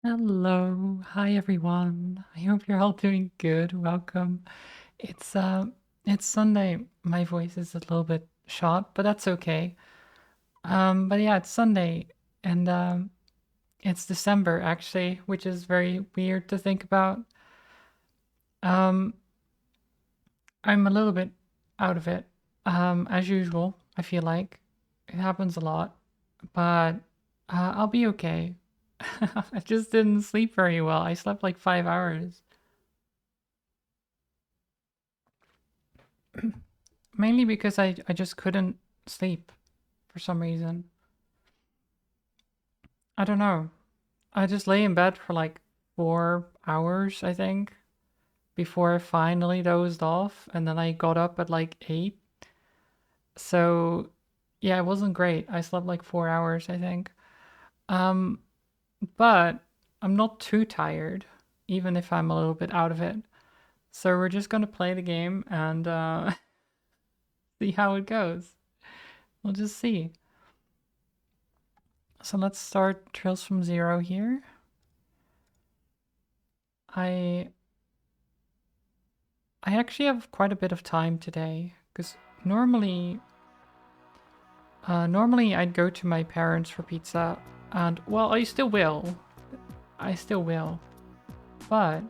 Hello. Hi everyone. I hope you're all doing good. Welcome. It's uh it's Sunday. My voice is a little bit shot, but that's okay. But yeah, it's Sunday and it's December actually, which is very weird to think about. Um I'm a little bit out of it. As usual, I feel like it happens a lot, but I'll be okay. I just didn't sleep very well. I slept like 5 hours. Mainly because I just couldn't sleep for some reason. I don't know. I just lay in bed for like 4 hours, I think, before I finally dozed off, and then I got up at like 8. So yeah, it wasn't great. I slept like 4 hours, I think. Um, but I'm not too tired, even if I'm a little bit out of it. So we're just gonna play the game and see how it goes. We'll just see. So let's start Trails from Zero here. I actually have quite a bit of time today because normally I'd go to my parents for pizza, and well, I still will. I still will. But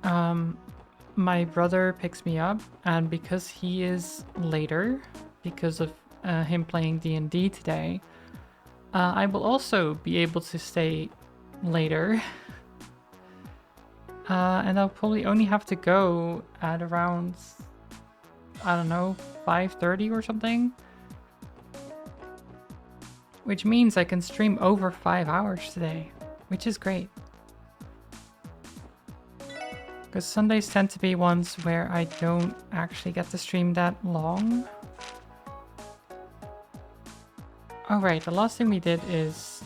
um my brother picks me up, and because he is later because of him playing D&D today, I will also be able to stay later. And I'll probably only have to go at around, I don't know, 5:30 or something. Which means I can stream over 5 hours today, which is great. Because Sundays tend to be ones where I don't actually get to stream that long. Alright, the last thing we did is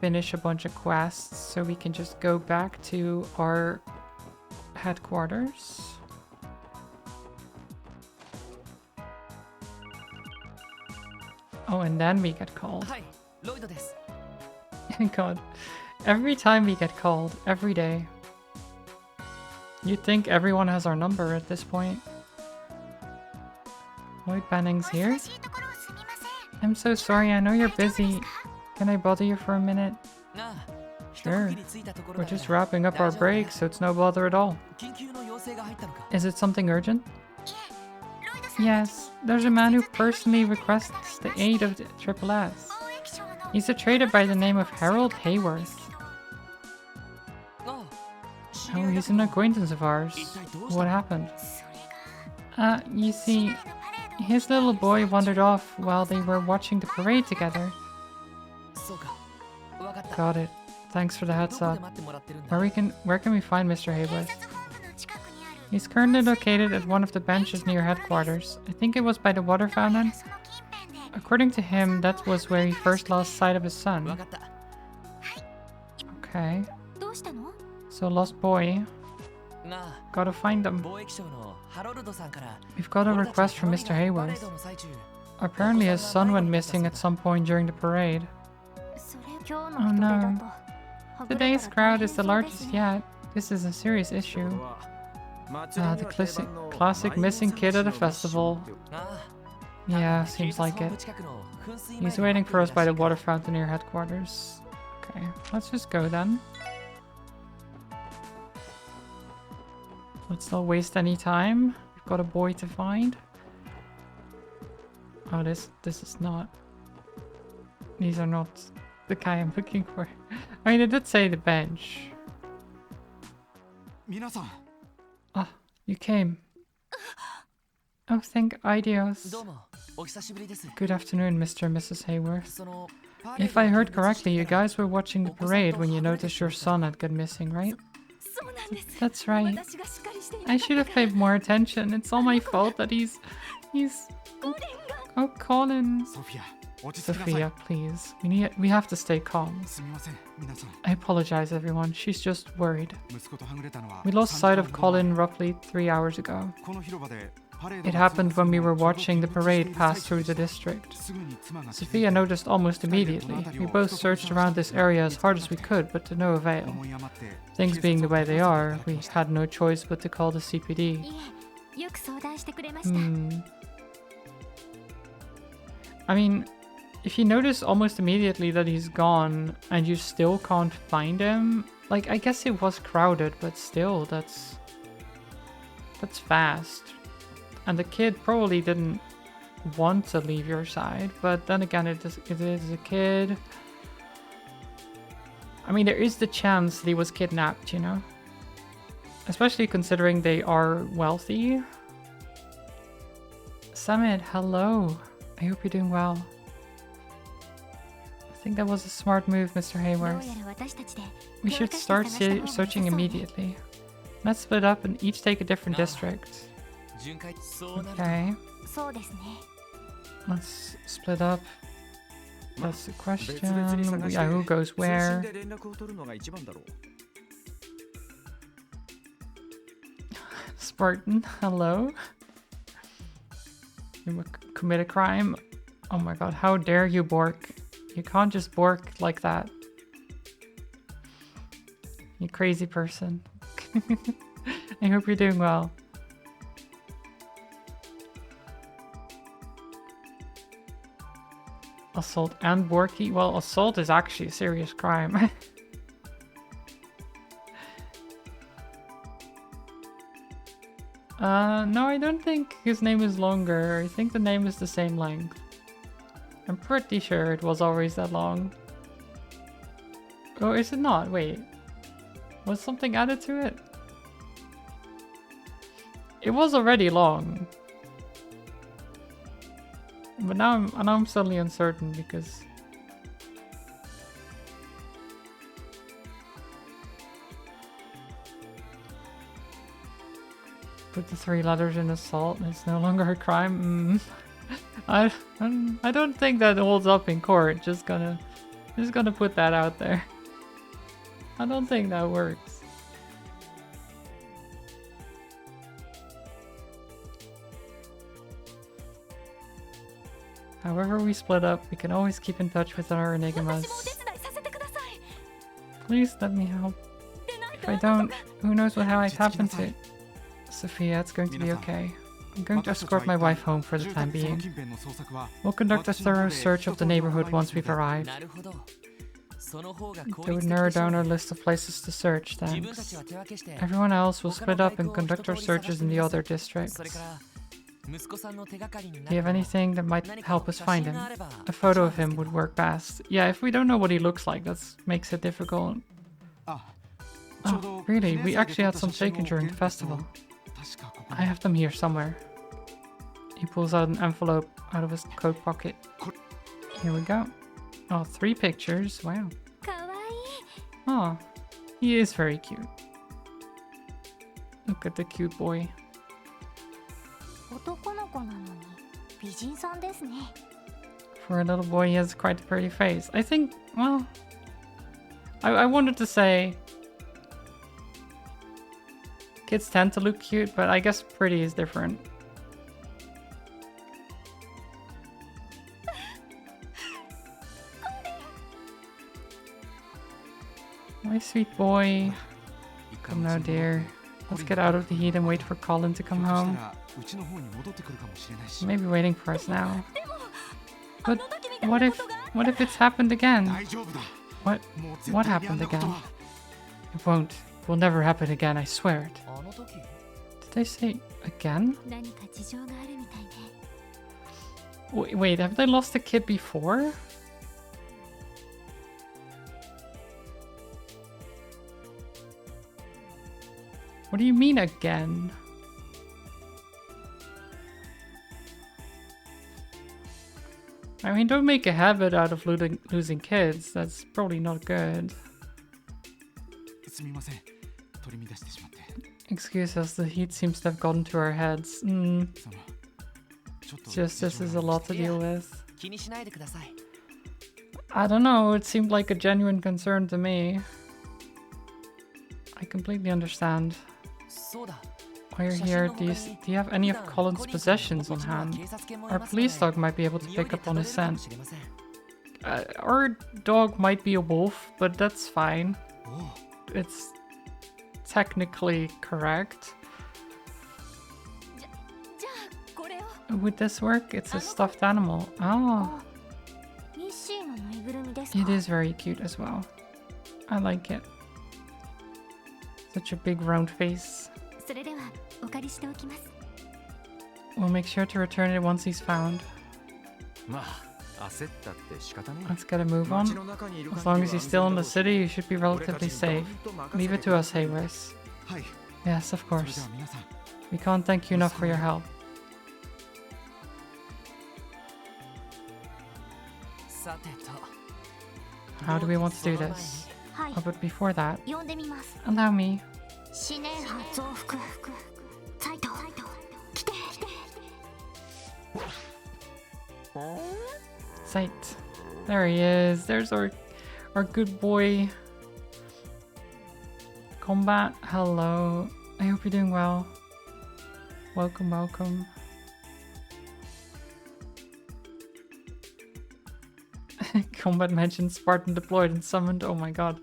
finish a bunch of quests so we can just go back to our headquarters. Oh, and then we get called. God, every time we get called, every day. You'd think everyone has our number at this point. Lloyd Banning's here? I'm so sorry, I know you're busy. Can I bother you for a minute? Sure. We're just wrapping up our break, so it's no bother at all. Is it something urgent? Yes, there's a man who personally requests the aid of the Triple S. He's a trader by the name of Harold Hayworth. Oh, he's an acquaintance of ours. What happened? You see, his little boy wandered off while they were watching the parade together. Got it. Thanks for the heads up. Where can we find Mr. Hayworth? He's currently located at one of the benches near headquarters. I think it was by the water fountain. According to him, that was where he first lost sight of his son. Okay. So lost boy. Gotta find them. We've got a request from Mr. Hayworth. Apparently his son went missing at some point during the parade. Oh no. Today's crowd is the largest yet. This is a serious issue. The classic missing kid at a festival. Yeah, seems like it. He's waiting for us by the water fountain near headquarters. Okay, let's just go then. Let's not waste any time. We've got a boy to find. Oh, this is not... These are not the guy I'm looking for. I mean, it did say the bench. Ah, you came. Oh, thank Ideos. Good afternoon, Mr. and Mrs. Hayworth. If I heard correctly, you guys were watching the parade when you noticed your son had gone missing, right? That's right. I should have paid more attention. It's all my fault that he's... Oh, Colin. Sophia, please. We have to stay calm. I apologize, everyone. She's just worried. We lost sight of Colin roughly 3 hours ago. It happened when we were watching the parade pass through the district. Sophia noticed almost immediately. We both searched around this area as hard as we could, but to no avail. Things being the way they are, we had no choice but to call the CPD. I mean, if you notice almost immediately that he's gone and you still can't find him, like, I guess it was crowded, but still, that's fast. And the kid probably didn't want to leave your side, but then again, it is a kid. I mean, there is the chance that he was kidnapped, you know? Especially considering they are wealthy. Samit, hello. I hope you're doing well. I think that was a smart move, Mr. Hayworth. We should start searching immediately. Let's split up and each take a different district. Okay. Let's split up. That's the question. Yeah, who goes where? Spartan, hello? You commit a crime? Oh my god, how dare you, Bork? You can't just Bork like that. You crazy person. I hope you're doing well. Assault and Borky? Well, assault is actually a serious crime. No, I don't think his name is longer. I think the name is the same length. I'm pretty sure it was always that long. Oh, is it not? Wait. Was something added to it? It was already long. But now I'm suddenly uncertain because... Put the 3 letters in assault and it's no longer a crime. I don't think that holds up in court. Just gonna put that out there. I don't think that works. However we split up, we can always keep in touch with our enigmas. Please let me help. If I don't, who knows what might happen to Sophia. It's going to be okay. I'm going to escort my wife home for the time being. We'll conduct a thorough search of the neighborhood once we've arrived. They would narrow down our list of places to search, thanks. Everyone else will split up and conduct our searches in the other districts. Do you have anything that might help us find him? A photo of him would work best. Yeah, if we don't know what he looks like, that makes it difficult. Oh, really? We actually had some taken during the festival. I have them here somewhere. He pulls out an envelope out of his coat pocket. Here we go. Oh, 3 pictures. Wow. Oh, he is very cute. Look at the cute boy. For a little boy, he has quite a pretty face. I think, well... I wanted to say... Kids tend to look cute, but I guess pretty is different. My sweet boy. Come now, dear. Let's get out of the heat and wait for Colin to come home. He may be waiting for us now. But what if it's happened again? What happened again? It won't. It will never happen again, I swear it. Did they say again? Wait, have they lost a kid before? What do you mean again? I mean, don't make a habit out of losing kids. That's probably not good. Excuse us, the heat seems to have gotten to our heads. Just this is a lot to deal with. I don't know, it seemed like a genuine concern to me. I completely understand. While you're here, do you have any of Colin's possessions on hand? Our police dog might be able to pick up on his scent. Our dog might be a wolf, but that's fine. It's technically correct. Would this work? It's a stuffed animal. Oh. It is very cute as well. I like it. Such a big round face. We'll make sure to return it once he's found. Let's get a move on. As long as he's still in the city, he should be relatively safe. Leave it to us, Hayris. Yes, of course. We can't thank you enough for your help. How do we want to do this? Oh, but before that, allow me. Sight. There he is. There's our good boy. Combat. Hello. I hope you're doing well. Welcome, welcome. Combat mentioned Spartan deployed and summoned. Oh my god.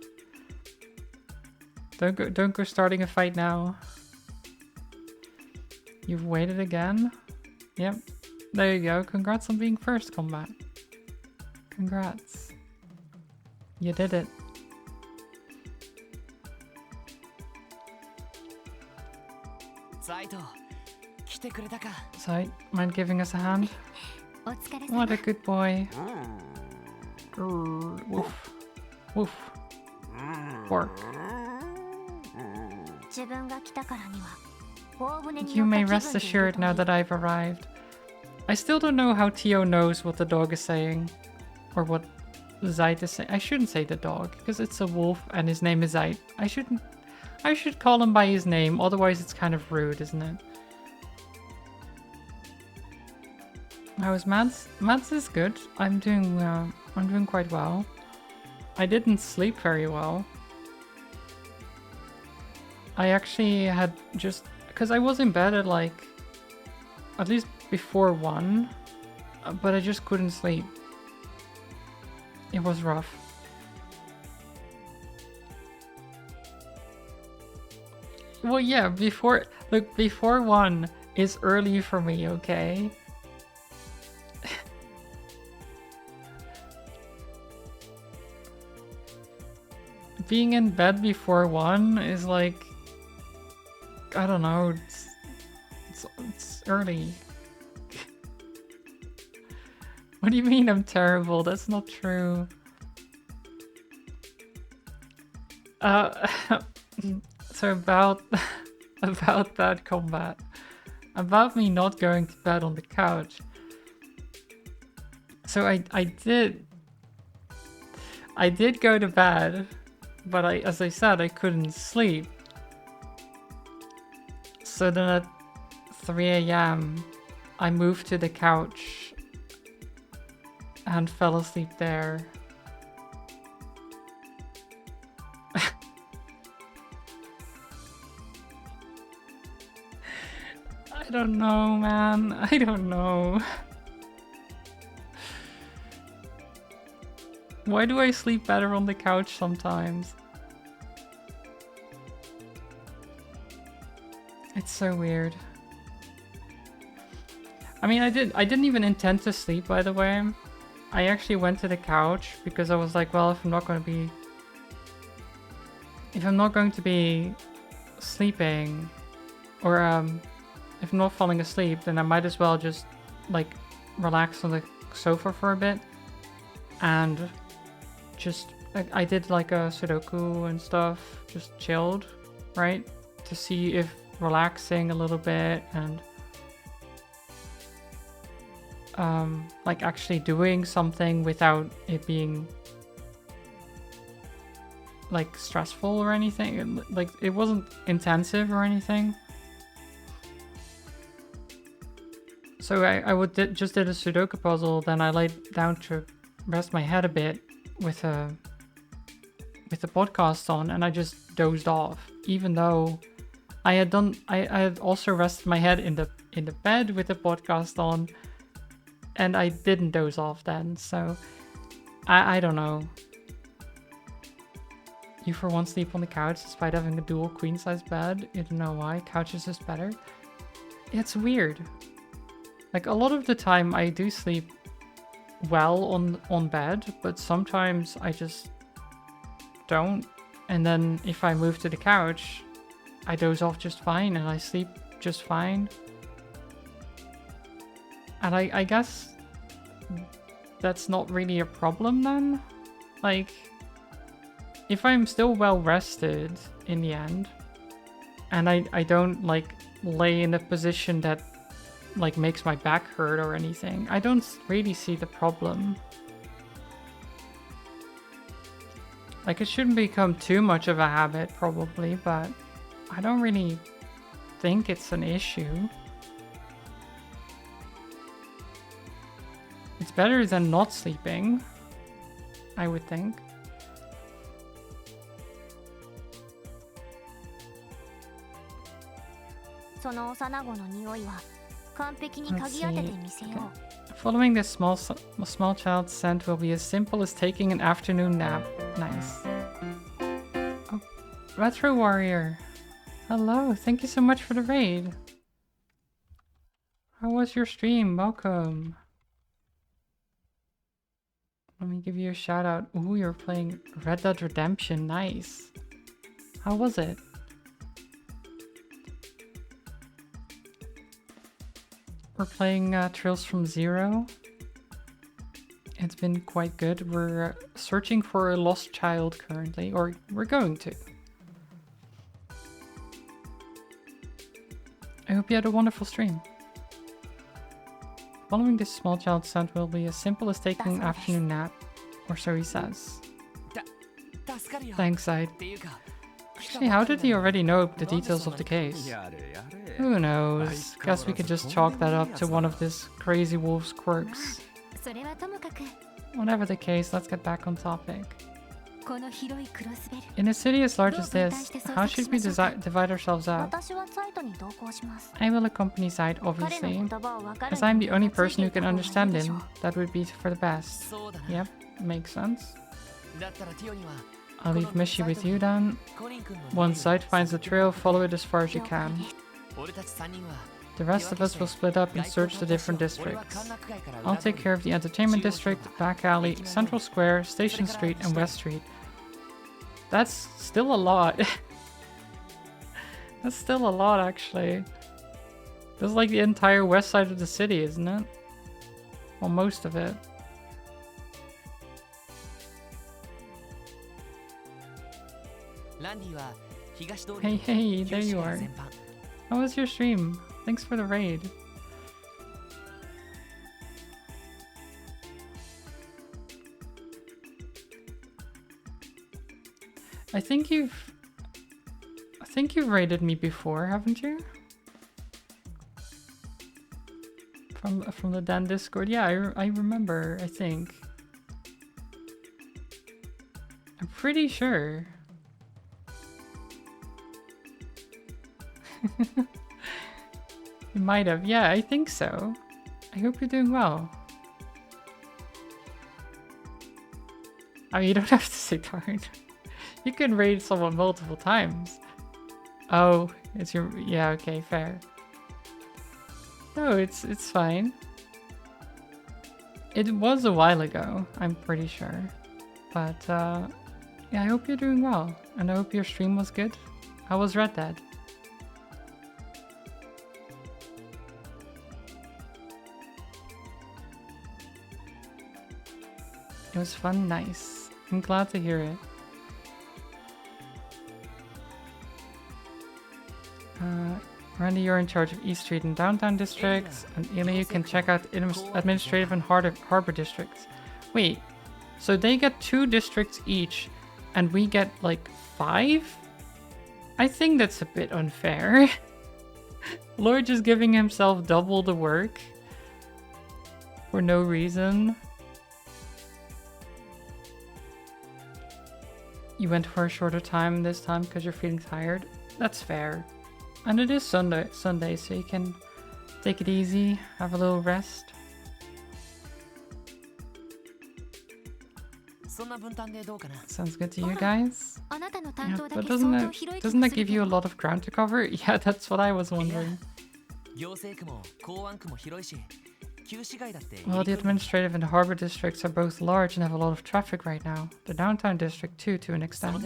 Don't go starting a fight now. You've waited again? Yep. There you go. Congrats on being first, Combat. Congrats. You did it. Sight, mind giving us a hand? What a good boy. Woof. Woof. Bark. You may rest assured now that I've arrived. I still don't know how Tio knows what the dog is saying. Or what Zeit is saying. I shouldn't say the dog, because it's a wolf and his name is Zeit. I should call him by his name, otherwise it's kind of rude, isn't it? How is Mads? Mads is good. I'm doing quite well. I didn't sleep very well. I actually had just... because I was in bed at like... at least before 1. But I just couldn't sleep. It was rough. Well, yeah, before 1 is early for me, okay? Being in bed before 1 is like... I don't know, it's early. What do you mean I'm terrible? That's not true. So about that combat. About me not going to bed on the couch. So I did go to bed, but as I said, I couldn't sleep. So then at 3 AM, I moved to the couch and fell asleep there. I don't know, man. I don't know. Why do I sleep better on the couch sometimes? It's so weird. I mean, I didn't even intend to sleep, by the way. I actually went to the couch because I was like, well, if I'm not going to be sleeping, or if I'm not falling asleep, then I might as well just like relax on the sofa for a bit. And just I did like a Sudoku and stuff, just chilled, right? To see if relaxing a little bit and like actually doing something without it being like stressful or anything. Like it wasn't intensive or anything. So just did a Sudoku puzzle, then I laid down to rest my head a bit with the podcast on, and I just dozed off, even though I had also rested my head in the bed with the podcast on, and I didn't doze off then, so I don't know. You for one sleep on the couch despite having a dual queen size bed. You don't know why. Couch is just better. It's weird. Like a lot of the time I do sleep well on bed, but sometimes I just don't. And then if I move to the couch, I doze off just fine and I sleep just fine. And I guess that's not really a problem then. Like, if I'm still well rested in the end, and I don't like lay in a position that like makes my back hurt or anything, I don't really see the problem. Like, it shouldn't become too much of a habit probably, but I don't really think it's an issue. It's better than not sleeping, I would think. Let's see. Okay. Following this small child's scent will be as simple as taking an afternoon nap. Nice. Oh, Retro Warrior. Hello, thank you so much for the raid. How was your stream? Welcome. Let me give you a shout out. Ooh, you're playing Red Dead Redemption. Nice. How was it? We're playing Trails from Zero. It's been quite good. We're searching for a lost child currently, or we're going to. I hope you had a wonderful stream. Following this small child's scent will be as simple as taking an afternoon nap, or so he says. Thanks, Ide. Actually, how did he already know the details of the case? Who knows? Guess we could just chalk that up to one of this crazy wolf's quirks. Whatever the case, let's get back on topic. In a city as large as this, how should we divide ourselves up? I will accompany Ide, obviously. As I'm the only person who can understand him, that would be for the best. Yep, makes sense. I'll leave Mishi with you then. Once Ide finds the trail, follow it as far as you can. The rest of us will split up and search the different districts. I'll take care of the entertainment district, back alley, Central Square, Station Street, and West Street. That's still a lot. That's still a lot, actually. That's like the entire west side of the city, isn't it? Well, most of it. Hey, there you are. How was your stream? Thanks for the raid. I think you've raided me before, haven't you? From the Dan Discord. Yeah, I remember, I think. I'm pretty sure. You might have. Yeah, I think so. I hope you're doing well. I mean, you don't have to say darn. You can raid someone multiple times. Oh, it's your... Yeah, okay, fair. No, it's fine. It was a while ago, I'm pretty sure. But, yeah, I hope you're doing well. And I hope your stream was good. How was Red Dead? It was fun, nice. I'm glad to hear it. Randy, you're in charge of East Street and Downtown districts, and Ili, you can check out administrative and harbor districts. Wait, so they get 2 districts each, and we get like 5? I think that's a bit unfair. Lord just giving himself double the work for no reason. You went for a shorter time this time because you're feeling tired. That's fair. And it is Sunday, so you can take it easy, have a little rest. Sounds good to you guys? Yeah, but doesn't that give you a lot of ground to cover? Yeah, that's what I was wondering. Well, the administrative and harbor districts are both large and have a lot of traffic right now. The downtown district too, to an extent.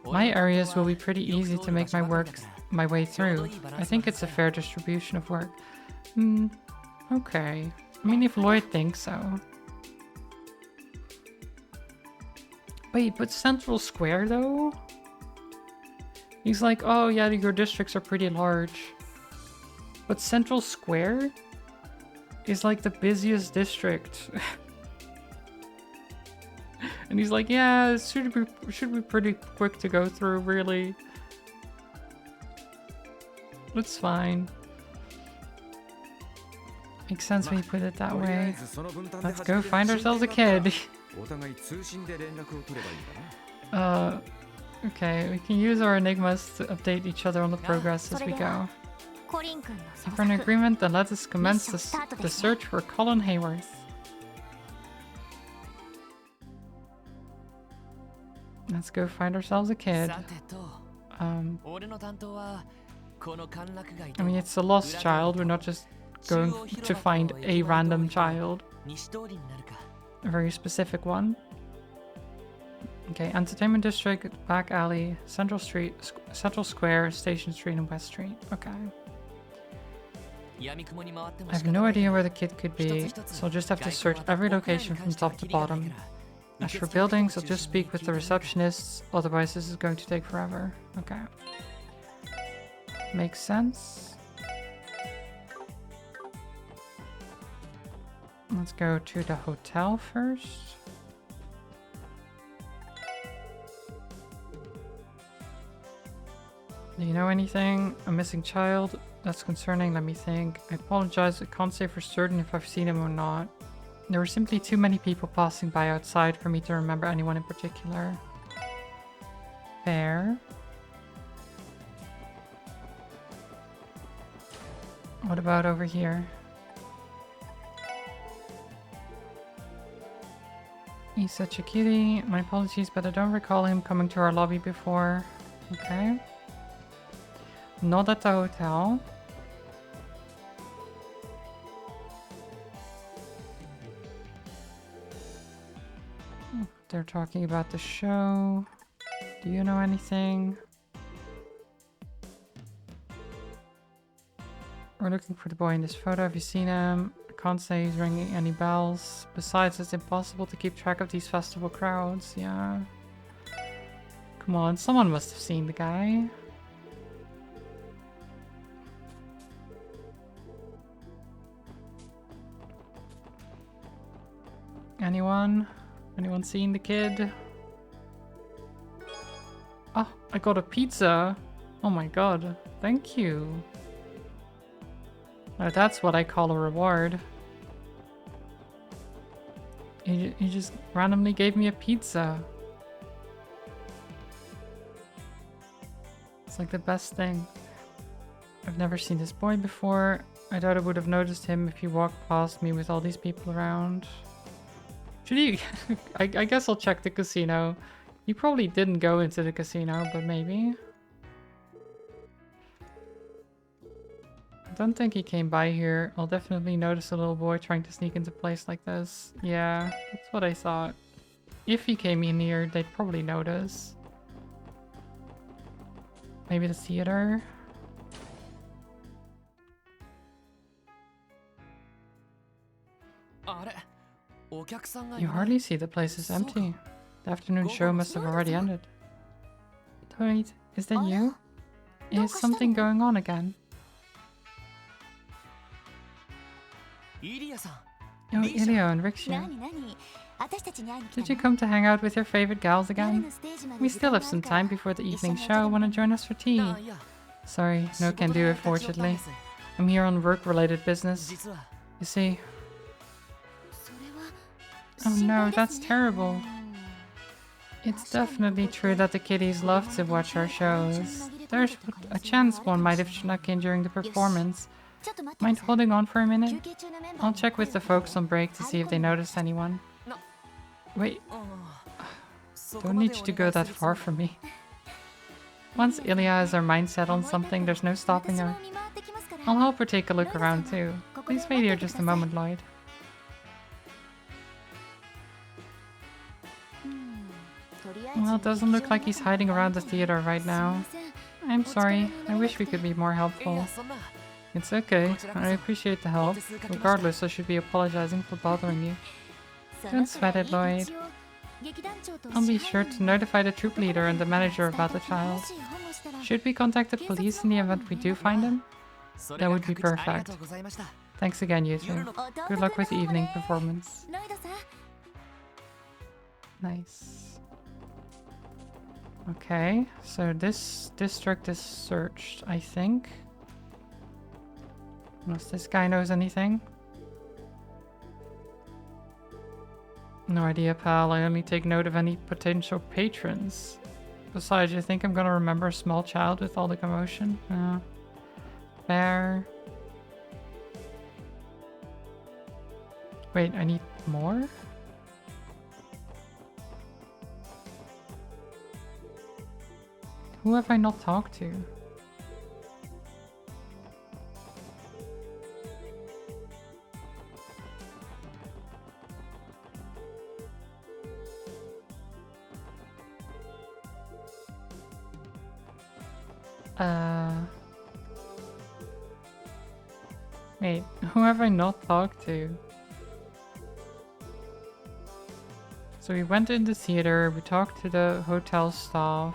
My areas will be pretty easy to make my way through. I think it's a fair distribution of work. Okay. I mean, if Lloyd thinks so. Wait, but Central Square though? He's like, oh yeah, your districts are pretty large. But Central Square is like the busiest district. And he's like, yeah, it should be pretty quick to go through, really. It's fine. Makes sense when you put it that way. Let's go find ourselves a kid. Okay, we can use our enigmas to update each other on the progress as we go. For an agreement, then let us commence the search for Colin Hayworth. Let's go find ourselves a kid. I mean, it's a lost child. We're not just going to find a random child. A very specific one. Okay, Entertainment District, Back Alley, Central Square, Station Street, and West Street. Okay. I have no idea where the kid could be, so I'll just have to search every location from top to bottom. As for buildings, I'll just speak with the receptionists, otherwise this is going to take forever. Okay. Makes sense. Let's go to the hotel first. Do you know anything? A missing child? That's concerning, let me think. I apologize, I can't say for certain if I've seen him or not. There were simply too many people passing by outside for me to remember anyone in particular. Fair. What about over here? He's such a cutie. My apologies, but I don't recall him coming to our lobby before. Okay. Not at the hotel. They're talking about the show. Do you know anything? We're looking for the boy in this photo. Have you seen him? I can't say he's ringing any bells. Besides, it's impossible to keep track of these festival crowds. Yeah. Come on, someone must have seen the guy. Anyone? Anyone seen the kid? Oh, I got a pizza. Oh my god. Thank you. Now that's what I call a reward. He just randomly gave me a pizza. It's like the best thing. I've never seen this boy before. I doubt I would have noticed him if he walked past me with all these people around. Should he? I guess I'll check the casino. He probably didn't go into the casino, but maybe. I don't think he came by here. I'll definitely notice a little boy trying to sneak into a place like this. Yeah, that's what I thought. If he came in here, they'd probably notice. Maybe the theater? You hardly see the place is empty. The afternoon show must have already ended. Wait, is that you? Is something going on again? Oh, Ilio and Rixia. Did you come to hang out with your favorite gals again? We still have some time before the evening show. Want to join us for tea? Sorry, no can do it, fortunately. I'm here on work-related business. You see... Oh no, that's terrible. It's definitely true that the kiddies love to watch our shows. There's a chance one might have snuck in during the performance. Mind holding on for a minute? I'll check with the folks on break to see if they noticed anyone. Wait, don't need you to go that far from me. Once Ilya has her mind set on something, there's no stopping her. I'll help her take a look around too. Please wait here just a moment, Lloyd. Well, it doesn't look like he's hiding around the theater right now. I'm sorry. I wish we could be more helpful. It's okay. I appreciate the help. Regardless, I should be apologizing for bothering you. Don't sweat it, Lloyd. I'll be sure to notify the troop leader and the manager about the child. Should we contact the police in the event we do find him? That would be perfect. Thanks again, you two. Good luck with the evening performance. Nice. Okay, so this district is searched, I think. Unless this guy knows anything. No idea, pal. I only take note of any potential patrons. Besides, you think I'm gonna remember a small child with all the commotion? Fair. Wait, I need more? Who have I not talked to? Wait, who have I not talked to? So we went in the theater, we talked to the hotel staff.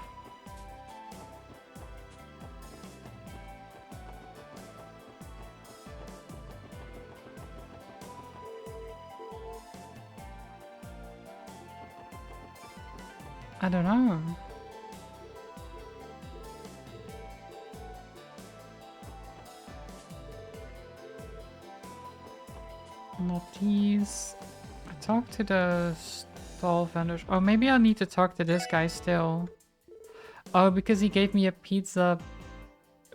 I don't know. Not these. I talked to the stall vendors. Oh, maybe I need to talk to this guy still. Oh, because he gave me a pizza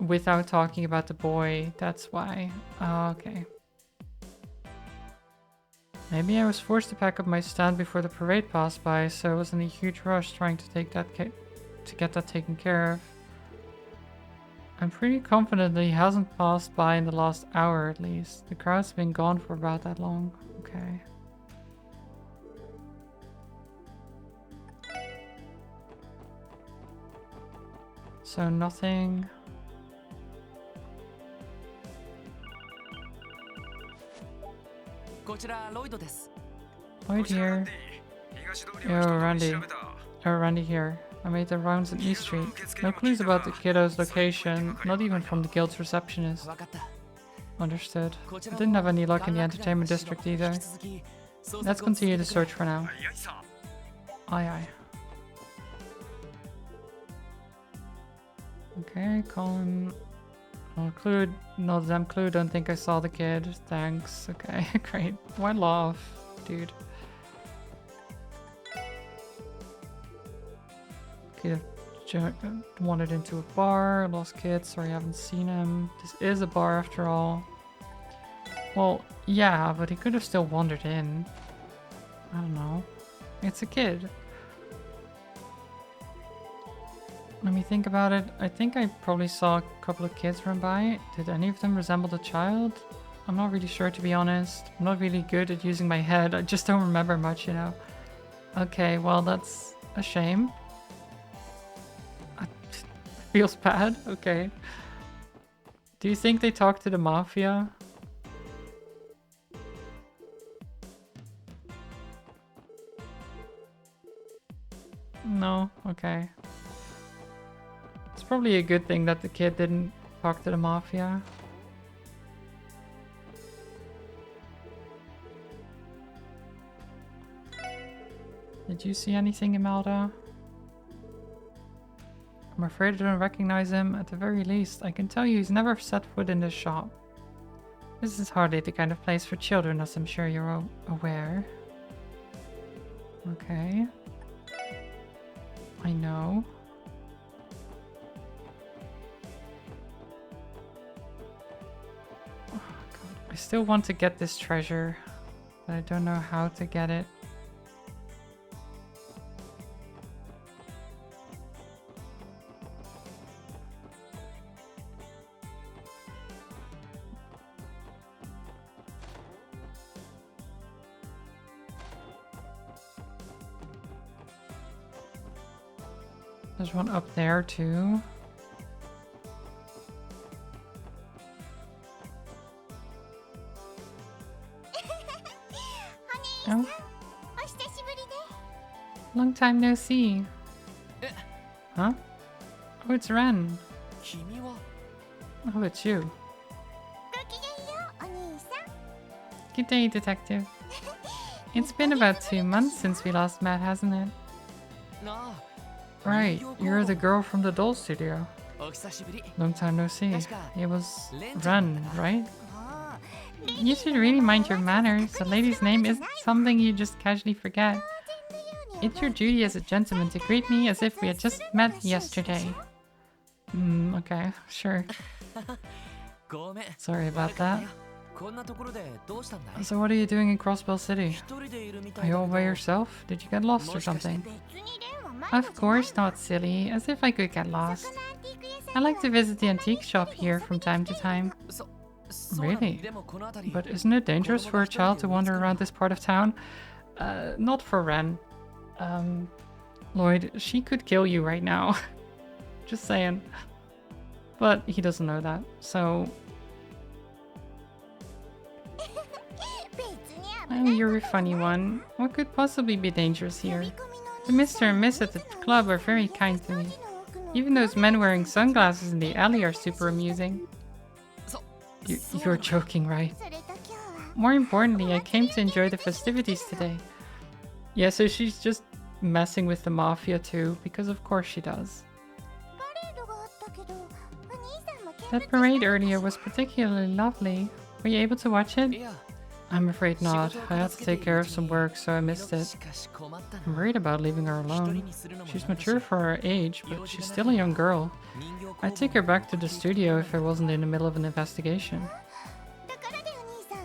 without talking about the boy. That's why. Oh, okay. Maybe I was forced to pack up my stand before the parade passed by, so I was in a huge rush trying to get that taken care of. I'm pretty confident that he hasn't passed by in the last hour at least. The crowd's been gone for about that long. Okay. So nothing. Lloyd here. Yo, Randy. Oh, Randy here. I made the rounds in East Street. No clues about the kiddo's location, not even from the guild's receptionist. Understood. I didn't have any luck in the entertainment district either. Let's continue the search for now. Aye aye. Okay, Colin. Oh, Clue, no them Clue, don't think I saw the kid. Thanks. Okay, great. Why laugh, dude? Kid wandered into a bar, lost kid, sorry I haven't seen him. This is a bar after all. Well, yeah, but he could have still wandered in. I don't know. It's a kid. Let me think about it. I think I probably saw a couple of kids run by. Did any of them resemble the child? I'm not really sure, to be honest. I'm not really good at using my head. I just don't remember much, you know. Okay, well, that's a shame. Feels bad? Okay. Do you think they talked to the mafia? No? Okay. It's probably a good thing that the kid didn't talk to the mafia. Did you see anything, Imelda? I'm afraid I don't recognize him. At the very least, I can tell you he's never set foot in this shop. This is hardly the kind of place for children, as I'm sure you're aware. Okay. No. Oh, God. I still want to get this treasure, but I don't know how to get it. There's one up there too. Oh. Long time no see. Huh? Oh, it's Ren. Oh, it's you. Good day, detective. It's been about 2 months since we last met, hasn't it? Right, you're the girl from the doll studio. Long time no see. It was Ren, right? You should really mind your manners. A lady's name isn't something you just casually forget. It's your duty as a gentleman to greet me as if we had just met yesterday. Okay, sure. Sorry about that. So what are you doing in Crossbell City? Are you all by yourself? Did you get lost or something? Of course not, silly. As if I could get lost. I like to visit the antique shop here from time to time. Really? But isn't it dangerous for a child to wander around this part of town? Not for Ren. Lloyd, she could kill you right now. Just saying. But he doesn't know that, so... Oh, you're a funny one. What could possibly be dangerous here? The Mr. and Miss at the club are very kind to me. Even those men wearing sunglasses in the alley are super amusing. You're joking, right? More importantly, I came to enjoy the festivities today. Yeah, so she's just messing with the mafia too, because of course she does. That parade earlier was particularly lovely. Were you able to watch it? I'm afraid not. I had to take care of some work, so I missed it. I'm worried about leaving her alone. She's mature for her age, but she's still a young girl. I'd take her back to the studio if I wasn't in the middle of an investigation.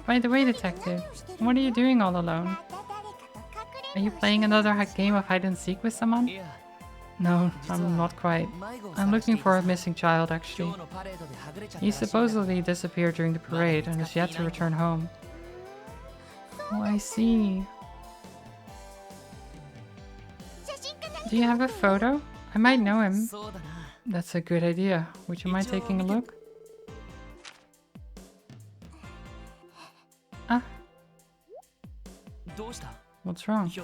By the way, detective, what are you doing all alone? Are you playing another game of hide and seek with someone? No, I'm not quite. I'm looking for a missing child, actually. He supposedly disappeared during the parade and is yet to return home. Oh, I see. Do you have a photo? I might know him. That's a good idea. Would you mind taking a look? Ah. What's wrong? Do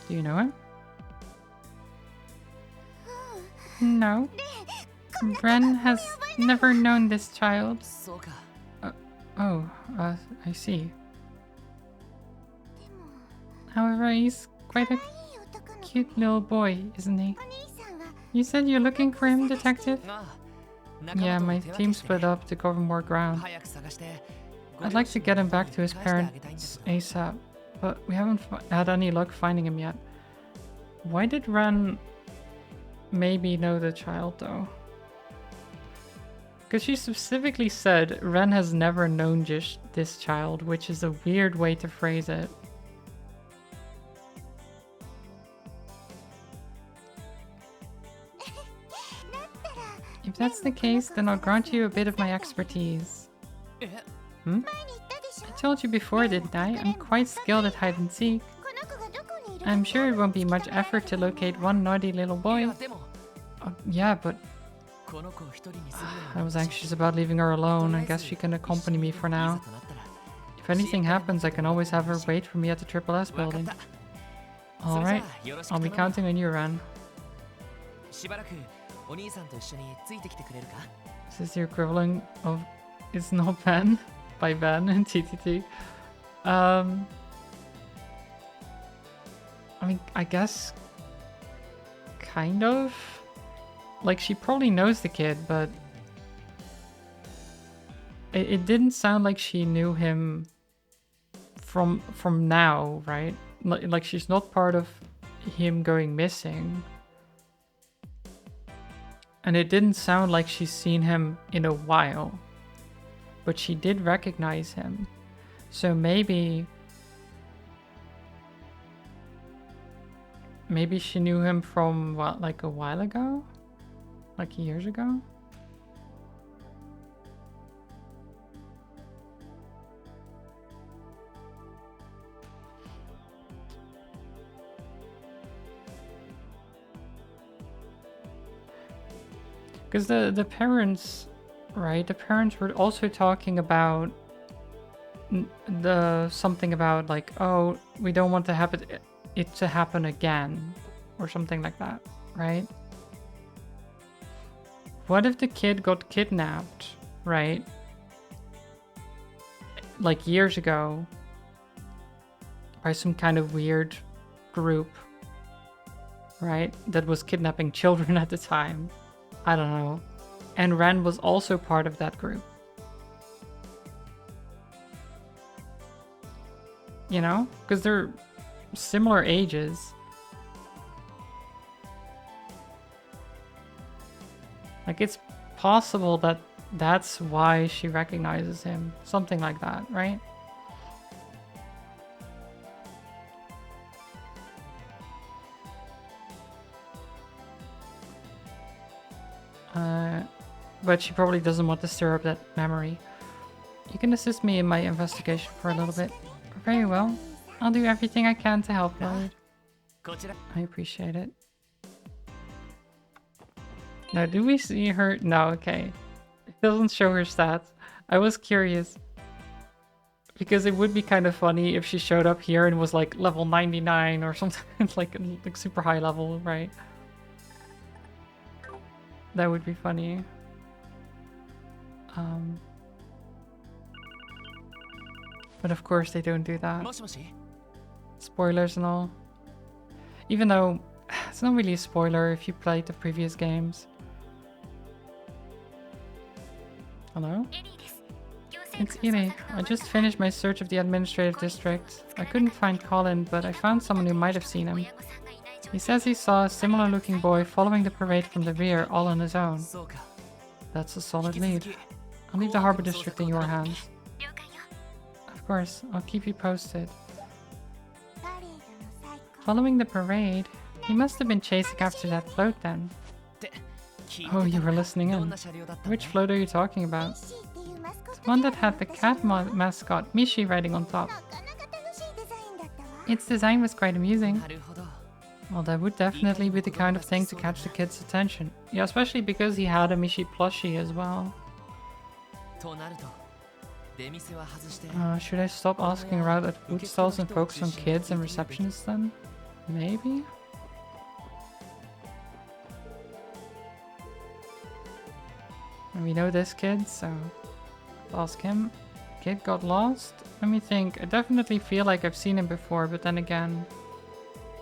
you know him? No. Ren has never known this child. I see. However, he's quite a cute little boy, isn't he? You said you're looking for him, detective? Yeah, my team split up to cover more ground. I'd like to get him back to his parents ASAP, but we haven't had any luck finding him yet. Why did Ren maybe know the child, though? Because she specifically said Ren has never known this child, which is a weird way to phrase it. If that's the case, then I'll grant you a bit of my expertise. I told you before, didn't I? I'm quite skilled at hide and seek. I'm sure it won't be much effort to locate one naughty little boy. Yeah, but... I was anxious about leaving her alone. I guess she can accompany me for now. If anything happens, I can always have her wait for me at the Triple S building. Alright, I'll be counting on you, Ren. This is the equivalent of It's Not Ben by Ben and TTT. I mean, I guess kind of. Like, she probably knows the kid, but it didn't sound like she knew him from now, right? Like she's not part of him going missing. And it didn't sound like she's seen him in a while. But she did recognize him. So maybe she knew him from what, like a while ago? Like years ago? Because the parents, right? The parents were also talking about something about like, oh, we don't want it to happen again, or something like that, right? What if the kid got kidnapped, right? Like years ago, by some kind of weird group, right? That was kidnapping children at the time. I don't know. And Ren was also part of that group. You know? Because they're similar ages. Like, it's possible that that's why she recognizes him. Something like that, right? But she probably doesn't want to stir up that memory. You can assist me in my investigation for a little bit. Very well. I'll do everything I can to help, Lloyd. I appreciate it. Now, do we see her? No, okay. It doesn't show her stats. I was curious. Because it would be kind of funny if she showed up here and was like level 99 or something. like super high level, right? That would be funny. But of course they don't do that. Spoilers and all. Even though it's not really a spoiler if you played the previous games. Hello? It's Ine. I just finished my search of the administrative district. I couldn't find Colin, but I found someone who might have seen him. He says he saw a similar looking boy following the parade from the rear all on his own. That's a solid lead. I'll leave the harbor district in your hands. Of course, I'll keep you posted. Following the parade, he must have been chasing after that float then. Oh, you were listening in. Which float are you talking about? The one that had the cat mascot Mishi riding on top. Its design was quite amusing. Well, that would definitely be the kind of thing to catch the kids' attention. Yeah, especially because he had a Mishi plushie as well. Should I stop asking around at food stalls and focus on kids and receptionists then? Maybe? And we know this kid, so ask him. Kid got lost? Let me think. I definitely feel like I've seen him before, but then again,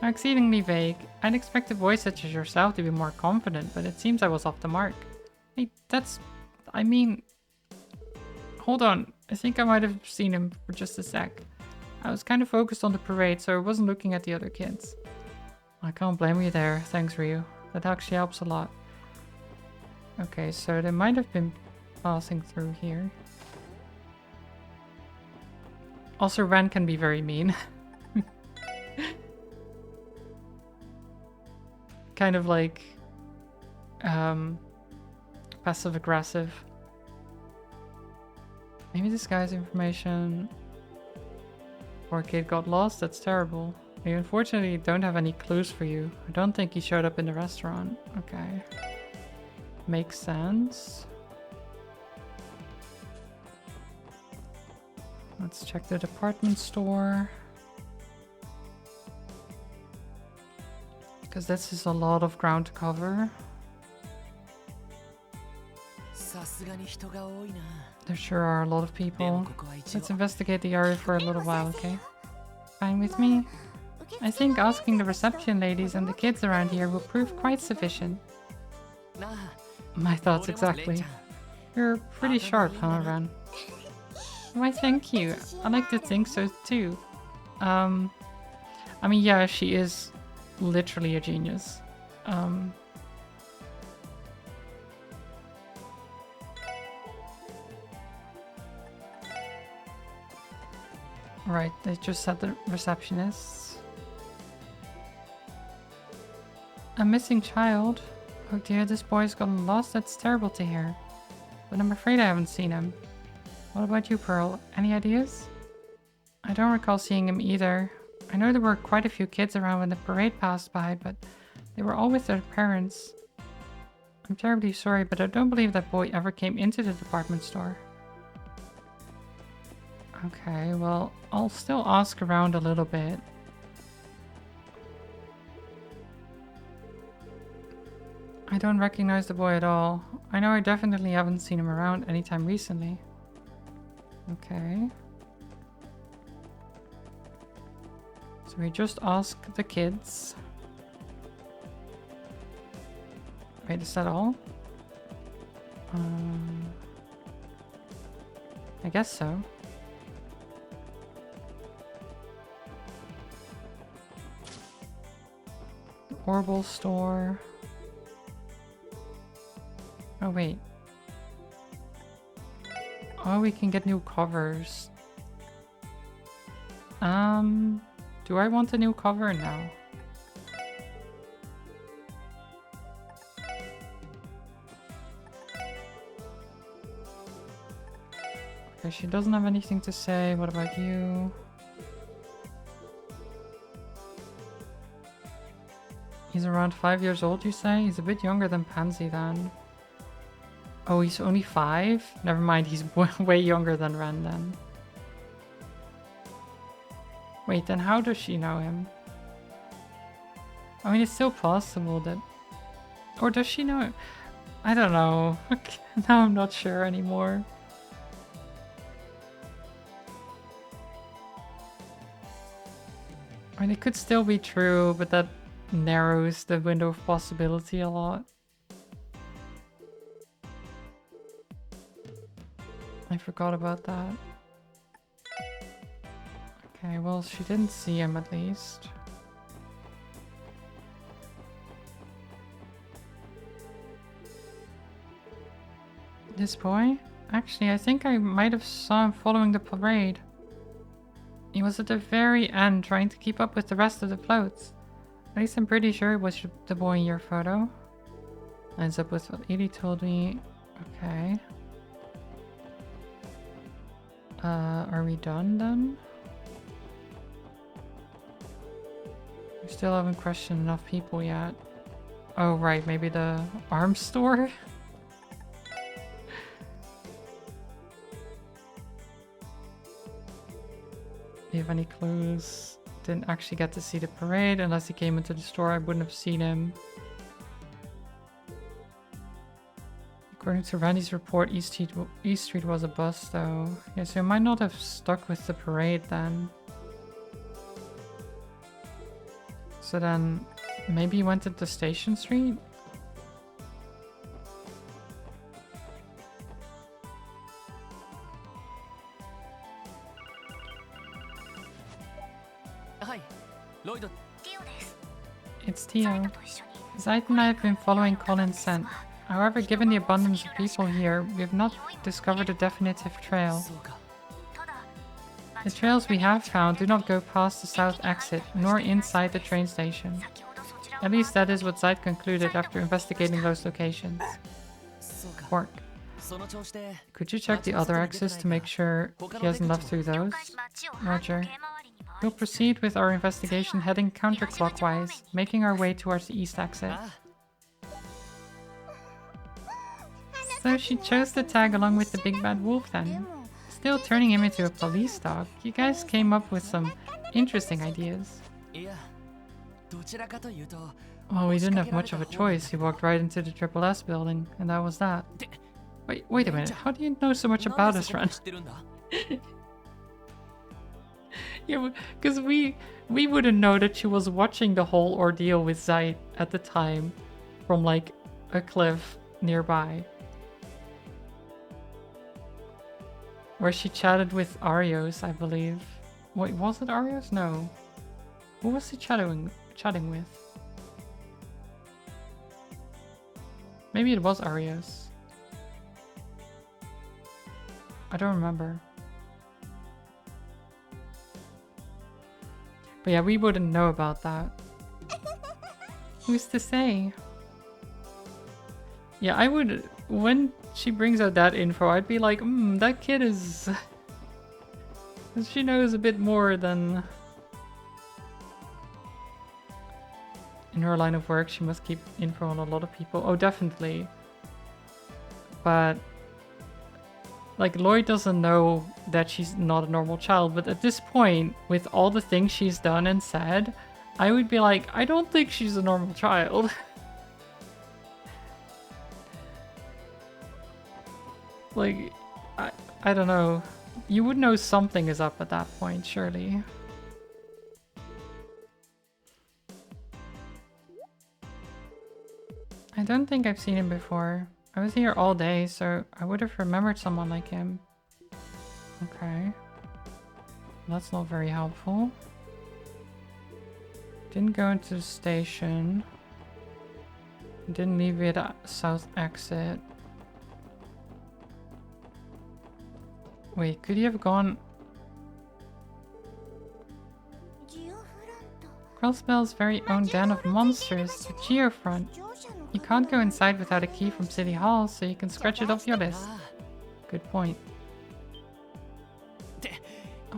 I'm exceedingly vague. I'd expect a voice such as yourself to be more confident, but it seems I was off the mark. Hey, I mean... Hold on. I think I might have seen him for just a sec. I was kind of focused on the parade, so I wasn't looking at the other kids. I can't blame you there. Thanks, Ryu. That actually helps a lot. Okay, so they might have been passing through here. Also, Ren can be very mean. Kind of like... passive-aggressive. Maybe this guy's information... Poor kid got lost? That's terrible. We unfortunately don't have any clues for you. I don't think he showed up in the restaurant. Okay. Makes sense. Let's check the department store. Because this is a lot of ground to cover. There sure are a lot of people. Let's investigate the area for a little while, okay? Fine with me. I think asking the reception ladies and the kids around here will prove quite sufficient. My thoughts exactly. You're pretty sharp, huh, Ren? Why, thank you. I like to think so too. I mean, yeah, she is literally a genius. Right, they just said the receptionists. A missing child? Oh dear, this boy's gotten lost. That's terrible to hear. But I'm afraid I haven't seen him. What about you, Pearl? Any ideas? I don't recall seeing him either. I know there were quite a few kids around when the parade passed by, but they were all with their parents. I'm terribly sorry, but I don't believe that boy ever came into the department store. Okay, well, I'll still ask around a little bit. I don't recognize the boy at all. I know I definitely haven't seen him around anytime recently. Okay. So we just ask the kids. Wait, is that all? I guess so. The Orbital store. Oh, wait. Oh, we can get new covers. Do I want a new cover now? Okay, she doesn't have anything to say. What about you? He's around 5 years old, you say? He's a bit younger than Pansy then. Oh, he's only 5? Never mind, he's way younger than Ren then. Wait, then how does she know him? I mean, it's still possible that... Or does she know him? I don't know. Now I'm not sure anymore. I mean, it could still be true, but that narrows the window of possibility a lot. I forgot about that. Okay, well, she didn't see him at least. This boy? Actually, I think I might have saw him following the parade. He was at the very end trying to keep up with the rest of the floats. At least I'm pretty sure it was the boy in your photo. Lines up with what Edie told me. Okay. Are we done then? We still haven't questioned enough people yet. Oh right, maybe the arms store? Do you have any clues? Didn't actually get to see the parade. Unless he came into the store, I wouldn't have seen him. According to Randy's report, East Street was a bust though. Yeah, so he might not have stuck with the parade then. So then, maybe he went into Station Street? It's Tio. Zaid and I have been following Colin's scent. However, given the abundance of people here, we have not discovered a definitive trail. The trails we have found do not go past the south exit, nor inside the train station. At least that is what Zaid concluded after investigating those locations. Quark. Could you check the other exits to make sure he hasn't left through those? Roger. We'll proceed with our investigation heading counterclockwise, making our way towards the east exit. So she chose to tag along with the big bad wolf then. Still turning him into a police dog. You guys came up with some interesting ideas. Well, we didn't have much of a choice. He walked right into the Triple S building, and that was that. Wait a minute. How do you know so much about us, Ren? Yeah, because we wouldn't know that she was watching the whole ordeal with Zaid at the time from like a cliff nearby. Where she chatted with Arios, I believe. Wait, was it Arios? No. Who was he chatting with? Maybe it was Arios. I don't remember. But yeah, we wouldn't know about that. Who's to say? Yeah, I would... When she brings out that info, I'd be like, that kid is... she knows a bit more than... In her line of work, she must keep info on a lot of people. Oh, definitely. But... Like, Lloyd doesn't know that she's not a normal child, but at this point, with all the things she's done and said, I would be like, I don't think she's a normal child. Like, I don't know. You would know something is up at that point, surely. I don't think I've seen him before. I was here all day, so I would have remembered someone like him. Okay. That's not very helpful. Didn't go into the station. Didn't leave it at south exit. Wait, could he have gone... Crossbell's very own den of monsters, the Geofront. You can't go inside without a key from City Hall, so you can scratch it off your list. Good point.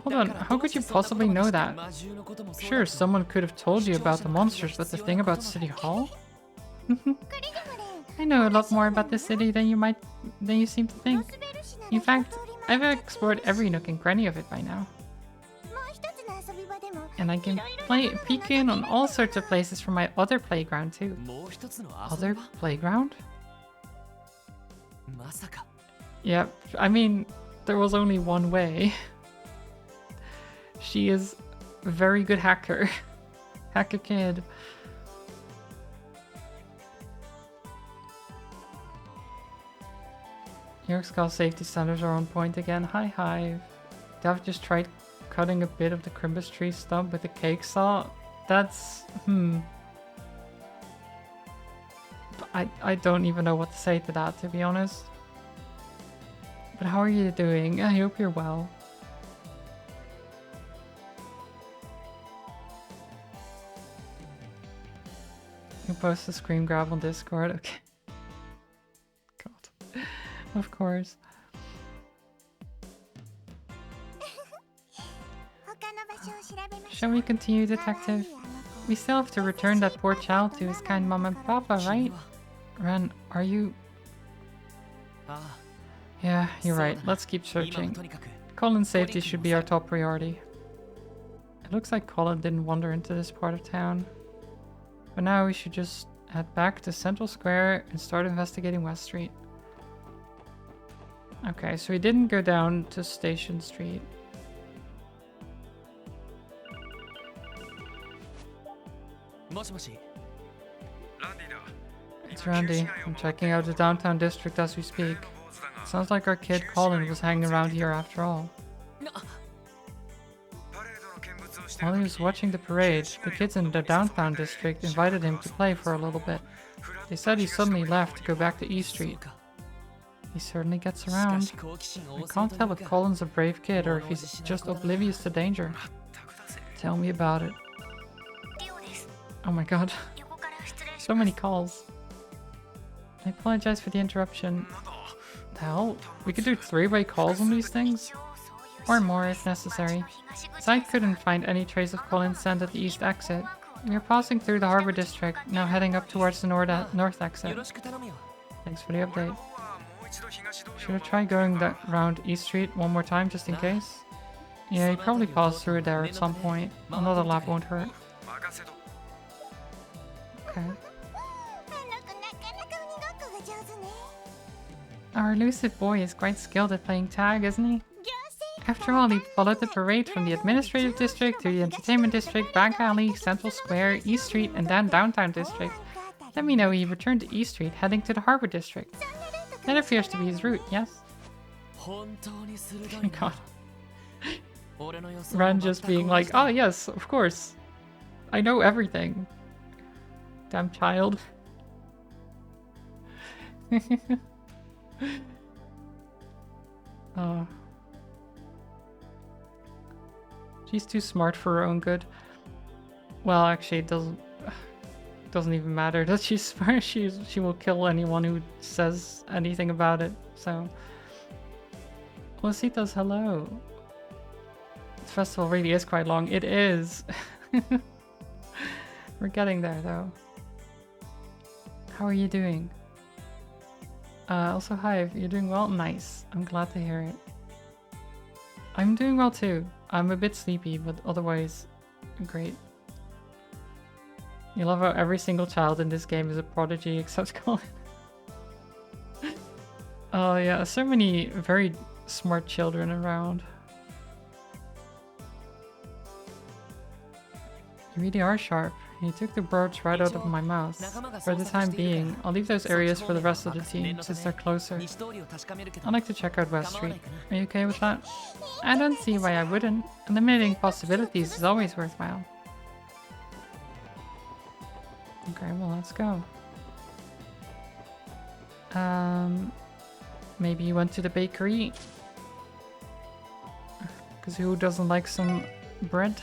Hold on, how could you possibly know that? Sure, someone could have told you about the monsters, but the thing about City Hall? I know a lot more about this city than you seem to think. In fact, I've explored every nook and cranny of it by now. And I can peek in on all sorts of places from my other playground too. Other playground? Yep, I mean, there was only one way. She is a very good hacker. Hacker kid. York Skull safety standards are on point again. Hi Hive. Dav just tried cutting a bit of the Crimbus tree stump with a cake saw. That's... I don't even know what to say to that, to be honest. But how are you doing? I hope you're well. You post a screen grab on Discord? Okay. God. Of course. Shall we continue, Detective? We still have to return that poor child to his kind mom and papa, right? Ren, are you... Yeah, you're right. Let's keep searching. Colin's safety should be our top priority. It looks like Colin didn't wander into this part of town. For now, we should just head back to Central Square and start investigating West Street. Okay, so he didn't go down to Station Street. It's Randy. I'm checking out the downtown district as we speak. Sounds like our kid Colin was hanging around here after all. While he was watching the parade, the kids in the downtown district invited him to play for a little bit. They said he suddenly left to go back to East Street. He certainly gets around. I can't tell if Colin's a brave kid or if he's just oblivious to danger. Tell me about it. Oh my god. So many calls. I apologize for the interruption. The hell? We could do 3-way calls on these things? Or more if necessary. Side couldn't find any trace of Colin's scent at the east exit. We are passing through the Harbor District, now heading up towards the north exit. Thanks for the update. Should I try going round East Street one more time just in case? Yeah, he probably passed through there at some point. Another lap won't hurt. Okay. Our elusive boy is quite skilled at playing tag, isn't he? After all, he followed the parade from the administrative district to the entertainment district, back alley, Central Square, East Street, and then downtown district. Let me know he returned to East Street, heading to the Harbor District. That appears to be his route, yes? Oh my god. Ren just being like, oh yes, of course. I know everything. Damn child. She's too smart for her own good. Well, actually, it doesn't even matter that she's smart. She will kill anyone who says anything about it. So, Lositas, hello. The festival really is quite long. It is. We're getting there, though. How are you doing? Also, hi. You're doing well? Nice. I'm glad to hear it. I'm doing well, too. I'm a bit sleepy, but otherwise, great. You love how every single child in this game is a prodigy except Colin. Oh yeah, so many very smart children around. You really are sharp. You took the birds right out of my mouth. For the time being, I'll leave those areas for the rest of the team, since they're closer. I'd like to check out West Street. Are you okay with that? I don't see why I wouldn't. Eliminating possibilities is always worthwhile. Okay, well, let's go. Maybe you went to the bakery? Because who doesn't like some bread?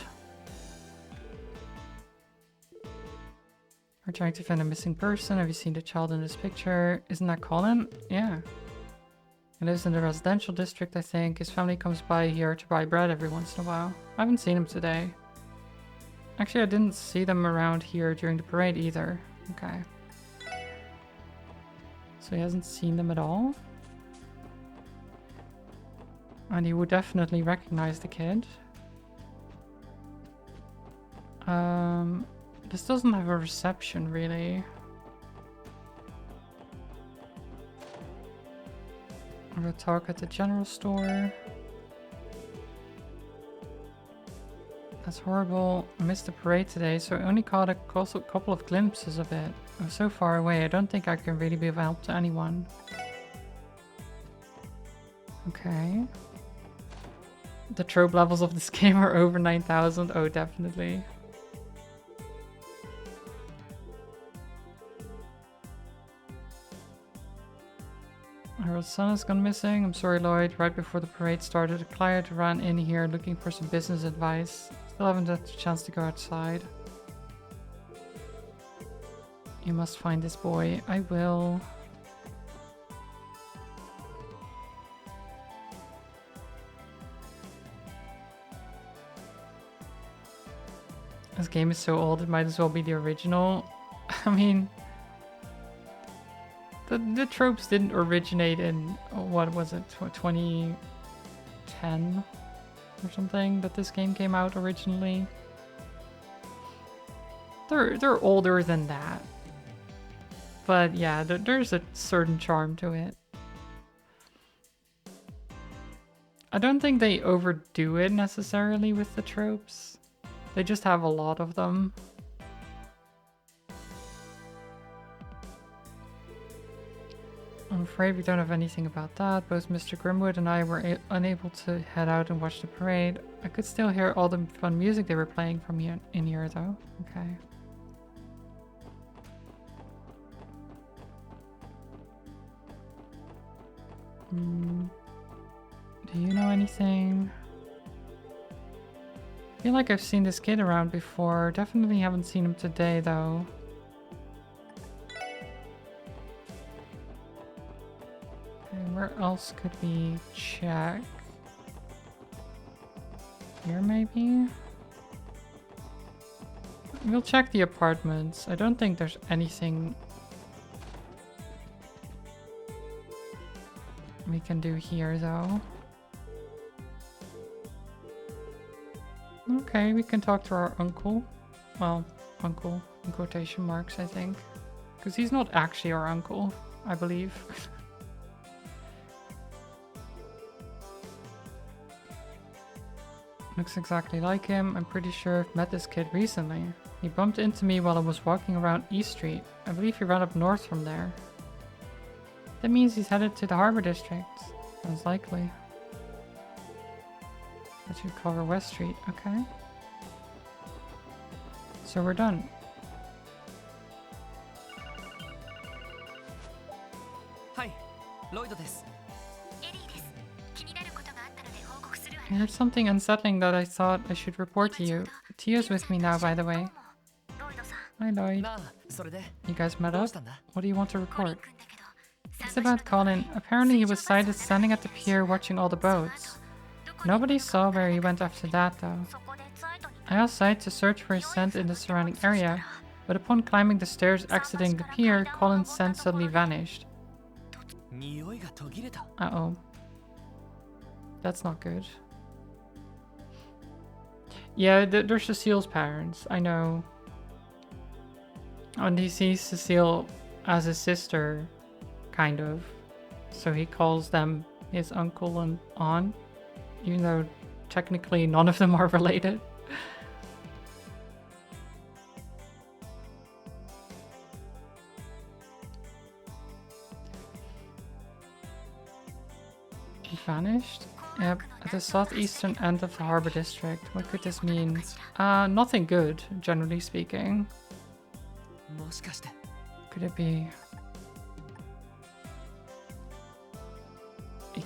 We're trying to find a missing person. Have you seen the child in this picture? Isn't that Colin? Yeah. He lives in the residential district, I think. His family comes by here to buy bread every once in a while. I haven't seen him today. Actually, I didn't see them around here during the parade either. Okay. So he hasn't seen them at all? And he would definitely recognize the kid. This doesn't have a reception, really. I'm gonna talk at the general store. That's horrible. I missed the parade today, so I only caught a couple of glimpses of it. I'm so far away, I don't think I can really be of help to anyone. Okay. The trope levels of this game are over 9,000. Oh, definitely. Her son has gone missing. I'm sorry, Lloyd. Right before the parade started, a client ran in here looking for some business advice. Still haven't had a chance to go outside. You must find this boy. I will. This game is so old, it might as well be the original. I mean, the tropes didn't originate in, what was it, 2010 or something that this game came out originally. They're older than that. But yeah, there's a certain charm to it. I don't think they overdo it necessarily with the tropes. They just have a lot of them. I'm afraid we don't have anything about that. Both Mr. Grimwood and I were unable to head out and watch the parade. I could still hear all the fun music they were playing from here in here though. Okay. Do you know anything? I feel like I've seen this kid around before. Definitely haven't seen him today though. Where else could we check? Here maybe? We'll check the apartments. I don't think there's anything we can do here though. Okay, we can talk to our uncle. Well, uncle in quotation marks, I think. Because he's not actually our uncle, I believe. Looks exactly like him. I'm pretty sure I've met this kid recently. He bumped into me while I was walking around East Street. I believe he ran up north from there. That means he's headed to the Harbor District. Sounds likely. That should cover West Street. Okay. So we're done. Hi, Lloyd desu. I heard something unsettling that I thought I should report to you. Tia's with me now, by the way. Hi Lloyd. なあ、それで You guys met どう up? したんだ？ What do you want to record? It's about Colin. Apparently he was sighted standing at the pier watching all the boats. Nobody saw where he went after that though. I asked Sight to search for his scent in the surrounding area, but upon climbing the stairs exiting the pier, Colin's scent suddenly vanished. 匂いが途切れた。 Uh-oh. That's not good. Yeah, they're Cecile's parents, I know. And he sees Cecile as his sister, kind of. So he calls them his uncle and aunt, even though technically none of them are related. He vanished? Yep, at the southeastern end of the harbor district. What could this mean? Nothing good, generally speaking. もしかして Could it be? He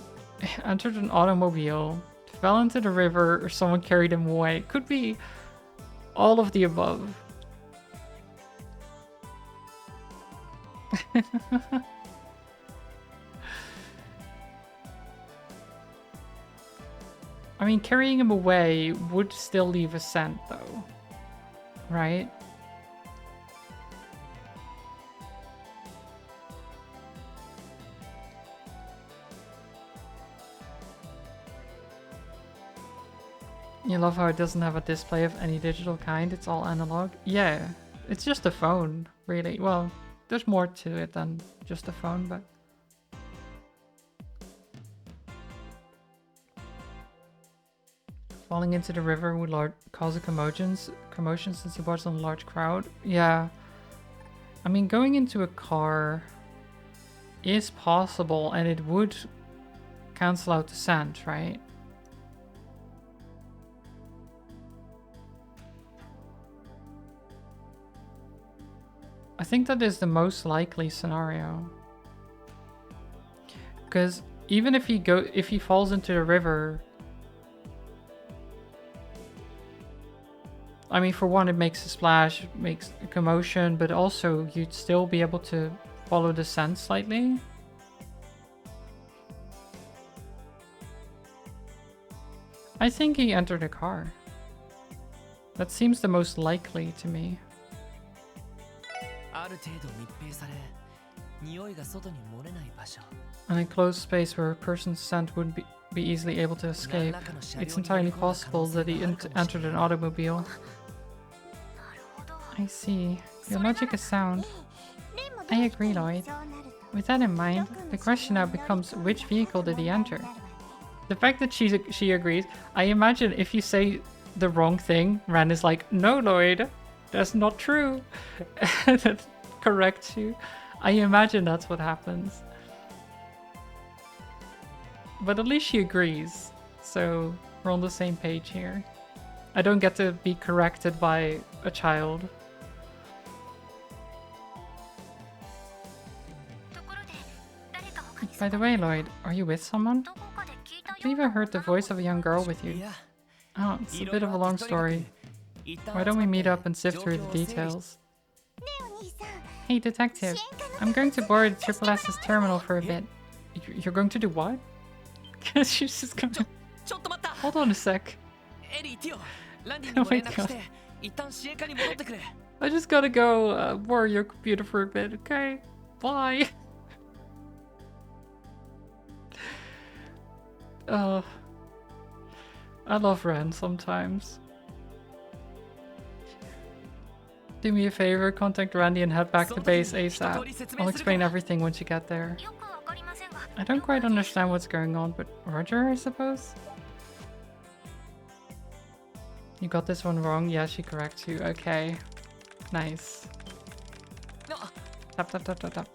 entered an automobile, fell into the river, or someone carried him away. Could be all of the above. I mean, carrying him away would still leave a scent, though. Right? You love how it doesn't have a display of any digital kind, it's all analog? Yeah, it's just a phone, really. Well, there's more to it than just a phone, but... Falling into the river would cause a commotion since he was in a large crowd. Yeah. I mean, going into a car is possible and it would cancel out the scent, right? I think that is the most likely scenario. Because even if he falls into the river, I mean, for one, it makes a splash, makes a commotion, but also you'd still be able to follow the scent slightly. I think he entered a car. That seems the most likely to me. ある程度密閉され、匂いが外に漏れない場所。 An enclosed space where a person's scent wouldn't be easily able to escape. It's entirely possible that he entered an automobile. I see. Your logic is sound. I agree, Lloyd. With that in mind, the question now becomes which vehicle did he enter? The fact that she agrees, I imagine if you say the wrong thing, Ren is like, no, Lloyd, that's not true. That corrects you. I imagine that's what happens. But at least she agrees, so we're on the same page here. I don't get to be corrected by a child. By the way, Lloyd, are you with someone? I believe I heard the voice of a young girl with you. いや、 Oh, it's a bit of a long story. Why don't we meet up and sift through the details? Hey, detective. I'm going to board Triple S's terminal for a bit. You're going to do what? She's just gonna... ちょっと待った。 Hold on a sec. エリー、ティオ、ランディにも連絡して、一旦支援課に戻ってくれ。 I just gotta go borrow your computer for a bit, okay? Bye. I love Ren sometimes. Do me a favor, contact Randy and head back to base ASAP. I'll explain everything once you get there. I don't quite understand what's going on, but Roger, I suppose? You got this one wrong? Yeah, she corrects you. Okay. Nice. Tap, tap, tap, tap, tap.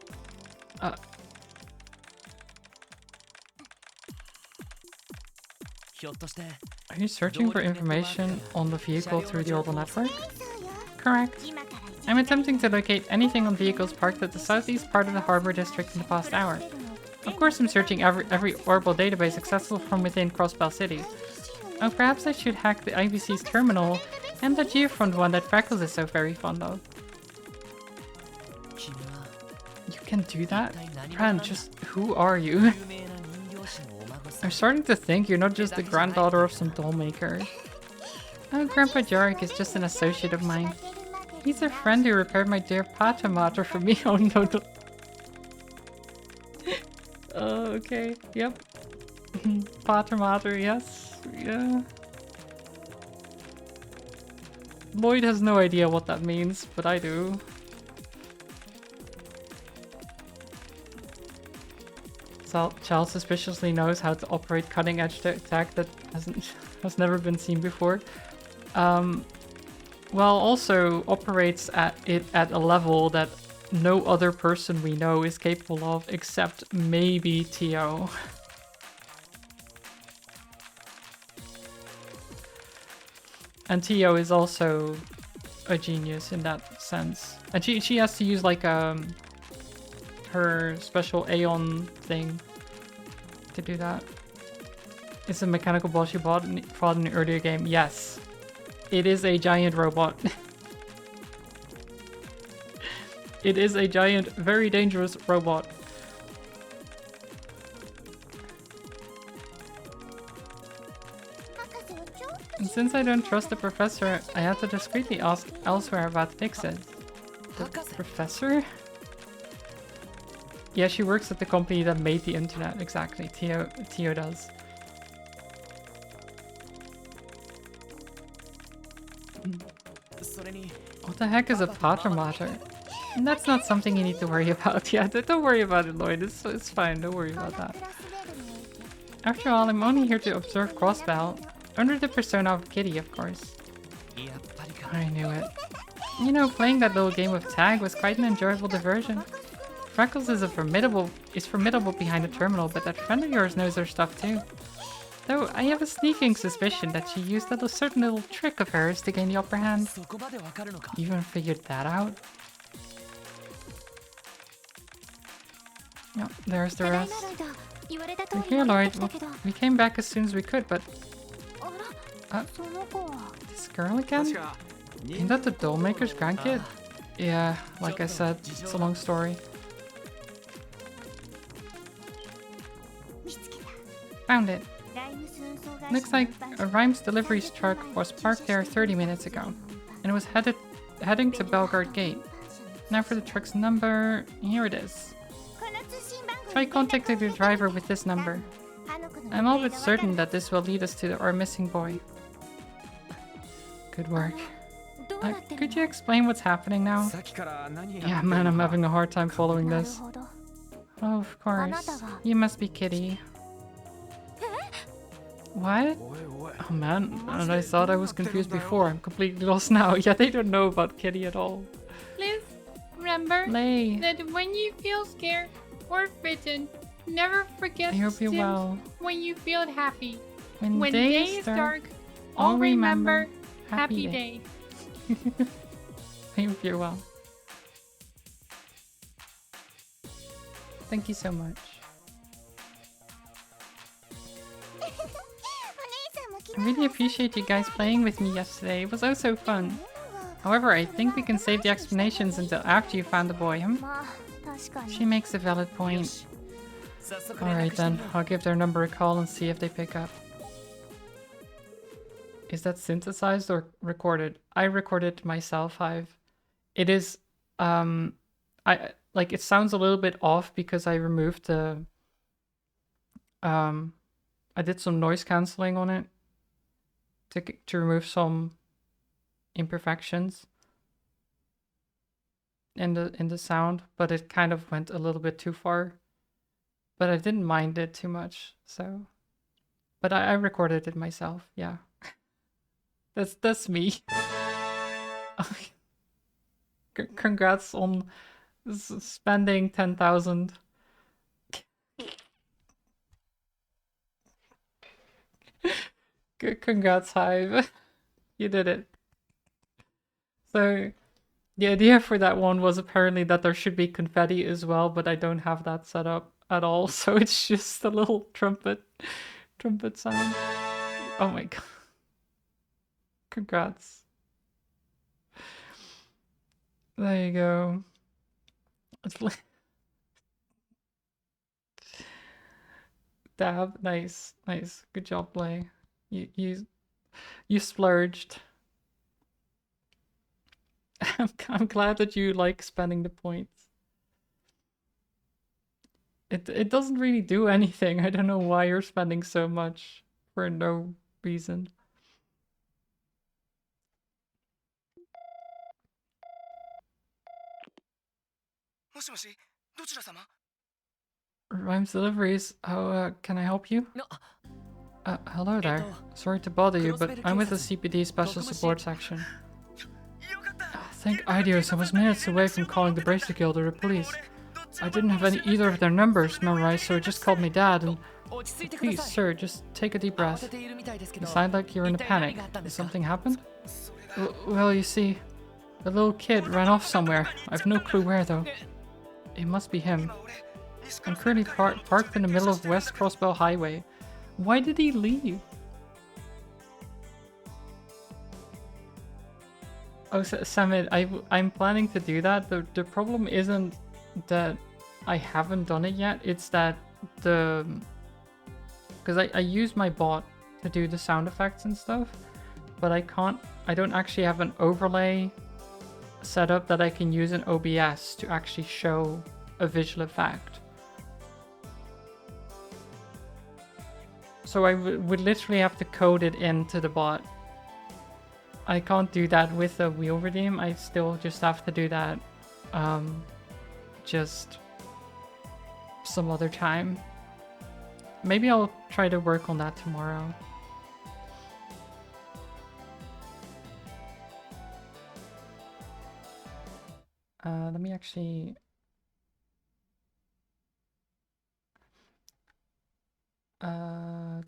ひょっとして Are you searching for information on the vehicle through the Orbital network? Correct. I'm attempting to locate anything on vehicles parked at the southeast part of the harbor district in the past hour. Of course I'm searching every Orbital database accessible from within Crossbell City. Oh, perhaps I should hack the IBC's terminal and the Geofront one that Freckles is so very fond of. You can do that? Fran, just who are you? I'm starting to think you're not just the granddaughter of some doll maker. Oh, Grandpa Jarek is just an associate of mine. He's a friend who repaired my dear Pata Mater for me. Oh no, no. Oh, okay. Yep. Pata Mater, yes. Yeah. Lloyd has no idea what that means, but I do. Charles suspiciously knows how to operate cutting-edge tech that has never been seen before. Well, also operates at a level that no other person we know is capable of, except maybe Tio. And Tio is also a genius in that sense. And she has to use like her special Aeon thing to do that. It's a mechanical boss you fought in an earlier game. Yes. It is a giant robot. It is a giant, very dangerous robot. And since I don't trust the professor, I have to discreetly ask elsewhere about fixes. The professor? Yeah, she works at the company that made the internet, exactly. Tio does. What the heck is a Pater Mater? And that's not something you need to worry about. Yeah, don't worry about it, Lloyd. It's fine, don't worry about that. After all, I'm only here to observe Crossbell. Under the persona of Kitty, of course. I knew it. You know, playing that little game of tag was quite an enjoyable diversion. Freckles is formidable behind the terminal, but that friend of yours knows her stuff too. Though I have a sneaking suspicion that she used a certain little trick of hers to gain the upper hand. You even figured that out? Yep, there's the rest. We're here, Lloyd. Well, we came back as soon as we could, but... this girl again? Isn't that the dollmaker's grandkid? Yeah, like I said, it's a long story. Found it. Looks like a Rhymes deliveries truck was parked there 30 minutes ago, and it was heading to Belgard Gate. Now for the truck's number, here it is. Try contacting the driver with this number. I'm all but certain that this will lead us to our missing boy. Good work. Could you explain what's happening now? Yeah, man, I'm having a hard time following this. Oh, of course. You must be Kitty. What? Oh man, and I thought I was confused before. I'm completely lost now. Yeah, they don't know about Kitty at all. Liz, remember that when you feel scared or frightened, never forget I hope you're well. When you feel happy. When day is dark, all remember happy day. I hope you're well. Thank you so much. I really appreciate you guys playing with me yesterday. It was oh so fun. However, I think we can save the explanations until after you found the boy, She makes a valid point. Alright then, I'll give their number a call and see if they pick up. Is that synthesized or recorded? I recorded myself, Hive. It is, it sounds a little bit off because I removed the, I did some noise cancelling on it to remove some imperfections in the sound, but it kind of went a little bit too far. But I didn't mind it too much, so. But I recorded it myself, yeah. That's me. Congrats on spending 10,000. Congrats, Hive. You did it. So, the idea for that one was apparently that there should be confetti as well, but I don't have that set up at all, so it's just a little trumpet sound. Oh my god. Congrats. There you go. Dab. Nice. Nice. Good job, Blay. You splurged. I'm glad that you like spending the points. It doesn't really do anything. I don't know why you're spending so much for no reason. Rhymes Deliveries. Oh, can I help you? Hello there. Sorry to bother you, but I'm with the CPD Special Support Section. Thank Idios, I was minutes away from calling the Bracer Guild or the police. I didn't have either of their numbers memorized, so I just called my dad and... Please, sir, just take a deep breath. You sound like you're in a panic. Has something happened? Well, you see, a little kid ran off somewhere. I've no clue where, though. It must be him. I'm currently parked in the middle of West Crossbell Highway. Why did he leave? Oh, Samid, I'm planning to do that. The problem isn't that I haven't done it yet. It's that because I use my bot to do the sound effects and stuff, but I don't actually have an overlay set up that I can use in OBS to actually show a visual effect. So I would literally have to code it into the bot. I can't do that with a wheel redeem. I still just have to do that just some other time. Maybe I'll try to work on that tomorrow. Let me actually... I'll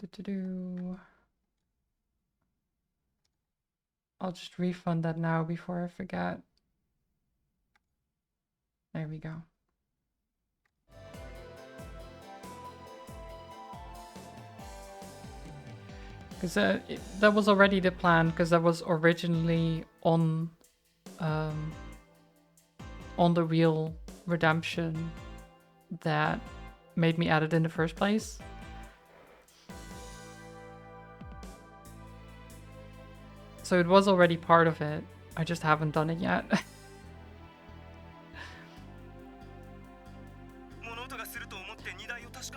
just refund that now before I forget. There we go. Because that was already the plan, because that was originally on the real redemption that made me add it in the first place. So it was already part of it. I just haven't done it yet.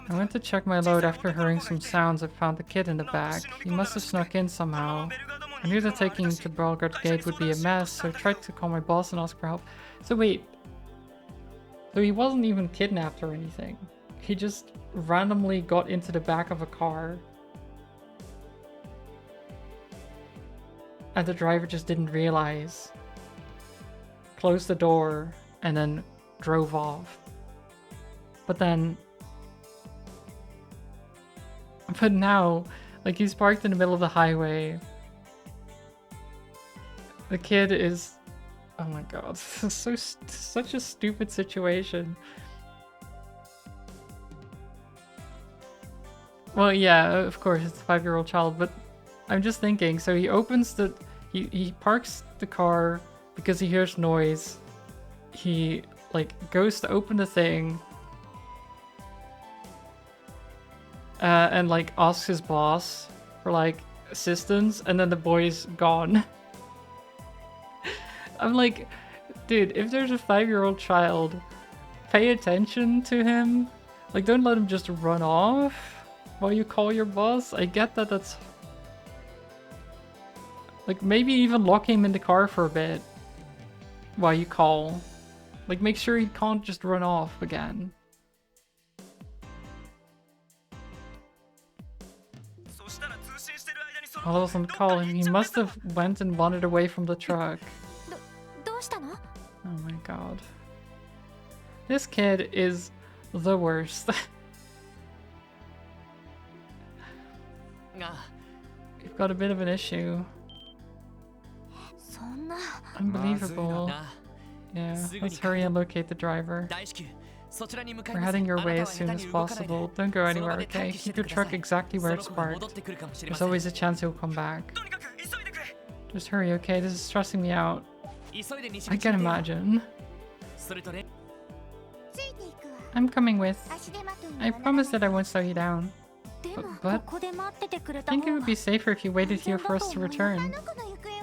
I went to check my load after hearing some sounds. I found the kid in the back. He must have snuck in somehow. I knew that taking him to Belgrade Gate would be a mess, so I tried to call my boss and ask for help. So wait. So he wasn't even kidnapped or anything. He just randomly got into the back of a car. And the driver just didn't realize. Closed the door and then drove off. But now, like, he's parked in the middle of the highway. The kid is... Oh my god, this is such a stupid situation. Well, yeah, of course, it's a 5-year-old child, but I'm just thinking, so he opens the... He parks the car because he hears noise. He, like, goes to open the thing. And, like, asks his boss for, like, assistance, and then the boy's gone. I'm like, dude, if there's a 5-year-old child, pay attention to him. Like, don't let him just run off while you call your boss. I get that that's... Like, maybe even lock him in the car for a bit while you call. Like, make sure he can't just run off again. While I wasn't calling, he must have went and wandered away from the truck. Oh my god. This kid is the worst. You've got a bit of an issue. Unbelievable. Yeah, let's hurry and locate the driver. We're heading your way as soon as possible. Don't go anywhere, okay? Keep your truck exactly where it's parked. There's always a chance he'll come back. Just hurry, okay? This is stressing me out. I can imagine. I'm coming with. I promise that I won't slow you down. But I think it would be safer if you waited here for us to return.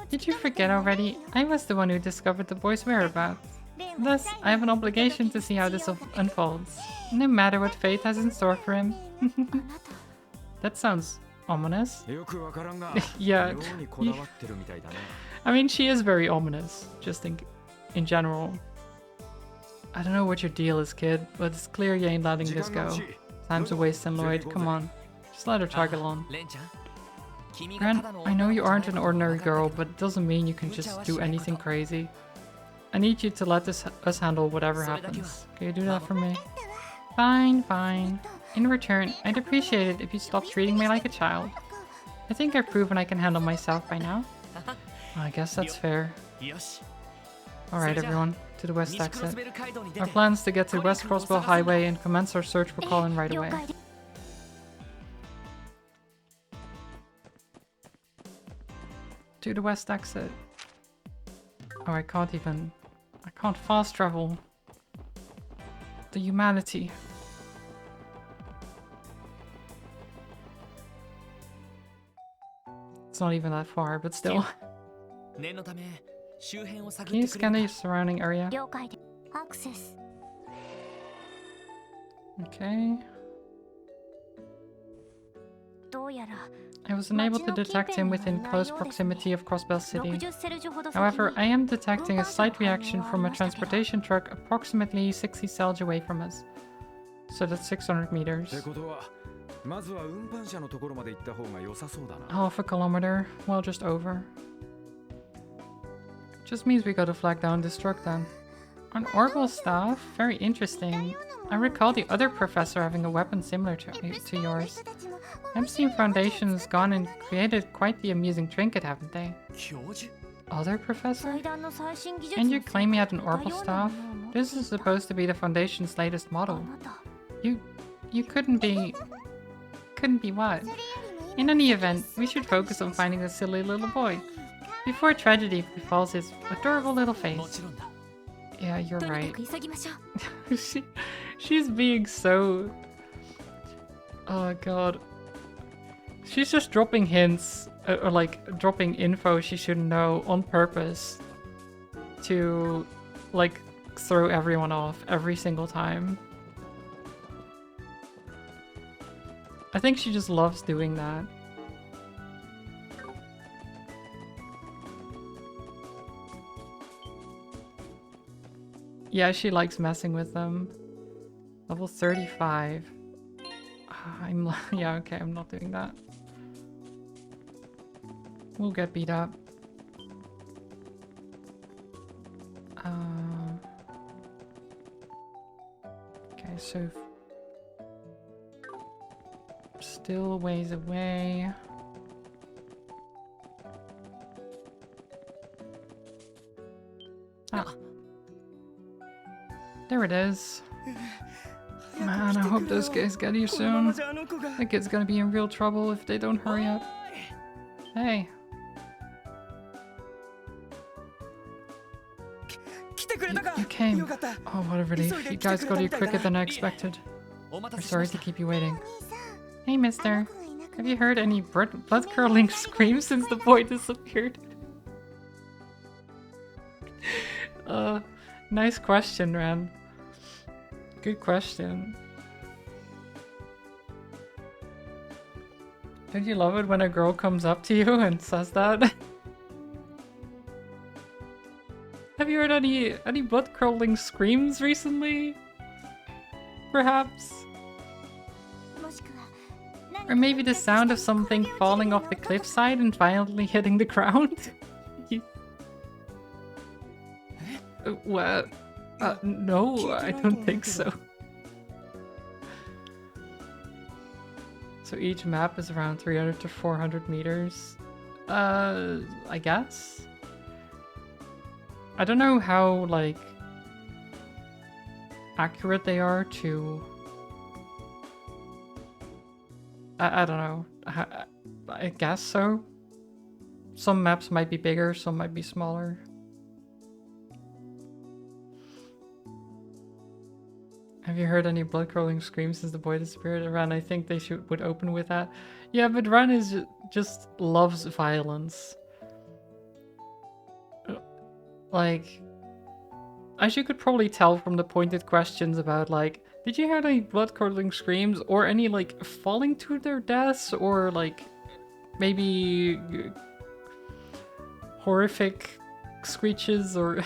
Did you forget already? I was the one who discovered the boy's whereabouts. Thus, I have an obligation to see how this unfolds, no matter what fate has in store for him. That sounds ominous. Yeah. I mean, she is very ominous, just in general. I don't know what your deal is, kid, but it's clear you ain't letting this go. Time's a wasting, Lloyd. Come on. Just let her tag along. Ren, I know you aren't an ordinary girl, but it doesn't mean you can just do anything crazy. I need you to let us handle whatever happens. Can you do that for me? Fine, fine. In return, I'd appreciate it if you stopped treating me like a child. I think I've proven I can handle myself by now. I guess that's fair. Alright everyone, to the west exit. Our plan is to get to West Crossbell Highway and commence our search for Colin right away. To the west exit. Oh, I can't fast travel. The humanity. It's not even that far, but still. Can you scan the surrounding area? Okay. I was unable to detect him within close proximity of Crossbell City. However, I am detecting a slight reaction from a transportation truck approximately 60 cells away from us. So that's 600 meters. Half a kilometer, well, just over. Just means we gotta flag down this truck then. An orbital staff? Very interesting. I recall the other professor having a weapon similar to yours. Epstein Foundation's gone and created quite the amusing trinket, haven't they? Other professor? And you claim he had an orbital staff? This is supposed to be the Foundation's latest model. You couldn't be... Couldn't be what? In any event, we should focus on finding the silly little boy before tragedy befalls his adorable little face. Yeah, you're right. She's being so... Oh god. She's just dropping hints, or like dropping info she shouldn't know on purpose to like throw everyone off every single time. I think she just loves doing that. Yeah, she likes messing with them. Level 35. Yeah, okay, I'm not doing that. We'll get beat up. Okay, so still a ways away. Ah. There it is. Man, I hope those guys get here soon. That kid's gonna be in real trouble if they don't hurry up. Hey. You came. Oh, what a relief. You guys got here quicker than I expected. We're sorry to keep you waiting. Hey, mister. Have you heard any blood-curdling screams since the boy disappeared? Nice question, Ren. Good question. Don't you love it when a girl comes up to you and says that? Have you heard any blood-curdling screams recently? Perhaps? Or maybe the sound of something falling off the cliffside and violently hitting the ground? What? No, I don't think so. So each map is around 300 to 400 meters. I guess? I don't know how, like, accurate they are to... I don't know. I guess so. Some maps might be bigger, some might be smaller. Have you heard any blood-curdling screams since the boy disappeared? Ren, I think they would open with that. Yeah, but Ren is just loves violence. Like, as you could probably tell from the pointed questions about, like, did you hear any blood-curdling screams or any, like, falling to their deaths or, like, maybe horrific screeches or...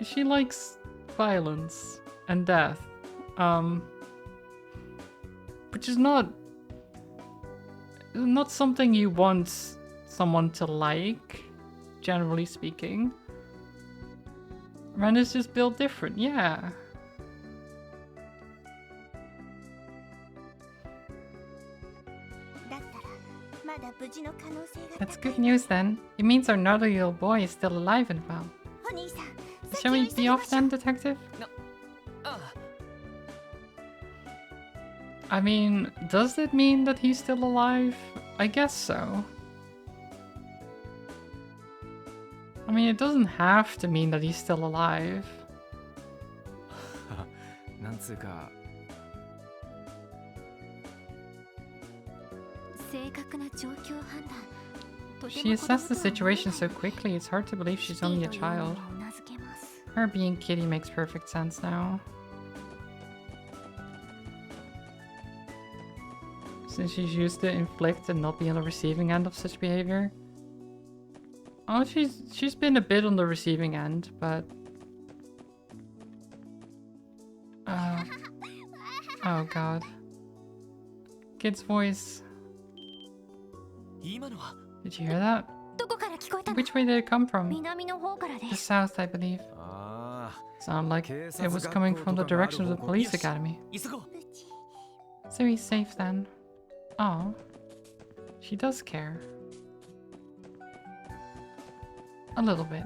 She likes violence and death, which is not something you want someone to like, generally speaking. Ren is just built different, yeah. That's good news then. It means our naughty little boy is still alive and well. Shall we be off then, detective? No. I mean, does it mean that he's still alive? I guess so. I mean, it doesn't have to mean that he's still alive. なんつうか She assessed the situation so quickly, it's hard to believe she's only a child. Her being Kitty makes perfect sense now. Since she's used to inflict and not be on the receiving end of such behavior. Oh, she's been a bit on the receiving end, but... oh god. Kid's voice. Did you hear that? Which way did it come from? The south, I believe. Sound like it was coming from the direction of the police academy. So he's safe then. Oh, she does care. A little bit.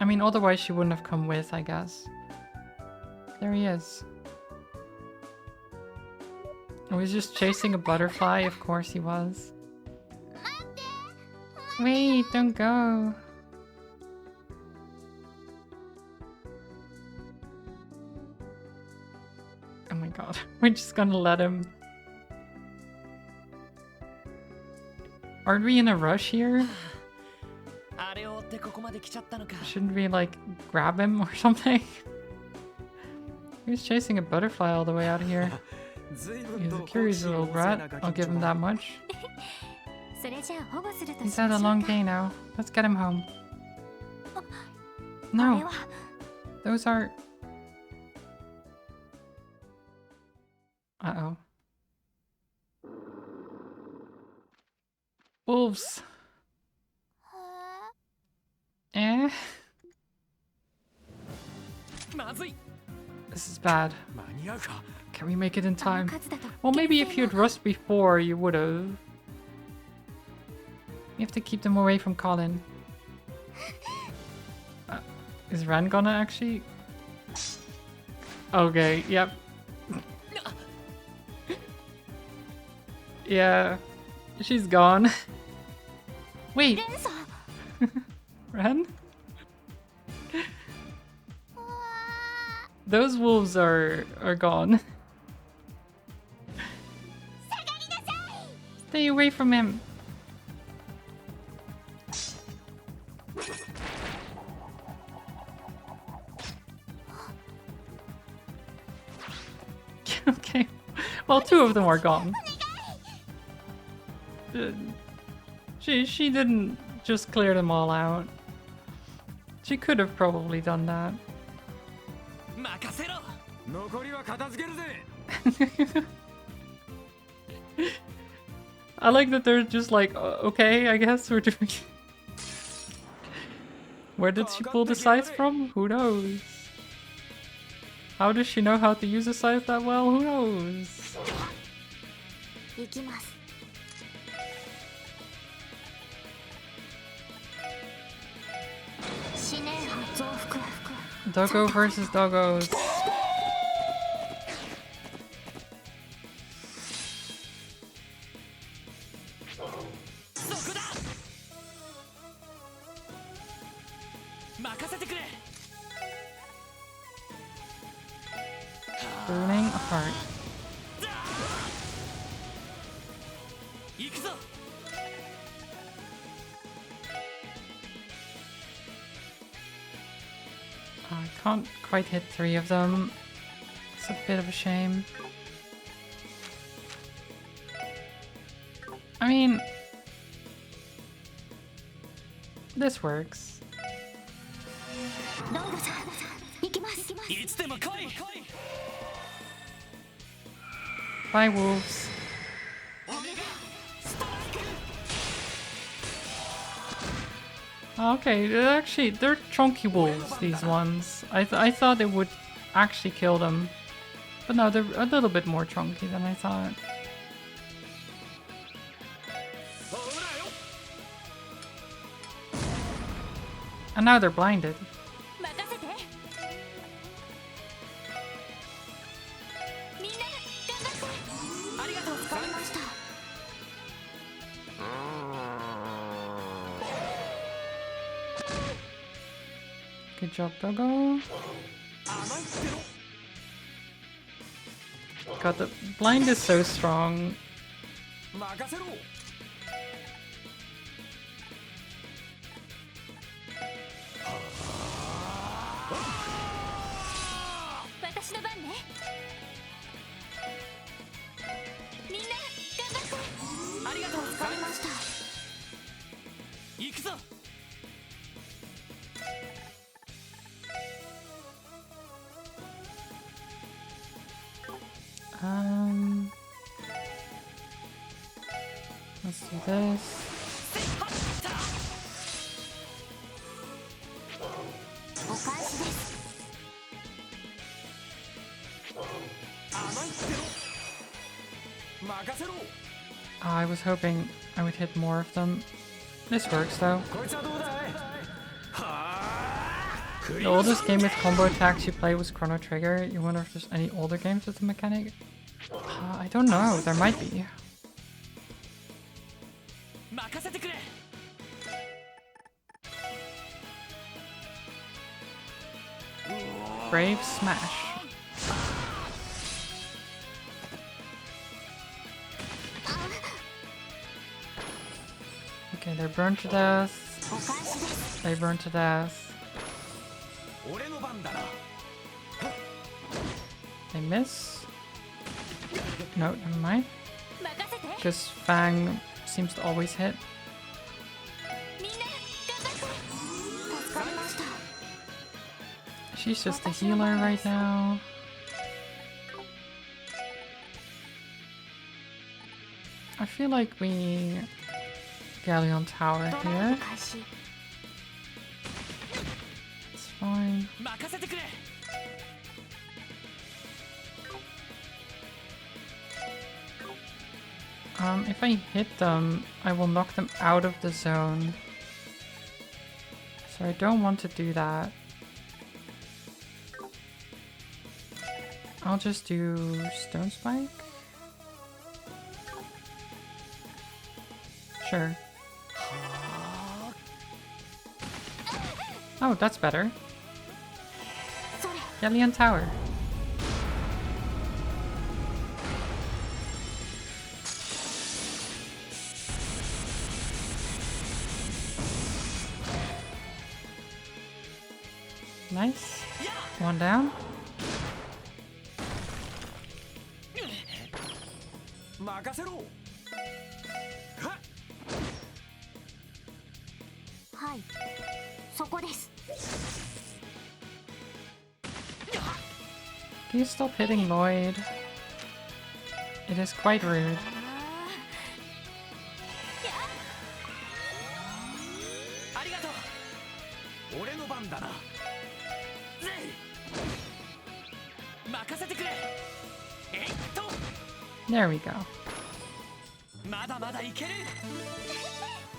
I mean, otherwise she wouldn't have come with, I guess. There he is. Oh, he's just chasing a butterfly? Of course he was. Wait, don't go. Oh my god, we're just gonna let him. Aren't we in a rush here? Shouldn't we, like, grab him or something? He was chasing a butterfly all the way out of here. He's a curious little brat, I'll give him that much. He's had a long day now. Let's get him home. No! Those are... Uh-oh. Wolves! Eh? This is bad. Can we make it in time? Well, maybe if you'd rushed before, you would've. We have to keep them away from Colin. Is Ren gonna actually? Okay, yep. Yeah, she's gone. Wait. Ren? Those wolves are gone. Stay away from him. Okay. Well, two of them are gone. She didn't just clear them all out. She could have probably done that. I like that they're just like, okay, I guess we're doing... Where did she pull the scythe from? Who knows? How does she know how to use a scythe that well? Who knows? Doggo versus doggos. 任せてくれ Burning apart. 行くぞ I can't quite hit 3 of them. It's a bit of a shame. I mean, this works. いつでも来い Bye, wolves. Okay, actually, they're chunky wolves, these ones. I thought they would actually kill them. But no, they're a little bit more chunky than I thought. And now they're blinded. 任せてみんな頑張ってありがとう疲れました Good job, Doggo. God, the blind is so strong. 任せろ 私の番ねみんな頑張ってありがとう疲れました行くぞ Let's do this. お返しです 甘いってろ任せろ I was hoping I would hit more of them. This works though. こいつはどうだいはあ The oldest game with combo attacks you play was Chrono Trigger. You wonder if there's any older games with the mechanic? I don't know. There might be. 任せてくれ Brave Smash. Okay, they're burned to death. お返しです They burned to death. 俺の番だな They miss. No, never mind. 任せて Because Fang seems to always hit. みんな頑張って助かりました She's just a healer right now. I feel like we Galleon Tower ドライ here. ブ開始 It's fine. 任せてくれ If I hit them, I will knock them out of the zone. So I don't want to do that. I'll just do Stone Spike. Sure. Oh, that's better. それ Galleon Tower. Nice. One down. 任せろはっはいそこです Can you stop hitting Lloyd? It is quite rude. ありがとう俺の番だなぜい任せてくれえいっと There we go. まだまだいける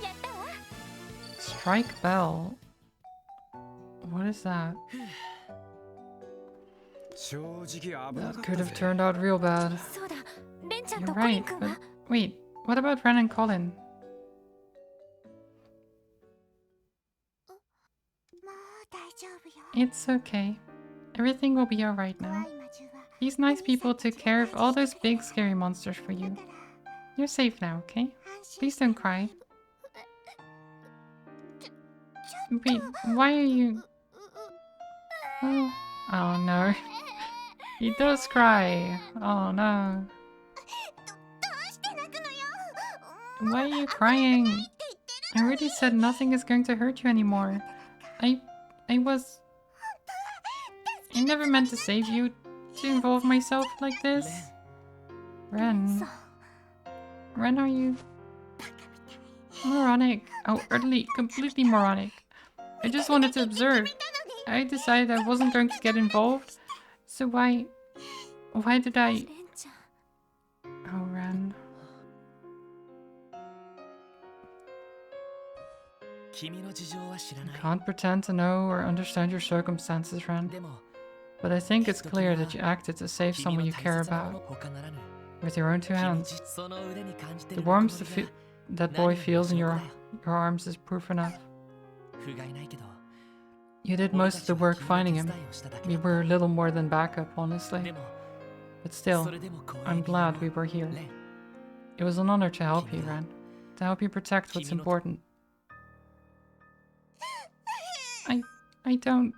やったわ Strike Bell. What is that? 正直危なか That った could have ぜ turned out real bad. そうだレンちゃん You're とコリン right, 君 but は wait, what about Ren and Colin? It's okay. Everything will be alright now. These nice people took care of all those big scary monsters for you. You're safe now, okay? Please don't cry. Wait, why are you... Oh no. He does cry. Oh no. Why are you crying? I already said nothing is going to hurt you anymore. I never meant to save you, to involve myself like this. Ren. Ren, are you... moronic? Oh, utterly, completely moronic. I just wanted to observe. I decided I wasn't going to get involved. So why did I... Oh, Ren. I can't pretend to know or understand your circumstances, Ren. But I think it's clear that you acted to save someone you care about. With your own two hands. The warmth that boy feels in your arms is proof enough. You did most of the work finding him. We were little more than backup, honestly. But still, I'm glad we were here. It was an honor to help you, Ren. To help you protect what's important. I don't...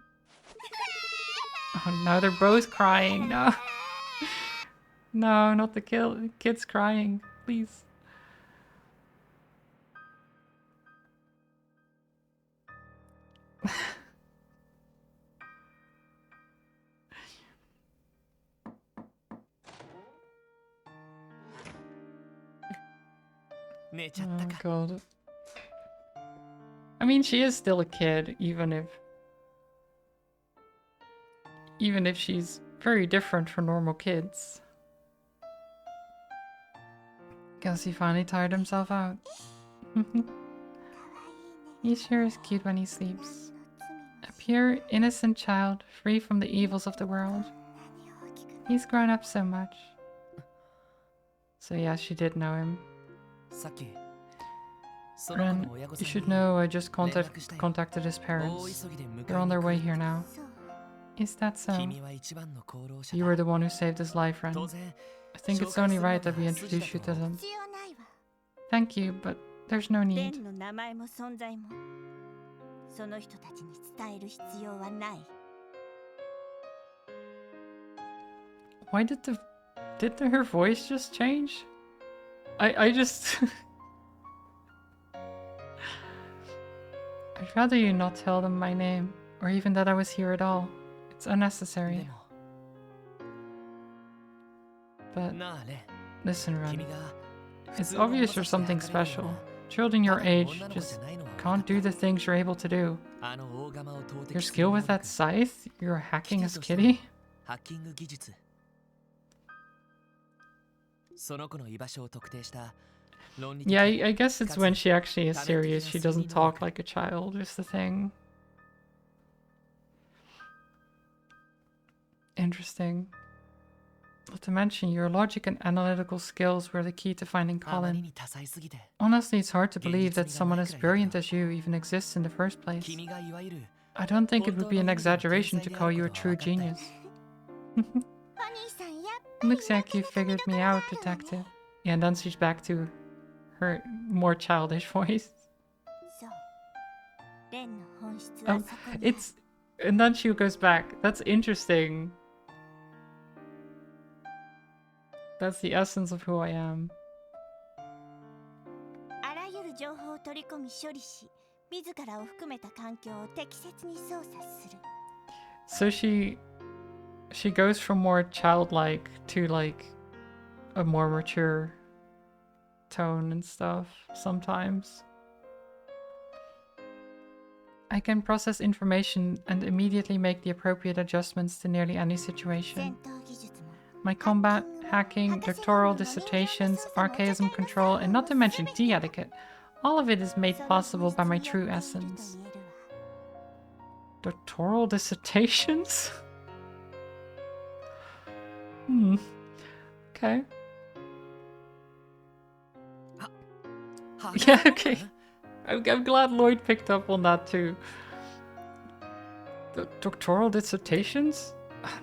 Oh no, they're both crying. No. No, not the kids crying. Please. Oh god. I mean, she is still a kid, even if she's very different from normal kids. Guess he finally tired himself out. He sure is cute when he sleeps. A pure, innocent child, free from the evils of the world. He's grown up so much. So yeah, she did know him. Ren, you should know I just contacted his parents. They're on their way here now. Is that so? You were the one who saved his life, Ren. I think it's only right that we introduce you to them. Thank you, but there's no need. Why did her voice just change? I just... I'd rather you not tell them my name, or even that I was here at all. It's unnecessary. But listen, Ren. It's obvious you're something special. Children your age just can't do the things you're able to do. Your skill with that scythe? You're hacking as Kitty? Yeah, I guess it's when she actually is serious. She doesn't talk like a child, is the thing. Interesting. Not to mention, your logic and analytical skills were the key to finding Colin. Honestly, it's hard to believe that someone as brilliant as you even exists in the first place. I don't think it would be an exaggeration to call you a true genius. Looks like you figured me out, detective. Yeah, and then she's back to her more childish voice. Oh, it's... And then she goes back. That's interesting. That's the essence of who I am. So she goes from more childlike to like a more mature tone and stuff sometimes. I can process information and immediately make the appropriate adjustments to nearly any situation. My combat, hacking, doctoral dissertations, archaism control, and not to mention tea etiquette, all of it is made possible by my true essence. Doctoral dissertations? Okay. Yeah, okay. I'm glad Lloyd picked up on that too. Doctoral dissertations?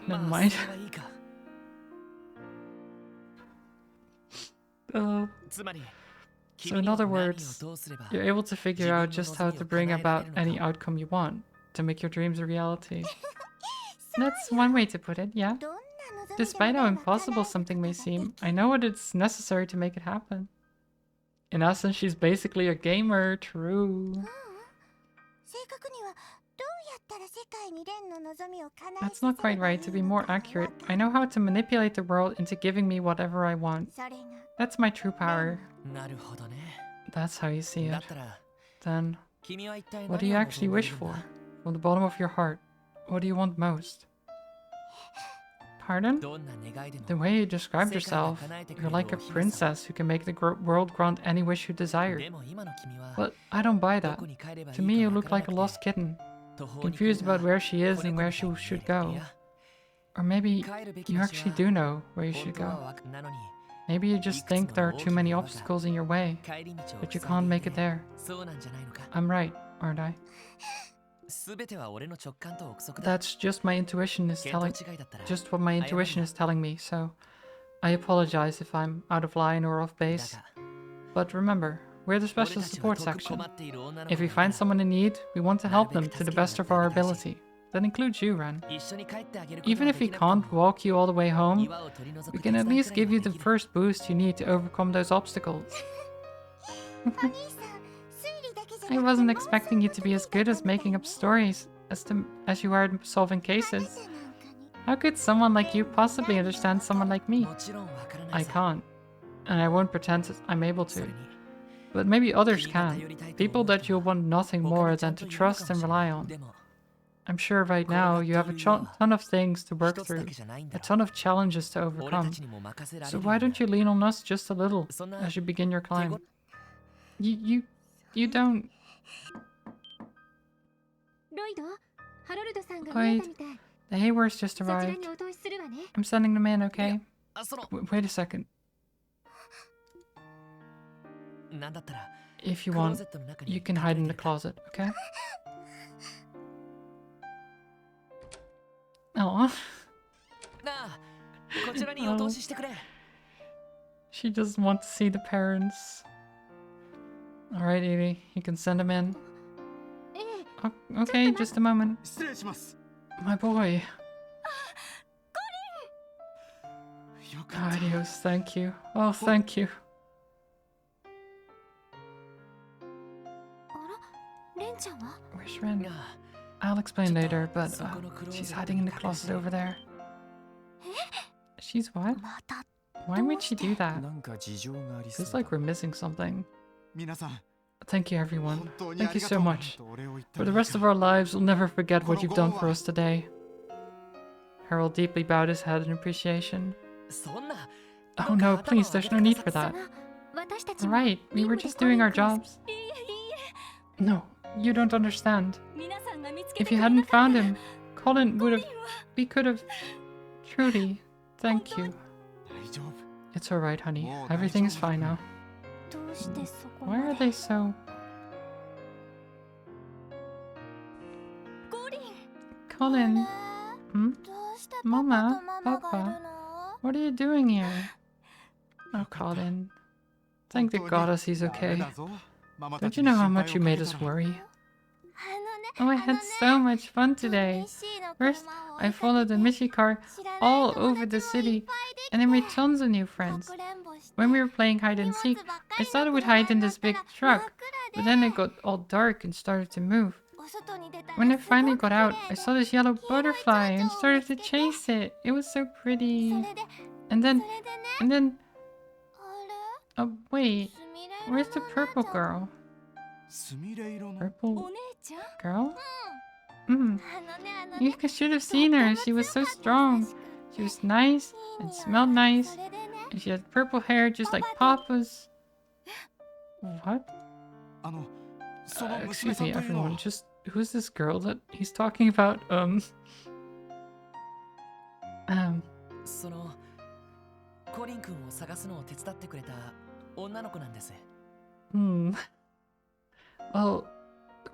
Never まあ mind. それはいいか つまり So in other words, どうすれば you're able to figure out just how to bring about any outcome you want to make your dreams a reality. That's one way to put it, yeah. Despite how impossible something may seem, I know what is necessary to make it happen. In essence, she's basically a gamer, true. That's not quite right. To be more accurate, I know how to manipulate the world into giving me whatever I want. That's my true power. なるほどね That's how you see だ it. ったら Then, 君は一体 what do 何 you を actually 望んでい wish るん for? だ From the bottom of your heart, what do you want most? Pardon? どんな願いでも The way you described yourself, you're like a princess who can make the world grant any wish you desire. でも今の君は But I don't buy ど that. こに帰ればいい To me, you かわ look からな like く a て lost kitten, 途方に confused 暮れ about た where she is 子 and 猫 where みたい she に見え should る go. いや Or maybe 帰るべき you 場所 actually は do know where you 本 should 当は go. わかなのに Maybe you just think there are too many obstacles in your way, 帰り道を but you 塞 can't いでい make it て there. そうなんじゃないのか I'm right, aren't I? 全ては俺の直感と憶測だ That's just my intuition is 見 telling 当違いだったら just what my intuition is telling me, so I apologize if I'm out of line or off だ base. が But remember, we're the 俺 special たちは support 遠く section. 困っている女の子 If が we いたら find someone in need, we want to help them to the best of our ability. That includes you, Ren. 一緒に帰ってあげること Even が if で we きなくても can't walk you all the way home, 岩を取り除 we く can 手 at 伝い least くらい give you はで the きる first boost you need to overcome those obstacles. I wasn't expecting you to be as good as making up stories as you are at solving cases. How could someone like you possibly understand someone like me? もちろんわからない I さ can't, and I won't pretend I'm able それ to. に But maybe others 君が can. 頼りたいと People 思う that 人 you'll は want nothing 他 more にちゃ than ん to といるのか trust も and しれ rely ない on. でも I'm sure right これ now が you have a というようは ton of things to work 一つだ through, けじゃないん a だ ton of challenges to 俺た overcome. ちにも任せられ So る why んだ don't you lean on us just a little そんな as you begin your 手 climb? ご You don't. ロイド、ハロルドさんが Wait. 見えたみたい。 The Haywers just そちら arrived. にお通しするわね。 I'm sending them in, okay? あその Wait a second. なんだったら If you クロー want, ゼットの中に you can 隠 hide れ in て the るから closet, okay? Oh, なあこちらにお通ししてくれ she doesn't want to see the parents. Alright, Edie, you can send them in. ええ、 Okay, just a moment. 失礼します My boy. よかった Adios, thank you. Oh, thank you. あら、レンちゃんは Where's Ren? が I'll explain later, but そこのクローゼッ she's ト hiding に in the 隠れて closet て over there. She's what? また Why would she do that? なんか事情がありそう Feels だ like we're missing something. 皆さん Thank you, everyone. 本当に Thank あ you りが so とう much. とお礼を言って For も the いい rest か of our lives, we'll never forget what you've done for us today. Harold deeply bowed his head in appreciation. そんな Oh no, please, there's no need for そ that. の私たちも Alright, we were 任務で just doing our コリン君 jobs. いいえいい No, you don't understand. え皆さんが見つけ If て you くれな hadn't かった found ら him, Colin would have. We could have. Trudy, thank you. 大丈夫 It's alright, honey. Oh, Everything is 大丈夫。 fine now. どうしてそこ Why ま are で they so. コリン Colin? Hmm? どうしてママパパとママがいるの What are you doing here? Oh, Colin. Thank the 本当に goddess he's ダメ okay. だぞママた Don't ち you に know how 心配 much を you か made け us たら worry? あのね Oh, I had so much fun today. First, I followed the Mishi car all over the city, and I made tons of new friends. When we were playing hide and seek, I thought I would hide in this big truck, but then it got all dark and started to move. When I finally got out, I saw this yellow butterfly and started to chase it. It was so pretty. And then, oh wait, where's the purple girl? すみれ色の Purple お姉ちゃん girl? Hmm. あのねあの You ね should have seen her. She was so strong. She was nice and smelled nice, それでね and she had purple hair just like Papa's. What? あのその娘 Excuse さん me, というの everyone. は Just who's this girl that he's talking about?そのコリン君を探すのを手伝ってくれた女の子なんです Hmm. Well,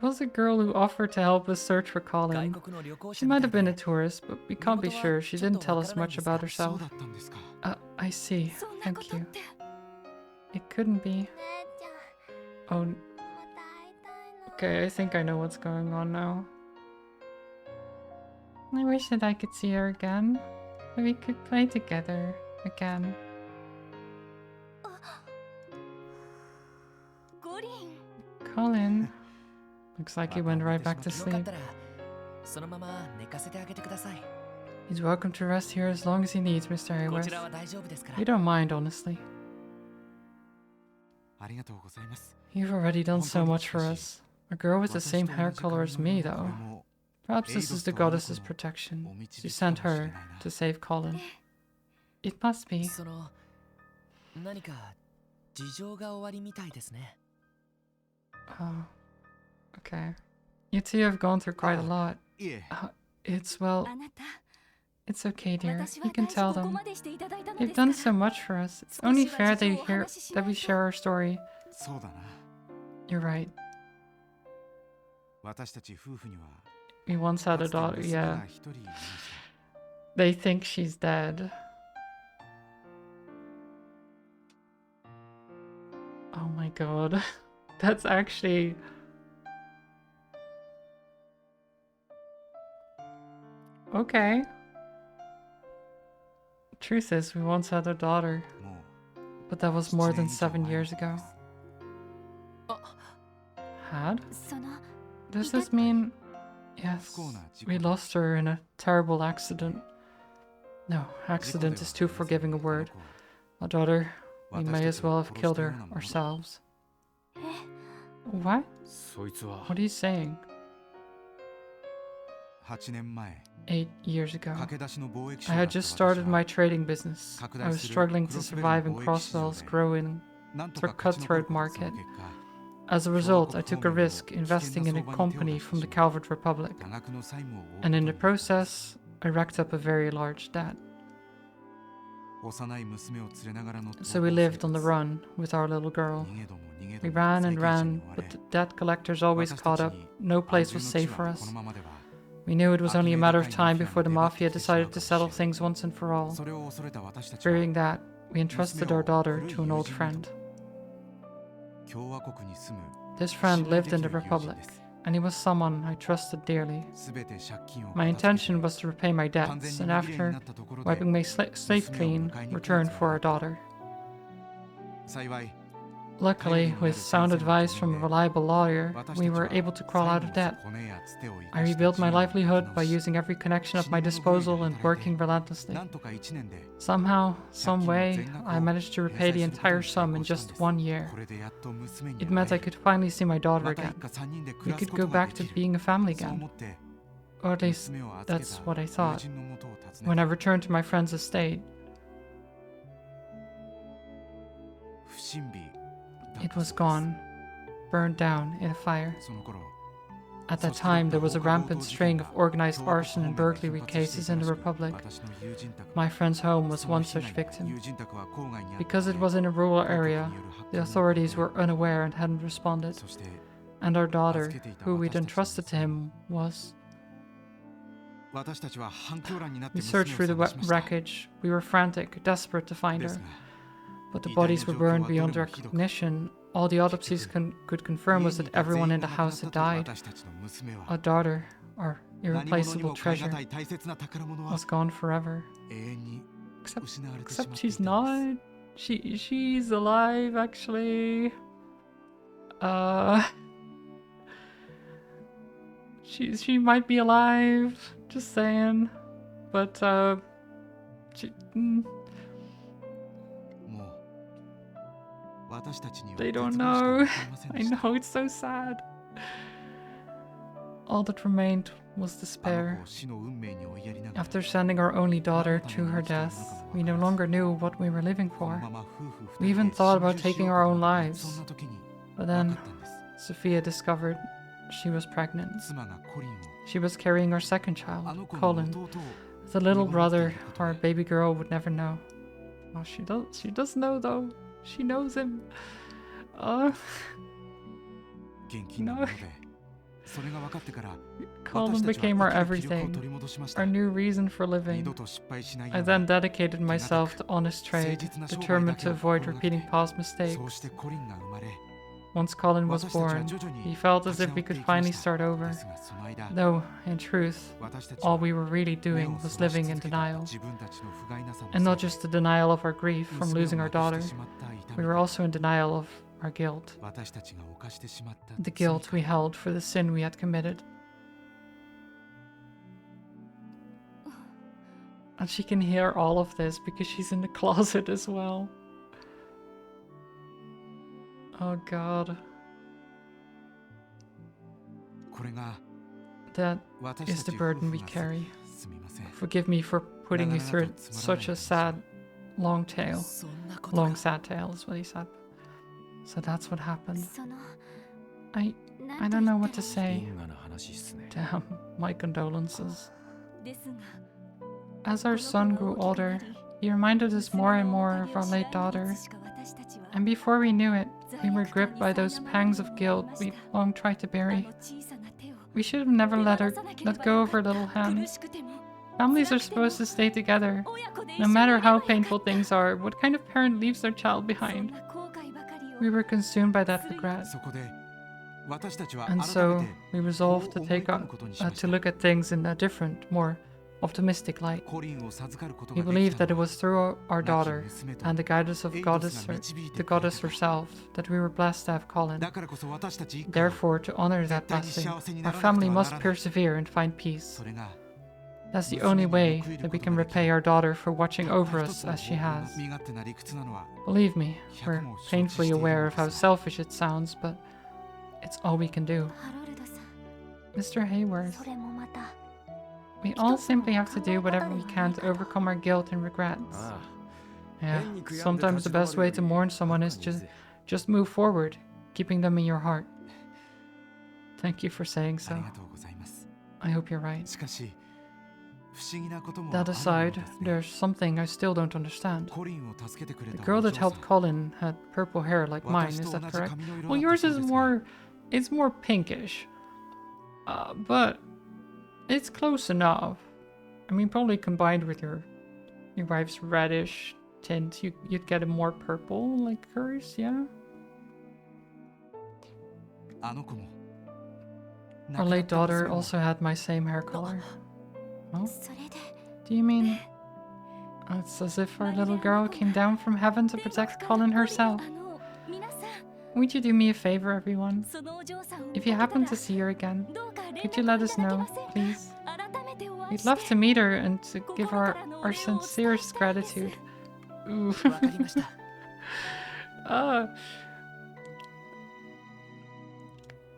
was a girl who offered to help us search for 外 Colin. 国の旅行 She 者み might た have い been a で tourist, but we can't be sure. She didn't tell us much about そう herself. だったんですか。 I see. そんなこ Thank とっ you. て It couldn't be. 姉ち Oh, ゃんまた会いたい okay. な I think I know what's going on now. I wish that I could see her again. That we could play together again. ゴリン Colin. Looks like he went right back to よかっ sleep. たらそのまま寝かせてあげてください He's welcome to rest here as long as he needs, Mr. こ Hayworth. ちらは大丈夫ですから We don't mind, honestly. ありがとうございます。 You've already done so much for us. A girl with the same hair color as me, これ though. も Perhaps this is the goddess's protection. She sent her to save Colin. It must be. その何か事情が終わりみたいですね Oh, okay. You two have gone through quite a lot. いえ、 It's, well, あなた it's okay, dear. 私 You は can 大事 tell ここ them. までしていただいたの They've ですか done ら so much for us. It's only fair that we share our story. そうだな。 You're right. 私たち夫婦には We once had a かつて daughter, 娘 yeah. が一人いました。 They think she's dead. Oh my god. That's actually... Okay. Truth is, we once had a daughter, も but that was う more 7 than 年以上 7 前の years こと ago. です。 Had? その Does this mean... Yes, 不幸な事故 we で lost her in a terrible accident. No, 事故で accident は is too ありません forgiving a この word. 子は My daughter, we 私 may た as ちを well have 殺 killed したよ her うなものだ。 ourselves. え What? そいつは What are you saying? 8年前 8 years ago. 駆け出しの貿易商 I だ had った just 私 started は my trading business. I was struggling to survive in Crosswell's growing. なんと for か勝ち残る cutthroat ことその market. 結果 As a result, I took a risk investing in a company from the Calvert Republic, 多額の債務を負う and in the ことになった process, I racked up a very large debt. 幼い娘を連れながらの So we lived on the run with our little girl. 逃げども逃げど We も ran 債 and 権者に ran, 追わ but れ the debt collectors always 私た caught ち up. に No 安 place 全 was の safe 地 for は us. このままでは We knew it was only a matter of time Archimede before the Kai mafia Mafia decided to settle decided things once and for all. それを恐れた私たちは Fearing that, we entrusted our daughter to an old friend. 共和国に住む This friend 信頼 lived で in き the る友人 Republic, です and he was someone I trusted dearly. すべて借金を My 片付け intention was to repay my 完 debts, 全 and に無理に after なったところで wiping my slate clean, return for our daughter. 幸い Luckily, with sound advice from a reliable lawyer, 私 we たち were は able to crawl out of 最 debt. 後の骨やつてを生 I かして rebuilt my 自由に livelihood by 立て直し using every connection at my disposal and working relentlessly. なんとか1年で Somehow, some way, I managed to repay the entire sum in just 1 year. これでやっと娘に It meant I 会える could finally see my daughter また again. 一家3人で暮 We らす could こ go とが back で to きる being a family そう again. 思って Or at least, 娘を預け that's た what I 友 thought. 人の元を訪 When ね I た returned to my friend's estate, 不審火だっ it た was そうです gone, burned down in a fire. その頃 At that time, there was a rampant string of organized arson and burglary cases in the Republic. 私の友人宅 My friend's home was その one 被 such 害 victim. 友人宅は郊外にあった Because it ため was in a rural 当局に area, よる発 the 見を authorities 受 were unaware and hadn't responded, けそして and our daughter, who we'd entrusted to him, was. 私たちは反響欄になって We 娘を searched through the 探しました wreckage. We were frantic, desperate to find で her, すが but the 遺体の bodies were 状況 burned は beyond どれもひどく recognition. All the autopsies could confirm was that everyone in the house had died. 私たちの娘は Our daughter, our 何者に irreplaceable も代え treasure, 難い大切な宝物は was gone forever. 永遠に Except, 失われてしま except ってい she's たん not. です She's alive, actually. She might be alive. Just saying. Butもう私たちには they 絶 don't 望しか know. 残りません I でした know, it's so sad. All that remained was あの despair. 子を死の運命に追いやりながら After sending our only daughter to her death, we no longer knew what we were living この for. まま夫婦 We 二人 even で thought about 心中し taking よう our と own 思った lives. そんな時に But 分か then ったんです Sophia discovered she was pregnant. 妻がコリンを She was carrying our second あ child, の子の Colin. 弟を The little We won't brother, take it our away. baby girl, would never know. Oh, she does. She does know though. She knows him. 現金のもので Colin became our everything, our new reason for living. I then dedicated myself to honest trade, determined to avoid repeating past mistakes. Once Colin was born, he felt as if we could finally start over. Though, in truth, all we were really doing was living in denial. And not just the denial of our grief from losing our daughter, we were also in denial of our guilt. The guilt we held for the sin we had committed. And she can hear all of this because she's in the closet as well. Oh god. That is the burden we carry. Forgive me for putting you through such a sad, long tale. Long sad tale is what he said. So that's what happened. I don't know what to say. Damn, my condolences. As our son grew older, he reminded us more and more of our late daughter. And before we knew it, we were gripped by those pangs of guilt we long tried to bury. We should have never let go of her little hand. Families are supposed to stay together, no matter how painful things are. What kind of parent leaves their child behind? We were consumed by that regret. And so we resolved to look at things in a different, more optimistic light. We believed that it was through our daughter and the guidance of the goddess herself that we were blessed to have Colin. Therefore, to honor that blessing, our family must persevere and find peace. That's the only way that we can repay our daughter for watching over us as she has. Believe me, we're painfully aware of how selfish it sounds, but it's all we can do. Mr. Hayworth, we all simply have to do whatever we can to overcome our guilt and regrets. Yeah, sometimes the best way to mourn someone is just move forward, keeping them in your heart. Thank you for saying so. I hope you're right. That aside, there's something I still don't understand. The girl that helped Colin had purple hair like mine, is that correct? Well, yours is it's more pinkish. But it's close enough. I mean, probably combined with your wife's reddish tint, you'd get a more purple like hers, yeah? Our late daughter also had my same hair color. Oh? Do you mean it's as if our little girl came down from heaven to protect Colin herself? Would you do me a favor, everyone? If you happen to see her again, could you let us know, please? We'd love to meet her and to give her our sincerest gratitude. Ooh.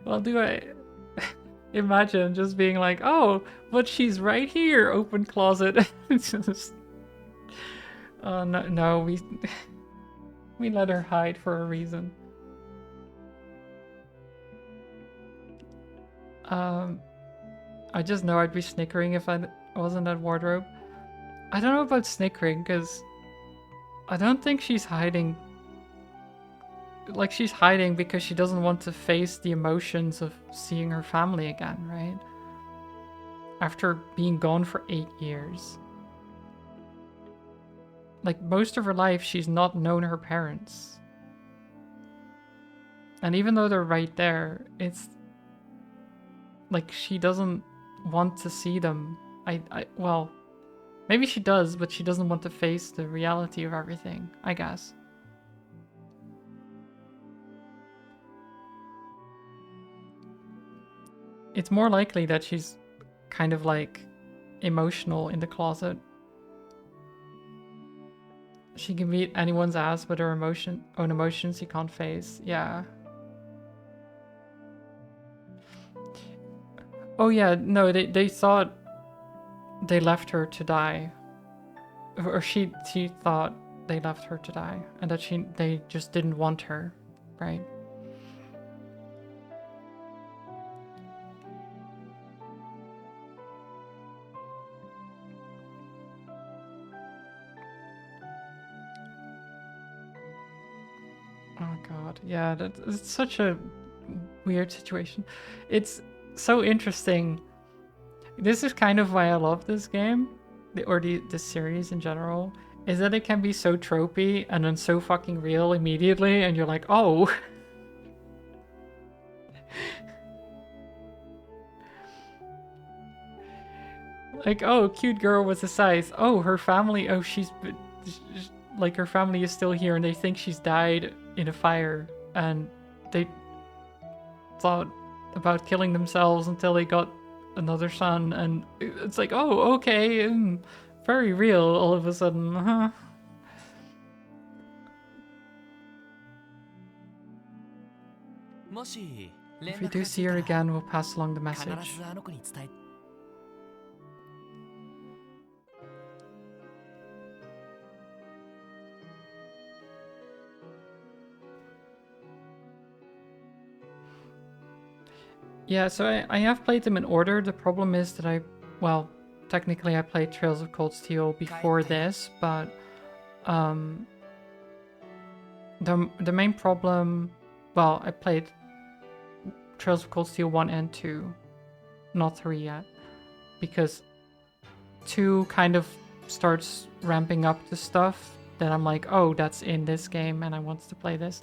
Well, do I imagine just being like, oh, but she's right here, open closet. No, we let her hide for a reason. I just know I'd be snickering if I wasn't at wardrobe. I don't know about snickering, because I don't think she's hiding. Like, she's hiding because she doesn't want to face the emotions of seeing her family again, right? After being gone for 8 years. Like, most of her life, she's not known her parents. And even though they're right there, it's like she doesn't want to see them. Well, maybe she does, but she doesn't want to face the reality of everything, I guess. It's more likely that she's kind of like emotional in the closet. She can beat anyone's ass with her own emotions she can't face. Yeah. Oh yeah, no, they thought they left her to die. Or she thought they left her to die. And that they just didn't want her, right? Oh god, yeah, it's such a weird situation. It's so interesting. This is kind of why I love this game, or the series in general, is that it can be so tropey and then so fucking real immediately, and you're like, oh. Like, oh, cute girl with a scythe. Oh, her family, oh, like, her family is still here and they think she's died in a fire, and they thought about killing themselves until they got another son, and it's like, oh, okay, very real all of a sudden, huh? If we do see her again, we'll pass along the message. Yeah, so I have played them in order. The problem is that well, technically I played Trails of Cold Steel before this, but the main problem, well, I played Trails of Cold Steel 1 and 2, not 3 yet, because 2 kind of starts ramping up the stuff that I'm like, oh, that's in this game and I want to play this.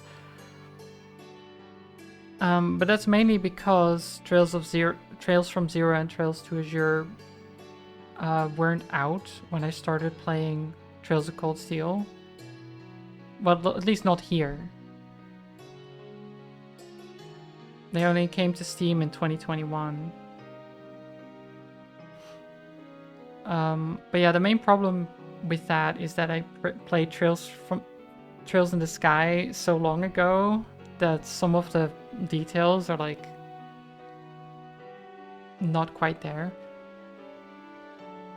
But that's mainly because Trails from Zero and Trails to Azure weren't out when I started playing Trails of Cold Steel. Well, at least not here. They only came to Steam in 2021. But yeah, the main problem with that is that I played Trails in the Sky so long ago that some of the details are like not quite there.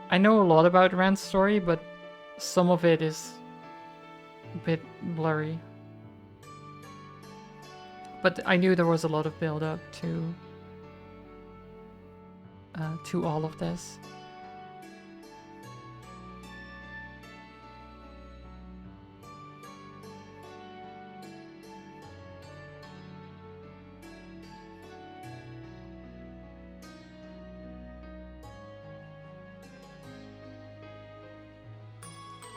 I know a lot about Rand's story, but some of it is a bit blurry. But I knew there was a lot of build up to all of this.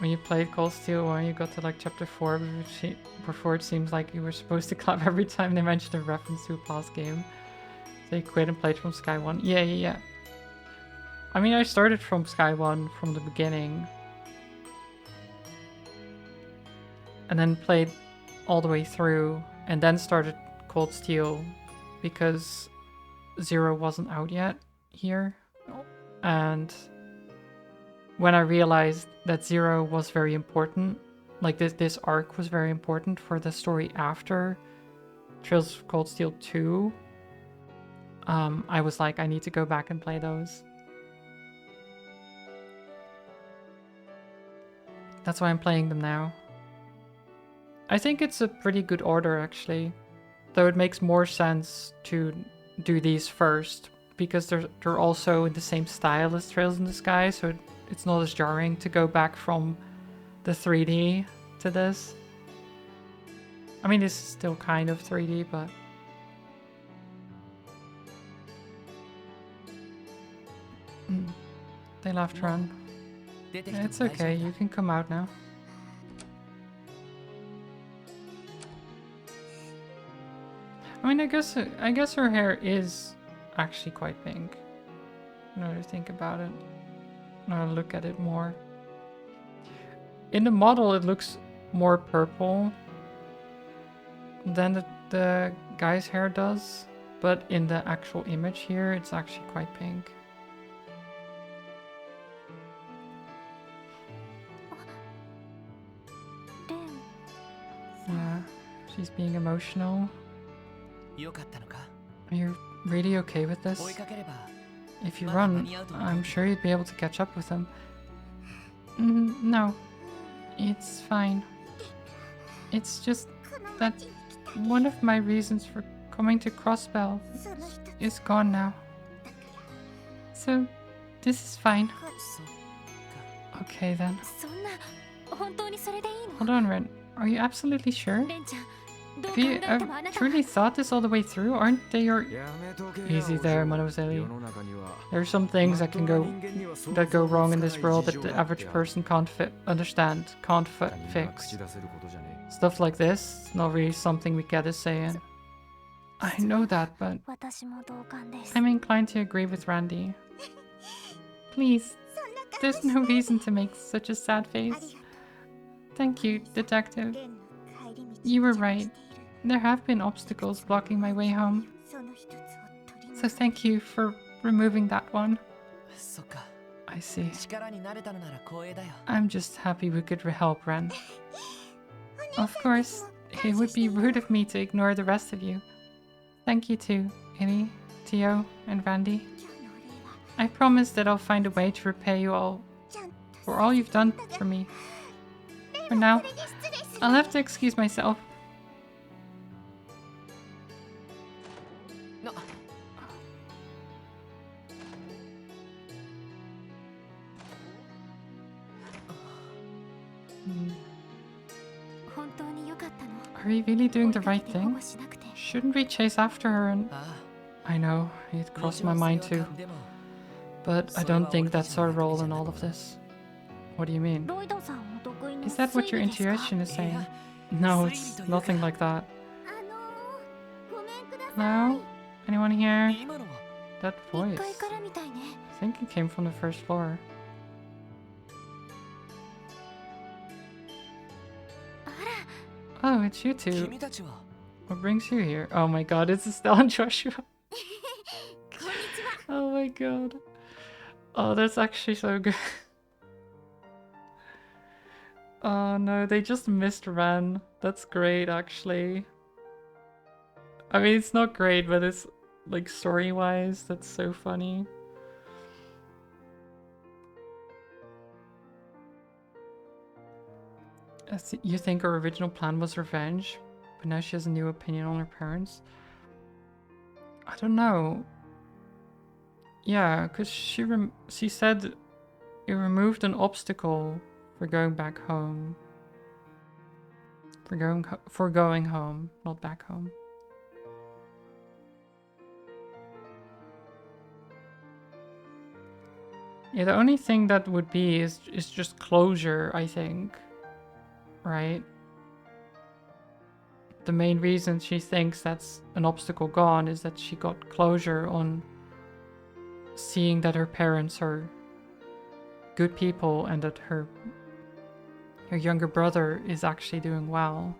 When you played Cold Steel 1, you got to like chapter 4 before it seems like you were supposed to clap every time they mentioned a reference to a past game. So you quit and played from Sky 1. Yeah. I mean, I started from Sky 1 from the beginning. And then played all the way through, and then started Cold Steel because Zero wasn't out yet here. And when I realized that Zero was very important, like this arc was very important for the story after Trails of Cold Steel 2, I was like, I need to go back and play those. That's why I'm playing them now. I think it's a pretty good order, actually. Though it makes more sense to do these first, because they're also in the same style as Trails in the Sky, so it's not as jarring to go back from the 3D to this. I mean, this is still kind of 3D, but... They left Ran. It's okay, you can come out now. I mean, I guess her hair is actually quite pink. Now to think about it. Now to look at it more. In the model, it looks more purple than the guy's hair does, but in the actual image here, it's actually quite pink. Yeah, she's being emotional. Are you really okay with this? If you run, I'm sure you'd be able to catch up with them. No, it's fine. It's just that one of my reasons for coming to Crossbell is gone now. So, this is fine. Okay then. Hold on, Ren. Are you absolutely sure? Have you truly thought this all the way through? Aren't they your... Easy there, Mademoiselle. There are some things that go wrong in this world that the average person can't fix. Stuff like this, not really something we get a say in. I know that, but I'm inclined to agree with Randy. Please, there's no reason to make such a sad face. Thank you, Detective. You were right. There have been obstacles blocking my way home. So thank you for removing that one. そっか。 I see. 力になれたのなら光栄だよ。 I'm just happy we could help Ren. Of course, it would be rude of me to ignore the rest of you. Thank you to Illy, Tio, and Randy. I promise that I'll find a way to repay you all for all you've done for me. For now, I'll have to excuse myself. No. Are we really doing the right thing? Shouldn't we chase after her and... I know, it crossed my mind too. But I don't think that's our role in all of this. What do you mean? Is that what your intuition is saying? No, it's nothing like that. Hello? Anyone here? That voice. I think it came from the first floor. Oh, it's you two. 君たちは What brings you here? Oh my god, it's Estelle and Joshua. Oh my god. Oh, that's actually so good. Oh no, they just missed Ren. That's great, actually. I mean, it's not great, but it's, like, story-wise, that's so funny. You think her original plan was revenge, but now she has a new opinion on her parents? I don't know. Yeah, because she said it removed an obstacle for going back home. For going home, not back home. Yeah, the only thing that would be is just closure, I think. Right? The main reason she thinks that's an obstacle gone is that she got closure on seeing that her parents are good people and that her younger brother is actually doing well.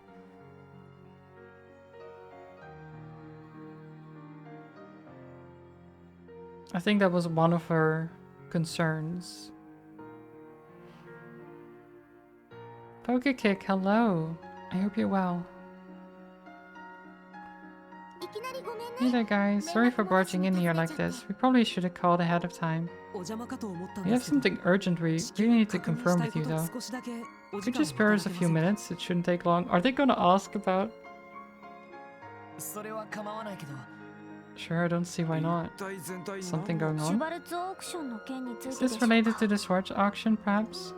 I think that was one of her concerns. Pokekick, hello. I hope you're well. Hey there guys, sorry for barging in here like this. We probably should have called ahead of time. We have something urgent we really need to confirm with you though. Could you spare us a few minutes? It shouldn't take long. Are they gonna ask about... それは構わないけど Sure, I don't see why not. Something going on? Is this related to the Schwartz auction, perhaps?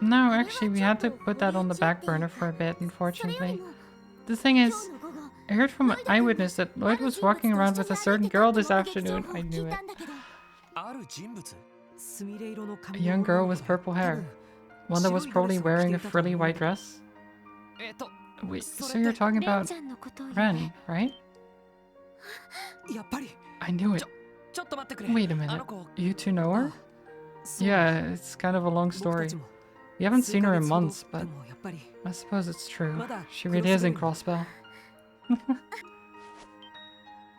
No, actually, we had to put that on the back burner for a bit, unfortunately. The thing is, I heard from an eyewitness that Lloyd was walking around with a certain girl this afternoon. I knew it. ある人物 A young girl with purple hair. One that was probably wearing a frilly white dress. Wait, so you're talking about Ren, right? やっぱり I knew it. ちょっと待ってくれ Wait a あ minute. の子 You two know her? そう Yeah, it's kind of a long 僕た story. ちも We haven't 数 seen ヶ her in 月ほど months, で but もやっぱり I suppose it's true. Mother, She really is in Crossbell.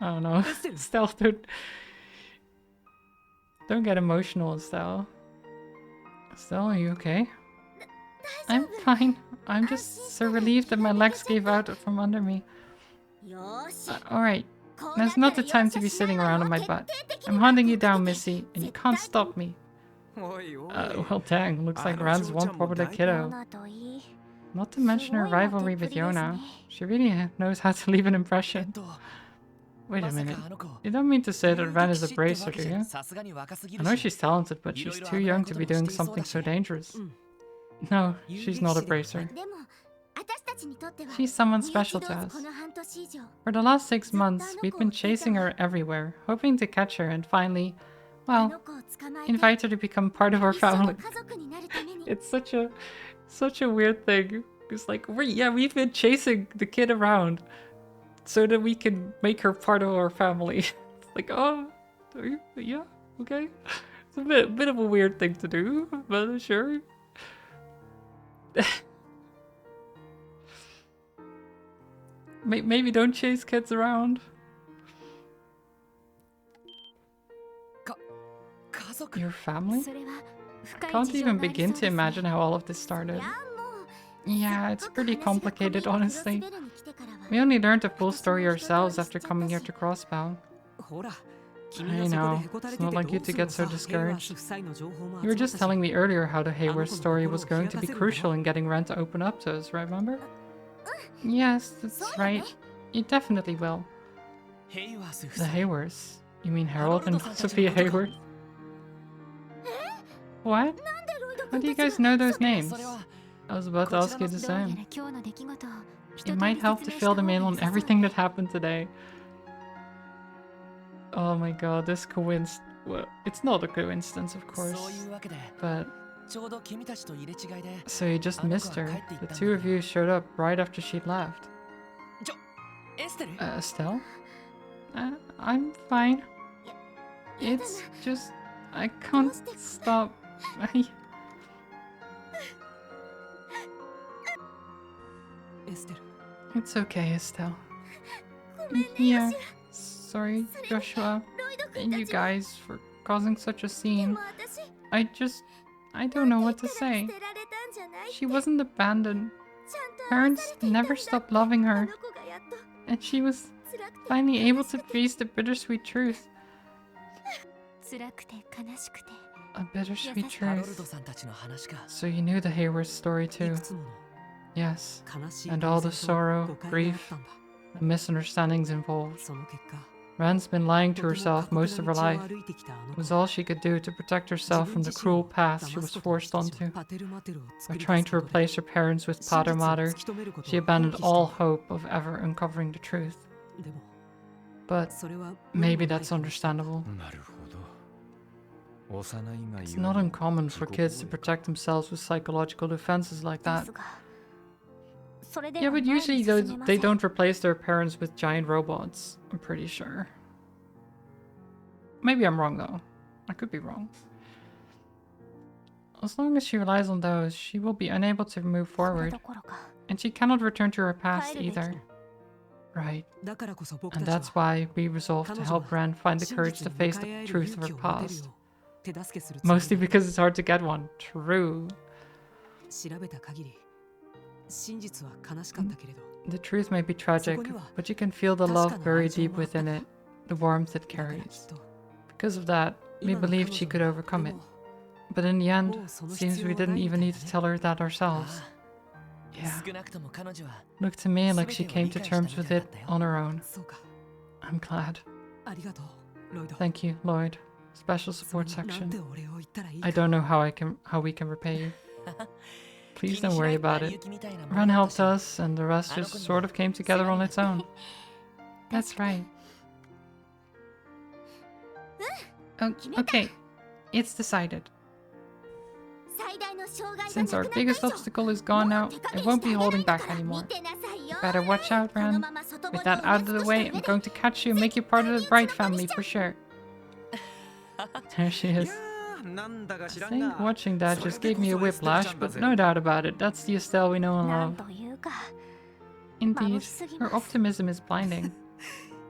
I don't know. Estelle. Estelle, don't get emotional, Estelle. Estelle, are you okay? I'm fine. I'm just so relieved that my legs gave out from under me. Alright, now's not the time to be sitting around on my butt. I'm hunting you down, Missy, and you can't stop me. おいおい Well, dang, looks like Ran's one popular kiddo. Not to mention her rivalry with Yona. She really knows how to leave an えっ impression. と Wait a まさ minute. かあの子 You don't mean to say that Ren is a 歴史ってわ bracer, け do じゃ you? さすがに若すぎ I る know し she's talented, but she's too young to be doing something so dangerous. No, she's not a bracer. She's someone special to us. For the last 6 months, we've been chasing her everywhere, hoping to catch her and finally, well, invite her to become part of our family. It's such a weird thing. It's like, we've been chasing the kid around so that we can make her part of our family. It's like, oh, yeah, okay. It's a bit of a weird thing to do, but sure. Maybe don't chase kids around. Your family? I can't even begin to imagine how all of this started. Yeah, it's pretty complicated, honestly. We only learned the full story ourselves after coming here to Crossbow. I know, it's not like you to get so discouraged. You were just telling me earlier how the Hayward story was going to be crucial in getting Ren to open up to us, remember? Yes, that's right. You definitely will. The Haywards? You mean Harold and Sophia Hayward? What? How do you guys know those names? I was about to ask you the same. It might help to fill them in on everything that happened today. Oh my god, this coincidence. Well, it's not a coincidence, of course. But... So you just missed her. The two of you showed up right after she'd left. Estelle? I'm fine. It's just... I can't stop... It's okay, Estelle. Yeah. Sorry, Joshua. And you guys for causing such a scene. I don't know what to say. She wasn't abandoned. Parents never stopped loving her. And she was finally able to face the bittersweet truth. A bittersweet truth. So you knew the Hayward story too. Yes. And all the sorrow, grief, and misunderstandings involved. Ren's been lying to herself most of her life. It was all she could do to protect herself from the cruel path she was forced onto. By trying to replace her parents with Pater Mater, she abandoned all hope of ever uncovering the truth. But maybe that's understandable. It's not uncommon for kids to protect themselves with psychological defenses like that. Yeah, but usually they don't replace their parents with giant robots, I'm pretty sure. Maybe I'm wrong though. I could be wrong. As long as she relies on those, she will be unable to move forward. And she cannot return to her past either. Right. And that's why we resolved to help Ren find the courage to face the truth of her past. Mostly because it's hard to get one. True. The truth may be tragic, but you can feel the love buried deep within it, the warmth it carries. Because of that, we believed she could overcome it. But in the end, it seems we didn't even need to tell her that ourselves. Yeah. Looked to me like she came to terms with it on her own. I'm glad. Thank you, Lloyd. Special support section. I don't know how we can repay you. Please don't worry about it. Ren helped us, and the rest just sort of came together on its own. That's right. Okay, it's decided. Since our biggest obstacle is gone now, I won't be holding back anymore. You better watch out, Ren. With that out of the way, I'm going to catch you and make you part of the Bright family for sure. There she is. I think watching that just gave me a whiplash, but no doubt about it, that's the Estelle we know and love. Indeed, her optimism is blinding.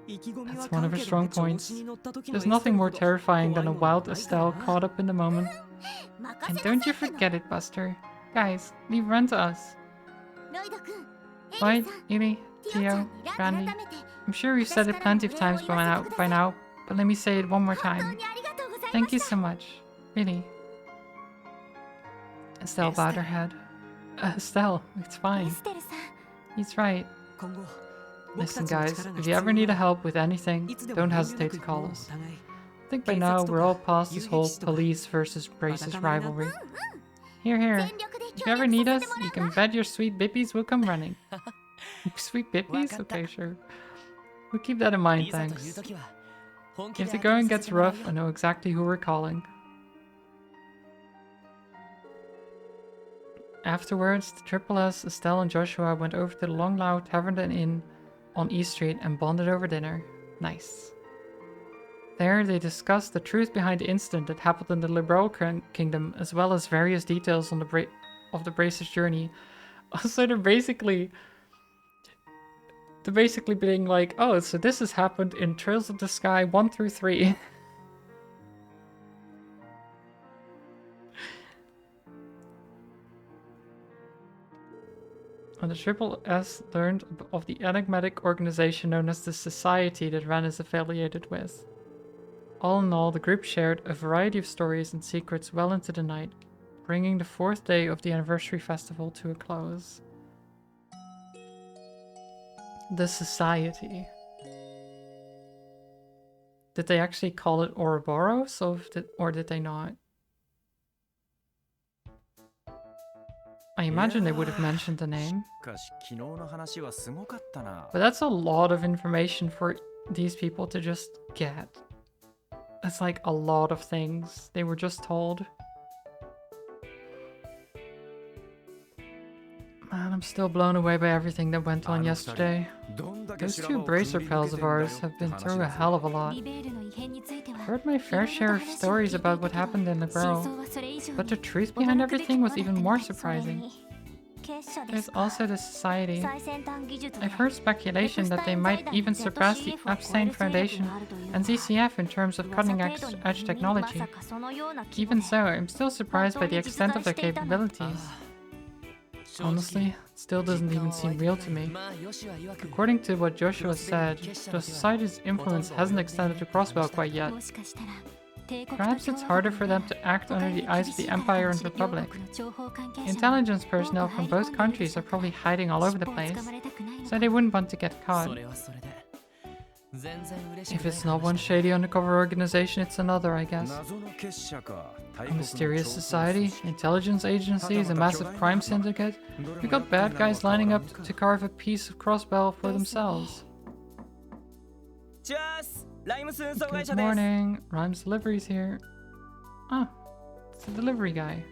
That's one of her strong points. There's nothing more terrifying than a wild Estelle caught up in the moment. And don't you forget it, Buster. Guys, leave Ren to us. Lloyd, Ely, Theo, Randy. I'm sure we've said it plenty of times by now, but let me say it one more time. Thank you so much. Really. Estelle bowed her head. Estelle, it's fine. He's right. Listen guys, if you ever need help with anything, don't hesitate to call us. I think by now we're all past this whole police versus racist rivalry. Here, here. If you ever need us, you can bet your sweet bippies will come running. Sweet bippies? Okay, sure. We'll keep that in mind, thanks. If the going gets rough, I know exactly who we're calling. Afterwards, the Triple S, Estelle and Joshua went over to the Long Lao Tavern and Inn on East Street and bonded over dinner. Nice. There, they discussed the truth behind the incident that happened in the Liberal Kingdom, as well as various details on the Brace's journey. So they're basically being like, oh, so this has happened in Trails of the Sky 1 through 3. And the Triple S learned of the enigmatic organization known as the Society that Ren is affiliated with. All in all, the group shared a variety of stories and secrets well into the night, bringing the 4th day of the anniversary festival to a close. The Society. Did they actually call it Ouroboros, or did they not? I imagine they would have mentioned the name. But that's a lot of information for these people to just get. It's like a lot of things they were just told. Man, I'm still blown away by everything that went on yesterday. Those 2 bracer pals of ours have been through a hell of a lot. I've heard my fair share of stories about what happened in the Liberal, but the truth behind everything was even more surprising. There's also the Society. I've heard speculation that they might even surpass the Epstein Foundation and ZCF in terms of cutting-edge technology. Even so, I'm still surprised by the extent of their capabilities. Honestly, it still doesn't even seem real to me. According to what Joshua said, the Society's influence hasn't extended to Crossbell quite yet. Perhaps it's harder for them to act under the eyes of the Empire and Republic. Intelligence personnel from both countries are probably hiding all over the place, so they wouldn't want to get caught. If it's not one shady undercover organization, it's another, I guess. A mysterious society, intelligence agencies, a massive crime syndicate. We got bad guys lining up to carve a piece of Crossbell for themselves. Good morning. Rhymes Delivery's here. Ah, it's the delivery guy.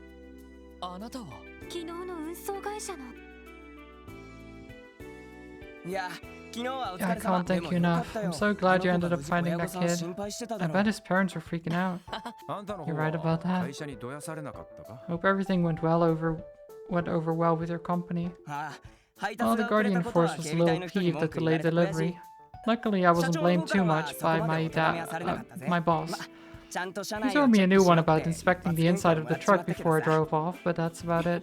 Yeah, I can't thank you enough. I'm so glad you ended up finding that kid. I bet his parents were freaking out. You're right about that. Hope everything went over well with your company. Well, the Guardian Force was a little peeved at the late delivery. Luckily, I wasn't blamed too much by my boss. He told me a new one about inspecting the inside of the truck before I drove off, but that's about it.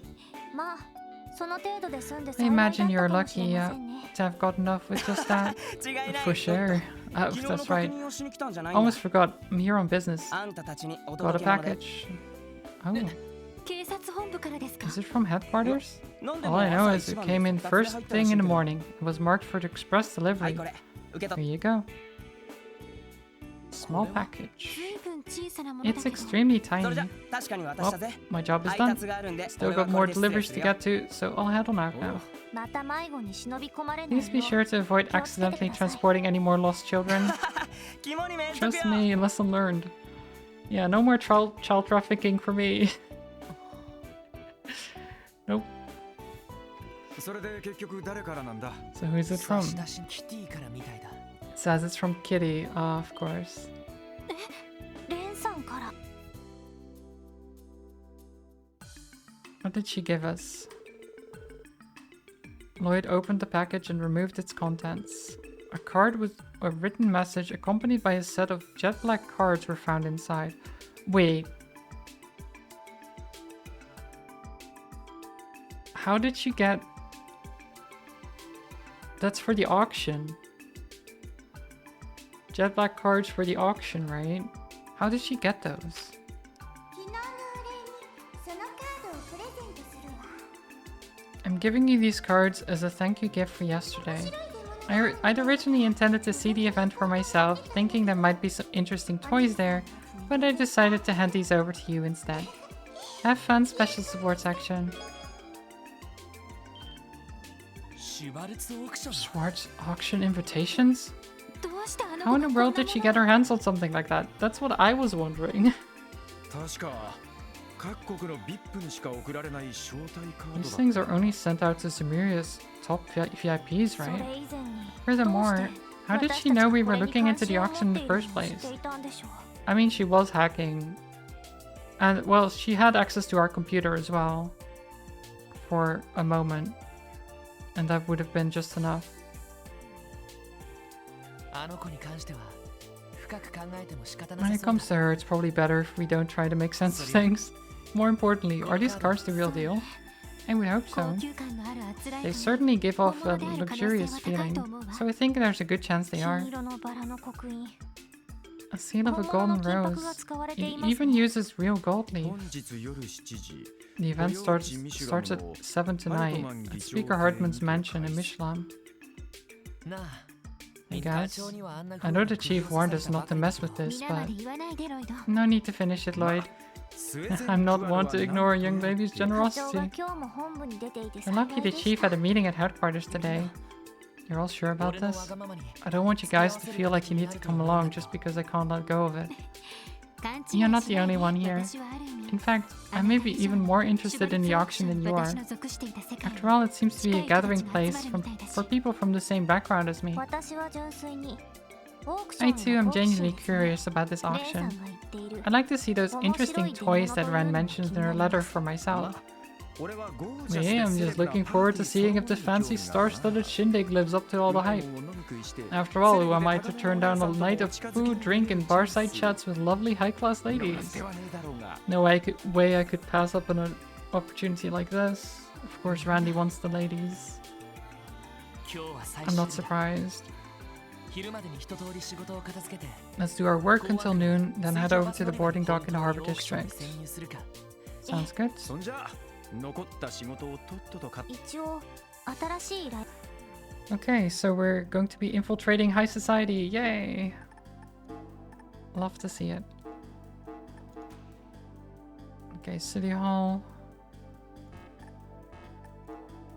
I imagine you're lucky to have gotten off with just that. For sure. That's right. Almost forgot. I'm here on business. Got a package. Oh. Is it from headquarters? All I know is it came in first thing in the morning. It was marked for the express delivery. Here you go. Small package. It's extremely tiny. Well, my job is done. Still got more deliveries to get to, so I'll head on out now. Please be sure to avoid accidentally transporting any more lost children. Trust me, lesson learned. Yeah, no more child trafficking for me. Nope. So who's it from? It says it's from Kitty, of course. What did she give us? Lloyd opened the package and removed its contents. A card with a written message accompanied by a set of jet black cards were found inside. Wait. How did she get... That's for the auction. Jet black cards for the auction, right? How did she get those? I'm giving you these cards as a thank you gift for yesterday. I'd originally intended to see the event for myself, thinking there might be some interesting toys there, but I decided to hand these over to you instead. Have fun, Special Support Section. Schwarz auction. Schwartz auction invitations? どうしてあの How 子 in が the こん world な did も she の get her hands on something like that? That's what I was wondering. 確か各国の VIP にしか送られない招待カード These だ things are only sent out to Zemiria's top VIPs, それ right? 以前に Furthermore, how did she know we were looking into the auction in the first place? I mean, she was hacking. And, well, she had access to our computer as well. For a moment. And that would have been just enough. あの子に関しては深く考えても仕方な When さ it そう comes to her, it's probably better if we don't try to make sense of things. More importantly, are these cards the real deal? I would hope so. 高級感のあるあつらい They 感 certainly give off a 本物である可能性 luxurious は高い feeling, と思うわ so I think there's a good chance they are. 金色のバラの刻印 A seal of a 本物 golden の金箔 rose. が使われて It います even ね uses real gold leaf. 本日夜7時 The event starts at 7 tonight at Speaker Hartman's mansion in Mishlam. なあ Hey guys, I know the chief warned us not to mess with this, 皆ま but で言わないでロイド no need to finish it, Lloyd. I'm not one to ignore a young lady's 課長が generosity. 今日も本部に出ていて You're 幸 lucky い the で chief した had a meeting at headquarters today. You're all sure about 俺のわ this? がままに I don't want you guys to feel like you need to come along just because I can't let go of it. 勘違い You're not し the ない only で one here. 私はある意味 In fact, I may be even more interested in the auction than you are. 私の属していた世界 After all, it seems to be a gathering place for people from the same background as me. 私は純粋にオークショ I ン too の am 好奇心 genuinely ですね curious about this レイさん auction. が言っている I'd like to see those interesting toys that Ren mentioned in her letter for myself. 俺はゴージャス Me, で I'm セレ just ブな looking パー forward ティ to ー seeing if the そのものに fancy 興味がある star-studded shindig lives up to all the 今 hype. も飲み食いして After all, who am I to turn down a night of food, drink, and bar-side chats with lovely high-class なん ladies? てはねえだろうが No way I could pass up on an opportunity like this. Of course, Randy wants the ladies. 今日は最 I'm not 終日だ surprised. 昼までに一通り仕事を片付けて Let's do our work until noon, then head over to the boarding dock in the harbor 本当にオークションに district. 潜入するか Sounds good. そんじゃ残った仕事をとっととか一応新しい依頼 Okay, so we're going to be infiltrating high society. Yay! Love to see it. Okay, City Hall.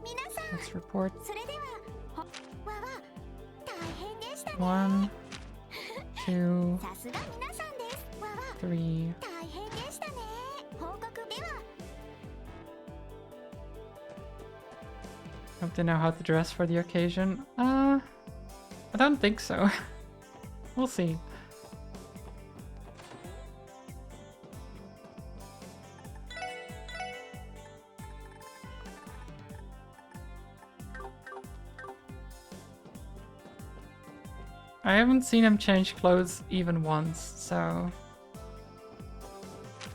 皆さん Let's report. それではわわ大変でしたね One, two, さすが皆さんですわわ three. 大変でしたね報告では Hope they know how to dress for the occasion. I don't think so. We'll see. I haven't seen him change clothes even once, so...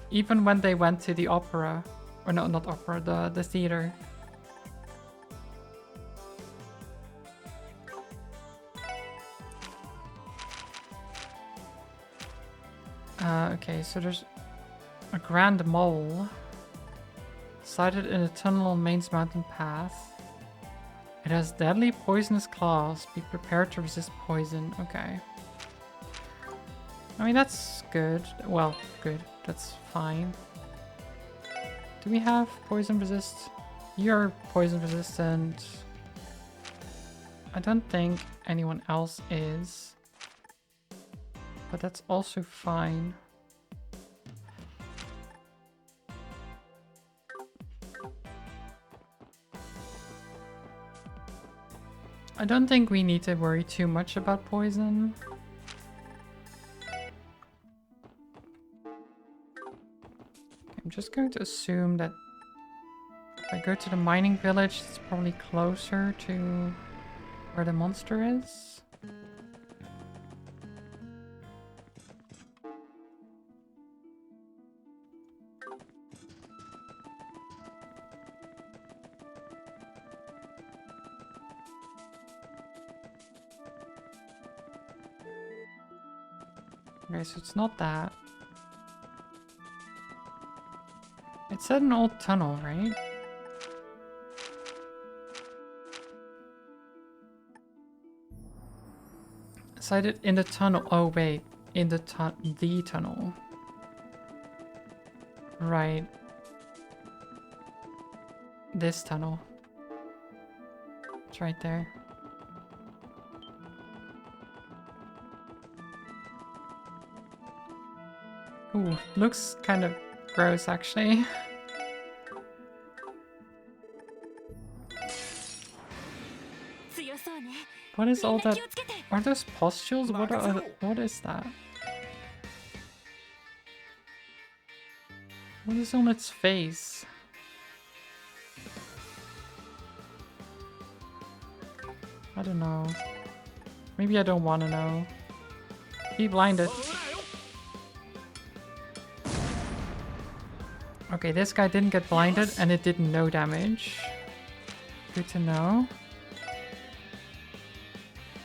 Even when they went to the opera, or no, not opera, the theater. Okay, so there's a grand mole sighted in a tunnel on Main's mountain path. It has deadly poisonous claws. Be prepared to resist poison. Okay. I mean, that's good. Well, good. That's fine. Do we have poison resist? You're poison resistant. I don't think anyone else is. But that's also fine. I don't think we need to worry too much about poison. I'm just going to assume that if I go to the mining village, it's probably closer to where the monster is. Okay, so it's not that. It said an old tunnel, right? Sighted in the tunnel. Oh wait, in the tunnel. Right. This tunnel. It's right there. Ooh, looks kind of gross actually. What is all that? Are those pustules? What is that? What is on its face? I don't know. Maybe I don't want to know. Be blinded. Okay, this guy didn't get blinded and it did no damage. Good to know.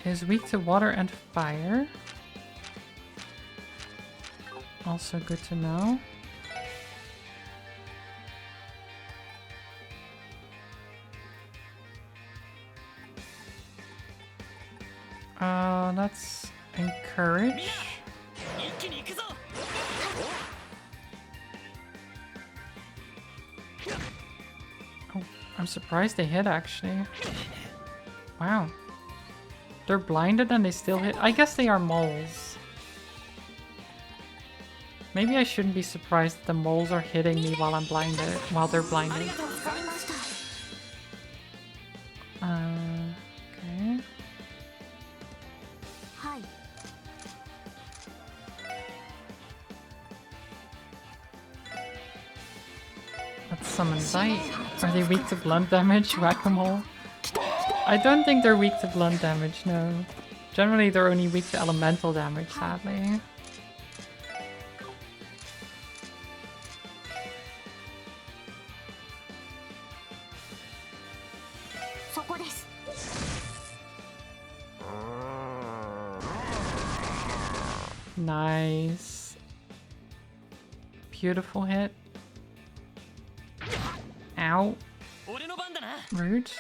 Is weak to water and fire. Also good to know. Let's encourage. Oh, I'm surprised they hit actually. Wow. They're blinded and they still hit. I guess they are moles. Maybe I shouldn't be surprised that the moles are hitting me while I'm blinded, while they're blinded. Okay. Let's summon Sight. Are they weak to blunt damage? Whack-a-mole? I don't think they're weak to blunt damage, no. Generally they're only weak to elemental damage, sadly. Nice. Beautiful hit. Ow. Rude.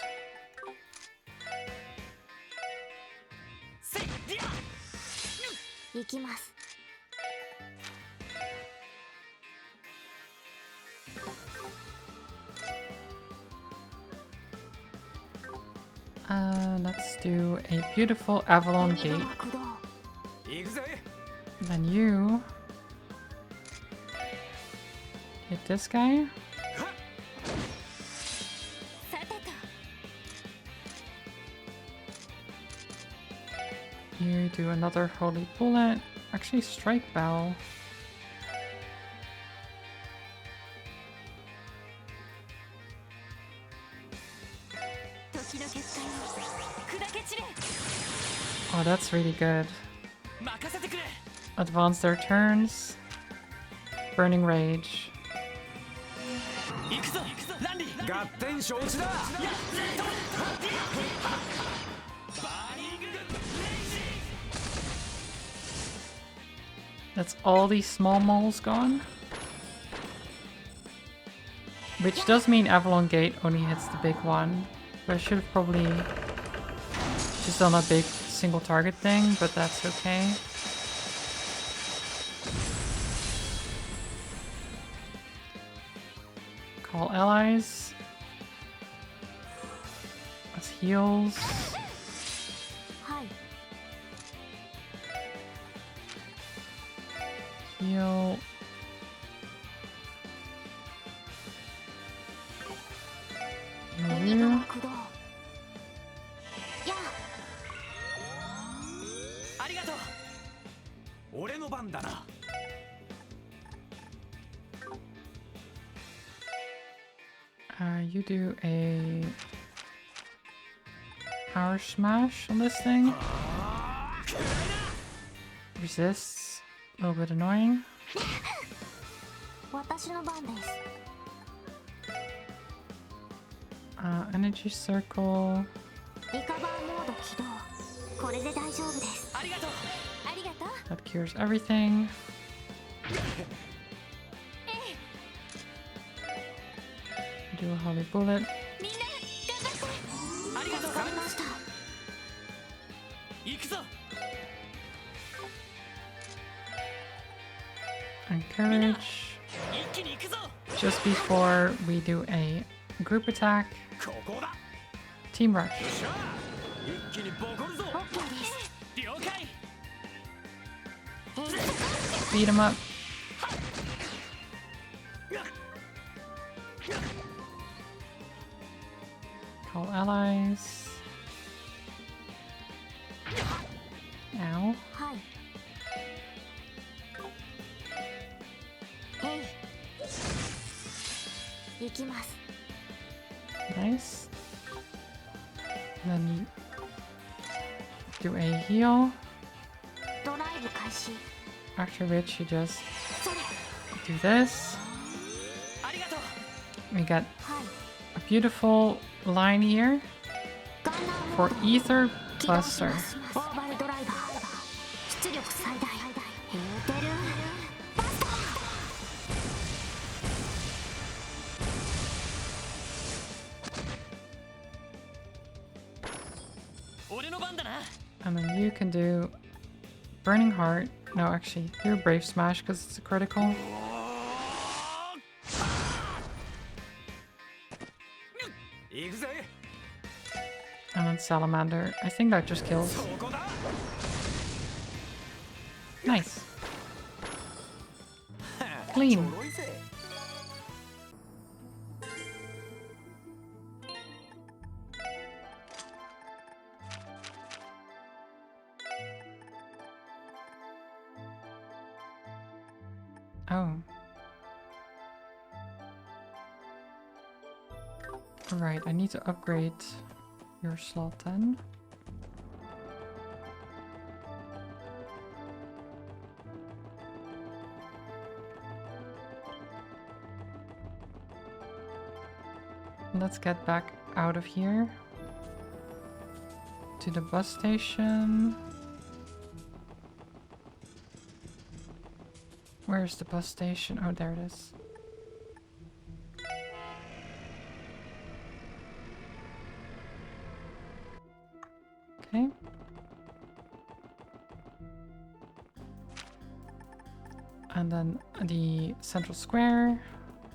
Let's do a beautiful Avalon Gate. Then you hit this guy. You do another Holy Bullet. Actually, Strike Bell. Oh, that's really good. Advance their turns. Burning Rage. That's all these small moles gone. Which does mean Avalon Gate only hits the big one. But I should have probably just done a big single target thing, but that's okay. Call allies. That's heals. Heal. You. You do a power smash on this thing. Resists. A little bit annoying. Energy circle. That cures everything. Do a Holy Bullet. Encourage. Just before we do a group attack. Team Rush. 一気にボコるぞ。 OK です。 了解。 Beat him up. Call allies. Ow. はい。行きます。 Nice. Then you do a heal. ドライブ開始。 After which you just それ。 do this. ありがとう。 We get はい。 a beautiful line here ガンナー for Ether 起動し Buster. ますオーバルドライバー。出力最大。エーテル。バスター。 俺の番だな。 And then you can do Burning Heart. No, actually, do Brave Smash because it's a critical. 行くぜ。 And then Salamander. I think that just kills. そこだ。 Nice. Clean. ちょろいぜ。 Oh. Right, I need to upgrade your slot then. Let's get back out of here to the bus station. Where's the bus station? Oh, there it is. Okay. And then the central square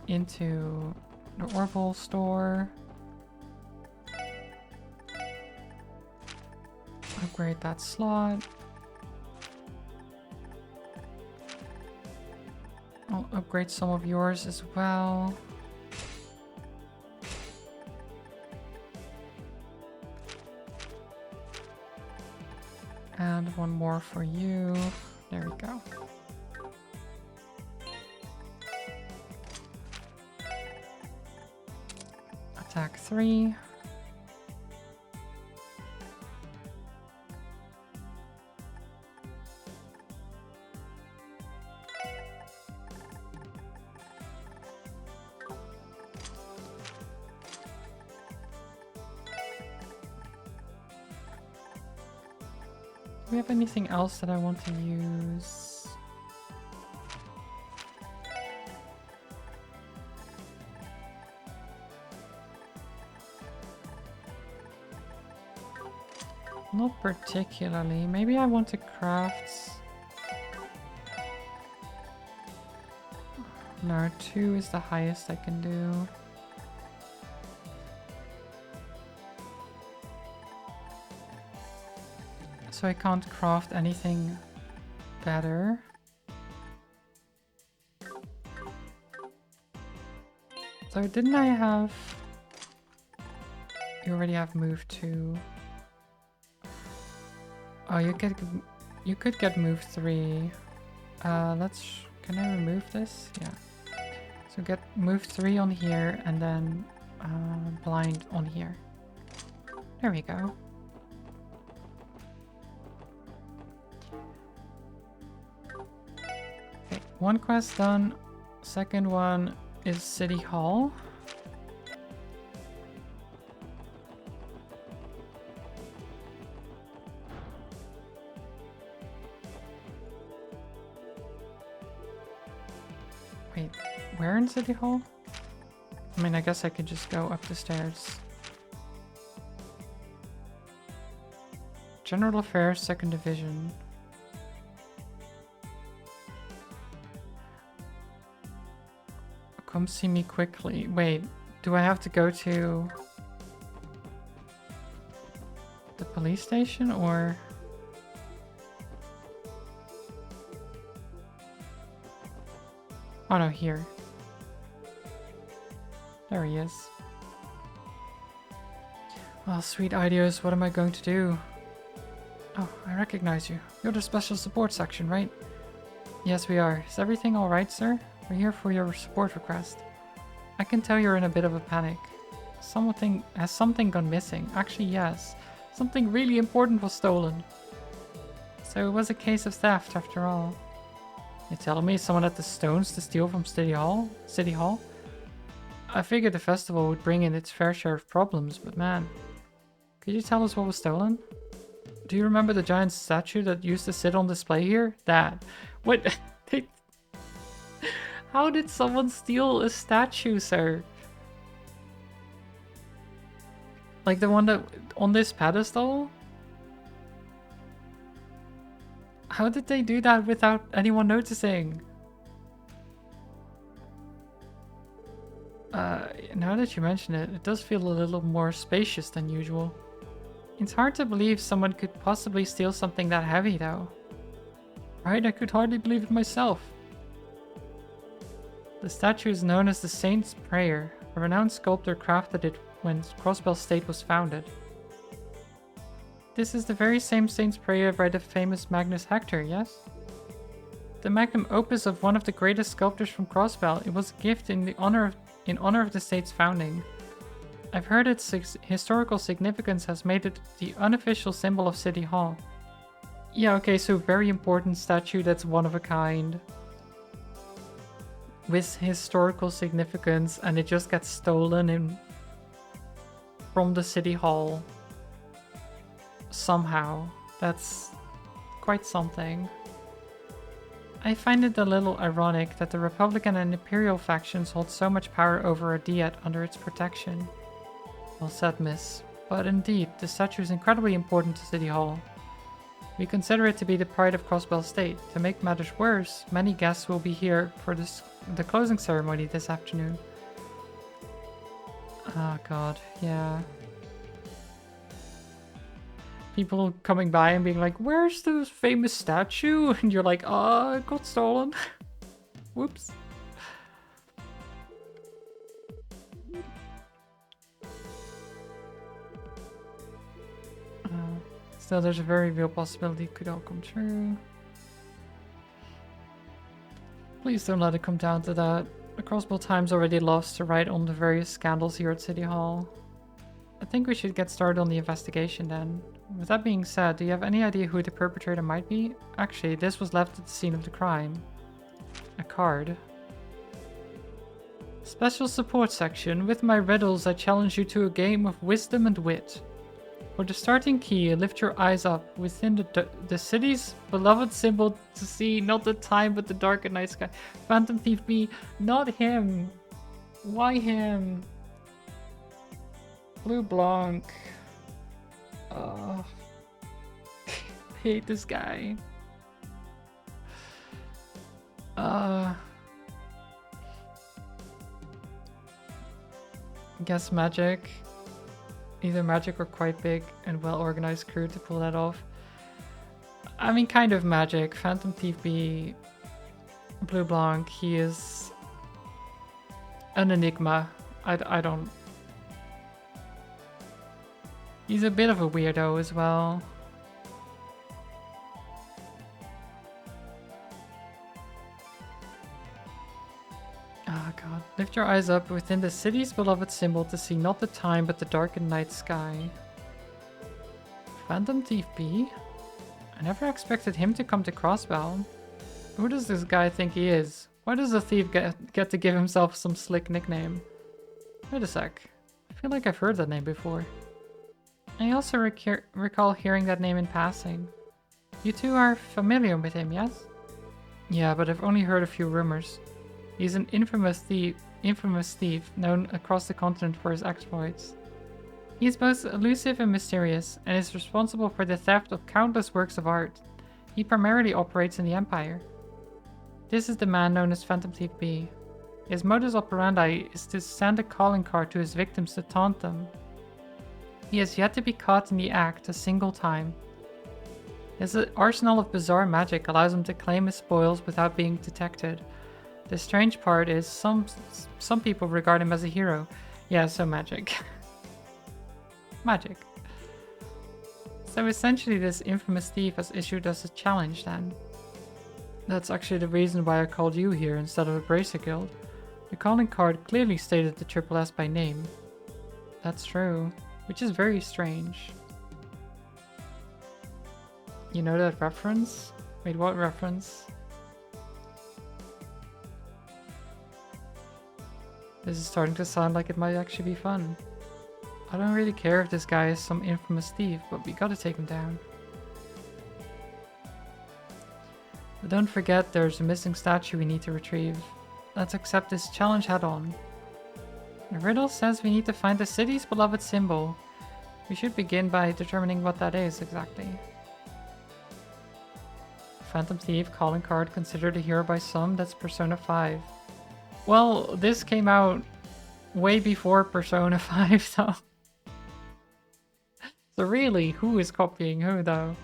into the Orville store. Upgrade that slot. I'll upgrade some of yours as well. And one more for you. There we go. Attack 3. Do we have anything else that I want to use? Not particularly. Maybe I want to craft... No, 2 is the highest I can do. So I can't craft anything better. So didn't I have... You already have move 2. Oh, you could get move 3. Can I remove this? Yeah. So get move 3 on here and then blind on here. There we go. Okay, one quest done. Second one is City Hall. Wait, where in City Hall? I mean, I guess I could just go up the stairs. General Affairs, 2nd Division. Come see me quickly. Wait, do I have to go to... police station or... Oh no, here. There he is. Well, sweet Idios, what am I going to do? Oh, I recognize you. You're the special support section, right? Yes, we are. Is everything alright, sir? We're here for your support request. I can tell you're in a bit of a panic. Has something gone missing? Actually, yes. Something really important was stolen. So it was a case of theft after all. You're telling me someone had the stones to steal from City Hall? I figured the festival would bring in its fair share of problems, but man. Could you tell us what was stolen? Do you remember the giant statue that used to sit on display here? That. What? How did someone steal a statue, sir? Like the one that on this pedestal? How did they do that without anyone noticing? Now that you mention it, it does feel a little more spacious than usual. It's hard to believe someone could possibly steal something that heavy, though. Right? I could hardly believe it myself. The statue is known as the Saint's Prayer. A renowned sculptor crafted it when Crossbell State was founded. This is the very same Saint's Prayer by the famous Magnus Hector, yes? The magnum opus of one of the greatest sculptors from Crossbell. It was a gift in honor of the state's founding. I've heard its historical significance has made it the unofficial symbol of City Hall. Yeah, okay, so very important statue that's one of a kind. With historical significance, and it just gets stolen from the City Hall. Somehow. That's quite something. I find it a little ironic that the Republican and Imperial factions hold so much power over a Diet under its protection. Well said, miss. But indeed, the statue is incredibly important to City Hall. We consider it to be the pride of Crossbell State. To make matters worse, many guests will be here for the closing ceremony this afternoon. Oh god, yeah. People coming by and being like, where's the famous statue? And you're like, oh, it got stolen. Whoops. Still, there's a very real possibility it could all come true. Please don't let it come down to that. The Crossbell Times already lost to write on the various scandals here at City Hall. I think we should get started on the investigation then. With that being said, do you have any idea who the perpetrator might be? Actually, this was left at the scene of the crime. A card. Special support section. With my riddles, I challenge you to a game of wisdom and wit. For the starting key, lift your eyes up within the city's beloved symbol to see not the time but the dark and night sky. Phantom Thief B, not him. Why him? Blue Blanc. I hate this guy. Guess magic. Either magic or quite big and well-organized crew to pull that off. I mean, kind of magic. Phantom Thief B, Blue Blanc, he is an enigma. I don't... He's a bit of a weirdo as well. Oh god. Lift your eyes up within the city's beloved symbol to see not the time but the darkened night sky. Phantom Thief B? I never expected him to come to Crossbell. Who does this guy think he is? Why does a thief get to give himself some slick nickname? Wait a sec. I feel like I've heard that name before. I also recall hearing that name in passing. You two are familiar with him, yes? Yeah, but I've only heard a few rumors. He's an infamous thief known across the continent for his exploits. He is both elusive and mysterious, and is responsible for the theft of countless works of art. He primarily operates in the Empire. This is the man known as Phantom Thief B. His modus operandi is to send a calling card to his victims to taunt them. He has yet to be caught in the act a single time. His arsenal of bizarre magic allows him to claim his spoils without being detected. The strange part is some people regard him as a hero. Yeah, so magic. Magic. So essentially this infamous thief has issued us a challenge then. That's actually the reason why I called you here instead of a Bracer Guild. The calling card clearly stated the Triple S by name. That's true, which is very strange. You know that reference? Wait, what reference? This is starting to sound like it might actually be fun. I don't really care if this guy is some infamous thief, but we gotta take him down. But don't forget there's a missing statue we need to retrieve. Let's accept this challenge head on. The riddle says we need to find the city's beloved symbol. We should begin by determining what that is exactly. Phantom Thief, calling card, considered a hero by some, that's Persona 5. Well, this came out way before Persona 5, so... So really, who is copying who, though?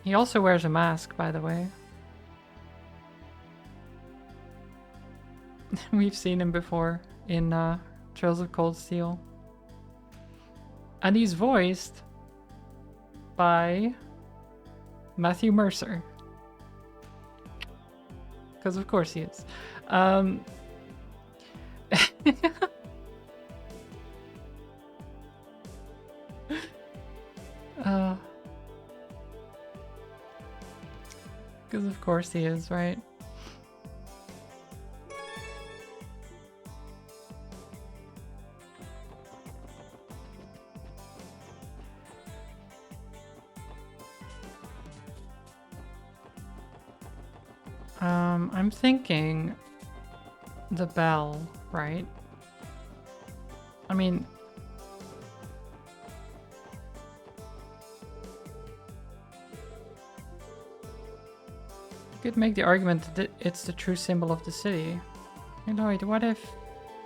He also wears a mask, by the way. We've seen him before in Trails of Cold Steel. And he's voiced by Matthew Mercer. Because of course he is. Because of course he is, right? I'm thinking the bell, right? I mean, you could make the argument that it's the true symbol of the city. Hey Lloyd, what if...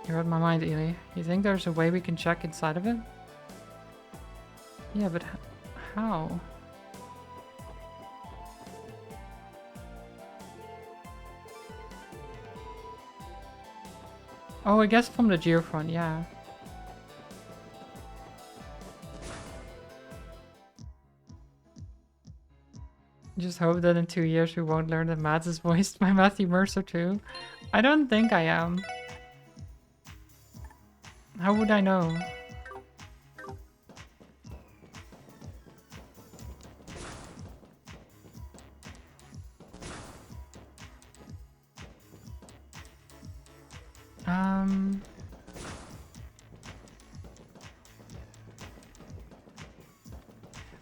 You read my mind, Ely. You think there's a way we can check inside of it? Yeah, but how? Oh, I guess from the geofront, yeah. Just hope that in 2 years we won't learn that Mads is voiced by Matthew Mercer too. I don't think I am. How would I know?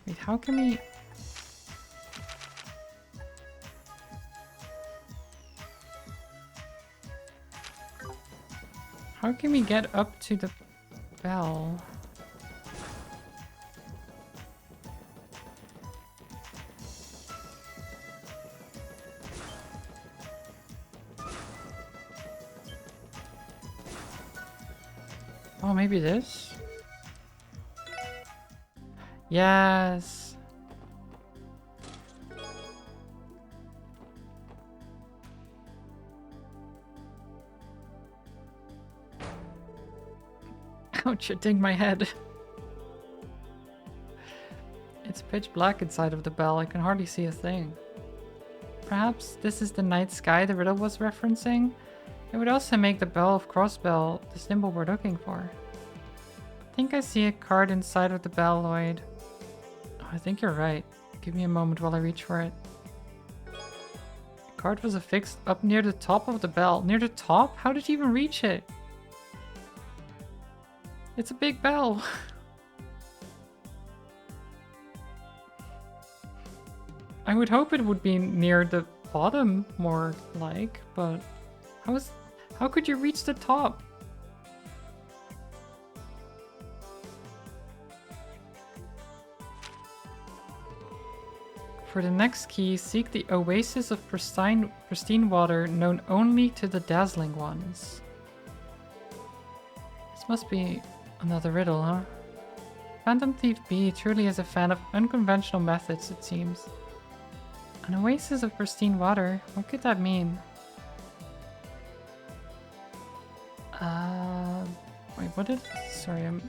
Wait, how can we... How can we get up to the bell? Oh, maybe this? Yes! Ouch, it dinged my head. It's pitch black inside of the bell, I can hardly see a thing. Perhaps this is the night sky the riddle was referencing? It would also make the bell of Crossbell the symbol we're looking for. I think I see a card inside of the bell, Lloyd. Oh, I think you're right. Give me a moment while I reach for it. The card was affixed up near the top of the bell. Near the top? How did you even reach it? It's a big bell. I would hope it would be near the bottom, more like, but how could you reach the top? For the next key, seek the oasis of pristine water known only to the dazzling ones. This must be another riddle, huh? Phantom Thief B truly is a fan of unconventional methods, it seems. An oasis of pristine water? What could that mean? Wait, what did... Sorry, I'm...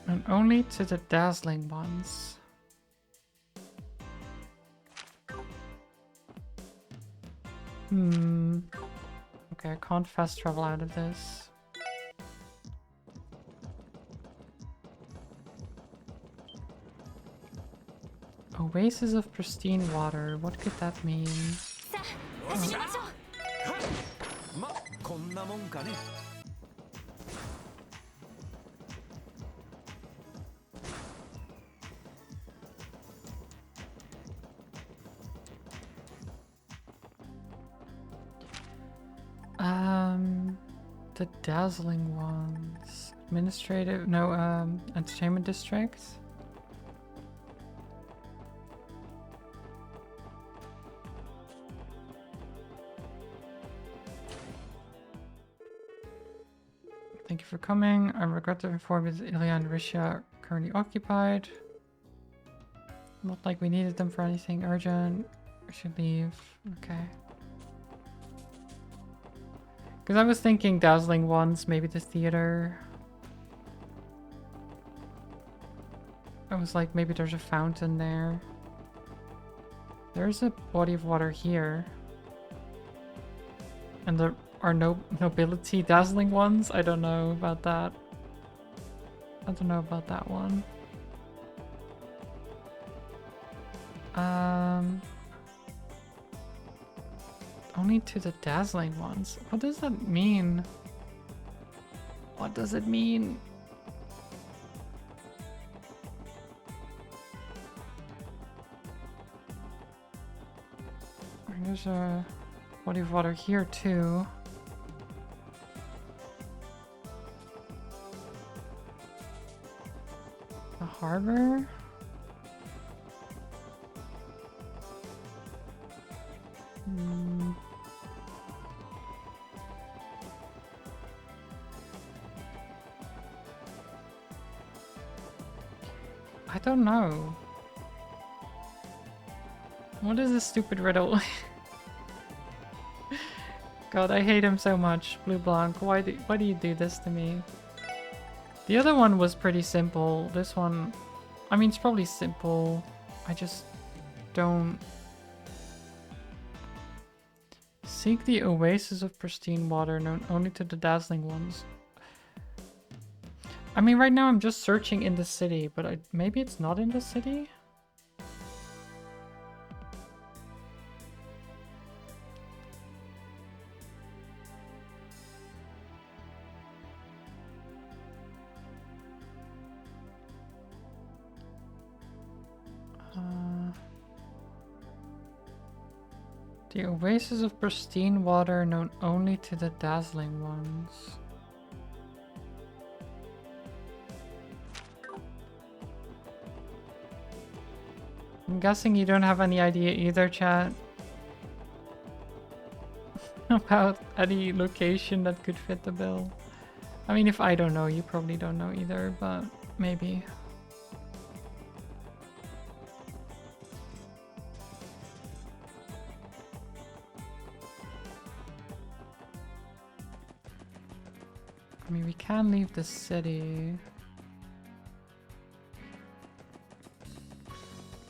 And only to the dazzling ones. Okay, I can't fast travel out of this. Oasis of pristine water. What could that mean? さあ始めましょう。ま、こんなもんかね。The dazzling ones. Administrative, no, entertainment district. Thank you for coming. I regret to inform you that Ilya and Risha are currently occupied. Not like we needed them for anything urgent. We should leave. Okay. Because I was thinking dazzling ones, maybe the theater. I was like, maybe there's a fountain there. There's a body of water here. And there are no nobility dazzling ones? I don't know about that. I don't know about that one. Only to the dazzling ones. What does that mean? What does it mean? There's a body of water here too. The harbor? I don't know. What is this stupid riddle? God, I hate him so much. Blue Blanc, why do you do this to me? The other one was pretty simple. This one, I mean, it's probably simple. I just don't... Seek the oasis of pristine water known only to the dazzling ones. I mean, right now I'm just searching in the city, but maybe it's not in the city? The oasis of pristine water known only to the dazzling ones. I'm guessing you don't have any idea either, chat, about any location that could fit the bill. I mean, if I don't know, you probably don't know either, but maybe. I mean, we can leave the city.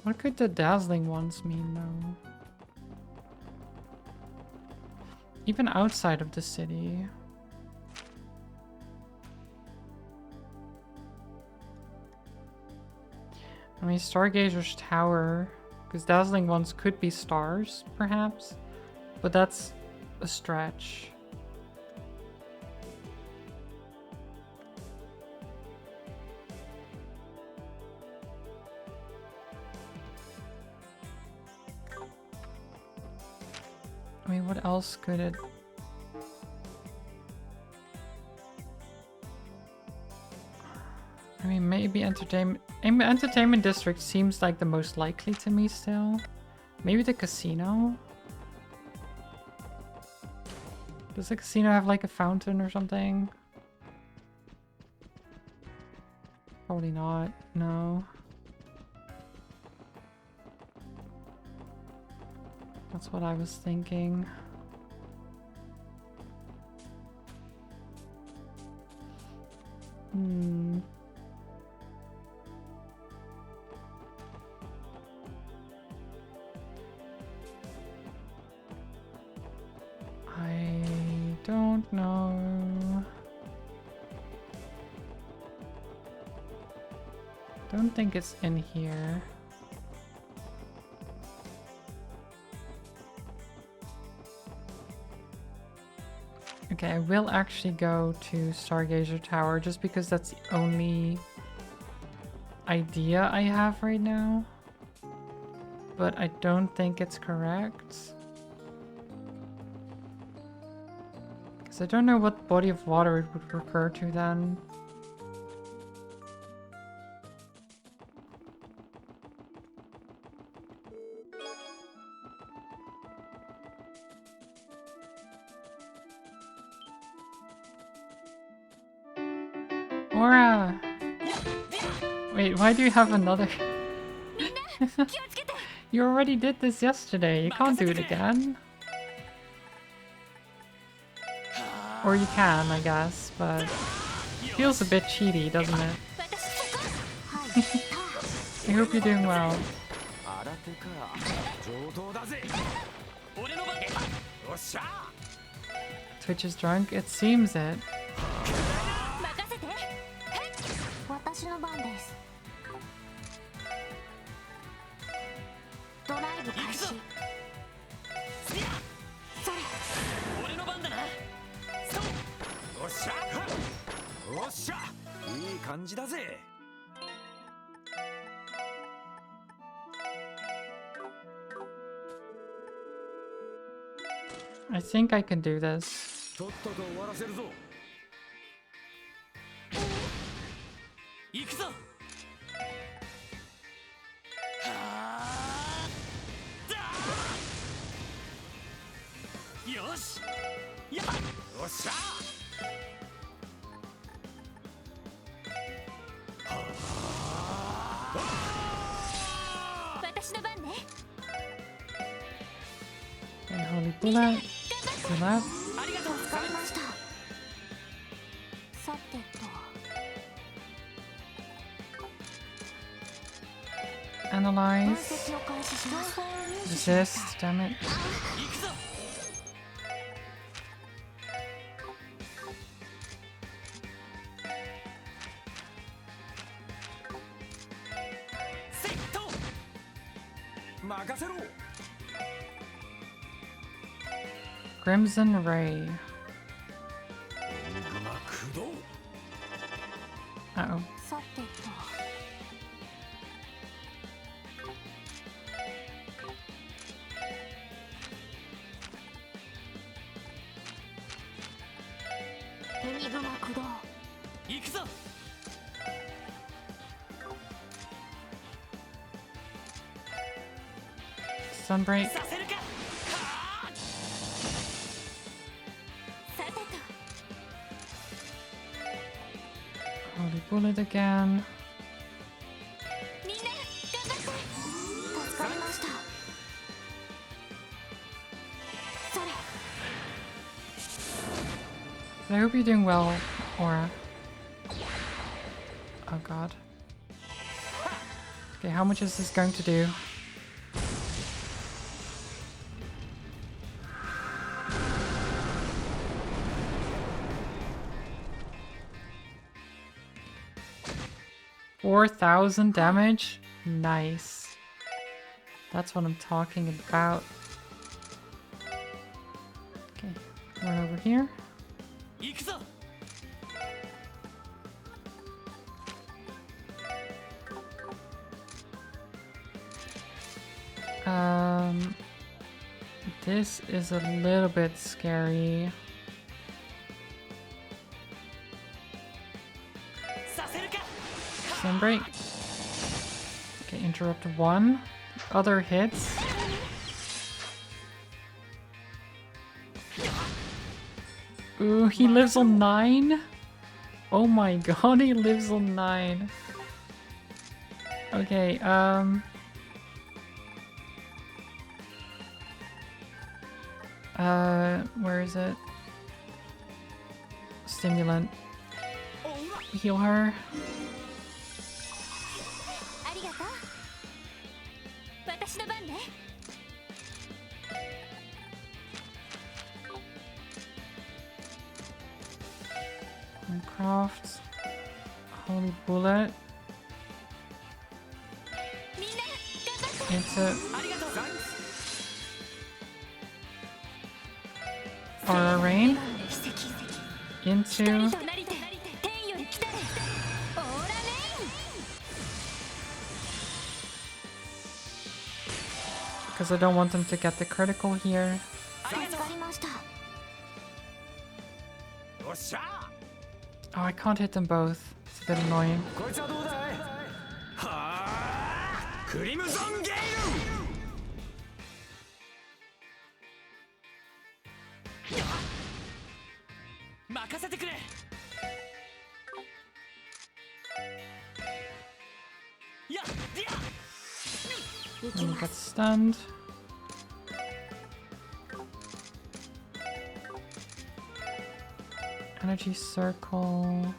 What could the dazzling ones mean, though? Even outside of the city. I mean, Stargazer's Tower, because dazzling ones could be stars, perhaps, but that's a stretch. I mean, what else could it... I mean, maybe entertainment district seems like the most likely to me still. Maybe the casino? Does the casino have like a fountain or something? Probably not, no. That's what I was thinking. Hmm. I don't know. Don't think it's in here. Okay, I will actually go to Stargazer Tower just because that's the only idea I have right now. But I don't think it's correct. Because I don't know what body of water it would refer to then. Aura! Wait, why do you have another? You already did this yesterday. You can't do it again. Or you can, I guess, but feels a bit cheaty, doesn't it? I hope you're doing well. Twitch is drunk? It seems it. 私の番です。ドライブ開始。それ。俺の番だな。そう。おっしゃ。おっしゃ。いい感じだぜ。I think I can do this. とっとと終わらせるぞ。行くぞ。よし。や。おっしゃ。私の番ね。Okay, holy bullet. Do that. ありがとう。助かりました。さてと。Analyze. 分析を開始します。 Resist. Damn it. 行くぞ。セット。任せろ。 Crimson Ray. Uh-oh. さてと。エニグマ駆動。行くぞ。 Sunbreak. させるか。さてと。 Holy bullet again. みんな頑張って。助かりました。それ。 I hope you're doing well, Aura. Oh god. Okay, how much is this going to do? $4,000 damage? Nice. That's what I'm talking about. Okay, run over here. 行くぞ。 This is a little bit scary. させるか。Slam break. Okay, interrupt 1. Other hits. Ooh, he lives on 9? Oh my god, he lives on 9. Okay, where is it? Stimulant. Heal her. ありがとう。私の番ね。 Minecraft. Holy bullet. みんな頑張って。 Into ありがとう。 Aura Rain. 奇跡。 Into となりて天より来たれ。オーラレイン。 because I don't want them to get the critical here. 助かりました。 よっしゃ Oh, I can't hit them both. It's a bit annoying. こいつはどうだいはあクリムゾンゲイル任せてくれ やっ And he gets stunned. Energy circle.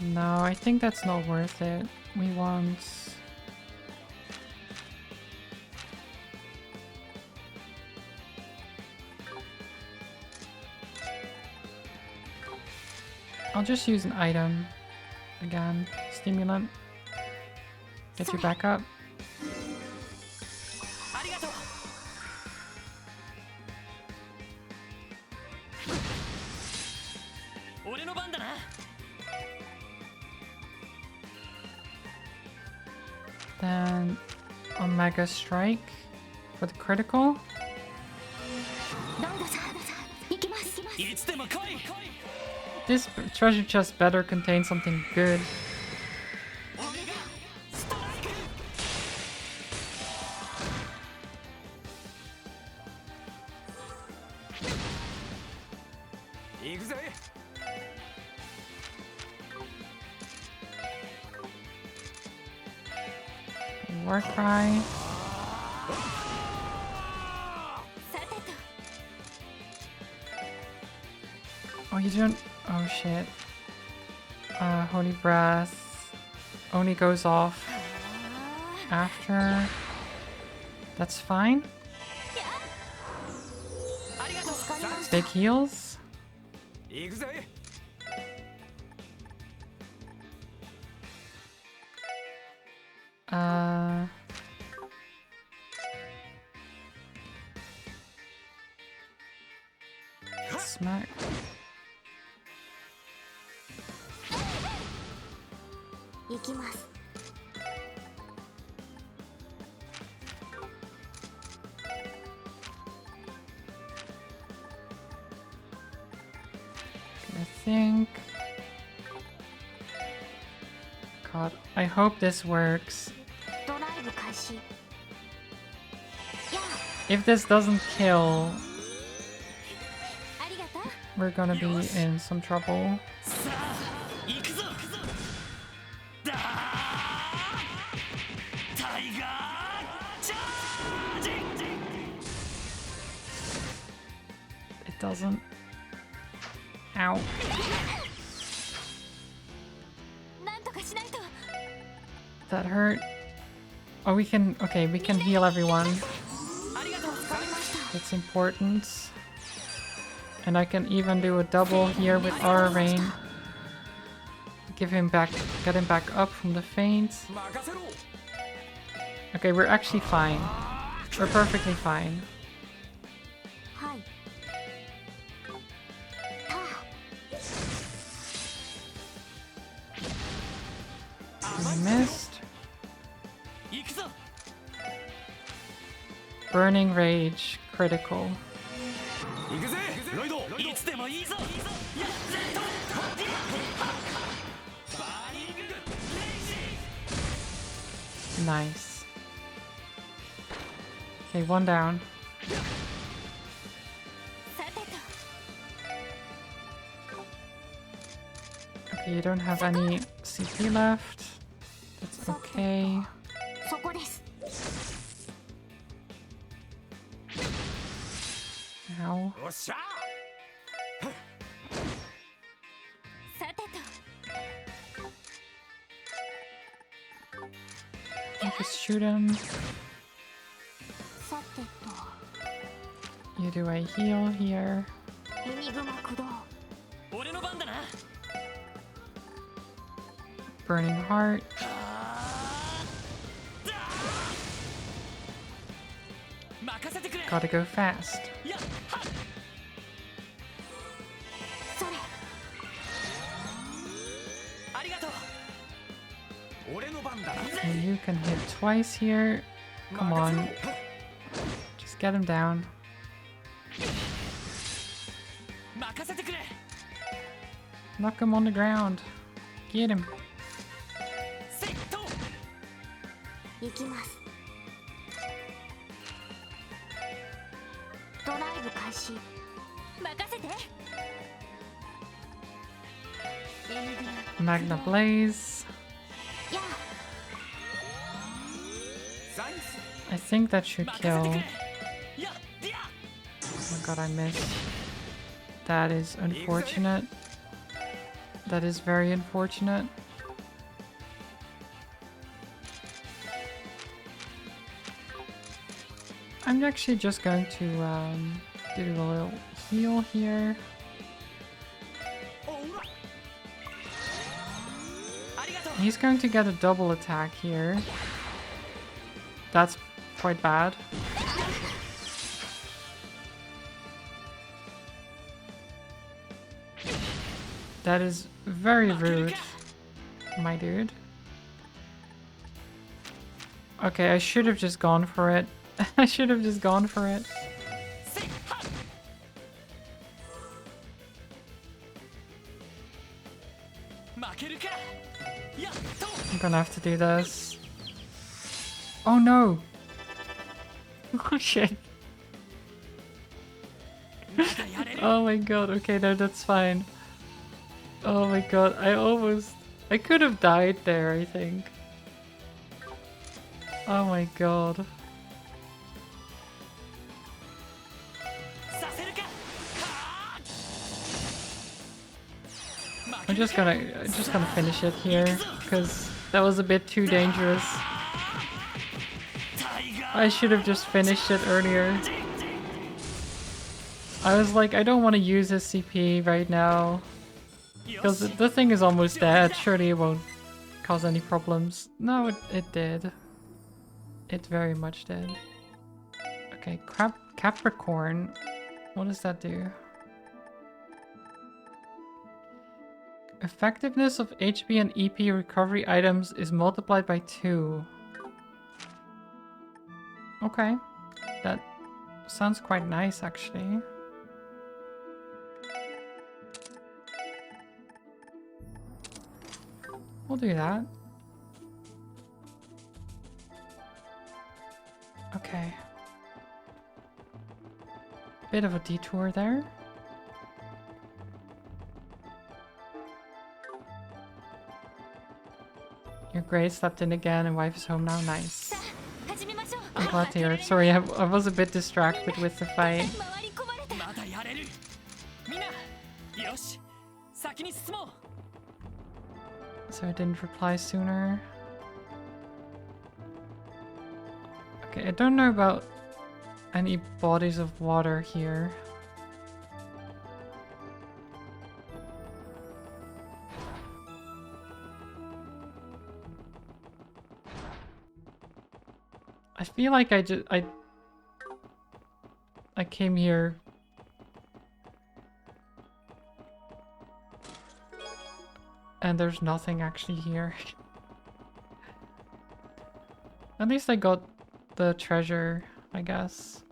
No, I think that's not worth it. We want... I'll just use an item. Again, stimulant. Get you back up. ありがとう俺の番だな Then Omega Strike for the critical. ロンドさん、行きます。いつでも来い This treasure chest better contain something good. オメガストライク 行くぜ Warcry. さてと、 Oh, you don't. Oh shit. Holy Breath only goes off after. That's fine. ありがとう Big heals. 行くぜ Smack. "行きます。 I think. God, I hope this works. ドライブ開始。や If this doesn't kill, あ、ありがとう。 we're gonna be in some trouble. さあ行くぞだータイガーチャージ It doesn't. Ow. なんとかしないと。 That hurt. Oh, we can. Okay, we can heal everyone. ありがとう That's important. And I can even do a double here with Aura Rain. Give him back. Get him back up from the faint. 任せろ Okay, we're actually fine. We're perfectly fine. はい。たあ、 We missed. 行くぞ Burning Rage. Critical. 行くぜロイドいつでもいいぞやっレッド Nice. Okay, one down. さてと Okay, you don't have any CP left. That's okay. そこです Ow. おっしゃ さてと You just shoot him. さて You do a heal here. とエニグマ駆動 俺の番だな Burning Heart. Gotta go fast. やっはっ それ ありがとう俺の番だな And you can hit twice here. Come on. Just get him down. 任せてくれ Knock him on the ground. Get him. セット 行きますドライブ開始任せてエニグマ Magna Blaze. や サインス I think that should 任せて kill. く Oh れやっでや my god, I missed. That is unfortunate. That is very unfortunate. I'm actually just going to do a little heal here. おうわありがとう He's going to get a double attack here. That's quite bad. That is very rude, my dude. Okay, I should have just gone for it. I should have just gone for it. せっはっ負けるかやっと I'm gonna have to do this. Oh no! Oh shit. まだやれる Oh my god, okay, no, that's fine. Oh my god, I could have died there, I think. Oh my god. させるかはあ I'm just gonna finish it here, because that was a bit too dangerous. タイガー I should have just finished it earlier. I was like, I don't want to use his CP right now, よ because し the thing is almost dead. Surely it won't cause any problems. No, it did. It very much did. Okay, Capricorn. What does that do? Effectiveness of HP and EP recovery items is multiplied by 2. Okay. That sounds quite nice, actually. We'll do that. Okay. Bit of a detour there. Your Gray slept in again and wife is home now. Nice. 始めましょう I'm glad to hear it. Sorry, I was a bit distracted with the fight. 回り込まれたまだやれるみんなよし先に進もう So I didn't reply sooner. Okay, I don't know about any bodies of water here. I feel like I came here and there's nothing actually here. At least I got the treasure, I guess.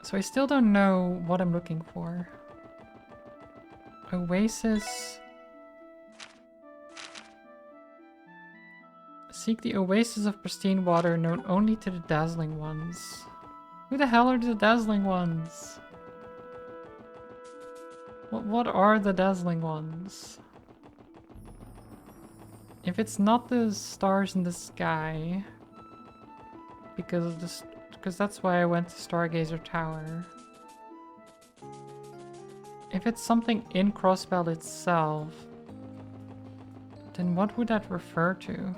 So I still don't know what I'm looking for. Oasis. Seek the oasis of pristine water known only to the dazzling ones. Who the hell are the dazzling ones? What are the dazzling ones? If it's not the stars in the sky, because of this, because that's why I went to Stargazer Tower. If it's something in Crossbell itself, then what would that refer to?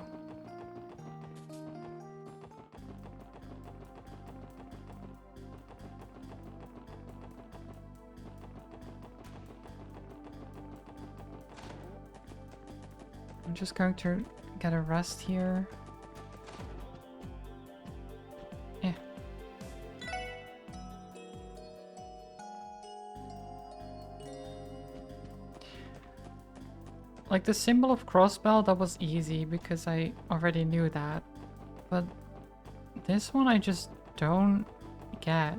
I'm just going to get a rest here. Eh. Like the symbol of Crossbell, that was easy because I already knew that. But this one I just don't get.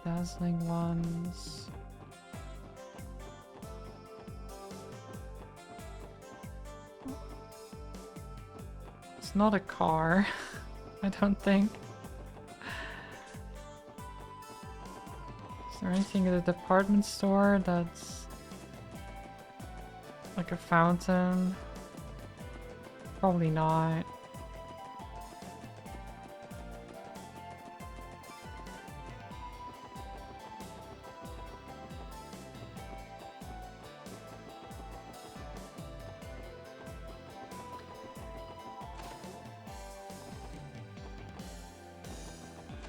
Dazzling ones. It's not a car, I don't think. Is there anything in the department store that's like a fountain? Probably not.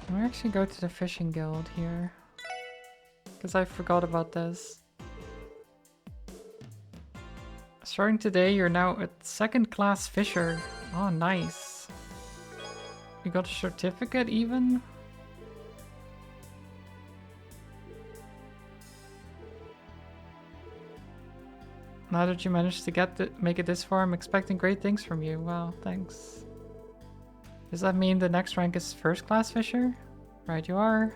Can we actually go to the fishing guild here? Because I forgot about this. Starting today, you're now a second class fisher. Oh, nice. You got a certificate even? Now that you managed to make it this far, I'm expecting great things from you. Wow, thanks. Does that mean the next rank is first class fisher? Right, you are.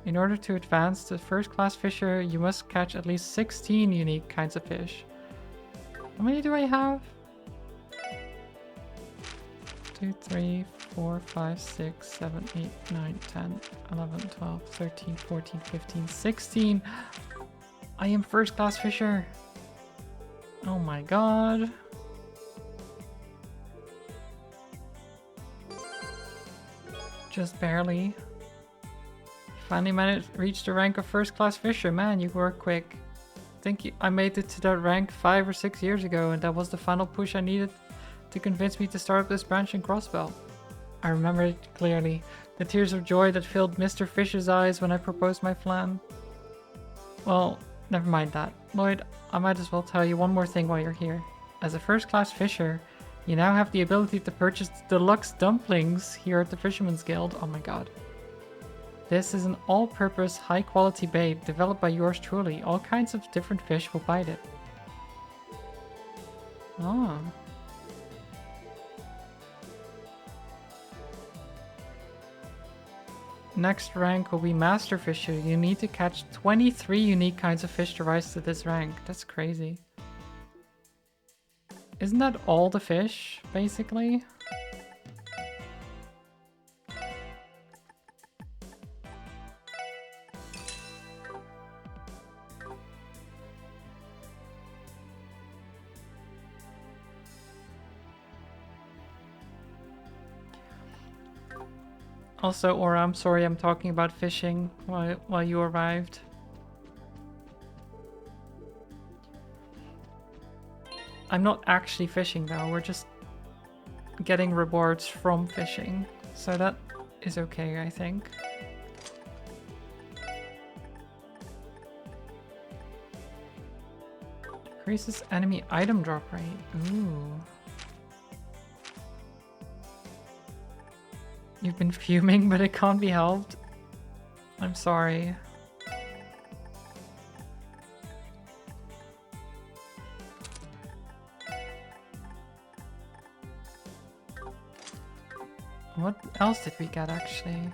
In order to advance to first class fisher, you must catch at least 16 unique kinds of fish. How many do I have? 2, 3, 4, 5, 6, 7, 8, 9, 10, 11, 12, 13, 14, 15, 16. I am first class fisher. Oh my god. Just barely. Finally managed reached the rank of first class fisher. Man, you were quick. I made it to that rank 5 or 6 years ago, and that was the final push I needed to convince me to start up this branch in Crossbell. I remember it clearly. The tears of joy that filled Mr. Fish's eyes when I proposed my plan. Well, never mind that. Lloyd, I might as well tell you one more thing while you're here. As a first class fisher, you now have the ability to purchase deluxe dumplings here at the Fisherman's Guild. Oh my god. This is an all-purpose, high-quality bait developed by yours truly. All kinds of different fish will bite it. Oh. Next rank will be Master Fisher. You need to catch 23 unique kinds of fish to rise to this rank. That's crazy. Isn't that all the fish, basically? Also, Aura, I'm sorry I'm talking about fishing while you arrived. I'm not actually fishing though, we're just getting rewards from fishing. So that is okay, I think. Increases enemy item drop rate. Ooh. You've been fuming, but it can't be helped. I'm sorry. What else did we get actually?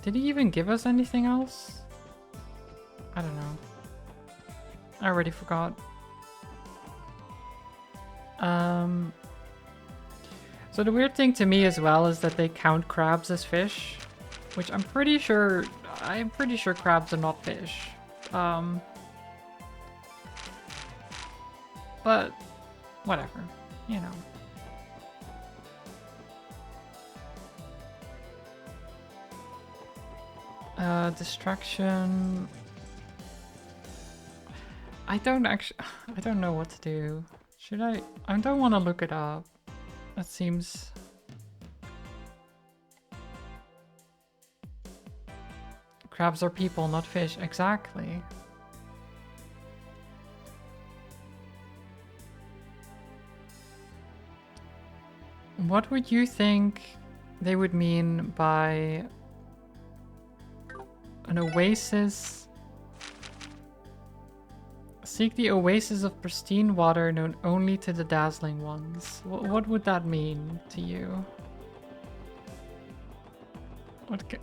Did he even give us anything else? I don't know. I already forgot. So the weird thing to me as well is that they count crabs as fish, which I'm pretty sure crabs are not fish. But whatever, you know. Distraction. I don't know what to do. Should I? I don't want to look it up. That seems... Crabs are people, not fish. Exactly. What would you think they would mean by an oasis? Seek the oasis of pristine water known only to the dazzling ones. What would that mean to you?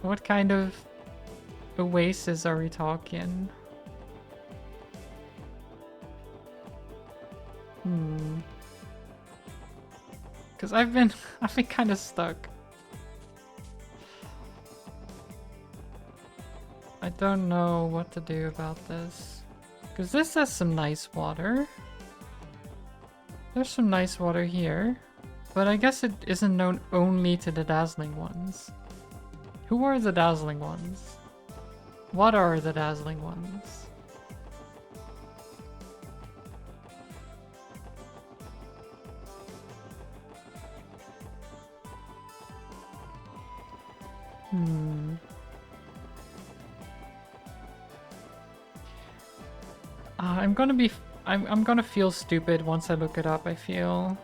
What kind of oasis are we talking? Because I've been kind of stuck. I don't know what to do about this. Because this has some nice water. There's some nice water here. But I guess it isn't known only to the dazzling ones. Who are the dazzling ones? What are the dazzling ones? I'm gonna feel stupid once I look it up, I feel.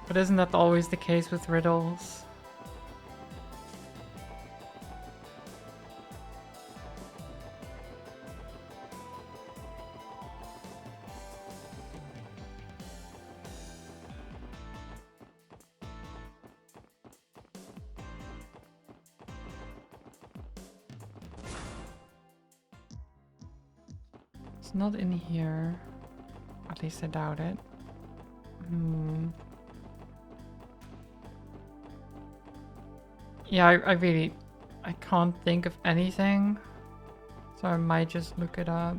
But isn't that always the case with riddles? It's not in here. At least I doubt it. Yeah, I can't think of anything. So I might just look it up.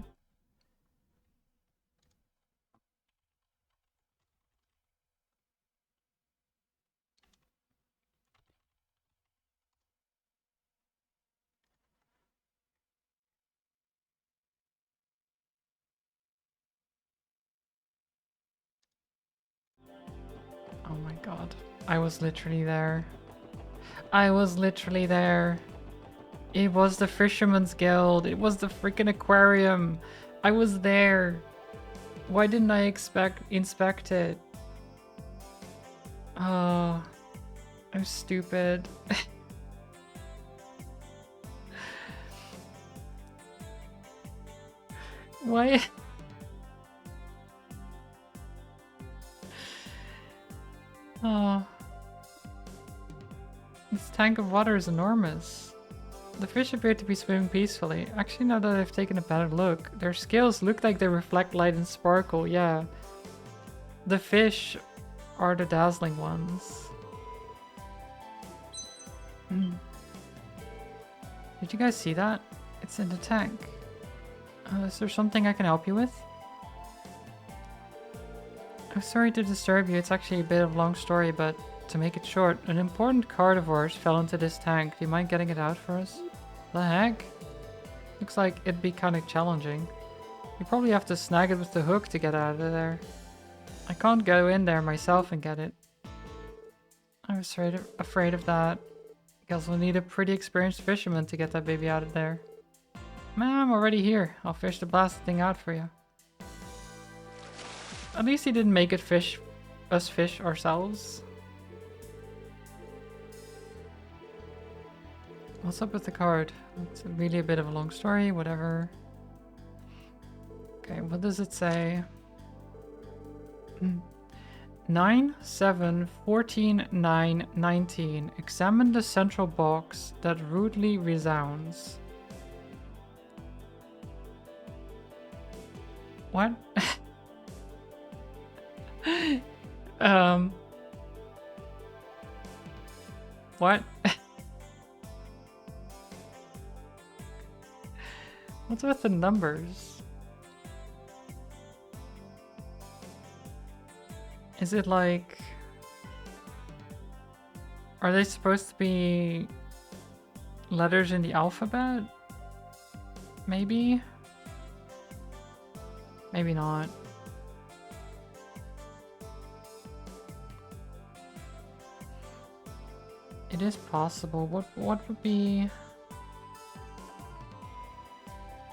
Oh my god. I was literally there. I was literally there. It was the Fisherman's Guild. It was the freaking aquarium. I was there. Why didn't I inspect it? Oh, I'm stupid. Why? Oh. This tank of water is enormous. The fish appear to be swimming peacefully. Actually, now that I've taken a better look, their scales look like they reflect light and sparkle, yeah. The fish are the dazzling ones. Did you guys see that? It's in the tank. Is there something I can help you with? I'm sorry to disturb you, it's actually a bit of a long story, but to make it short, an important card of ours fell into this tank. Do you mind getting it out for us? The heck? Looks like it'd be kind of challenging. You probably have to snag it with the hook to get out of there. I can't go in there myself and get it. I was afraid of that. Guess we'll need a pretty experienced fisherman to get that baby out of there. Man, I'm already here. I'll fish the blasted thing out for you. At least he didn't make it us fish ourselves. What's up with the card? It's really a bit of a long story, whatever. Okay, what does it say? 9, 7, 14, 9, 19. Examine the central box that rudely resounds. What? What? What's with the numbers? Is it like... Are they supposed to be letters in the alphabet? Maybe? Maybe not. It is possible. What would be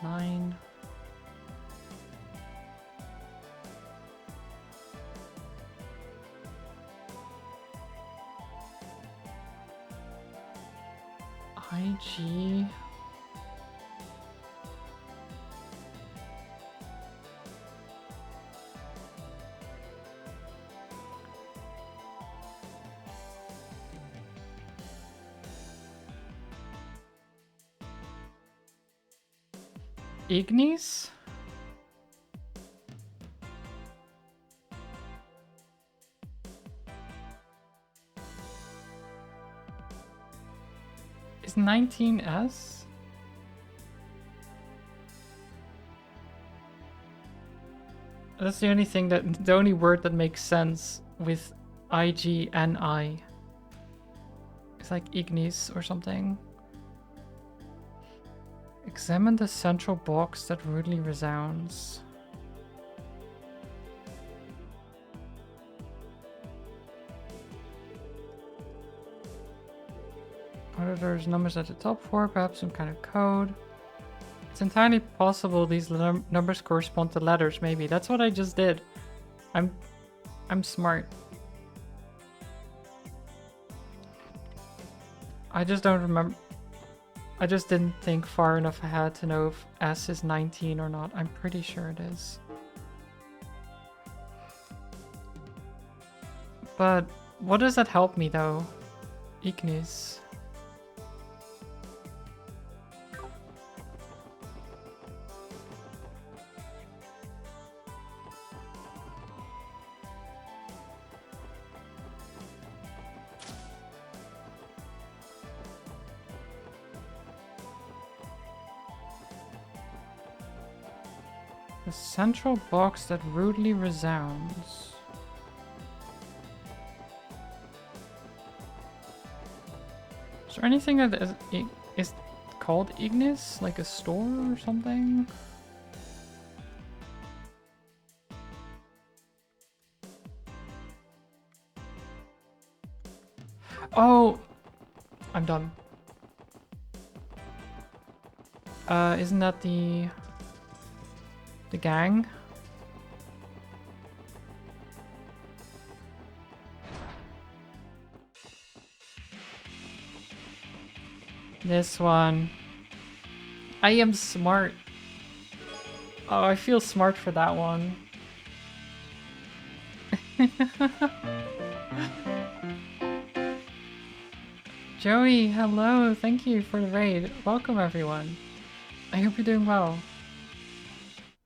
9? IG. Ignis? Is 19S? That's the only thing the only word that makes sense with IG and I. It's like Ignis or something. Examine the central box that rudely resounds. What are those numbers at the top for? Perhaps some kind of code. It's entirely possible these numbers correspond to letters, maybe. That's what I just did. I'm smart. I just don't remember. I just didn't think far enough ahead to know if S is 19 or not. I'm pretty sure it is. But what does that help me though? Ignis. The central box that rudely resounds. Is there anything that is called Ignis? Like a store or something? Oh! I'm done. Isn't that the gang? This one. I am smart. Oh, I feel smart for that one. Joey, hello. Thank you for the raid. Welcome, everyone. I hope you're doing well.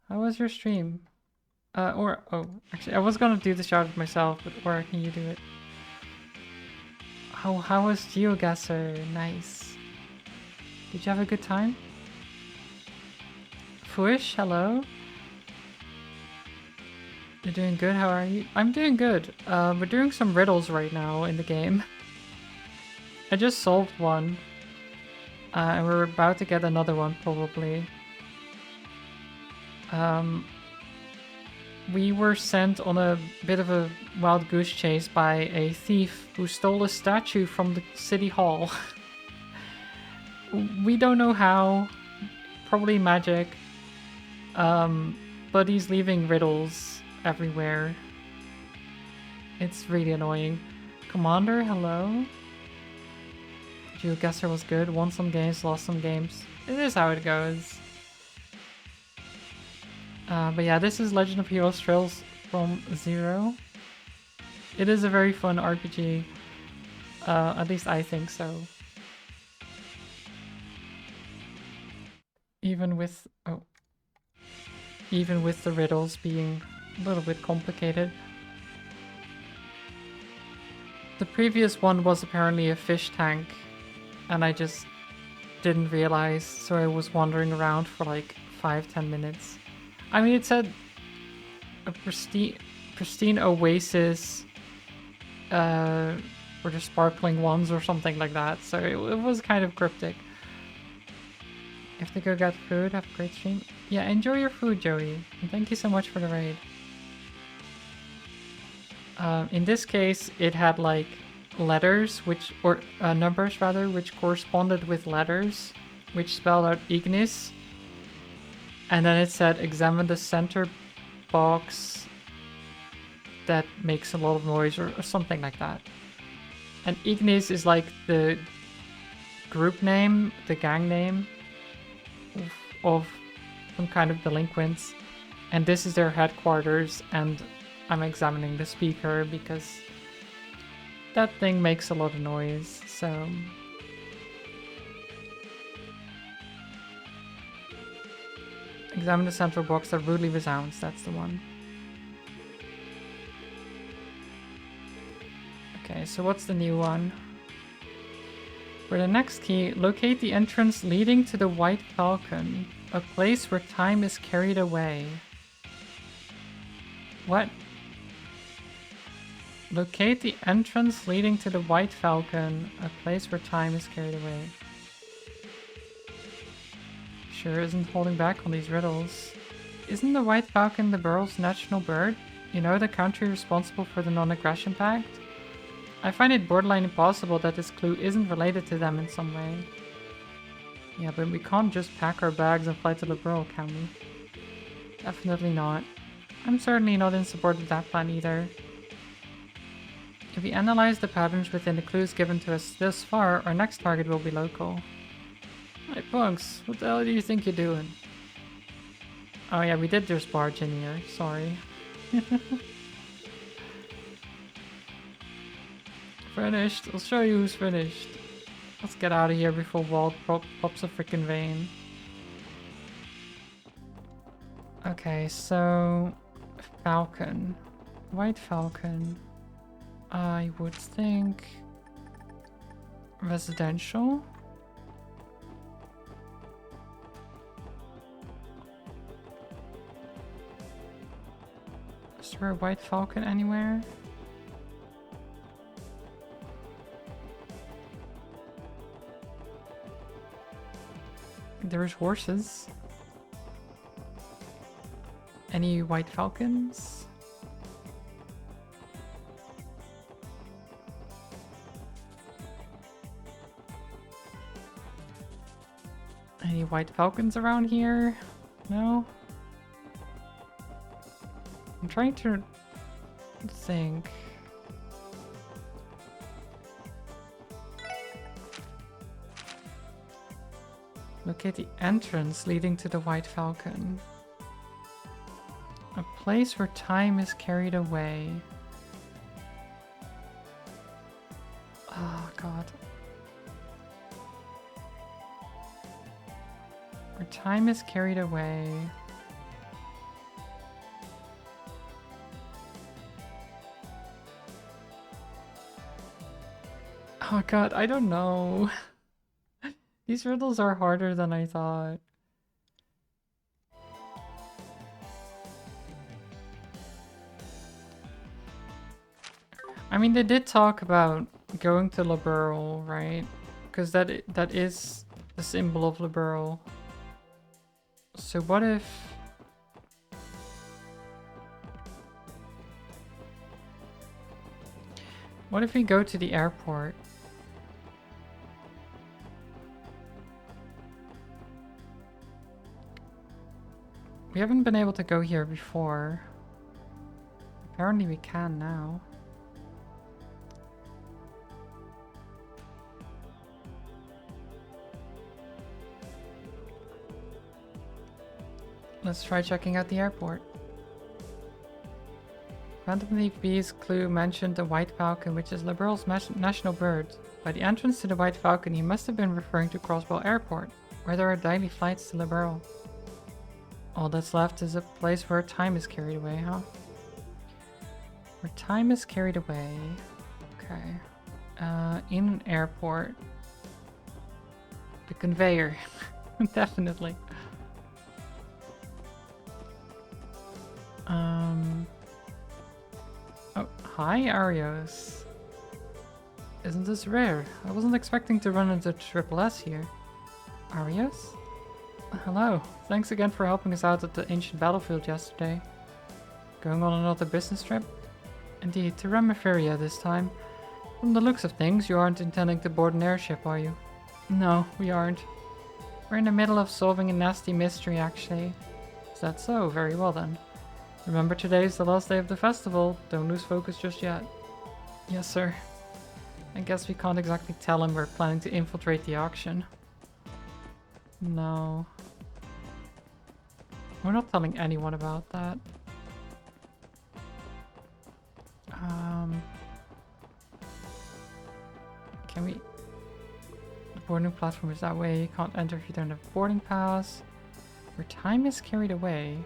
How was your stream? Oh, actually, I was gonna do the shout out myself, but Aura, can you do it? How was GeoGuessr? Nice. Did you have a good time? Fuish, hello. You're doing good, how are you? I'm doing good. We're doing some riddles right now in the game. I just solved one. And we're about to get another one, probably. We were sent on a bit of a wild goose chase by a thief who stole a statue from the city hall. We don't know how. Probably magic. But he's leaving riddles everywhere. It's really annoying. Commander, hello? GeoGuessr was good. Won some games, lost some games. It is how it goes. But yeah, this is Legend of Heroes Trails from Zero. It is a very fun RPG. At least I think so. Even with the riddles being a little bit complicated. The previous one was apparently a fish tank, and I just didn't realize, so I was wandering around for like 5-10 minutes. I mean, it said a pristine oasis for the sparkling ones or something like that, so it was kind of cryptic. You have to go get food, have a great stream. Yeah, enjoy your food, Joey, and thank you so much for the raid. In this case, it had like letters, or numbers rather, which corresponded with letters, which spelled out Ignis. And then it said, examine the center box that makes a lot of noise, or something like that. And Ignis is like the group name, the gang name of some kind of delinquents. And this is their headquarters, and I'm examining the speaker because that thing makes a lot of noise, so... Examine the central box that rudely resounds, that's the one. Okay, so what's the new one? For the next key, locate the entrance leading to the White Falcon, a place where time is carried away. What? Locate the entrance leading to the White Falcon, a place where time is carried away. Sure isn't holding back on these riddles. Isn't the White Falcon the Burrow's national bird? You know, the country responsible for the non-aggression pact? I find it borderline impossible that this clue isn't related to them in some way. Yeah, but we can't just pack our bags and fly to the Burrow, can we? Definitely not. I'm certainly not in support of that plan either. If we analyze the patterns within the clues given to us thus far, our next target will be local. Hey punks, what the hell do you think you're doing? Oh yeah, we did just barge in here, sorry. Finished, I'll show you who's finished. Let's get out of here before Walt pops a freaking vein. Okay, so... Falcon. White Falcon. I would think... residential? Is there a White Falcon anywhere? There's horses. Any White Falcons? Any White Falcons around here? No? I'm trying to think. Locate the entrance leading to the White Falcon. A place where time is carried away. Oh god. Where time is carried away. Oh god, I don't know. These riddles are harder than I thought. I mean, they did talk about going to Liberl, right? Because that is the symbol of Liberl. So what if... What if we go to the airport? We haven't been able to go here before. Apparently we can now. Let's try checking out the airport. Random Leaf B's clue mentioned the White Falcon, which is Liberal's national bird. By the entrance to the White Falcon, he must have been referring to Crossbow Airport, where there are daily flights to Liberal. All that's left is a place where time is carried away, huh? Where time is carried away. Okay. In an airport. The conveyor. Definitely. Oh, hi, Arios. Isn't this rare? I wasn't expecting to run into Triple S here. Arios? Hello. Thanks again for helping us out at the ancient battlefield yesterday. Going on another business trip? Indeed, to Remiferia this time. From the looks of things, you aren't intending to board an airship, are you? No, we aren't. We're in the middle of solving a nasty mystery, actually. Is that so? Very well then. Remember, today is the last day of the festival. Don't lose focus just yet. Yes, sir. I guess we can't exactly tell him we're planning to infiltrate the auction. No. We're not telling anyone about that. Can we... The boarding platform is that way. You can't enter if you don't have a boarding pass. Where time is carried away.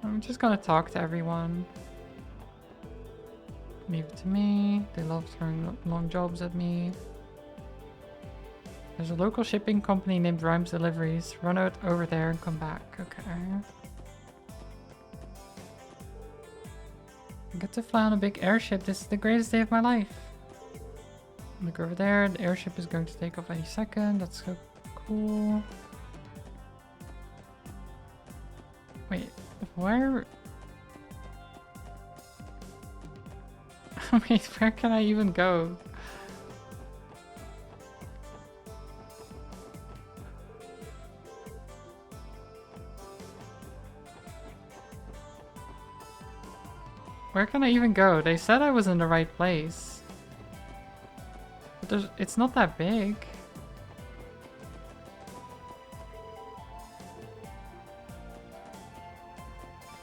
I'm just gonna talk to everyone. Leave it to me. They love throwing long jobs at me. There's a local shipping company named Rhymes Deliveries. Run out over there and come back. Okay. I get to fly on a big airship. This is the greatest day of my life. Look over there. The airship is going to take off any second. That's so cool. Wait, where? Wait, where can I even go? Where can I even go? They said I was in the right place. But it's not that big.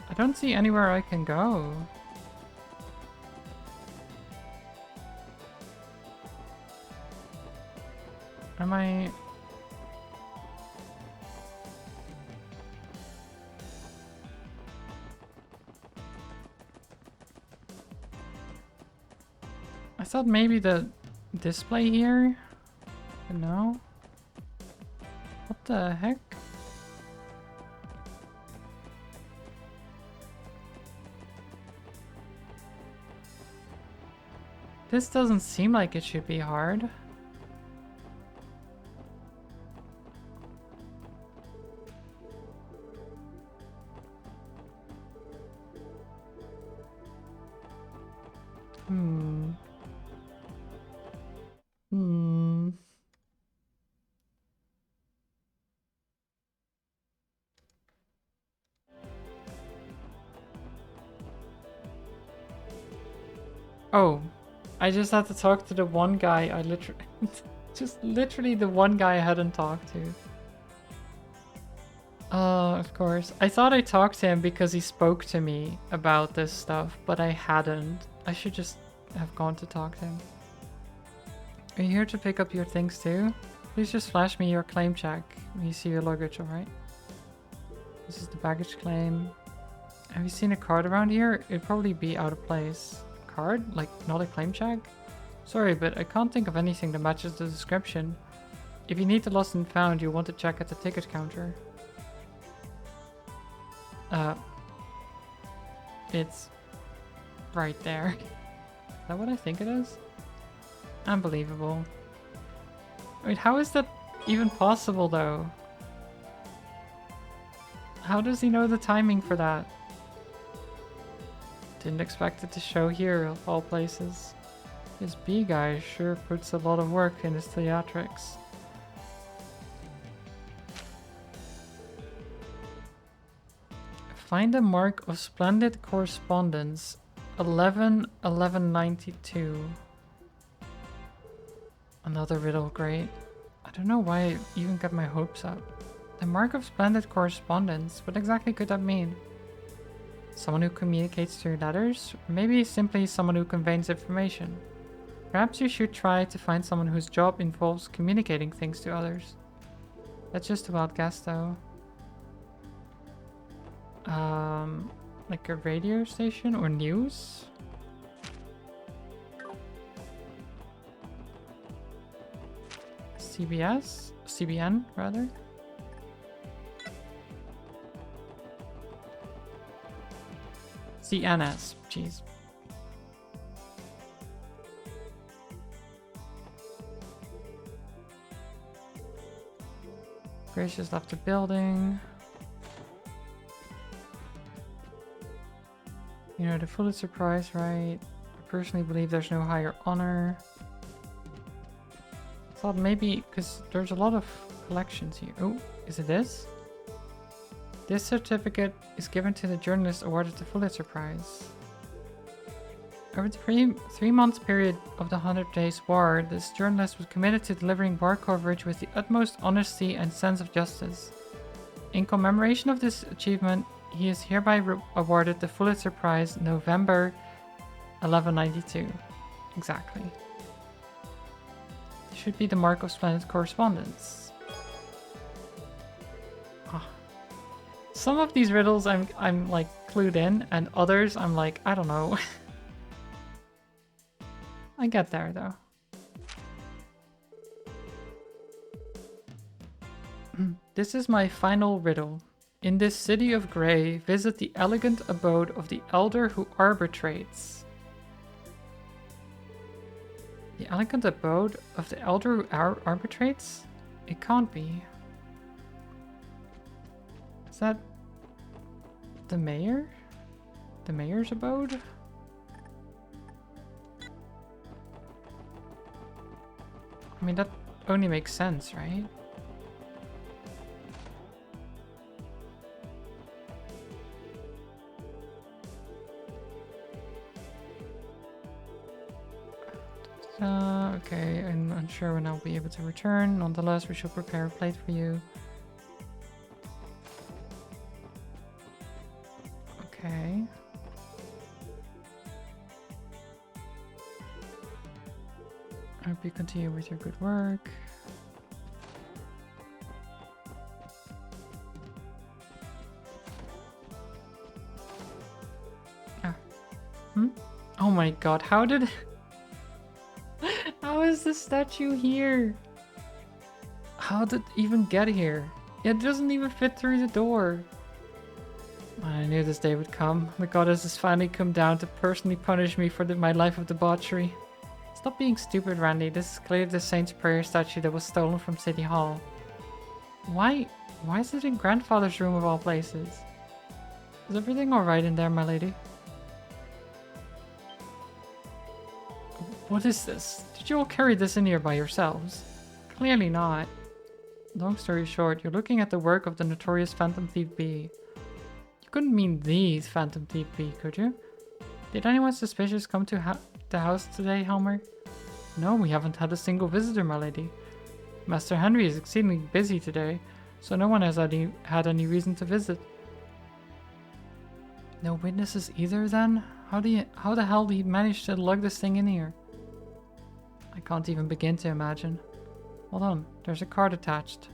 I don't see anywhere I can go. Am I... I thought maybe the display here? No? What the heck? This doesn't seem like it should be hard. Oh, I just had to talk to the one guy I literally... just literally the one guy I hadn't talked to. Of course. I thought I talked to him because he spoke to me about this stuff, but I hadn't. I should just have gone to talk to him. Are you here to pick up your things too? Please just flash me your claim check when you see your luggage, alright? This is the baggage claim. Have you seen a card around here? It'd probably be out of place. Card? Like, not a claim check? Sorry, but I can't think of anything that matches the description. If you need the lost and found, you'll want to check at the ticket counter. It's right there. Is that what I think it is? Unbelievable. Wait, how is that even possible though? How does he know the timing for that? Didn't expect it to show here, of all places. This B guy sure puts a lot of work in his theatrics. Find a mark of splendid correspondence. 11-1192. Another riddle, great. I don't know why I even got my hopes up. The mark of splendid correspondence, what exactly could that mean? Someone who communicates through letters? Or maybe simply someone who conveys information. Perhaps you should try to find someone whose job involves communicating things to others. That's just a wild guess though. Like a radio station or news? CBS? CBN, rather? CNS, jeez. Grace just left the building. You know, the Pulitzer Prize, right? I personally believe there's no higher honor. Thought maybe, because there's a lot of collections here. Oh, is it this? This certificate is given to the journalist awarded the Pulitzer Prize. Over the three-month period of the 100 Days War, this journalist was committed to delivering war coverage with the utmost honesty and sense of justice. In commemoration of this achievement, he is hereby awarded the Pulitzer Prize November 1192. Exactly. This should be the mark of splendid correspondence. Oh. Some of these riddles I'm like clued in, and others I'm like, I don't know. I get there though. This is my final riddle. In this city of grey, visit the elegant abode of the elder who arbitrates. The elegant abode of the elder who arbitrates? It can't be. Is that the mayor? The mayor's abode? I mean, that only makes sense, right? Okay, I'm unsure when I'll be able to return. Nonetheless, we shall prepare a plate for you. Okay. I hope you continue with your good work. Ah. Oh my god, how did... How is the statue here? How did it even get here? It doesn't even fit through the door. I knew this day would come. The goddess has finally come down to personally punish me for my life of debauchery. Stop being stupid, Randy. This is clearly the Saint's Prayer statue that was stolen from City Hall. Why is it in Grandfather's room of all places? Is everything alright in there, my lady? What is this? Did you all carry this in here by yourselves? Clearly not. Long story short, you're looking at the work of the notorious Phantom Thief B. You couldn't mean the Phantom Thief B, could you? Did anyone suspicious come to the house today, Helmer? No, we haven't had a single visitor, my lady. Master Henry is exceedingly busy today, so no one has had any reason to visit. No witnesses either, then? How the hell did he manage to lug this thing in here? I can't even begin to imagine. Hold on, there's a card attached.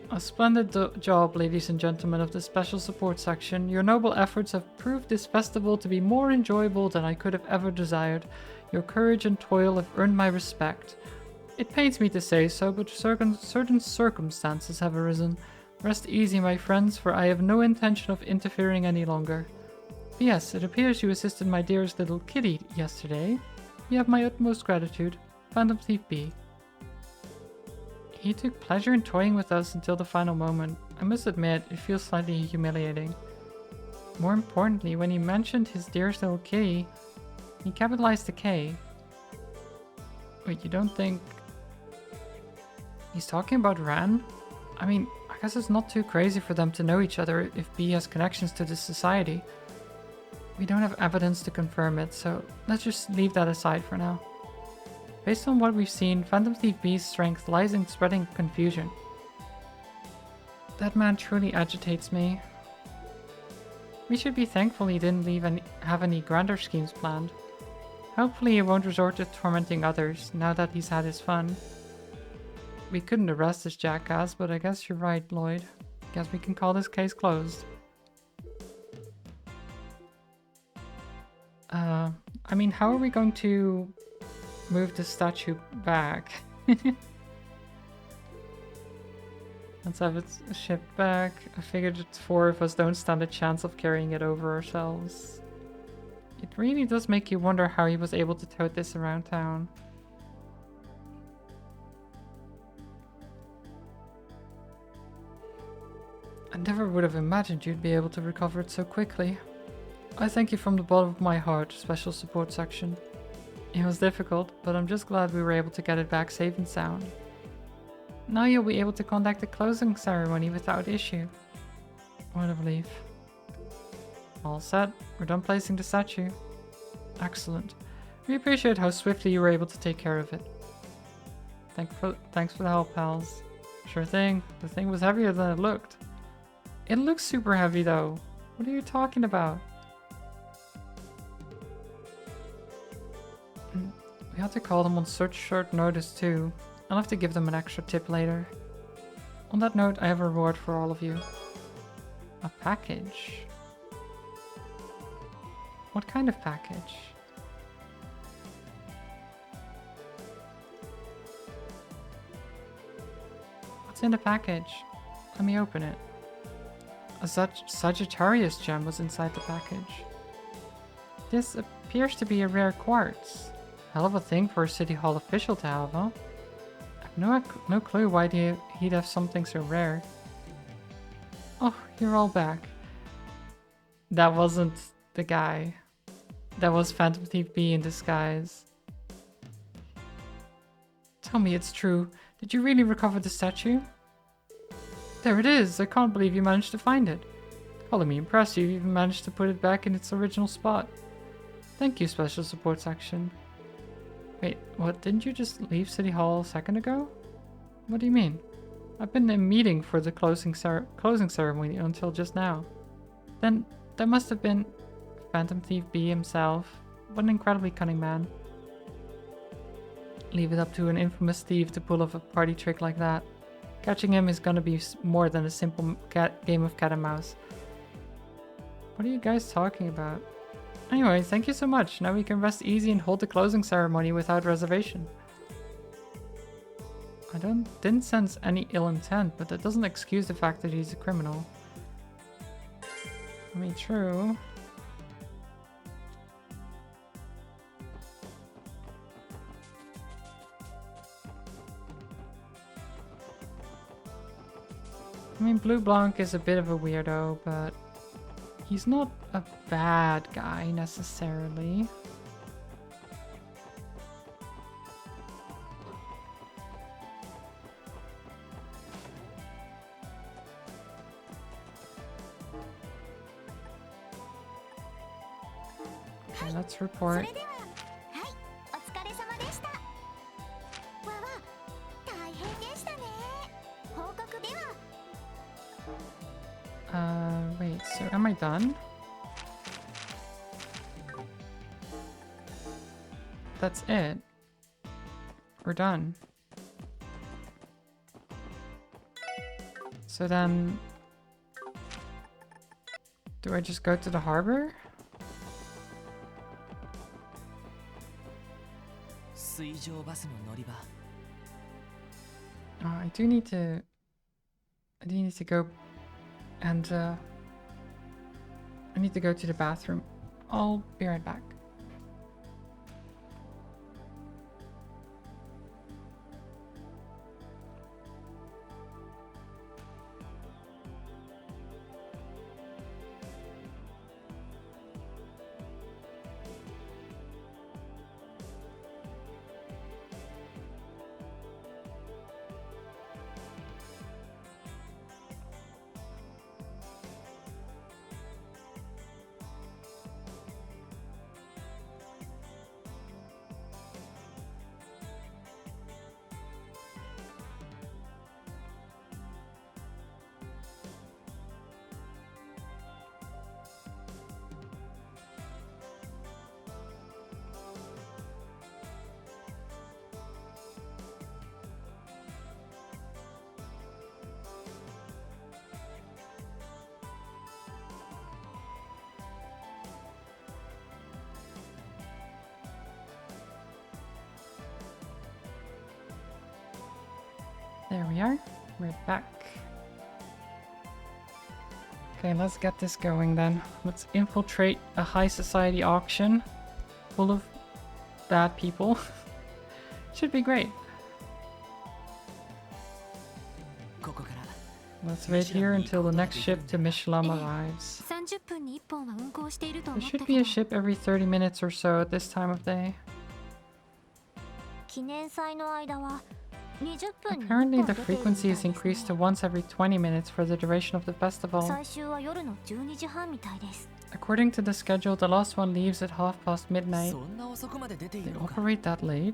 A splendid job, ladies and gentlemen of the Special Support Section. Your noble efforts have proved this festival to be more enjoyable than I could have ever desired. Your courage and toil have earned my respect. It pains me to say so, but certain circumstances have arisen. Rest easy, my friends, for I have no intention of interfering any longer. P.S. It appears you assisted my dearest little kitty yesterday. You have my utmost gratitude. Phantom Thief B. He took pleasure in toying with us until the final moment. I must admit, it feels slightly humiliating. More importantly, when he mentioned his dearest little kitty, he capitalized the K. Wait, you don't think he's talking about Ran? I mean, I guess it's not too crazy for them to know each other if B has connections to this society. We don't have evidence to confirm it, so let's just leave that aside for now. Based on what we've seen, Phantom Thief B's strength lies in spreading confusion. That man truly agitates me. We should be thankful he didn't have any grander schemes planned. Hopefully he won't resort to tormenting others, now that he's had his fun. We couldn't arrest this jackass, but I guess you're right, Lloyd. Guess we can call this case closed. I mean, how are we going to move the statue back? Let's have it shipped back. I figured that 4 of us don't stand a chance of carrying it over ourselves. It really does make you wonder how he was able to tote this around town. I never would have imagined you'd be able to recover it so quickly. I thank you from the bottom of my heart, Special Support Section. It was difficult, but I'm just glad we were able to get it back safe and sound. Now you'll be able to conduct the closing ceremony without issue. What a relief. All set. We're done placing the statue. Excellent. We appreciate how swiftly you were able to take care of it. Thanks for the help, pals. Sure thing. The thing was heavier than it looked. It looks super heavy though. What are you talking about? We had to call them on such short notice too. I'll have to give them an extra tip later. On that note, I have a reward for all of you. A package? What kind of package? What's in the package? Let me open it. A Sagittarius gem was inside the package. This appears to be a rare quartz. Hell of a thing for a City Hall official to have, huh? I've no clue why he'd have something so rare. Oh, you're all back. That wasn't the guy. That was Phantom Thief B in disguise. Tell me it's true. Did you really recover the statue? There it is! I can't believe you managed to find it. Calling me impressed, you even managed to put it back in its original spot. Thank you, Special Support Section. Wait, what? Didn't you just leave City Hall a second ago? What do you mean? I've been in a meeting for the closing ceremony until just now. Then, that must have been Phantom Thief B himself. What an incredibly cunning man. Leave it up to an infamous thief to pull off a party trick like that. Catching him is gonna be more than a simple game of cat and mouse. What are you guys talking about? Anyway, thank you so much. Now we can rest easy and hold the closing ceremony without reservation. I didn't sense any ill intent, but that doesn't excuse the fact that he's a criminal. I mean, true. I mean, Blue Blanc is a bit of a weirdo, but he's not a bad guy necessarily. Okay, let's report. それでは、はい、お疲れ様でした。わわ、大変でしたね。報告では。Wait, so am I done? That's it. We're done. So then, do I just go to the harbor? 水上バスの乗り場。 I do need to go and I need to go to the bathroom. I'll be right back. There we are. We're back. Okay, let's get this going then. Let's infiltrate a high society auction full of bad people. Should be great. Let's wait here until the next ship to Mishlam arrives. 30分に1本は運行していると There 思った should け be ど a ship every 30 minutes or so at this time of day. 記念祭の間は20分に1 Apparently 本 the 出ているみたい frequency で is すね increased to once every 20 minutes for the duration of the festival. 最終は夜の12時半みたいです According to the schedule, the last one leaves at midnight. そんな遅くまで出てい They るのか operate that late?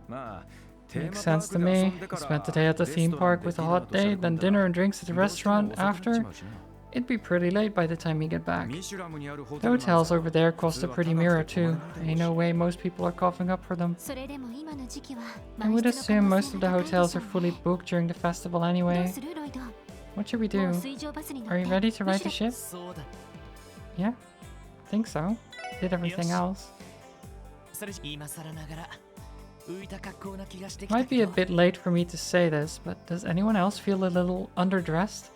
まあテー Makes マパー sense ク to で遊 me. んでか You ら spent the day at the レス theme トラン park で with a ディナー hot としゃ day, 込 then んだら dinner and drinks at the どうしても restaurant 遅くなっち after. まうしな It'd be pretty late by the time you get back. ミシュラムにあるホ The テルなん hotels ざ over there cost 普通 a は pretty 高く mirror て泊まれ too. ないだろ Ain't うし no way most people are coughing up for them. それでも今の時期は I 満 would 室の assume 可能 most 性 of the が高いでしょ hotels う are fully ね booked during the festival どう anyway. するロイド What should we もう do? 水上バスに乗 Are っ you て ready to ride the むしろ ship? そうだ Yeah, I think so. Did everything else. それ今更ながら浮いた格好な気がしてきた Might け be a ど bit late for me to say this, but does anyone else feel a little underdressed?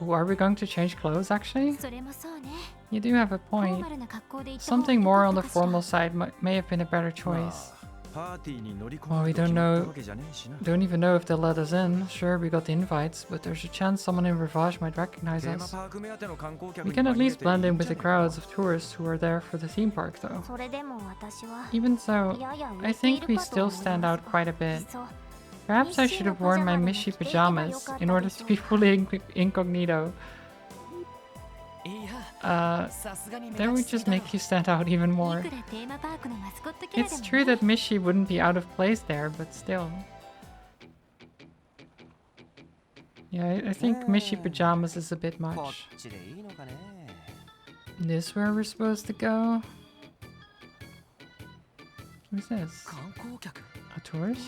Ooh, are we going to change clothes actually? それもそうね You do have a フォー point. マルな格好で行った方が Something 良 more か on っ the たかしら formal side may have been a better ま choice. あパーティーに乗り込 Well, む we と don't 決まっ know- たわけじゃねえしな Don't even know if they'll let us in. Sure, we got the invites, but there's a chance someone in Rivage might recognize テーマ us. パーク目当ての観光客 We に can at 紛れ least て blend いい in ん with じゃ the ねえか crowds of tourists who are there for the theme park, though. それでも私は Even so, やや浮 I いてい think る we かと思 still い stand ま out す quite a が bit. いっそ Perhaps I should have worn my Mishi pajamas in order to be fully incognito. いや Uh, さすがに目 that 立 would ちす just ぎだろ make you stand out even い more. くらテーマパークのマスコットキャラ It's で true もね that Mishi wouldn't be out of place there, but still. Yeah, I think Mishi pajamas is a bit こ much. っちでいいのかね This where we're supposed to go? Who's this? 観光客 A tourist?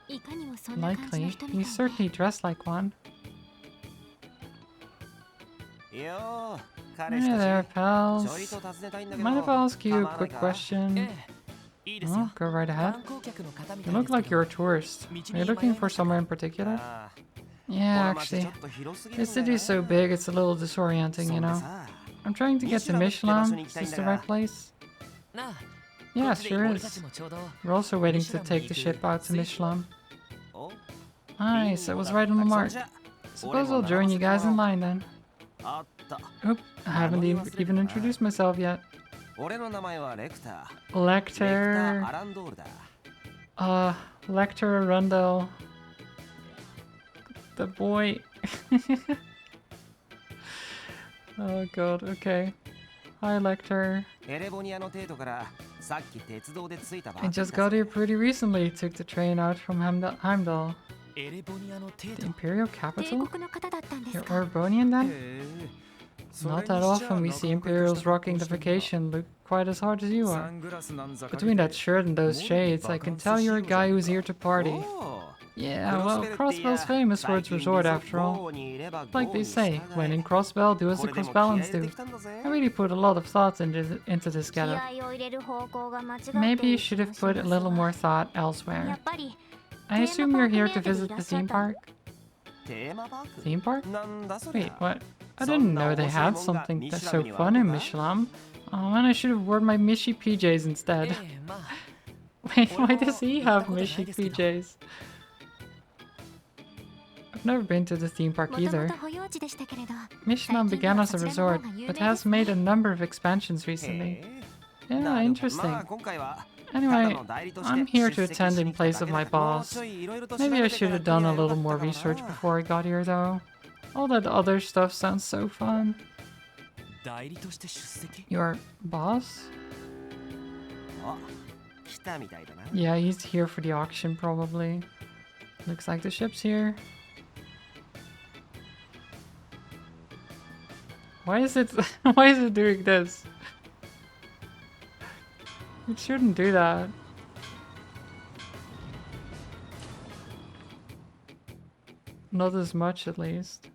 いかにもそんな感じの Likely. 人み He's たい certainly dressed like one. よー彼 Hey 氏 there, たちちょい pals. と尋ねたいんだけど Mind if I ask you a 構わない quick か question? ええいいです Oh, よ go right ahead. 観光客の方みた You い look です like け you're ど a tourist. Are you looking for somewhere in particular? ああ Yeah, この街ち actually. ょっと広すぎるん This だよ city な is so big, it's a little disorienting, そ you んで know? さ I'm trying to get to Mishlam. Is this the right place? なあ Yeah, こっちで sure 俺た is. ちもちょうど We're also waiting to take the ship out to Mishlam. お Nice, I was right on the そん mark. じゃ Suppose I'll join you guys in line then. あった Oop, I haven't even introduced myself yet. 俺の名前はレクターレクター Lecter. アランドールだ Lecter Arundel. The boy. Oh god, okay. Hi, Lecter. エレボニアのテートからさっき鉄道で着いたば I just got here pretty recently. Took the train out from Heimdall. エレボニアのテー The ト Imperial 帝 capital? 国の方だったんです You're か Orbonian then? へえそれ Not に that しちゃ often we なか see なか Imperials した rocking the 格好してん vacation look quite as hard as you なサ are. ングラスなんざかけ Between that て shirt and those shades, I can tell you're a guy who's here to party. おー Yeah, well, Crossbell's famous for its resort after all. Like they say, when in Crossbell, do as the Crossbellans do. I really put a lot of thought into this 気 getup. 合を入れる方向が間違っている Maybe you 気 should が have し put a ます little more thought や elsewhere. っぱり I assume you're here to visit the theme park? テーマパーク Theme park? なんだそり Wait, ゃ what? I didn't know they had something that's so fun in Mishlam. Oh man, I should have worn my Mishi PJs え instead. えまあ Wait, why does he have Mishi PJs? I've never been to the theme park もとも either. と保養地でしたけれど Mishlam began as a resort, but has made a number of expansions recently. へ Yeah, えなるほどまあ interesting. 今回は Anyway, ただの代理として I'm here to 出席 attend し in に来た place だ of け my だもう boss. ちょい色々と調 Maybe べ I て should から have done a 来りゃよ little か more ったか research な before I got here, though. All that other stuff sounds so fun. 代理として出席 Your boss? あ来たみたいだな Yeah, he's here for the auction, probably. Looks like the ship's here. Why is it why is it doing this? It shouldn't do that. Not as much, at least.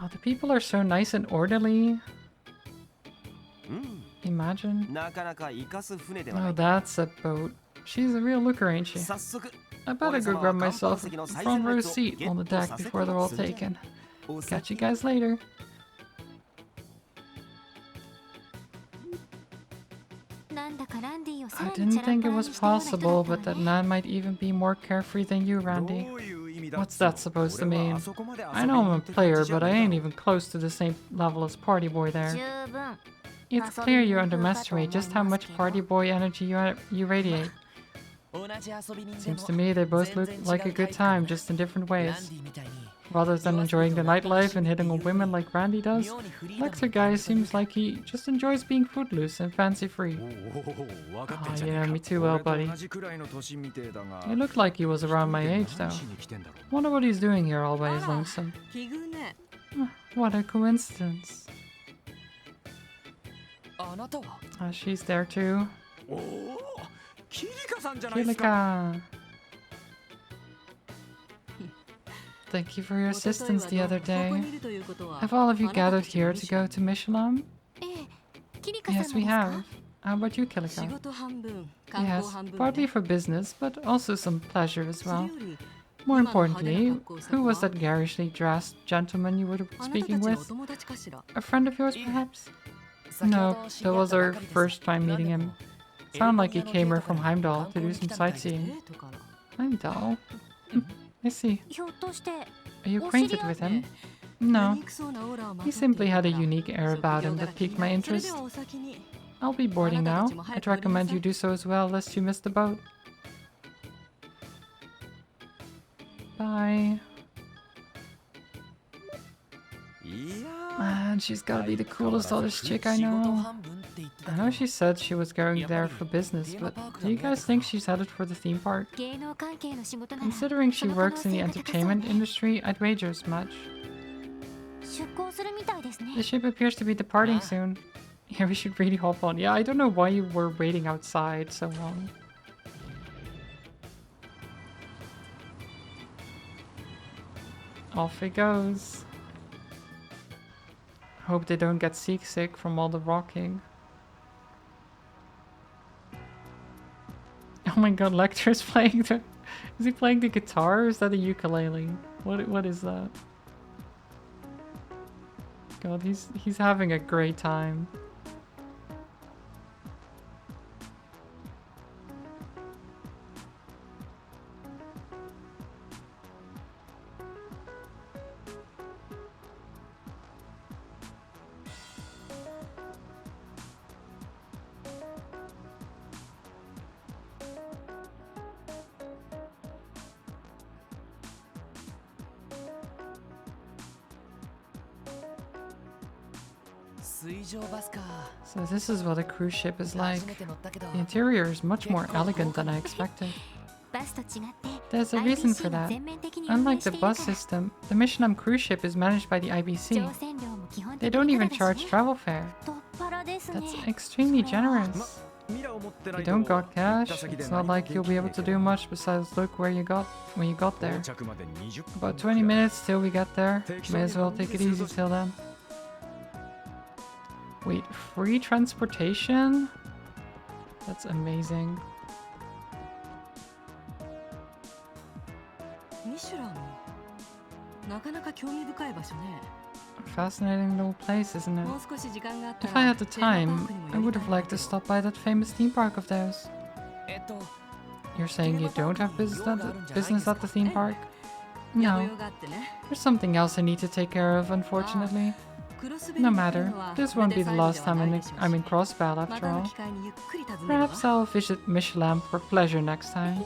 Oh, the people are so nice and orderly. うん They Imagine. なかなか生かす船ではな Oh, い。 that's a boat. She's a real looker, ain't she? 早速 I better go grab myself a front row seat on the deck before they're all taken. お Catch 先 you guys later. なんだかランディをさ I らにチ didn't ャラン think ポ it ラ was にしたような人だ possible, った but that わね。 Nan might even be more carefree than you, ど Randy. ういう意味だ What's that supposed to 俺は mean? あそこまで遊び I に know 行 I'm a って感 player, じじゃ but な I い ain't だろ even close to the same level as Party Boy there. 十分。 It's clear you underestimate just how much Party Boy energy you radiate. 同じ遊び人で Seems も to me they both look 全然 like a 違う good タイプだ time, just in different ラ ways. ンディみたいに Rather than enjoying the nightlife and hitting on women like Randy does, 妙にフリーダム Lexer guy seems like he just enjoys being footloose and fancy free. おお分かってん Ah, じゃ you ね know え me か too well, 俺と buddy. 同じくらいの年みてえだが He looked like he was around my 一 age 人で though. 何しに来てんだろ Wonder what he's doing here all by his lonesome. 奇遇ね。 What a coincidence. あなたは She's there too. うおおキリカさんじゃないですか Kilika. Thank you for your おととい assistance the は other ここ day. にいるということは Have all of you あなたた gathered ちの here ミッ to ショ go ン to Michelin? ええ、キリカさん Yes, も we ですか？ have. How about you, 仕 Kilika? 事半分、観光 Yes, 半分 partly ね。 for business, but also some pleasure as それ well. より More 今の派手な importantly, 格好をした who 子は was that garishly dressed gentleman you were あなたた speaking ちの with? お友達かしら。 A friend of yours, perhaps? 先ほ No, ど知 that り合っ was たば our かりです first time なん meeting で him. も Sounded like he エルボニア came の here from デートから Heimdall 観 to 光 do に some 来たみたいで sightseeing. デートから。 Heimdall? I see. ひょっとして Are you お知り acquainted 合い with him? ね No. 醜そうなオーラをまと He っている simply had a から unique air 職 about 業 him 柄 that 気 piqued に my それで interest. はお先に。 I'll be boarding now. I'd recommend you do so as well, lest you miss the boat. Bye. いや Man, she's gotta be the coolest oldest chick I 仕事 know. 半分って言ってた I け know ど she said she was going there for business, but do you guys think she's headed for the theme park? 芸能関係の仕事なら Considering そ she の可能 works in the 性が高そう entertainment ね。 industry, I'd wager as much. 出航するみたいですね。 The ship appears to be departing Ah. soon. Yeah, we should really hop on. Yeah, I don't know why you were waiting outside so long. Off it goes. Hope they don't get seasick from all the rocking. Oh my god, Lecter's playing the... Is he playing the guitar or is that a ukulele? What is that? God, he's having a great time. So this is what a cruise ship is like. The interior is much more elegant than I expected. バスと違って There's a reason for IBC が that. 全面的に運営 Unlike して the いるか bus ら system, the Michelin cruise ship is managed by the 乗 IBC. 船料も基本 They 的 don't に even タダだ charge しね。 travel fare. 太っ腹ですね。 That's extremely generous. ミラを持ってな You いと don't got 行った cash. 先で It's 何 not も like で you'll き be ね able え to け do ど much besides look when you got there. 到着まで20 About 分 20 か minutes till we get there. May as well take it easy till then. Wait, free transportation? That's amazing. ミシュラン。なかなか興味深い場所ね。 Fascinating little place, isn't もう it? 少し時間があった If ら I had the テーマパ time, ークにも I 寄 would りた have いんだ liked け to ど。 stop by that famous theme park of theirs. えっと You're saying you don't have business at the theme park? 野 No, 用があってね。 there's something else I need to take care of, unfortunately. クロスベル No っていう matter, のは this これ won't で be the 最後 last では time ないでしょうし I'm in Crossbell ま after たの all. 機会にゆっくり訪ねるわ。 Perhaps I'll visit Michelin for pleasure next time.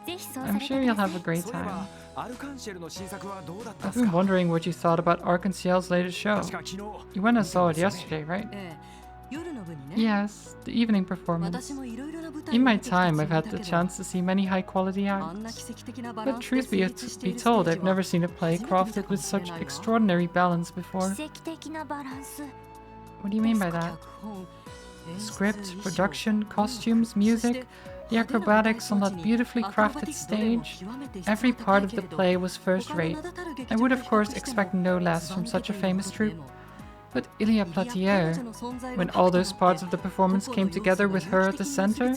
ぜひそうさ I'm れて sure く you'll ださ have a い。 great そういえ time. ばアルカンシェルの新作はどうだったん I've です been か wondering what you thought about Arc&Ciel's latest show. 確か昨日 You went and saw it yesterday, right? ええ、夜の部にね。 Yes, the evening performance. 私もいろいろな舞台 In を my 見てきた time, つも I've りだ had the けど chance to see many high quality あんな acts. 奇跡的なバラ But ンスで truth 成 be, 立してい be るステー told, ジ I've は never seen a play 初めて見たかも crafted with しれ such ないわ。 extraordinary balance before. 奇跡的なバランス。 What do you mean by that? 脚本、演出、 Script, 衣装、 production, 音楽、 costumes, そして music, the 派手な舞台 acrobatics on 装 that 置に beautifully アクロバティ crafted ックどれも stage. 極めて質の Every 高い part of け the れど play was first 他の rate. 名だたる劇 I 場 would と of 比較 course しても expect no less ず from ば抜 such a けている famous ことで troupe. も But Ilia Platier, when all those parts of the performance came together with her at the center,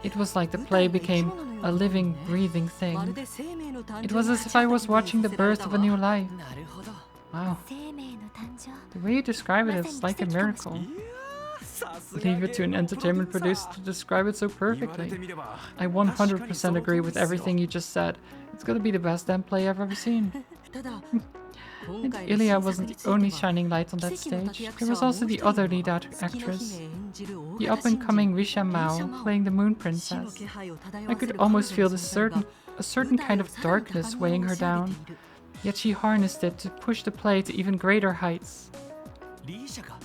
it was like the play became a living, breathing thing. It was as if I was watching the birth of a new life. なるほど Wow, 生命の誕生 the way you describe it is like a miracle. さすが Leave it to an entertainment producer to describe it so 言われて perfectly. みれば I 100% agree with everything you just said. It's gonna be the best damn play I've ever seen. ただ And Ilia wasn't the only shining light on that stage. There was also the other lead actress, the up-and-coming Risha Mao, playing the Moon Princess. I could almost feel a certain kind of darkness weighing her down. Yet she harnessed it to push the play to even greater heights. リーシャが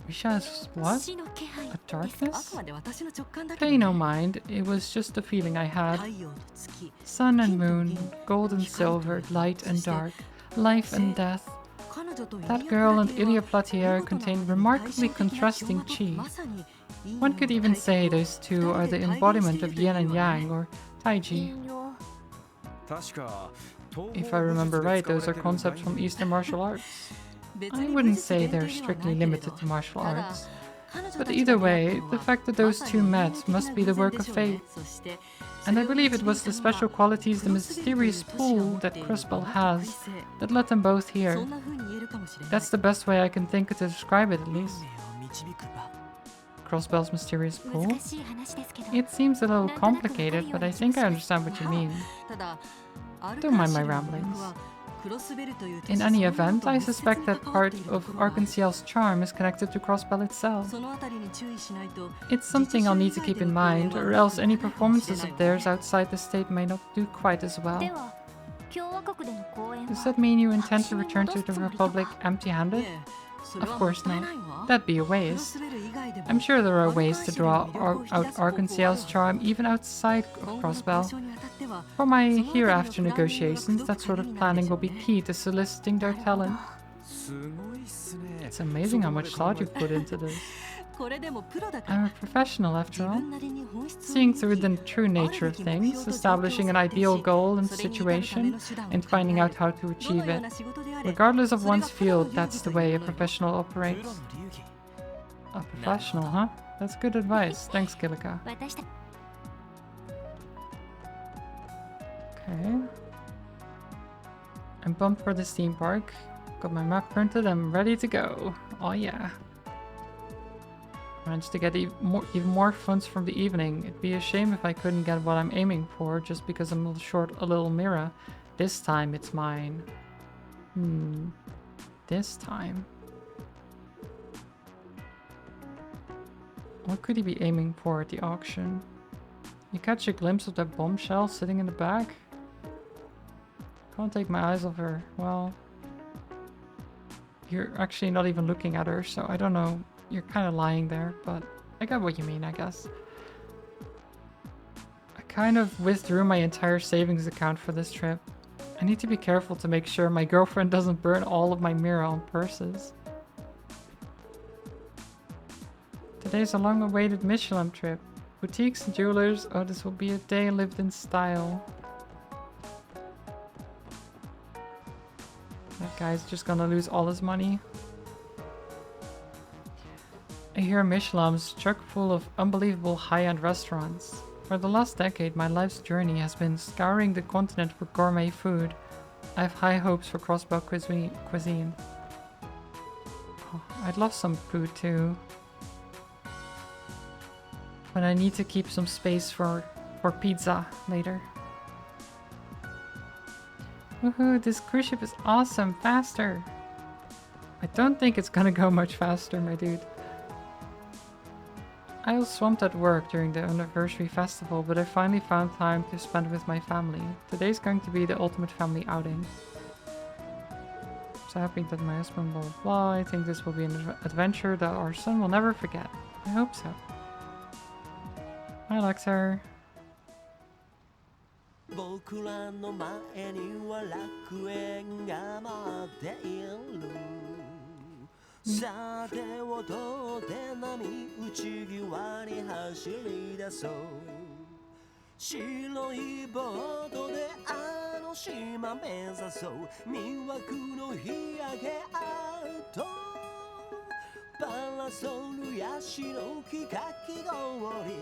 Risha is what? 死の気配 A あ darkness? くまで私の直感だけど Pay no mind, it was just a feeling I 太 had. 陽と月 Sun and moon, gold and silver, light and dark, life and death. 彼女と That girl and Ilia Platier contain remarkably contrasting chi. まさに One could even say those two are the embodiment of yin and yang, or taiji. 陰陽 確か If I remember right, those are concepts from Eastern martial arts. I wouldn't say they're strictly limited to martial arts. But either way, the fact that those two met must be the work of fate. And I believe it was the special qualities, the mysterious pull that Crossbell has, that led them both here. That's the best way I can think to describe it, at least. 運命を導く場 Crossbell's mysterious pull? 難しい話ですけど It seems a little complicated, but I think I understand what you mean. Don't mind my ramblings. In any event, I suspect that part of Arkanciel's charm is connected to Crossbell itself. It's something I'll need to keep in mind, or else any performances of theirs outside the state may not do quite as で well. は共和国での公演 Does は that mean you intend to return to the Republic empty-handed? Of course not. That'd be a waste. I'm sure there are ways to draw out Arkanciel's charm even outside of Crossbell. For my hereafter negotiations, that sort of planning will be key to soliciting their talent. すごいっすね It's amazing how much thought you've put into this. I'm a professional after all. Seeing through the true nature of things, establishing an ideal goal and situation, and finding out how to achieve it. Regardless of one's field, that's the way a professional プロ operates. の流儀 A professional, huh? That's good advice. Thanks, Kilika. 私た Okay. I'm pumped for this theme park. Got my map printed, I'm ready to go. Oh yeah. Managed to get even more funds from the evening. It'd be a shame if I couldn't get what I'm aiming for just because I'm short a little mirror. This time it's mine. This time. What could he be aiming for at the auction? You catch a glimpse of that bombshell sitting in the back? Can't take my eyes off her. Well, you're actually not even looking at her, so I don't know. You're kind of lying there, but I get what you mean, I guess. I kind of withdrew my entire savings account for this trip. I need to be careful to make sure my girlfriend doesn't burn all of my mirror on purses. Today's a long-awaited Michelin trip. Boutiques and jewelers. Oh, this will be a day lived in style. That guy's just gonna lose all his money. I hear Michelin's chock full of unbelievable high-end restaurants. For the last decade, my life's journey has been scouring the continent for gourmet food. I have high hopes for Crossbell cuisine. Oh, I'd love some food too. But I need to keep some space for pizza later. Woohoo, this cruise ship is awesome! Faster! I don't think it's gonna go much faster, my dude. I was swamped at work during the anniversary festival, but I finally found time to spend with my family. Today's going to be the ultimate family outing. So happy that my husband blah blah blah. I think this will be an adventure that our son will never forget. I hope so. Hi, Lexer. 僕らの前には楽園が待っているさて音で波打ち際に走り出そう白いボートであ島目指そう魅惑の日焼けアウトるヤシの木かき氷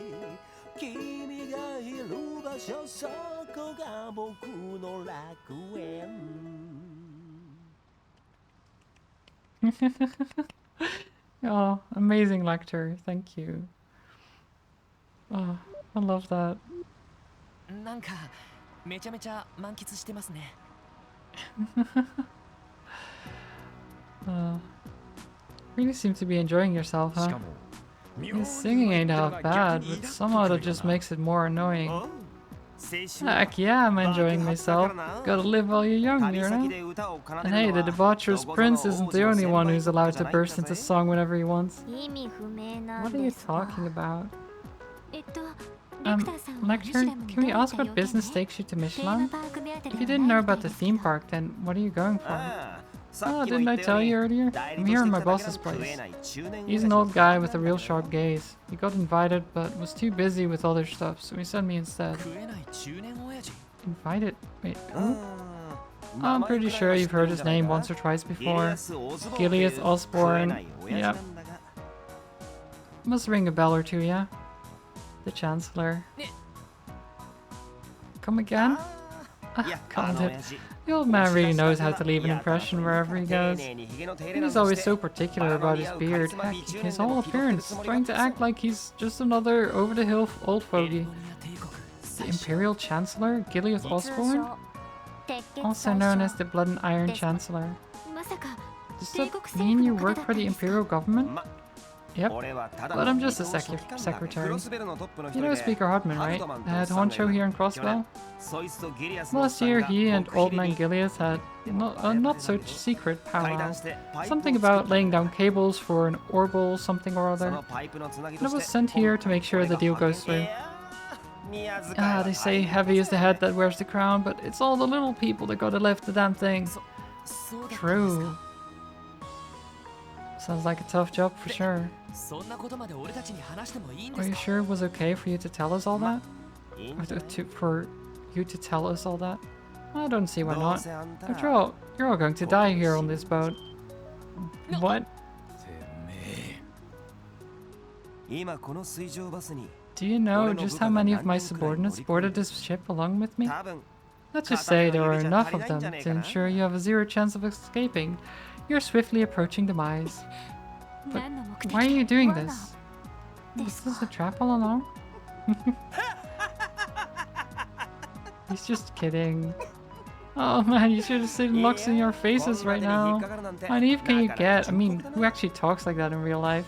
君がいる場所そこが僕の楽園 Oh, amazing lecture. Thank you. Oh, I love that. なんかめちゃめちゃ満喫してますね。Really seem to be enjoying yourself, し huh? かも His singing ain't half bad, but somehow that just makes it more annoying. 青春 Heck yeah, I'm enjoying myself. Gotta live while you're young, 旅 you 先 know? で歌を奏で And る hey, の the は debaucherous どこぞの prince isn't the 王子 only の one 先 who's 輩 allowed じ to ゃないんだ burst into ぜ song whenever he wants. 意味不明なん What are you ですが talking about? レクター Um, さんはミシュ lecture, ラムに can we どういっ ask た what 要件 business で takes you to テーマ Michelin? パーク目当てで If は you ない didn't み know た about い the ですけ theme ど park, then what are you going for? ああさ Oh, っきも didn't 言 I ったよ tell うに you earlier? 代理 I'm と here し in て my 叩 boss's かなくえ place. ない中年 He's 親 an 父 old の guy with a real sharp gaze. He got invited, but was too busy with other stuff, so he sent me instead. 食えない中年親父。 Invited? Wait, う who? ん I'm pretty sure you've heard his name once or twice ゲリア before. ス・オズボーン Giliath っていう食え Osborne. ない親父なんだが Must ring a bell or two, yeah? The Chancellor. Come again? いや Called あの it. 親父 The old man really knows how to leave an impression wherever he goes. 丁寧にヒゲの手入れ He's なんぞ always して so particular about his beard. Heck, his whole appearance, trying to act like he's just another over-the-hill old エル fogey. ゴニア帝国 The 最初 Imperial Chancellor, Giliath 通 Osborne? 称鉄血 Also 最 known 初 as the Blood and Iron This one. Chancellor. まさか Does that mean you work for the Imperial government? ま Yep. 俺はただ But の I'm just a 二等書記官だ secretary. クロスベルのトップの一 You 人 know で Speaker Hartman, right? The head honcho here in Crossbell? そいつとギリアスの Last おっ year, さんが he and 極秘 Old 裏 Man に Giliath had a not so secret 階 powwow. 段してパイプを Something 作っ about laying down cables for an orbital something or そ other. のパイプのつなぎ And と it して was sent here to make sure the deal goes through. Ah, they say heavy is the head that wears the crown, but it's all the little people that gotta lift the damn thing. そうだったんです True. か。 Sounds like a tough job for sure. そんなことまで俺たちに話してもいいんで Are す you か。 sure it was okay for you to tell us all that? いいん Or じゃない for you to tell us all that? I don't see why どう not. せあんたら After all, you're all going to die here on this boat. What? 今この水上バスに Do you know just how many of my subordinates boarded this ship along with me? 多分 Let's just say there are enough of them to ensure you have a zero chance of escaping. You're swiftly approaching demise. But 何の目的 why are you doing 罠 this? で Was す this か a trap all along? He's just kidding. Oh man, you should have seen looks in your faces right now. How naive can you get? I mean, who actually talks like that in real life?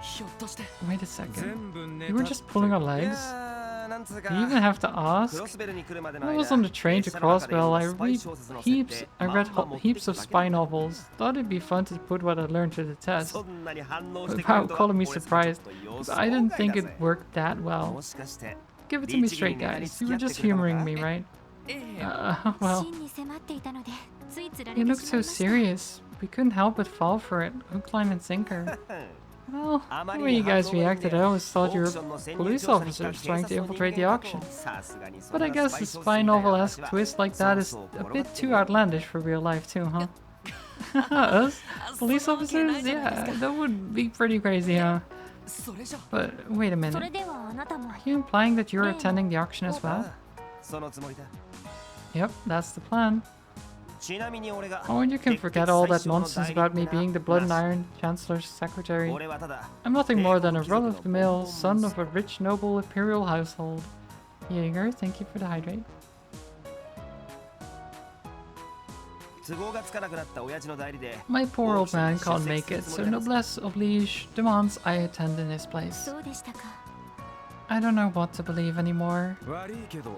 ひょっとして Wait a second. 全部ネ You タ were just pulling our い legs? やーなんつうか You even have to ク ask? ロスベルに来るまでの When I 間 was on the train to 列車の中で Crossbell, I スパイ read 小説の heaps. 設定 I ま read んま持って heaps き of ただけ spy だ novels. Thought it'd be fun to put what I learned to the test. そんなに反応してくれる Without とは calling me 俺さちょっと surprised, 予 but 想 I didn't 外 think だ it ぜ worked that も well. しかして Give it to me straight, guys. You were just humoring me, right? ええ Well, 真に迫っていたのでついつられ you て looked しま so いました serious. We couldn't help but fall for it. Hook, line, and sinker. Well, あま the り way に you 反 guys 応がいいん reacted, で I always thought オ you ー were クションの潜入 police 調査に来た officers 警 trying 察 to の人 infiltrate the 間か auction. とさすがにそ But ん I な guess スパ a イ小説 spy みたいな novel-esque 話は twist like そ that う is そう a 転が bit って too る outlandish for real life too, huh? Us? そん Police なわけない officers? じゃないです Yeah, か。 that would be pretty crazy, huh? それじゃ But wait a それ minute. ではあなたも Are you implying that you're attending the auction as あ well? あそのつもりだ Yep, that's the plan. ちなみに俺が Oh, and you can forget all that nonsense about me being the Blood and Iron Chancellor's secretary. 俺はただ I'm nothing more than a run-of-the-mill son of a rich, noble imperial household. Jaeger, thank you for the hydrate. 都合がつかなくなった親父の代理で My poor old man can't make it, so noblesse oblige demands I attend in his place. そうでしたか I don't know what to believe anymore. 悪いけど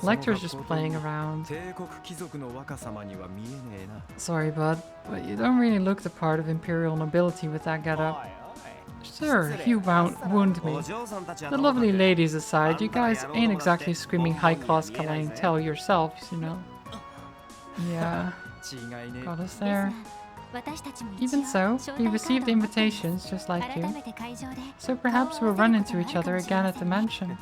Lecture's just playing around. 帝国貴族の若様には見えねえな Sorry, bud, but you don't really look the part of imperial nobility with that getup. Sir, you wound me. お嬢さんたちは The どうだって lovely ladies aside, you guys ain't exactly screaming high-class Tell yourselves, you know. Yeah, 違いね got us です there. が私たちも一 Even 応 so, 招 we 待カー received ドを持っています invitations just like 改 you. めて会場で So perhaps we'll run into each other again at the mansion.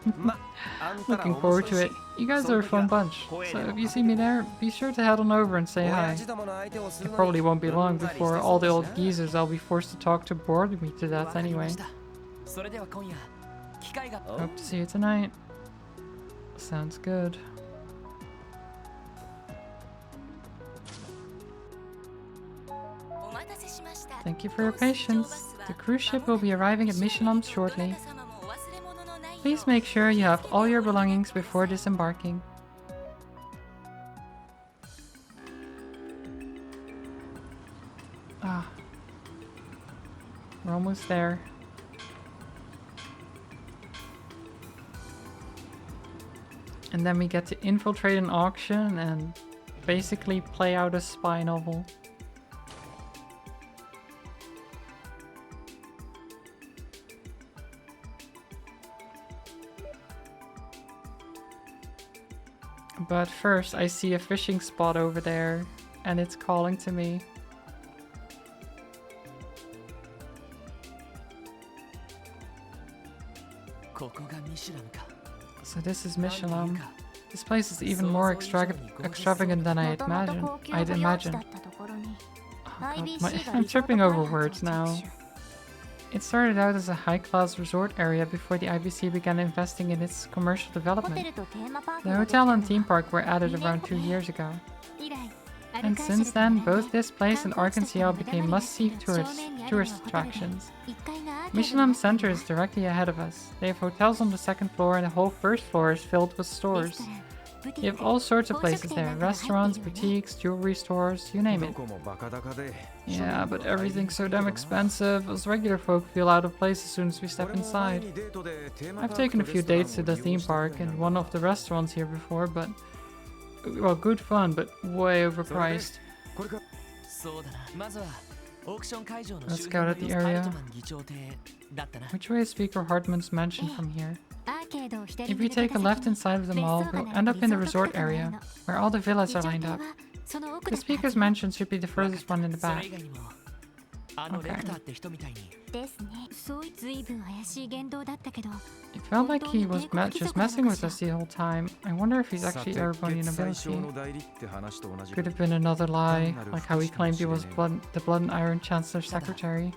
ま、あんたら Looking 面 forward 白 to い it. し You guys そ are の a 時 fun は bunch. 声 So で if も you see me there, be sure to head on over and say 親 hi. 父どもの相手をす It るのに probably won't be う long んざりして before そ all う the だし old な geezers I'll be forced to talk to bored me to わ death かりま anyway. したそれでは今夜機会が Hope to see you tonight. Sounds good. Thank you for your patience. The cruise ship will be arriving at Missionam shortly. Please make sure you have all your belongings before disembarking. Ah. We're almost there. And then we get to infiltrate an auction and basically play out a spy novel. But first I see a fishing spot over there and it's calling to me. So this is Mishalam. This place is even more extravagant than I'd imagined. Oh God, I'm tripping over words now. It started out as a high-class resort area before the IBC began investing in its commercial development. The hotel and theme park were added around 2 years ago. And since then, both this place and Arkansas became must-see tourist attractions. Mishalam Center is directly ahead of us. They have hotels on the second floor and the whole first floor is filled with stores. You have all sorts of places there. Restaurants, boutiques, jewelry stores, you name it. Yeah, but everything's so damn expensive. Us regular folk feel out of place as soon as we step inside. I've taken a few dates to the theme park and one of the restaurants here before, but... well, good fun, but way overpriced. Let's scout out the area. Which way is Speaker Hartman's mansion from here? If we take a left inside of the mall, we'll end up in the resort area, where all the villas are lined up. The Speaker's mansion should be the furthest one in the back. Okay. It felt like he was just messing with us the whole time. I wonder if he's actually Erebonian nobility. Could have been another lie, like how he claimed he was the Blood and Iron Chancellor's secretary.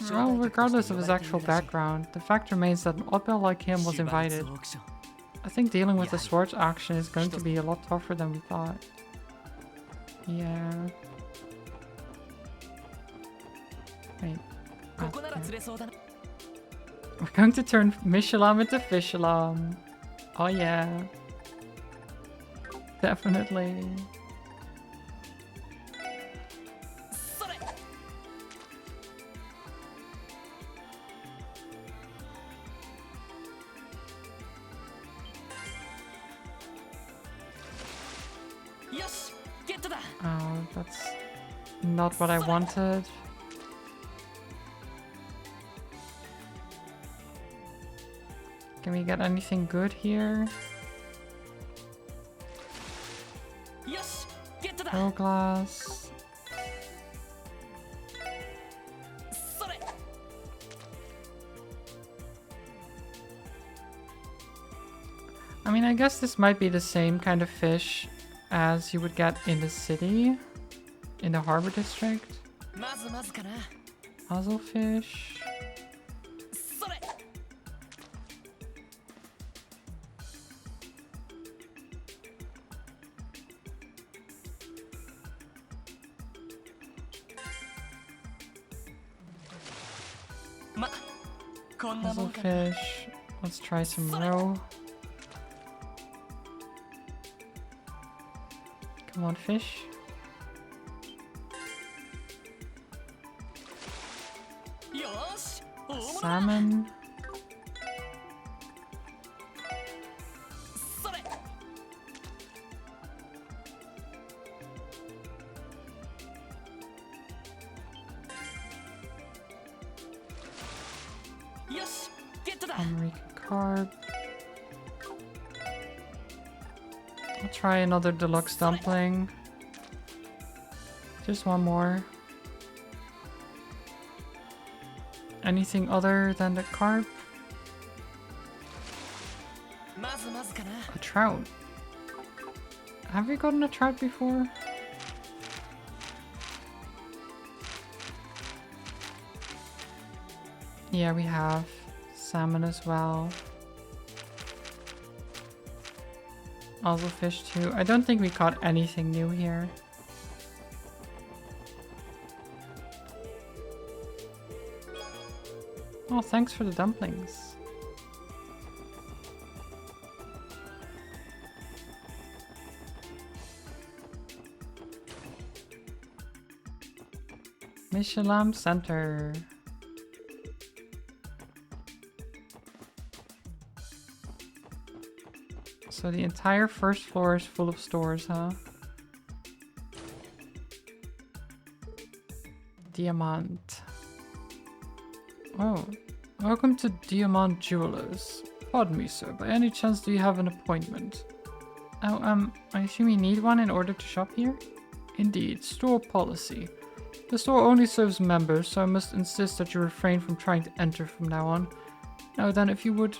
Well, regardless of his actual background, the fact remains that an oddball like him was invited. I think dealing with the swords auction is going to be a lot tougher than we thought. Yeah. Wait. We're going to turn Mishalam into Fishalam. Oh yeah. Definitely. Oh, that's not what I wanted. Can we get anything good here? Pearl glass. I mean, I guess this might be the same kind of fish as you would get in the city, in the harbor district. Muzzlefish. Muzzlefish. Let's try some roe. Come on, fish. Salmon. American carp. I'll try another deluxe dumpling. Just one more. Anything other than the carp? まずかな。 A trout. Have we gotten a trout before? Yeah, we have. Salmon as well. Also fish too. I don't think we caught anything new here. Oh, thanks for the dumplings. Michelin Center. So the entire first floor is full of stores, huh? Diamant. Oh, welcome to Diamant Jewelers. Pardon me, sir. By any chance, do you have an appointment? Oh, I assume you need one in order to shop here? Indeed, store policy. The store only serves members, so I must insist that you refrain from trying to enter from now on. Now then, if you would...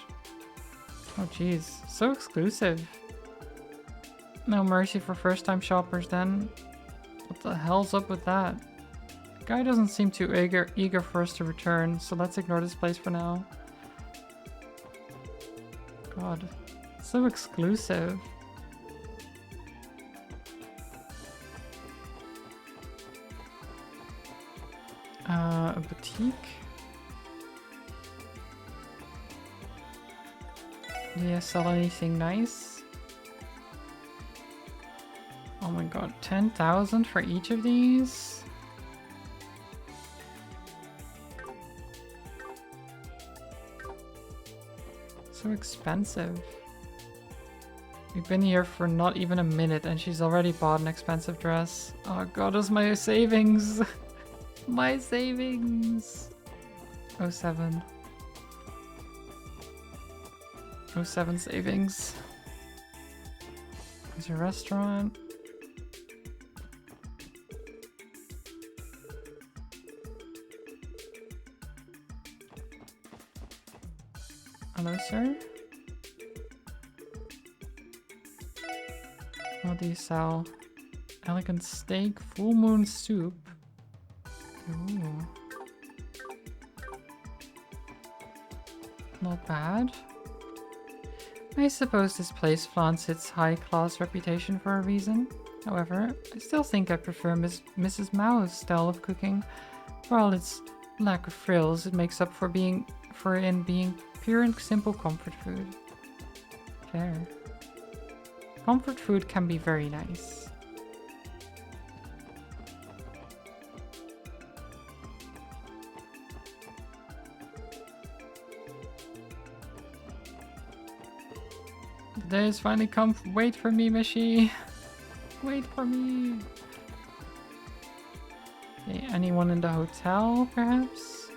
Oh jeez, so exclusive. No mercy for first-time shoppers then. What the hell's up with that? The guy doesn't seem too eager for us to return, so let's ignore this place for now. God, so exclusive. A boutique? Do you sell anything nice? Oh my god, 10,000 for each of these? So expensive. We've been here for not even a minute and she's already bought an expensive dress. Oh god, is my savings! My savings! 07. 07 savings. There's a restaurant. Hello, sir. What do you sell? Elegant steak, full moon soup. Ooh. Not bad. I suppose this place flaunts its high-class reputation for a reason. However, I still think I prefer Mrs. Mao's style of cooking. For all its lack of frills, it makes up for being pure and simple comfort food. Fair. Comfort food can be very nice. The day has finally come. Wait for me, Mishi. Wait for me. Okay, anyone in the hotel, perhaps?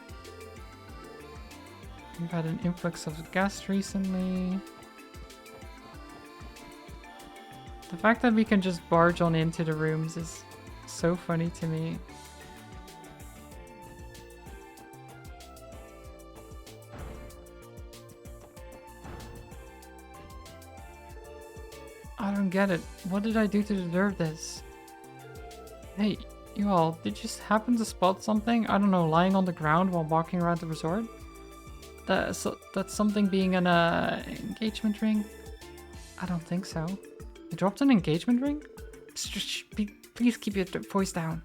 We've had an influx of guests recently. The fact that we can just barge on into the rooms is so funny to me. I don't get it. What did I do to deserve this? Hey, you all, did you happen to spot something, I don't know, lying on the ground while walking around the resort? That's something being an engagement ring? I don't think so. You dropped an engagement ring? Please keep your voice down.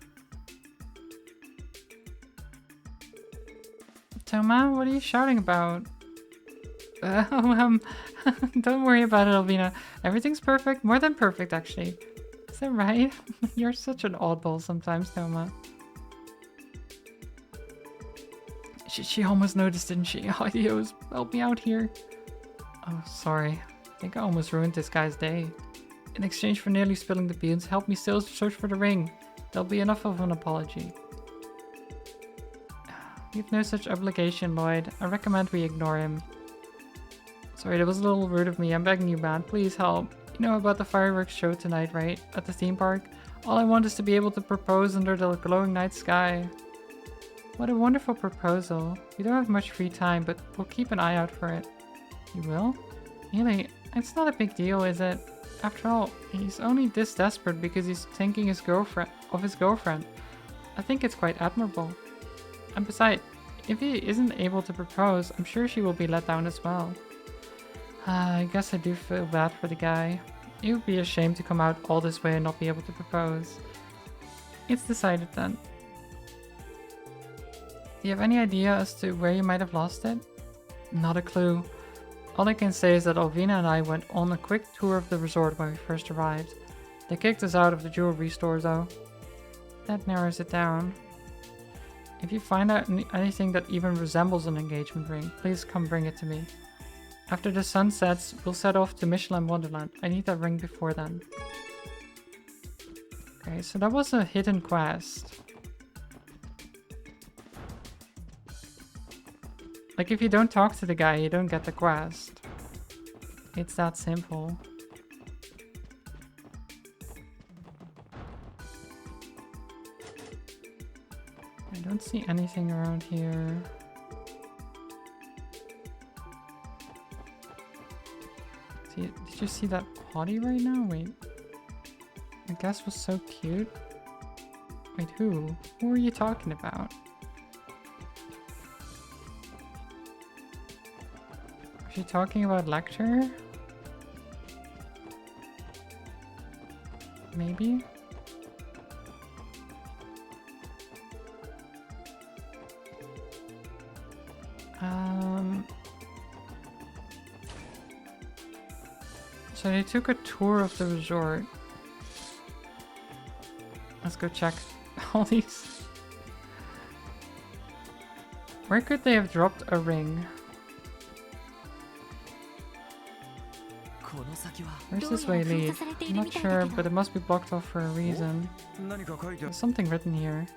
Toma, what are you shouting about? Don't worry about it, Alvina. Everything's perfect. More than perfect, actually. Is that right? You're such an oddball sometimes, Toma. She almost noticed, didn't she? Adios, help me out here. Oh, sorry. I think I almost ruined this guy's day. In exchange for nearly spilling the beans, help me still search for the ring. There'll be enough of an apology. You've no such obligation, Lloyd. I recommend we ignore him. Sorry, that was a little rude of me. I'm begging you, man. Please help. You know about the fireworks show tonight, right? At the theme park? All I want is to be able to propose under the glowing night sky. What a wonderful proposal. We don't have much free time, but we'll keep an eye out for it. You will? Really? It's not a big deal, is it? After all, he's only this desperate because he's thinking his girlfriend. I think it's quite admirable. And besides, if he isn't able to propose, I'm sure she will be let down as well. I guess I do feel bad for the guy. It would be a shame to come out all this way and not be able to propose. It's decided then. Do you have any idea as to where you might have lost it? Not a clue. All I can say is that Alvina and I went on a quick tour of the resort when we first arrived. They kicked us out of the jewelry store though. That narrows it down. If you find out anything that even resembles an engagement ring, please come bring it to me. After the sun sets, we'll set off to Michelin Wonderland. I need that ring before then. Okay, so that was a hidden quest. Like, if you don't talk to the guy, you don't get the quest. It's that simple. I don't see anything around here. Did you see that potty right now? Wait. The guest was so cute. Wait, who? Who are you talking about? Was she talking about Lecter? Maybe? So they took a tour of the resort. Let's go check all these. Where could they have dropped a ring? Where's this way lead? I'm not sure, but it must be blocked off for a reason. There's something written here.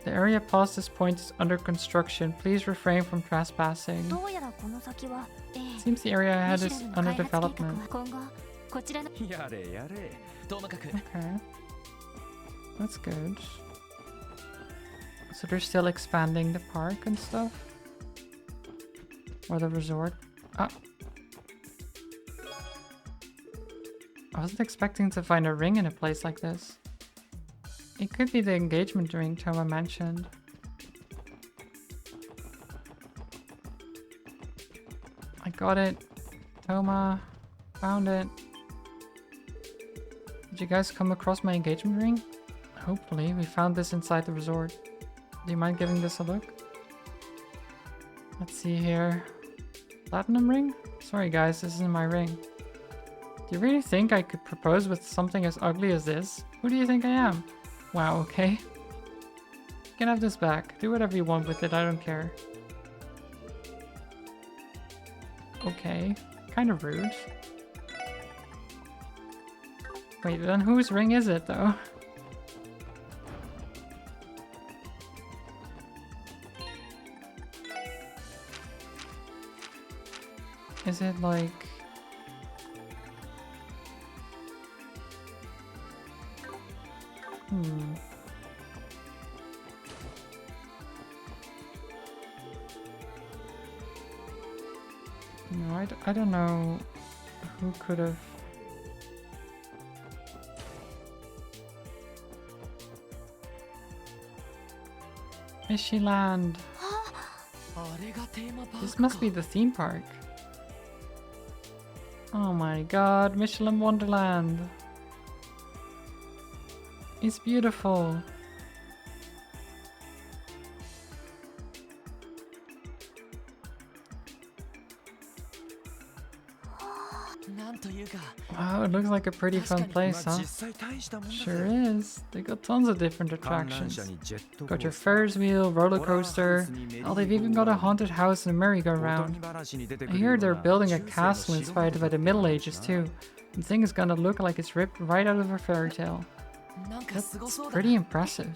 The area past this point is under construction. Please refrain from trespassing. Seems the area ahead is under development. Okay. That's good. So they're still expanding the park and stuff? Or the resort? Ah. I wasn't expecting to find a ring in a place like this. It could be the engagement ring Toma mentioned. I got it. Toma. Found it. Did you guys come across my engagement ring? Hopefully. We found this inside the resort. Do you mind giving this a look? Let's see here. Platinum ring? Sorry guys, this isn't my ring. Do you really think I could propose with something as ugly as this? Who do you think I am? Wow, okay. You can have this back. Do whatever you want with it, I don't care. Okay. Kind of rude. Wait, then whose ring is it though? Is it like... No, I don't know who could have... Fishyland. This must be the theme park. Oh my god, Michelin Wonderland. It's beautiful. Wow, it looks like a pretty fun place, huh? Sure is. They got tons of different attractions. Got your Ferris wheel, roller coaster. Oh, they've even got a haunted house and a merry-go-round. I hear they're building a castle inspired by the Middle Ages too. The thing is gonna look like it's ripped right out of a fairy tale. That's pretty impressive.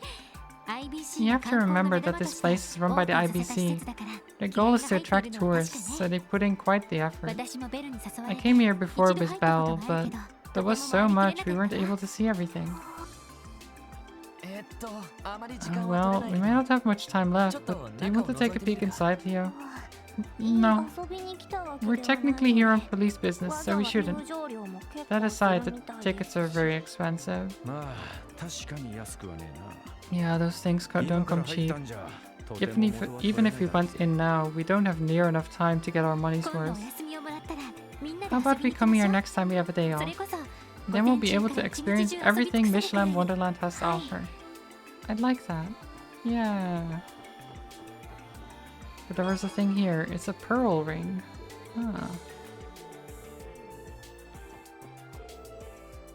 You have to remember that this place is run by the IBC. Their goal is to attract tourists, so they put in quite the effort. I came here before with Belle, but there was so much we weren't able to see everything. Well, we may not have much time left, but do you want to take a peek inside, Theo? No. 遊びに来たわけ We're ではない technically here の on で police business, わ so ざ we わ shouldn't. 入場料も結 That 構する aside, み the たい tickets are ですし very expensive. まあ確かに安くはね Yeah, those things えな don't 今か come ら入っ cheap. たんじゃとても Even if 元は even 取れ if we ない went in now, we don't have near enough time to get our money's 今度 worth. お休みをもらったらみんなで How 遊 about び we に行き come ま here しょう next time we have a day そ off? れこそ Then we'll be able to experience everything Michelin Wonderland has to はい offer. I'd like that. Yeah. But there was a thing here. It's a pearl ring. Ah.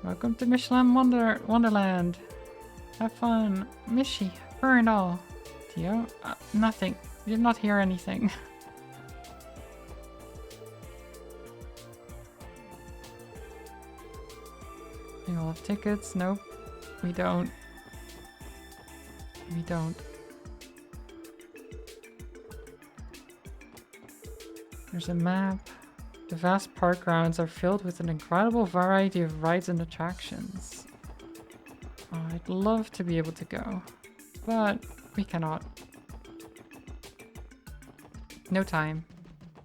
Welcome to Michelin Wonderland. Have fun. Mishi, fur and all. Tio? Nothing. Did not hear anything. We all have tickets. Nope. We don't. We don't. There's a map. The vast park grounds are filled with an incredible variety of rides and attractions. Oh, I'd love to be able to go, but we cannot. No time.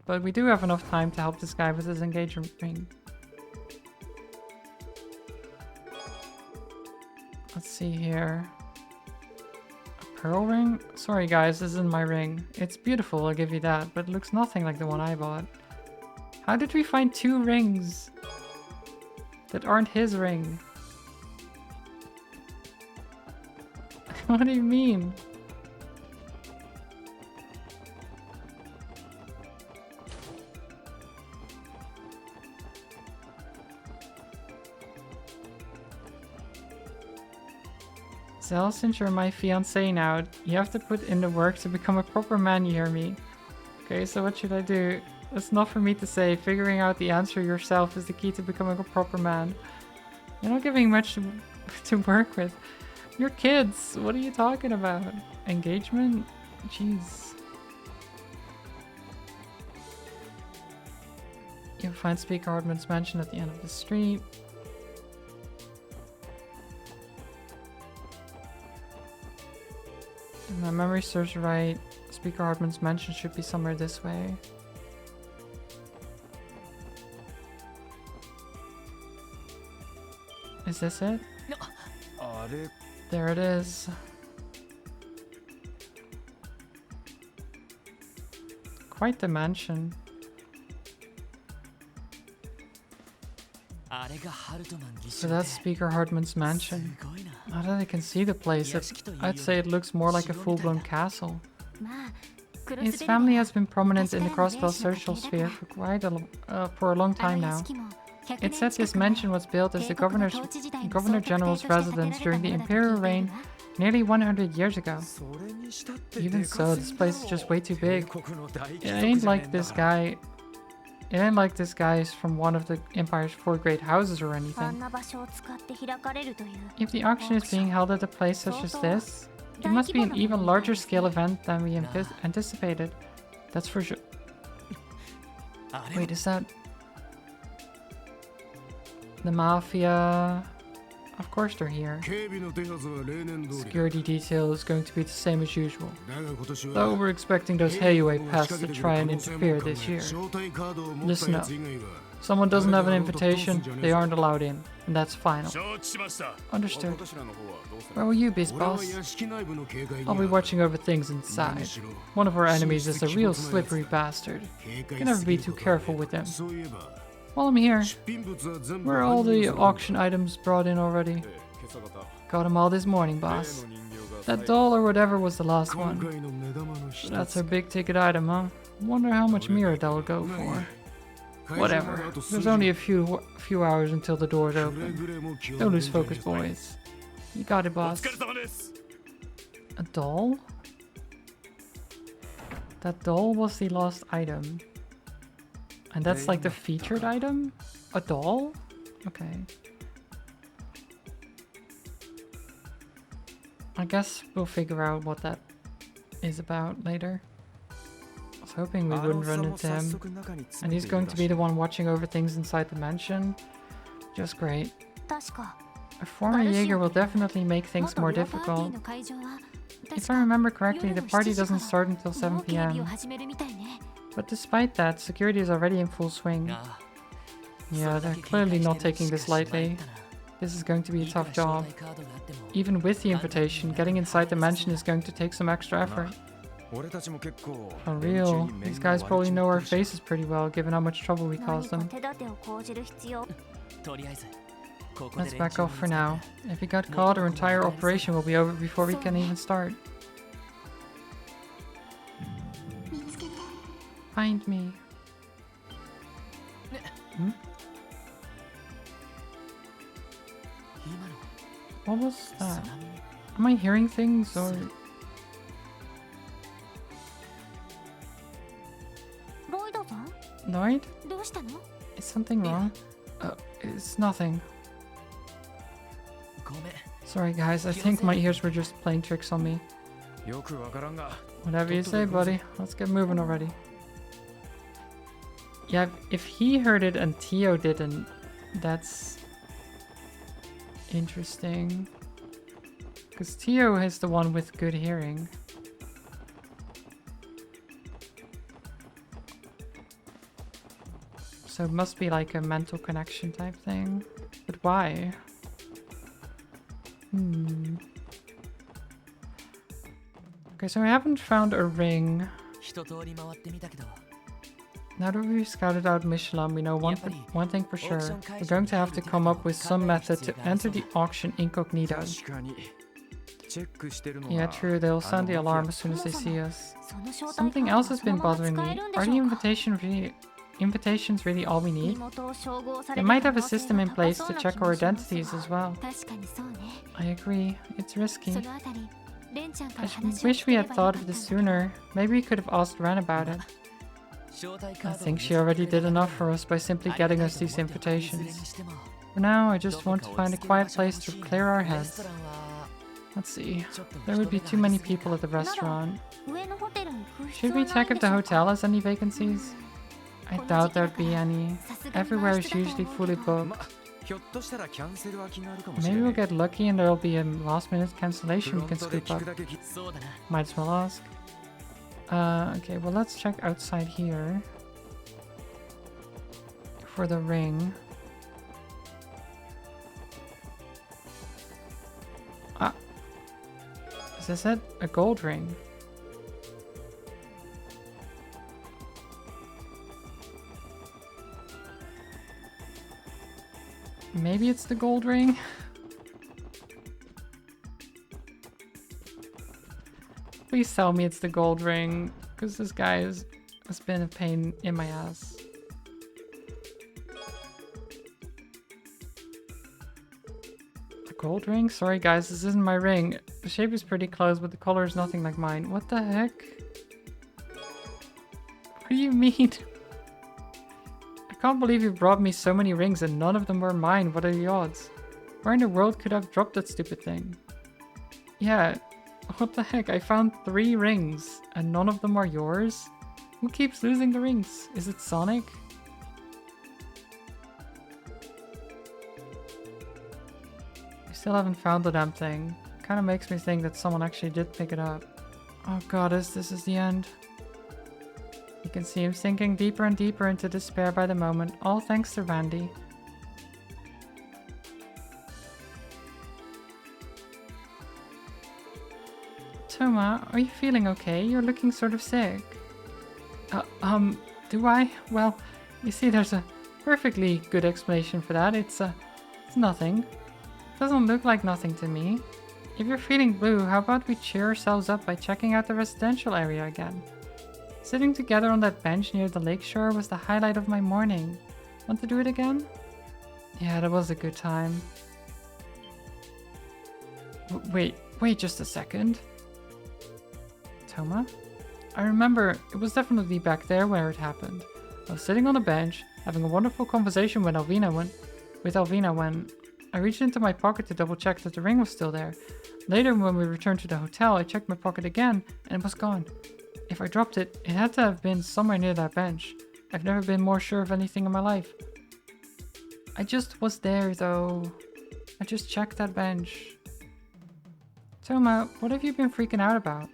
But we do have enough time to help this guy with his engagement ring. Let's see here. A pearl ring? Sorry guys, this isn't my ring. It's beautiful, I'll give you that, but it looks nothing like the one I bought. How did we find 2 rings that aren't his ring? What do you mean? Zell, since you're my fiancé now, you have to put in the work to become a proper man, you hear me? Okay, so what should I do? That's not for me to say. Figuring out the answer yourself is the key to becoming a proper man. You're not giving much to work with. You're kids. What are you talking about? Engagement? Jeez. You'll find Speaker Hardman's mansion at the end of the street. If my memory serves right, Speaker Hardman's mansion should be somewhere this way. Is this it? あれ There it is. Quite the mansion. あれがハルトマン議 So 長 that's で Speaker Hardman's す mansion. ごいな Now that I can see the place, I'd say it looks more like a full-blown castle. まあクロス His デルで family は has been prominent in the 昔からの Crossbell 名士の social 家系だ sphere から for a long あ time の屋 now. 敷も100 It 年 said 近 this く前 mansion was built as the 帝国の Governor 統治時代の Governor 総建 General's として建てられ residence た during the ものだと Imperial 聞いてい reign るわ nearly 100 years ago. それにしたって Even で so, かす this ぎ place is だろ just way too big. 帝国の大 It 貴族 ain't じゃね like えんだ this から guy. It ain't like this guy is from one of the Empire's 4 great houses or あん anything. な場所を使って開かれるという If the auction is being held at a place such as this, it must be an even larger scale event than we anticipated. That's for sure. あれ Wait, is that the mafia? Of course they're here. 警備の手はずは例年通り Security detail is going to be the same as usual. だが今年 Though は we're expecting those Heiyue pests to try and interfere this year. 招待カードを持ったやつ以外は Someone doesn't have an invitation, they aren't allowed in. And that's final. 承知しました Understood. 頭の方はどうす Where will you be, 俺は boss? 屋敷内部の警戒に I'll be watching over things inside. One of our enemies is a real slippery bastard. 警戒 You can never す be ぎる too ことは careful with him. そういえば While I'm here, 出品物は全部 where are all 搬入 the された auction items brought in already? ええ今朝方 Got them all this morning, 例 boss. の人形が That doll or whatever was the last 今 one. 回の目玉の一 That's つ our big ticket item, huh? Wonder how much Mirrodell will go for. Whatever. There's only a few hours until the doors くれ open. ぐれも気を Don't 抜 lose いて focus, boys. You got it, お boss. 疲れ様です A doll? That doll was the lost item. And that's like the featured item? A doll? Okay. I guess we'll figure out what that is about later. I was hoping we wouldn't run into him. And he's going to be the one watching over things inside the mansion. Just great. 確か A former Jaeger will definitely make things 元 more ビアパーティー difficult. の会場は If I remember correctly, the party doesn't start until 7 もう警備を p.m. 始めるみたいね But But despite that, security is already in full swing. Yeah, they're clearly not taking this lightly. This is going to be a tough job. Even with the invitation, getting inside the mansion is going to take some extra effort. For real, these guys probably know our faces pretty well, given how much trouble we caused them. Let's back off for now. If we got caught, our entire operation will be over before we can even start. Find me. Hmm? What was that? Am I hearing things or... Lloyd? Is something wrong? It's nothing. Sorry guys, I think my ears were just playing tricks on me. Whatever you say, buddy. Let's get moving already. Yeah, if he heard it and Tio didn't, that's interesting. Because Tio is the one with good hearing. So it must be like a mental connection type thing. But why? Okay, so I haven't found a ring. Now that we've scouted out Michelin, we know one thing for sure. We're going to have to come up with some method to enter the auction incognito. Yeah, true, they'll sound the alarm as soon as they see us. Something else has been bothering me. Are the invitations really all we need? They might have a system in place to check our identities as well. I agree, it's risky. I wish we had thought of this sooner. Maybe we could have asked Ren about it. I think she already did enough for us by simply getting us these invitations. For now, I just want to find a quiet place to clear our heads. Let's see. There would be too many people at the restaurant. Should we check if the hotel has any vacancies? I doubt there'd be any. Everywhere is usually fully booked. Maybe we'll get lucky and there'll be a last-minute cancellation we can scoop up. Might as well ask. Okay, well let's check outside here for the ring. Ah, is this it? A gold ring? Maybe it's the gold ring? Please tell me it's the gold ring, because this guy has been a pain in my ass. The gold ring? Sorry guys, this isn't my ring. The shape is pretty close, but the color is nothing like mine. What the heck? What do you mean? I can't believe you brought me so many rings and none of them were mine. What are the odds? Where in the world could I have dropped that stupid thing? Yeah. What the heck? I found 3 rings and none of them are yours? Who keeps losing the rings? Is it Sonic? I still haven't found the damn thing. Kinda makes me think that someone actually did pick it up. Oh goddess, this is the end. You can see him sinking deeper and deeper into despair by the moment, all thanks to Randy. Toma, are you feeling okay? You're looking sort of sick. Do I? Well, you see, there's a perfectly good explanation for that. It's nothing. Doesn't look like nothing to me. If you're feeling blue, how about we cheer ourselves up by checking out the residential area again? Sitting together on that bench near the lakeshore was the highlight of my morning. Want to do it again? Yeah, that was a good time. Wait just a second. Toma? I remember, it was definitely back there where it happened. I was sitting on a bench, having a wonderful conversation with Alvina when I reached into my pocket to double check that the ring was still there. Later, when we returned to the hotel, I checked my pocket again, and it was gone. If I dropped it, it had to have been somewhere near that bench. I've never been more sure of anything in my life. I just was there, though. I just checked that bench. Toma, what have you been freaking out about?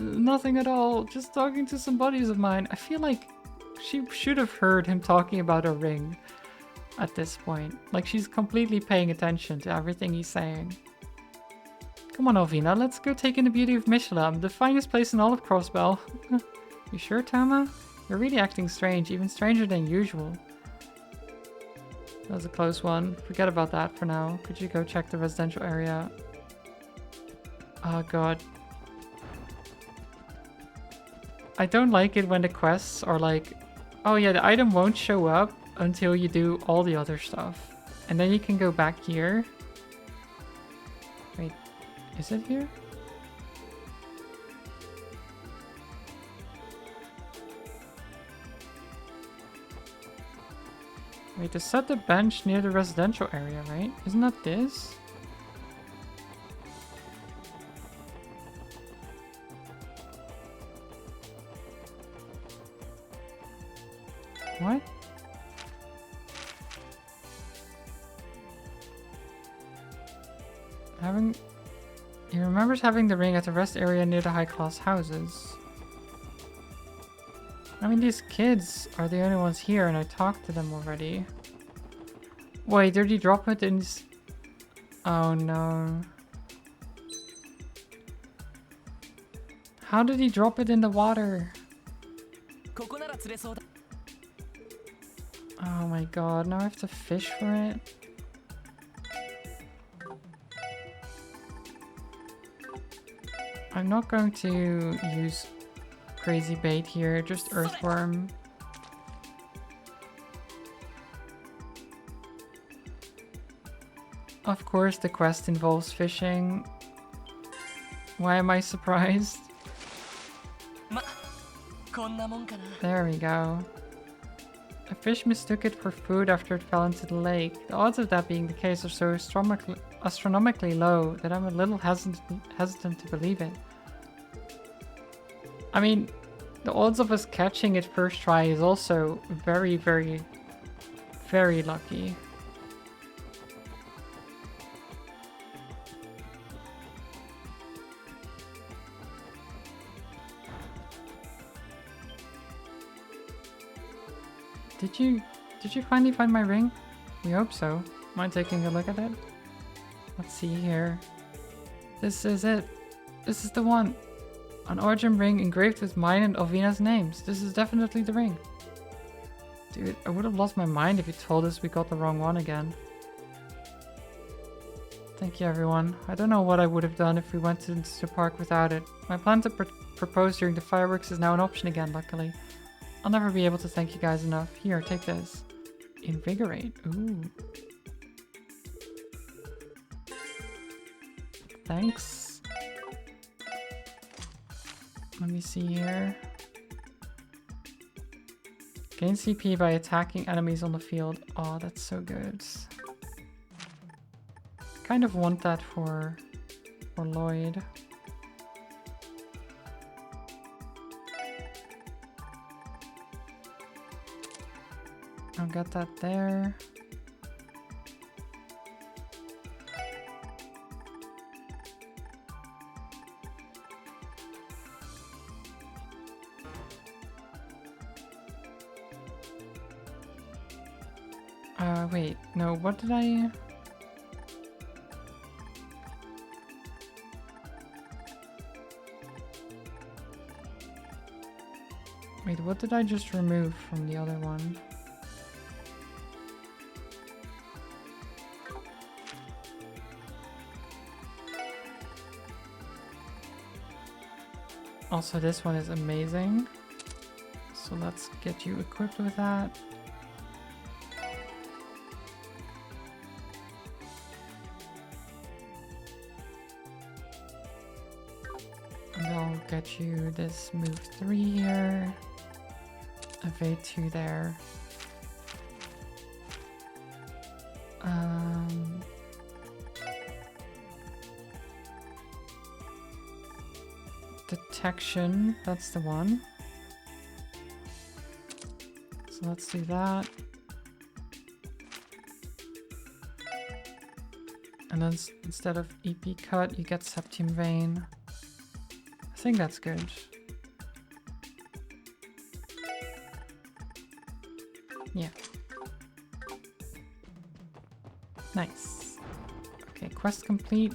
Nothing at all. Just talking to some buddies of mine. I feel like she should have heard him talking about a ring at this point. Like she's completely paying attention to everything he's saying. Come on, Alvina, let's go take in the beauty of Michelin, the finest place in all of Crossbell. You sure, Tama? You're really acting strange, even stranger than usual. That was a close one. Forget about that for now. Could you go check the residential area? Oh god. I don't like it when the quests are like, oh yeah, the item won't show up until you do all the other stuff. And then you can go back here. Wait, is it here? Wait, to set the bench near the residential area, right? Isn't that this? What? He remembers having the ring at the rest area near the high-class houses. I mean, these kids are the only ones here, and I talked to them already. Wait, did he drop it in this? Oh no. How did he drop it in the water? Oh my god, now I have to fish for it. I'm not going to use crazy bait here, just earthworm. Of course the quest involves fishing. Why am I surprised? There we go. A fish mistook it for food after it fell into the lake. The odds of that being the case are so astronomically low that I'm a little hesitant to believe it. I mean, the odds of us catching it first try is also very, very, very lucky. Did you finally find my ring? We hope so. Mind taking a look at it? Let's see here. This is it. This is the one. An origin ring engraved with mine and Alvina's names. This is definitely the ring. Dude, I would have lost my mind if you told us we got the wrong one again. Thank you, everyone. I don't know what I would have done if we went into the park without it. My plan to propose during the fireworks is now an option again, luckily. I'll never be able to thank you guys enough. Here, take this. Invigorate. Ooh. Thanks. Let me see here. Gain CP by attacking enemies on the field. Oh, that's so good. Kind of want that for Lloyd. I'll get that there. Wait, no, what did I... Wait, what did I just remove from the other one? Also, this one is amazing. So let's get you equipped with that. And I'll get you this move 3 here. Evade 2 there. Detection, that's the one. So let's do that. And then instead of EP cut, you get Septium Vein. I think that's good. Yeah. Nice. Okay, quest complete.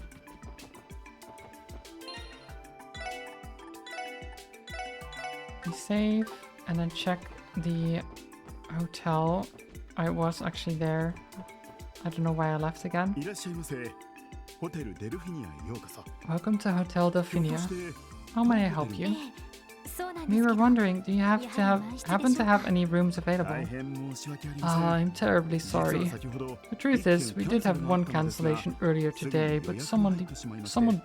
We save and then check the hotel. I was actually there. I don't know why I left again. いらっしゃいませ。ホテルデルフィニアへようこそ。 Welcome to Hotel ひょっ Delphinia. として How may I help you? そうなんで We すけ were ど wondering, do you happen to have any rooms 大 available? 変申し訳ありません。 I'm terribly 実は sorry. 先ほど The truth is, we did have one cancellation earlier today, but someone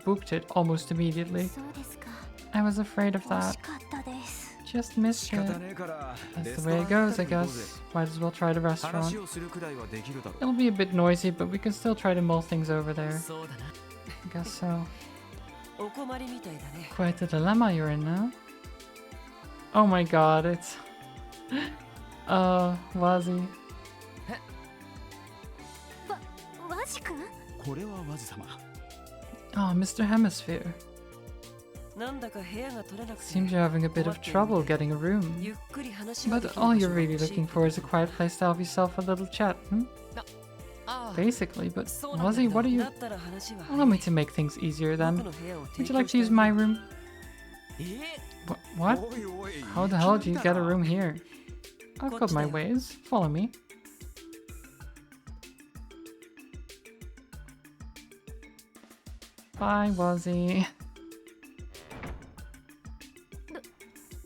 booked it almost immediately. そうですか I was afraid of 惜 that. しかったです Just missed 仕方 it. ねえから That's the way it goes, I guess. Might as well try the restaurant. 話をするくらいはできるだろう It'll be a bit noisy, but we can still try to mull things over there. そうだな。 I guess so. お困りみたいだね。 Quite a dilemma you're in now. Oh my god, it's... Wazzy. ワジ君これはワジ様。 Oh, Mr. Hemisphere. なんだか部屋が取れなくて。 Seems you're having a bit of trouble getting a room. ゆっくり話がで But きる all 場所 you're が really 欲しい looking for is a quiet place to have yourself a little chat, hmm? ああ Basically, but そうなんだけ Wazzy, ど what are you... だったら話は Allow me to make things easier 僕 then. の部屋を Would 提 you like 供 to し use て my room? え What? おいおい How the hell did you get a room here? I've got my ways. Follow me. Bye, Wazzy.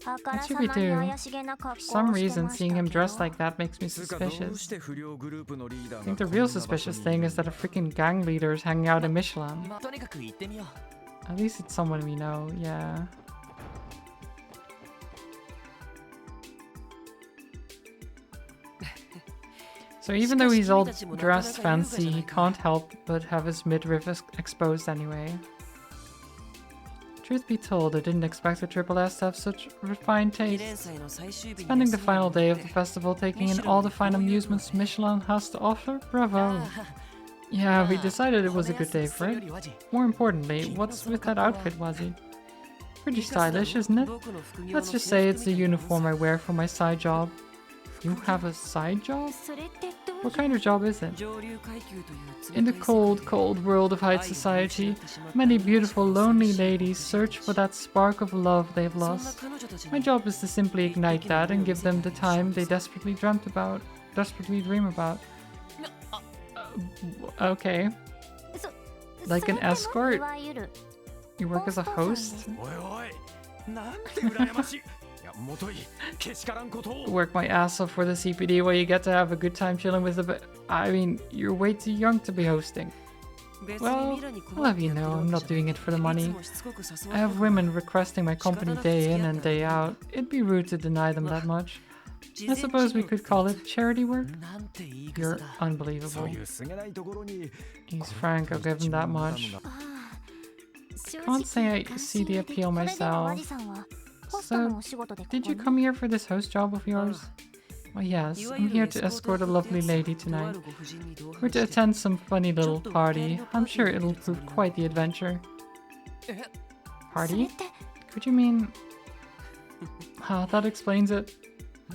あから What さ should we まに do? 怪しげな For 格好 some をして reason, ました seeing け him ど dressed like that makes me つうかどう suspicious. して不良グループのリーダ I ー think が the こんな real 場所 suspicious に thing is that a freaking gang leader is hanging out in Michelin. まあとにかく行ってみよう。 At least it's someone we know, yeah. So even though he's all dressed fancy, he can't help but have his midriff exposed anyway. Truth be told, I didn't expect the Triple S to have such refined 記念 taste. 祭の最終日に Spending the 休みが final 取 day れ of て the festival taking in all the fine amusements Michelin has to offer? Bravo! あ Yeah, あ we decided it was a 褒め good day やすい for よ it. りはじ More importantly, what's with that outfit, Wazzy? Pretty stylish, isn't it? 僕の副業の Let's just say it's the 制服みたいなもんさ uniform I wear for my side job. You have a side job? それってどう What kind of job is it? 上流階級という In the 冷たい世界 cold, で cold world of high 愛を失 society, ってしまった many あの女子 beautiful, の lonely 寂しい ladies search for that spark of love they've そんな lost. 彼女たちに My job is to simply ignite that and give them the time they desperately dream about. Okay. そ Like そ an れっても escort? いわゆる You work as a ホストさ host? んですねおいおいなんて羨ましいいやもといけしからんことを Work my ass off for the CPD where you get to have a good time chilling with I mean, you're way too young to be hosting. 別に Well, ミラに I'll 困っ have て you やってる know, わ I'm け not じゃない doing it for the いつ money. もしつこく誘わ I れ have る women requesting my company day in and day out. It'd be rude to deny them that much. I suppose we could call it charity work. なんて言い You're 草だ unbelievable. そういうすげないところに He's frank, I'll give him that much. ああ正 Can't say I 関 see the 心的 appeal それでも myself. ワジさんはホスト So, のお仕事でここ did you に come here for this host job of yours? Well, yes, いわ I'm ゆる here エ to スコー escort ト a ってや lovely つ lady とあ tonight. るご婦人に同 We're 伴 to して attend some funny little Chotto party. grand I'm sure party it'll を prove する quite the adventure. え それ Party? って Could you mean... that explains it.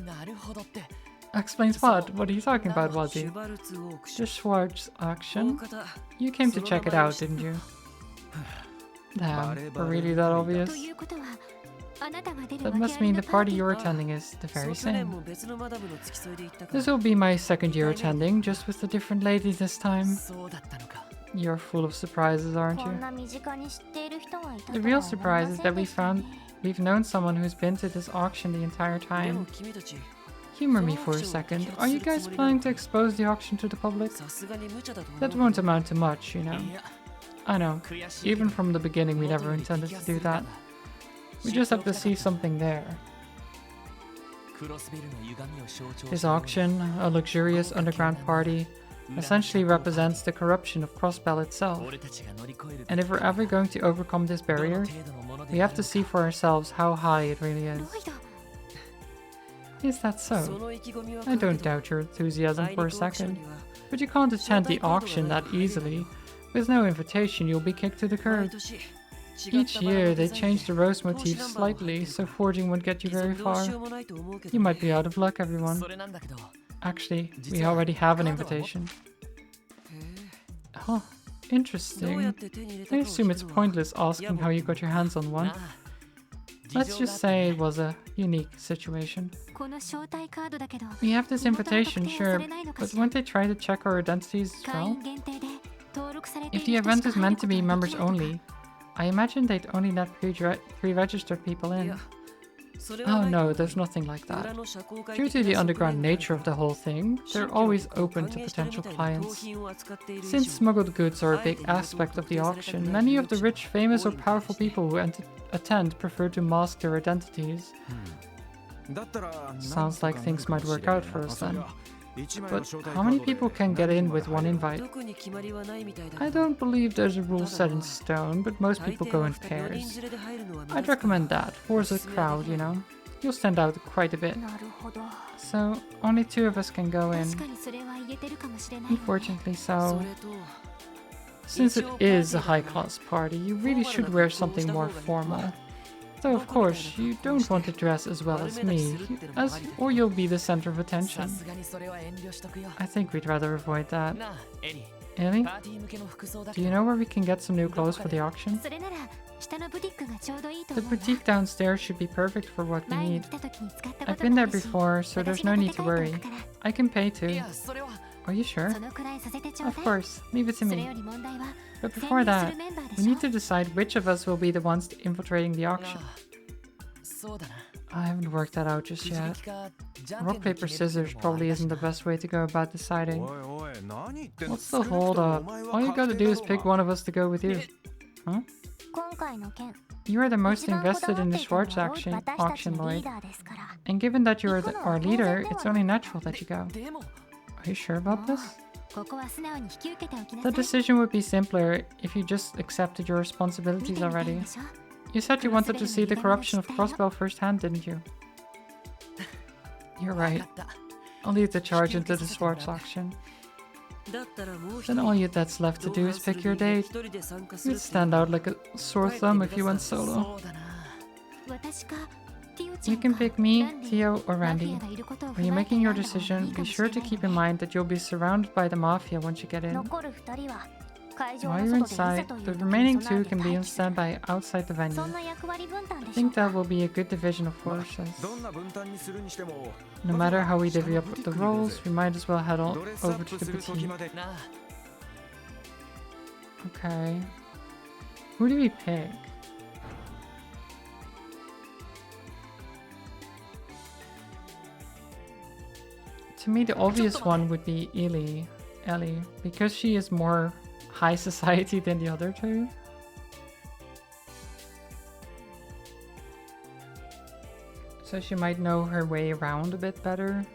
なるほどって Explains what? What are you talking about, シ Wazzy? ュバルツオークショ The ン Schwartz 大 auction? 方 You came to check it out, didn't you? Damn, we're really that obvious? ということはあなたが出る That わけ must あり mean の the パーテ party ィー you're あ attending is the そう very 去年 same. も別のマダムの付き添いで行ったから This will be my second year attending, just with a different lady this time. そうだったのか You're full of surprises, aren't こん you? な身近に知っている人がいた The と real は思いま surprise is せ that ん we でしたね we've known someone who's been to this auction the entire でも time. 君たち Humor me for a second. Are you guys planning to expose the auction to the public? さすがに無茶だと思う That won't amount to much, you know. いや I know. 悔しいけど Even from the beginning, we 元 never より intended 激 to 安す do るから that. な We just have to see 知っておきたかった something there. クロスベルの歪みを象徴 This したように auction, a luxurious underground party, essentially represents the corruption of Crossbell itself. 俺たちが乗り越える And if we're ever going to overcome this どの barrier, 程度のもので we あ have ろ to う see か for ourselves how high it really ロ is. イド Is that そ so? の意気込みは I 買う don't けど doubt your enthusiasm あいに for a くオークション second, には but you can't attend the auction that easily. With no invitation, you'll be kicked to the 毎 curb. 年 Each year, they change the rose motif slightly, so forging won't get you very far. You might be out of luck, everyone. それなんだけど Actually, we already have an invitation. へ Huh, えどうや interesting. って手に入れた I かを assume 聞 it's くのは pointless asking how you got your hands on な one. あ Let's 事情 just があって say ね it was a unique situation. この招待カードだけど We have this 身元の invitation, 特定はさ sure, れないのか but しら won't they try to check our identities as 会 well? 員限定で登録されてい If the る人 event し is か入 meant る to こと be が members できるとか only, I imagine they'd only let pre-registered people い in. やそれは Oh ない no, と there's nothing like 裏 that. の社交界 Due 的 to the な側 underground 面 nature of the whole thing, 新 they're 規の always 客を open 歓 to 迎してるみ potential たいな clients. 盗品を扱っている以 Since 上 smuggled goods are a big あえて身元を aspect of 特 the 定されたく auction, ない many 有 of the 力者 rich, famous, 多 or いみたい powerful ですね people who attend prefer to mask their identities. だったら Sounds like things might work out for us then. 一枚の But 招待 how カー many ドで people can get in with one 何人まで入れる invite? 特に決まりはないみたいだ I けど don't believe there's a rule set in stone, but most 大 people 抵 go は in 2人4人 pairs. 連れで入るのは目 I'd 立つから recommend that, for a crowd, you know. You'll stand out quite a bit. なるほど So, only 2 of us can go in. 確かにそれは言えてるかもしれないわね Unfortunately そ so. れと Since it is a high-class party, you really should wear something more formal. Though of course, you don't want to dress as well as me, or you'll be the center of さ attention. すがにそれは遠慮しとくよ I think we'd rather avoid that. なあエリ Ellie, パーティー向けの服装だ do you know where we can get some new clothes for the auction? それなら下のブティックがちょうどいいと The 思うわ boutique downstairs should be perfect for what we 前に need. 来た時に使ったこ I've と been があ there るし before, so there's 私 no が need 立て to 替え worry. ておくから I can pay い too. やそれは Are you sure? そのくらいさせてちょう Of だい course, leave it to それ me. より問題は But 潜 before 入する that, メンバーで we しょ need to decide which of us will be the ones infiltrating the あ auction. あそうだな I haven't worked that out く just じ引 yet. きかじゃんけ Rock, んで paper, 決めるっていう scissors のもあ probably りだし isn't な the best way to go about deciding. おいおい何言ってんの What's the hold up? All you gotta do is pick one of us to go with you. 今回の件 You are the 一 most 番こだ invested わ in っ the ていたの Schwartz は auction, 私たち auction のリー Lloyd. ダーですから And given that you are our leader, it's only natural that you go. でも Are you sure about this? ここは素直に引き受けておきな The さい decision would be simpler if you just accepted your 見 responsibilities てみたいん already. でしょ You said you wanted to see the corruption of Crossbell firsthand, didn't you? You're わ right. かった I'll leave the charge into the Schwartz auction. だったらもう一 Then 人 all that's left to do is pick your date. 一人で参加する You'd っていう stand のは out like a sore thumb if you went そ solo. うだな私かティオちゃ You ん can か pick me, ランディ Theo, or マフィ Randy. アがいることを When 踏 you're まえて making your 選んだ方がい decision, いか be もし sure れ to ない keep わ in ね mind that you'll be surrounded by the mafia once you get in. 残る2人は会場 While の you're 外でいざ inside, という the 時に remaining 備え two て can be 待 in 機する standby outside the そ venue. んな役割分担 I でしょ think うか that will be a good division of forces. どんな分担にするにしても No matter how we divvy up the roles, we might as well head ドレスア over ッ to プ the する時 boutique. まで なあ Okay. Who do we pick? To me, the obvious one would be Ellie, because she is more high society than the other two. So she might know her way around a bit better.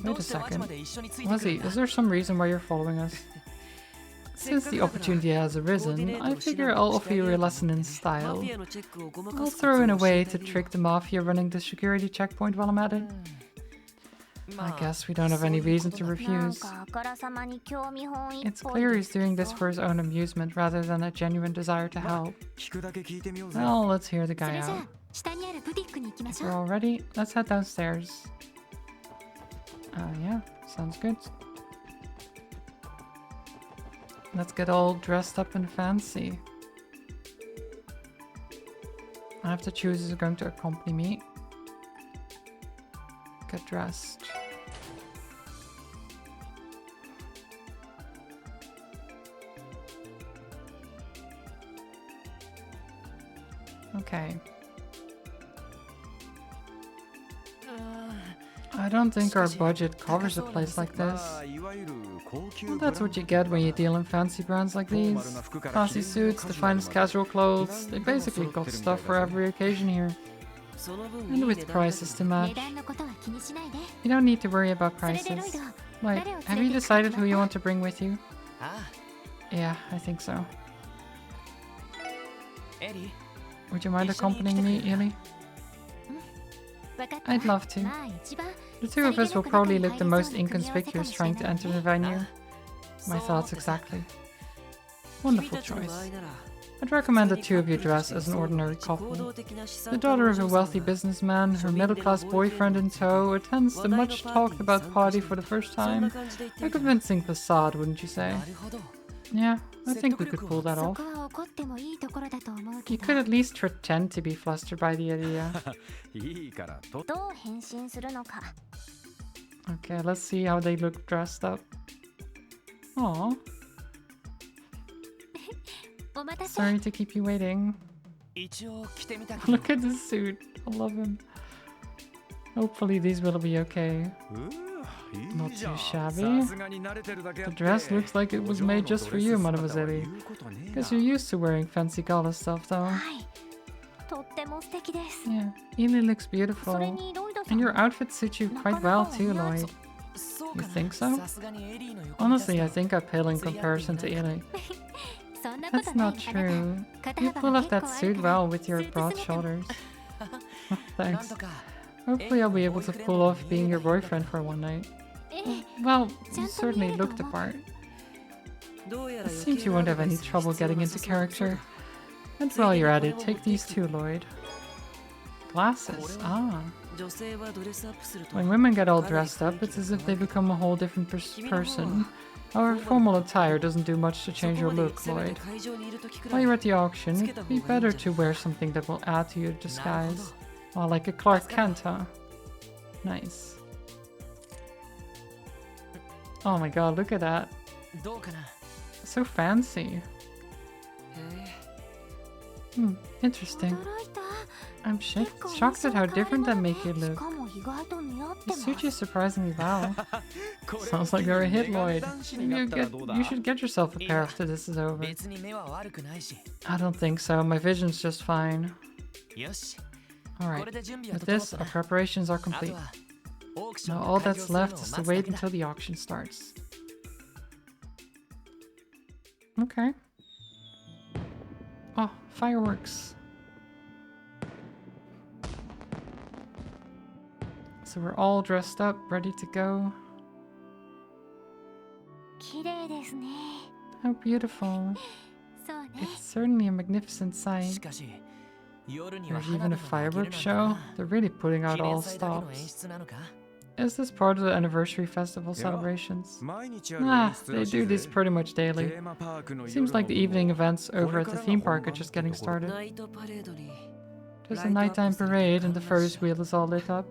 ど Wait う a して町 second. まで一緒についてくる Lizzie, んだ is there some reason why you're following us? せっ Since か the くだから opportunity has コーディ arisen, ネー I トをしな figure がら I'll して offer あ you げ a ようと lesson 思 in って style. マフィアのチェックをごまか I'll すコツ throw in を a 教え way て to あげる trick the mafia running the security checkpoint while I'm at it. ま I あ guess we don't have any そういう reason こと to だ なん refuse. かあからさまに興味本位っ It's ぽい clear で he's す doing け this ど for his own amusement rather than a genuine desire to help. 聞くだけ聞いてみようぜ Well, let's hear the そ guy れじゃ out. あ下にあるブティックに行きましょ We're う all ready. Let's head downstairs. Yeah, sounds good. Let's get all dressed up and fancy. I have to choose who's going to accompany me. Get dressed. Okay. I don't think our budget covers a place like this. まあいわゆる高級 Well, ブラ that's ンド what you get when you deal in fancy brands like フォー these. マルな服から Classy suits, the finest casual clothes. They basically got stuff for every occasion here. その分 And いい値 with 段だ prices to けど match. 値段のことは気にしないで You don't need to worry about それでロイ prices. ド Like, have you decided who you want to bring with you? あ Yeah, I think so. あエリ Would you mind accompanying me, Illy? 分かった I'd love to. まあ一番 The two of us will probably look the most inconspicuous trying to enter the venue. My thoughts exactly. Wonderful choice. I'd recommend the two of you dress as an ordinary couple. The daughter of a wealthy businessman, her middle-class boyfriend in tow, attends the much-talked-about party for the first time. A convincing facade, wouldn't you say? Yeah, I think we could pull that off. そこは怒ってもいいところだと思うけ You ど could at least pretend to be flustered by the idea. いいからとどう変身するのか Okay, let's see how they look dressed up. Aw, お待たせ sorry to keep you waiting. 一応着てみたけど Look at this suit. I love him. Hopefully these will be okay. い Not いじゃ too ん shabby. さすがに慣れてるだけあ The って dress looks like it was made just for you, お嬢のドレス姿は Mademoiselle. 言うことねえな Guess you're used to wearing fancy gala stuff, though. はいとっても素敵です Yeah, Ely looks そ beautiful. れにロイドさ And ん your outfit suits you quite well too, Lloyd. そうかな You think so? さすがにエリーの横に立つと Honestly, I think I pale in comparison to Ely. そんなこと That's ない not あな true. た肩 You 幅 pull が off 結構 that あ suit るから well with your スーツ broad 姿も shoulders. なん Thanks. とか Hopefully I'll be able to pull off being your boyfriend for one night. ええ Well, you ちゃんと certainly 見えると looked 思う apart. どうや It ら seems you won't have any trouble getting into character. And while you're at it, take these two, Lloyd. Glasses. Ah. 女性はドレスアップすると When women get all dressed up, it's as if they become a whole different person. However, formal attire doesn't do much to change your look, Lloyd. While you're at the auction, it'd be better to wear something that will add to your disguise. Oh, like a Clark Kent, huh? Nice. Oh my god, look at that. どうかな So fancy. へ Interesting. 驚いた I'm 結構 shocked at how different that make you し look. かも意外と似合って They ます suit you surprisingly well. これ Sounds like you're a hit, メガネ Lloyd. 男子になったらどうだ You should get yourself a pair after this is over. 別に目は悪くないし I don't think so. My vision's just fine. よしこ Alright. れで準備は With 整っ this, た our な preparations are あと complete. はオークション Now が all 開 that's 業するのを left is 待 to つだ wait けだ until the auction starts. Okay. Oh, fireworks. So we're all dressed up, ready to go. 綺麗ですね How beautiful. そうね It's certainly a magnificent し sight. かし夜には There's 花 even 火 a が上げる fireworks なんて show. な They're really putting out 記 all 念祭だけの演 stops. 出なのか Is this part of the anniversary festival Yeah. celebrations? 毎日ある Ah, 演出 they らし do い this ぜ pretty much テ daily. ーマパークの Seems like the 夜の evening 部 events over at the theme park are just getting え started. ナイトパレードに There's a nighttime parade and the Ferris wheel is all lit up.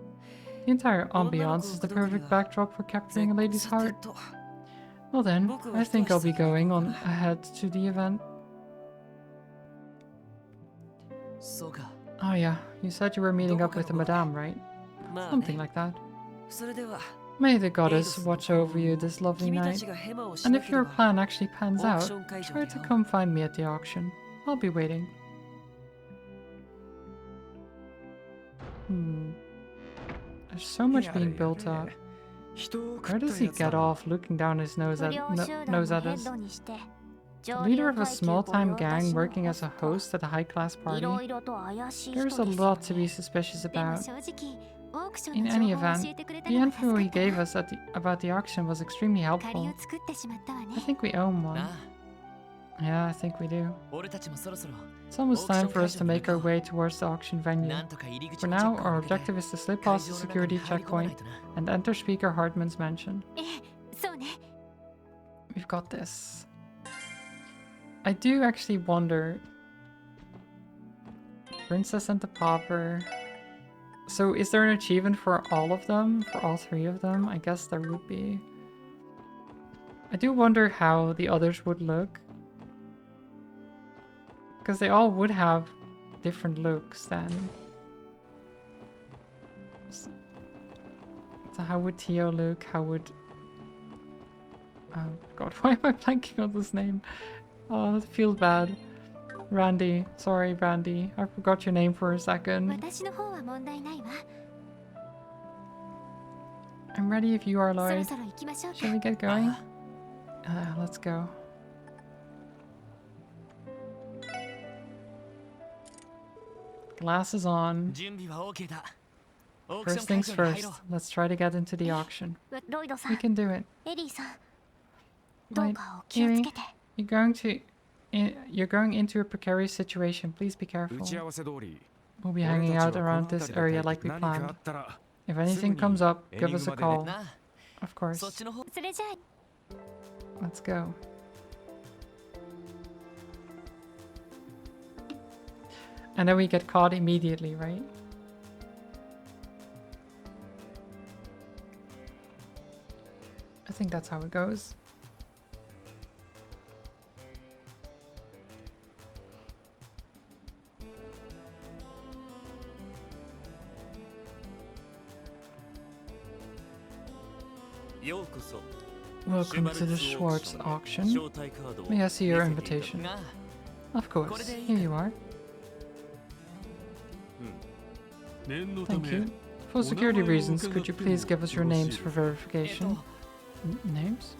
The entire ambiance is the perfect backdrop for capturing a lady's heart. Well then, I think I'll be going on ahead to the event. そうか Oh yeah, you said you were meeting up with the madame, right? まあ Something ね like that. それでは May the goddess watch over you this lovely 君た night. ちがヘマをし And な if けれ your ば plan actually pans out, auction 会場 try で to 会おう come find me at the auction. I'll be waiting. There's so much being built up. 人を食 Where った does he やつだ get な off looking down his nose 不 at, 良 no, 集団 nose の at ヘッ us? ドにして The 上 leader 流 of a 階級 small 御 time 用達 gang の working as a ホ host at a high class いろ party. いろと怪しい人 There's です a よ lot to be ね suspicious でも about. 正直オークション In の any 情報を event, 教えてくれた the のが info 助か he った gave わ us about the auction was extremely 借り helpful. を作ってしまったわね I think we own one. なあ Yeah, I think we do. 俺たちもそろそろ It's almost time for us to make our way towards the auction venue. なんとか入り口 For のチェッ now, クを our 抜けて objective is to slip 会 past the 場の中に security 入り込まない checkpoint とな and enter Speaker Hartman's mansion. えそうね We've got this. I do actually wonder. Princess and the Pauper. So, is there an achievement for all of them? For all three of them? I guess there would be. I do wonder how the others would look. Because they all would have different looks then. So how would Tio look? How would... Oh god, why am I blanking on this name? Oh, it feels bad. Randy. Sorry, Randy. I forgot your name for a second. 私の方は問題ないわ I'm ready if you are, そろ Lloyd. そろ行きましょうか Shall we get going? Let's go. Glasses on. 準備は OK だオークショ First ン会 things 場に入 first. ろう Let's try to get into the auction. ロイドさ We ん can do it. エリーさんどう Wait, かお気をつけて Erie, you going to... you're going into a precarious situation. Please be 打 careful. ち合わせ通り We'll be 俺 hanging たち out はこの around 辺 this りで area 待 like 機 we 何かあ planned. ったら If す anything ぐに comes up, エ give ニ us グ a まで call. ね なあ Of course. そっちの方それじゃあ Let's go. And then we get caught immediately, right? I think that's how it goes. Welcome to the Schwartz auction. May I see your invitation? なあ Of course. Here you are. Thank you. For security reasons, could you please give us your names for verification? Names?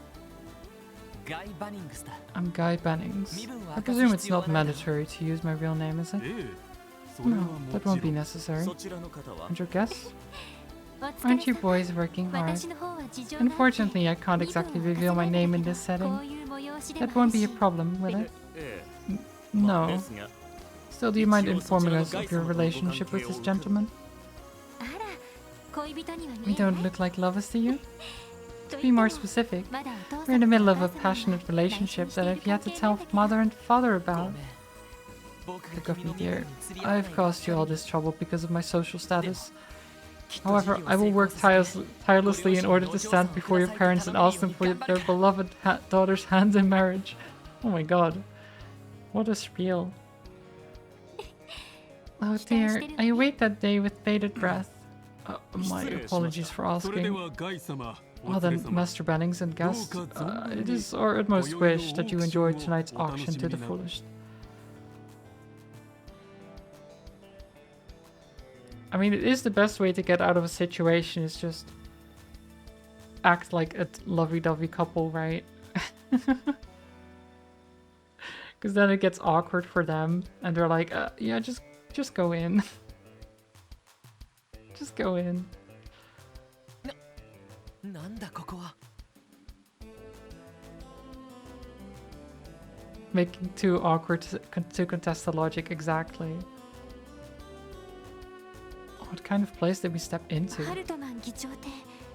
ガイ・バニングスだ I'm Guy Bennings. I presume it's not mandatory to use my real name, is it? No, that won't be necessary. そちらの方は And your guess? お疲れ Aren't you 様 boys working hard? 私の方は事情があって Unfortunately, I can't exactly reveal my name in this こ setting. ういう催しで That もあ won't る be し a problem, will it? え No. ですが Still, do you mind informing us of your relationship with this gentleman? あら恋人には We 見えない don't look like lovers to you? と To 言 be って more も specific, まだお父 we're さ in ん the と middle お of a 母さん passionate が内緒 relationship にして that い I've る yet 関 to 係 tell なんだけど mother and father ご about. めん Look of me, dear. I've caused you all this trouble because of my social status. However, I will work tirelessly in order to stand before your parents and ask them for their beloved daughter's hand in marriage. Oh my god. What a spiel. Oh dear, I await that day with bated breath. My apologies for asking. Well then, Master Bennings and guests, it is our utmost wish that you enjoy tonight's auction to the fullest. I mean, it is the best way to get out of a situation, is just act like a lovey-dovey couple, right? Because then it gets awkward for them, and they're like, yeah, just go in. Just go in. なんだここは Making too awkward to contest the logic, exactly. What kind of place did we step into? ハルトマン議長邸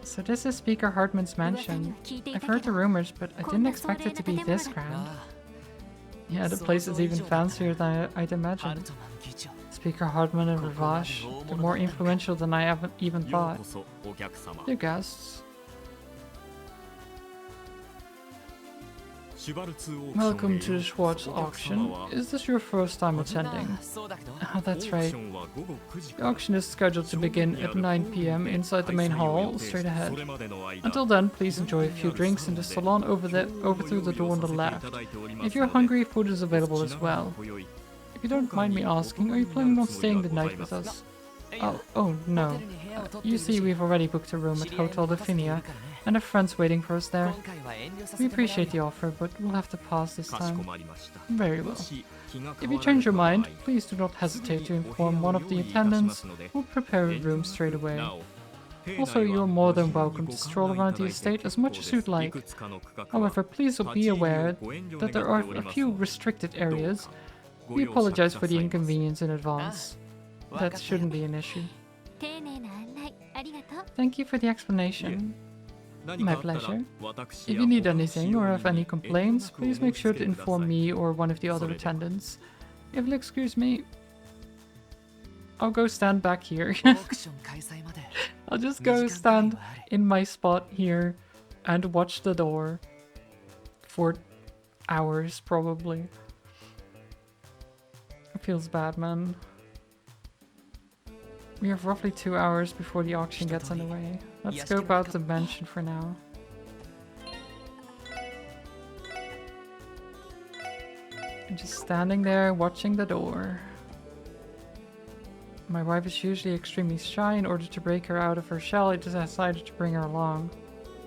So this is Speaker Hartman's 噂に mansion. は聞いてい I've た heard け the ど rumors, but I こ didn't んな expect 壮麗 it な to be 建物 this だ grand. あ Yeah, the place is even fancier than I'd あハル imagined. トマン議長 Speaker Hartman and Ravash, they're more influential than I even よう thought. こそお客様 Dear guests, シュバルツオークション welcome へ to よ the うこ Schwartz そお客 auction. 様は Is this your first time な attending? あそうだけど Oh, オ that's ークシ right. ョンは午後9時 The から auction is scheduled to begin at 9 p.m. inside the main hall, straight ahead. それまでの間 Until then, please enjoy a few drinks in the salon over through the door on the left. If you're hungry, food is available as well. If you don't mind me asking, are you planning on staying the night with us? Oh no. You see, we've already booked a room at Hotel Dauphinia and have friends waiting for us there. 今回は遠慮さ We せてもらう appreciate the offer, but we'll have to pause this かしこ time. まりました Very も well. し気が If 変 you わら change れ your た場合 mind, please do not hesitate to inform one of the attendants. We'll prepare a room straight away. Also, you're more than welcome to stroll around the estate as much as you'd like. However, please be aware that there are a few restricted areas. We apologize for the inconvenience in advance. That shouldn't be an issue. 丁寧な案内ありがとう Thank you for the explanation. My pleasure. If you need anything or have any complaints, please make sure to inform me or one of the other attendants. If you'll excuse me, I'll go stand back here. オークション開催まで I'll just go stand in my spot here and watch the door for hours, probably. It feels bad, man. We have roughly 2 hours before the auction gets underway. Let's scope out the mansion for now. I'm just standing there watching the door. My wife is usually extremely shy. In order to break her out of her shell, I decided to bring her along.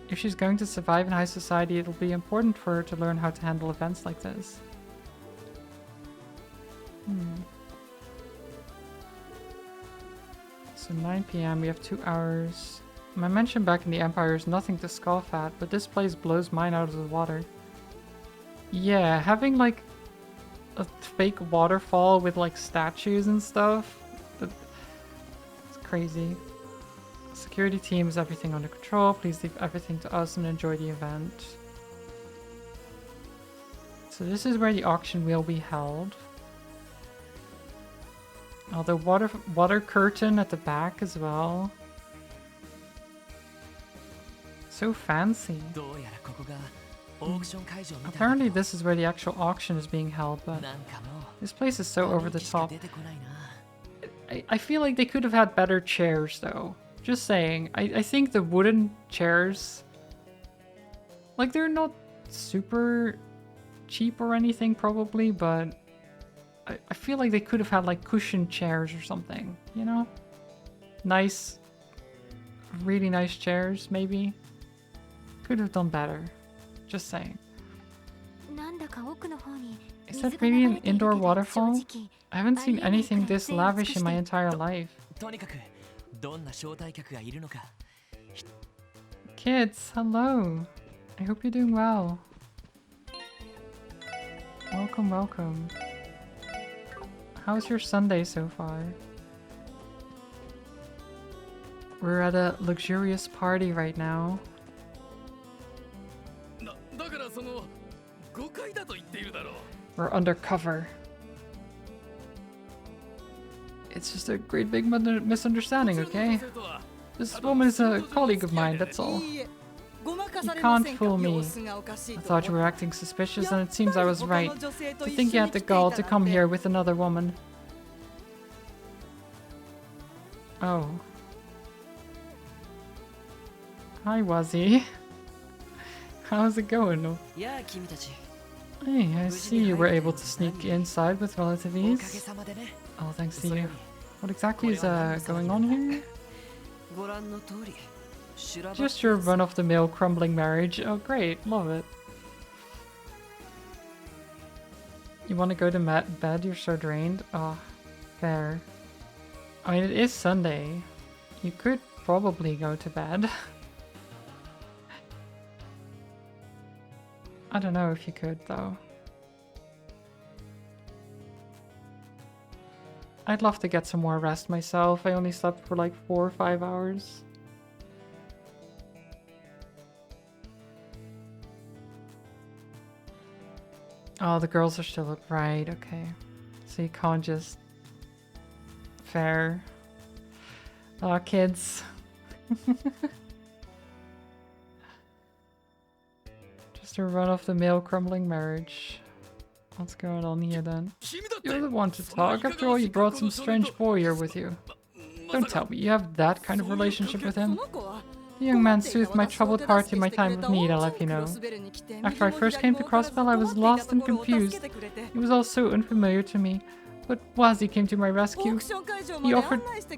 If she's going to survive in high society, it'll be important for her to learn how to handle events like this. So 9 p.m. we have 2 hours. My mansion back in the Empire is nothing to scoff at, but this place blows mine out of the water. Yeah, having like a fake waterfall with like statues and stuff. It's crazy. Security team is everything under control. Please leave everything to us and enjoy the event. So this is where the auction will be held. Oh, the water curtain at the back as well. So fancy. Apparently this is where the actual auction is being held, but this place is so over the top. I feel like they could have had better chairs though. Just saying. I think the wooden chairs, like, they're not super cheap or anything probably, but I feel like they could have had like cushioned chairs or something, you know? Nice, really nice chairs maybe. Could have done better. Just saying. Is that really an indoor waterfall? I haven't seen anything this lavish in my entire life. Kids, hello. I hope you're doing well. Welcome, welcome. How's your Sunday so far? We're at a luxurious party right now. We're undercover. It's just a great big misunderstanding, okay? This woman is a colleague of mine, that's all. You can't fool me. I thought you were acting suspicious, and it seems I was right. To think you had the gall to come here with another woman. Oh. Hi, Wazzy. How's it going? Hey, I see you were able to sneak inside with relative ease. Oh, thanks to you. What exactly is going on here? Just your run-of-the-mill crumbling marriage. Oh, great. Love it. You want to go to bed? You're so drained. Oh, fair. I mean, it is Sunday. You could probably go to bed. I don't know if you could, though. I'd love to get some more rest myself. I only slept for like 4 or 5 hours. Oh, the girls are still up. Right, okay. So you can't just... Fair. Aw, kids. Just a run-of-the-mill crumbling marriage. What's going on here then? You're the one to talk. After all, you brought some strange boy here with you. Don't tell me you have that kind of relationship with him. The young man soothed my troubled heart in my time of need, I'll have you know. After I first came to Crossbell, I was lost and confused. It was all so unfamiliar to me. But Wazzy came to my rescue. He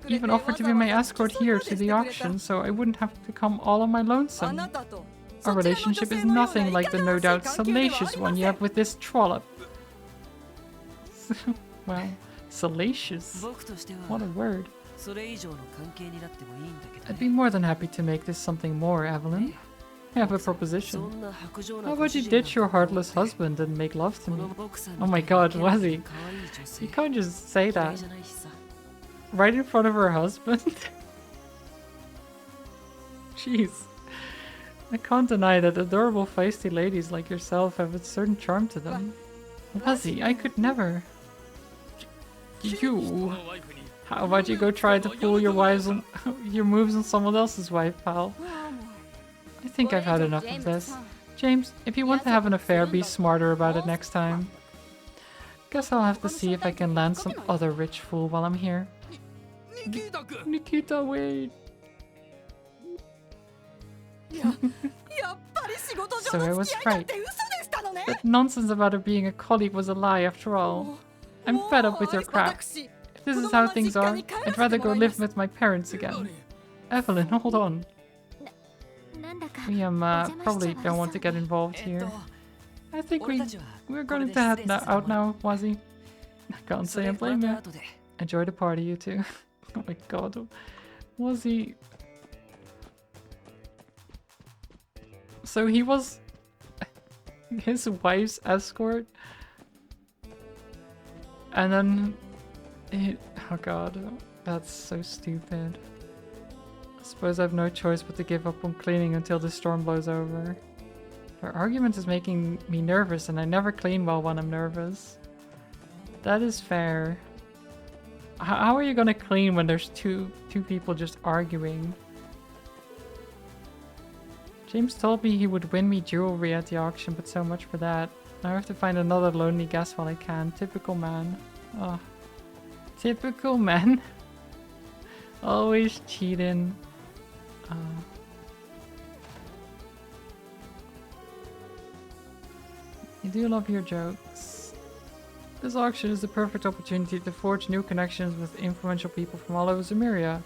even offered to be my escort here to the auction, so I wouldn't have to come all on my lonesome. Our relationship is nothing like the no doubt salacious one you have with this trollop. Wow, salacious. What a word. I'd be more than happy to make this something more, Evelyn. I have a proposition. How about you ditch your heartless husband and make love to me? Oh my god, Wazzy. You can't just say that. Right in front of her husband? Jeez. I can't deny that adorable feisty ladies like yourself have a certain charm to them. Wazzy, I could never. You. How about you go try to fool your moves on someone else's wife, pal? I think I've had enough of this. James, if you want to have an affair, be smarter about it next time. Guess I'll have to see if I can land some other rich fool while I'm here. Nikita, wait. So I was right. That nonsense about her being a colleague was a lie after all. I'm fed up with your crap. If this is how things are, I'd rather go live with my parents again. Evelyn, hold on. We probably don't want to get involved here. I think we're going to head out now, Wazzy. I can't say I blame you. Enjoy the party, you two. Oh my god. Wazzy. So he was his wife's escort? And then oh god, that's so stupid. I suppose I have no choice but to give up on cleaning until the storm blows over. Their argument is making me nervous, and I never clean well when I'm nervous. That is fair. How are you gonna clean when there's two people just arguing? James told me he would win me jewelry at the auction, but so much for that. Now I have to find another lonely guest while I can. Typical man. Oh. Typical man. Always cheating. You do love your jokes. This auction is the perfect opportunity to forge new connections with influential people from all over Zemuria.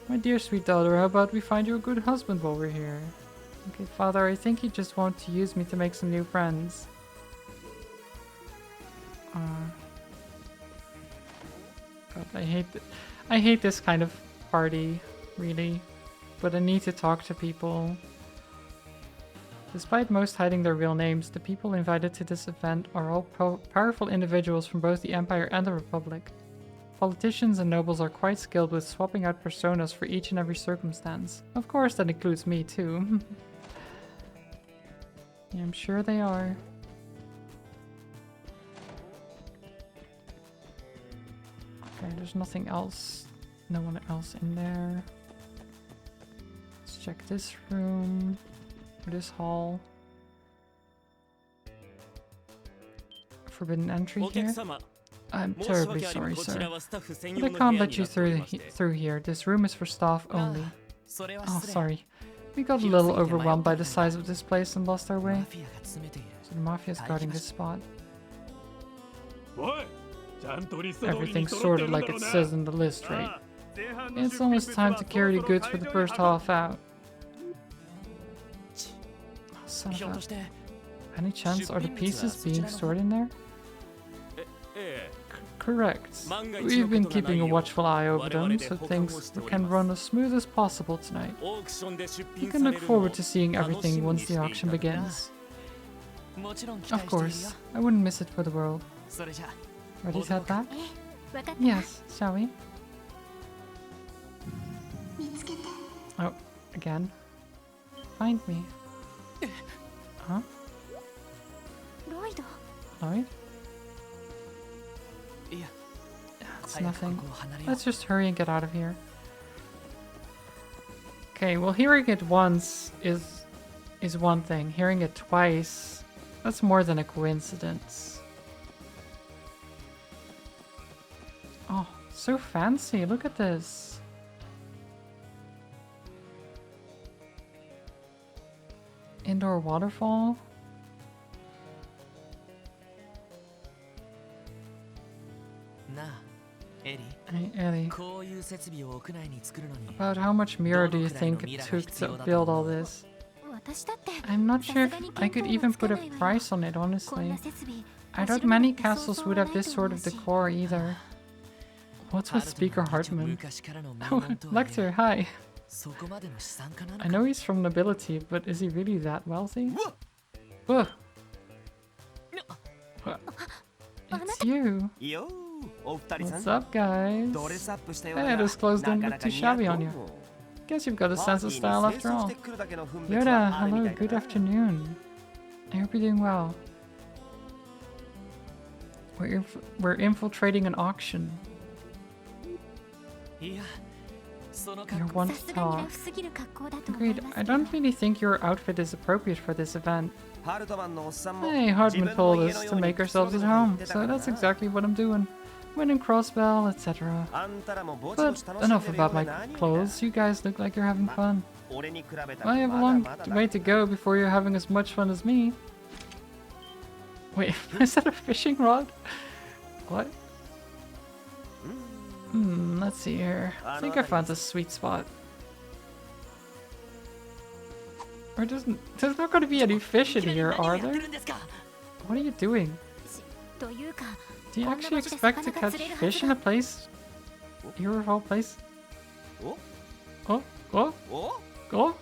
My dear sweet daughter, how about we find you a good husband while we're here? Okay, father, I think you just want to use me to make some new friends. God, I hate this kind of party, really. But I need to talk to people. Despite most hiding their real names, the people invited to this event are all powerful individuals from both the Empire and the Republic. Politicians and nobles are quite skilled with swapping out personas for each and every circumstance. Of course, that includes me too. Yeah, I'm sure they are. Okay, there's nothing else. No one else in there. Let's check this room. Or this hall. Forbidden entry here? I'm terribly sorry, sir. But I can't let you through here. This room is for staff only. Oh, sorry. We got a little overwhelmed by the size of this place and lost our way. So the Mafia's guarding this spot. Everything's sorted like it says in the list, right? It's almost time to carry the goods for the first half out. Oh, son of a... Any chance are the pieces being stored in there? Correct. We've been keeping a watchful eye over them, so things can run as smooth as possible tonight. You can look forward to seeing everything once the auction begins. Of course, I wouldn't miss it for the world. Ready to head back? Yes, shall we? Oh, again. Find me. Huh? Lloyd? It's nothing. Let's just hurry and get out of here. Okay, well, hearing it once is one thing. Hearing it twice, that's more than a coincidence. Oh, so fancy. Look at this. Indoor waterfall. Hey, Ellie. About how much mirror do you think it took to build all this? I'm not sure if I could even put a price on it, honestly. I doubt many castles would have this sort of decor either. What's with Speaker Hartman? Oh, Lecter, hi. I know he's from nobility, but is he really that wealthy? Whoa. It's you. What's up, guys? Hey, I just closed in look too shabby on you. Guess you've got a sense of style after all. Yoda, hello, good afternoon. I hope you're doing well. We're infiltrating an auction. You're one to talk. Agreed. I don't really think your outfit is appropriate for this event. Hey, Hartman told us to make ourselves at home, so that's exactly what I'm doing. Winning Crossbell, etc. But enough about my clothes. You guys look like you're having fun. I have a long way to go before you're having as much fun as me. Wait, is that a fishing rod? What? Let's see here. I think I found a sweet spot. Or there's not going to be any fish in here, are there? What are you doing? Do you actually expect to catch fish in a place? Your whole place? Oh? Go?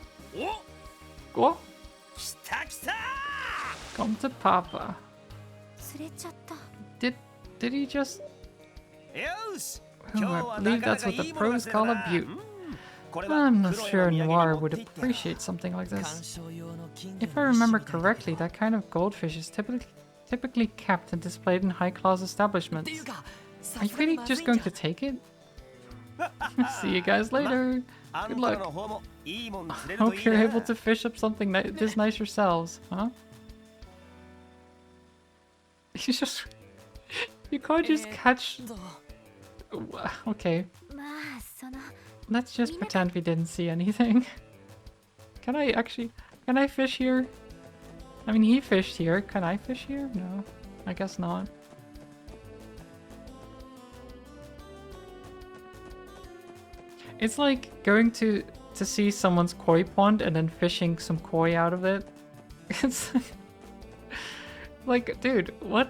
Come to Papa. Did Did he just... よし Oh, I believe that's what the pros call a beaut. これは I'm not 黒 sure いお土産に Noir 持 would っていってやろう appreciate something like 鑑 this. 賞用の金 If 魚 I の remember 石みたいな correctly, that kind of goldfish is typically kept and displayed in high-class って establishments. いうか Are you really just going to take it? See you guys later. あん Good たら luck. の方もいいもん釣れると Hope いい you're な able to fish up something this nice yourselves, huh? You just... You can't just catch... どう Okay, まあその let's just pretend we didn't see anything. Can I fish here? I mean, he fished here. Can I fish here? No, I guess not. It's like going to see someone's koi pond and then fishing some koi out of it. It's like, dude, what?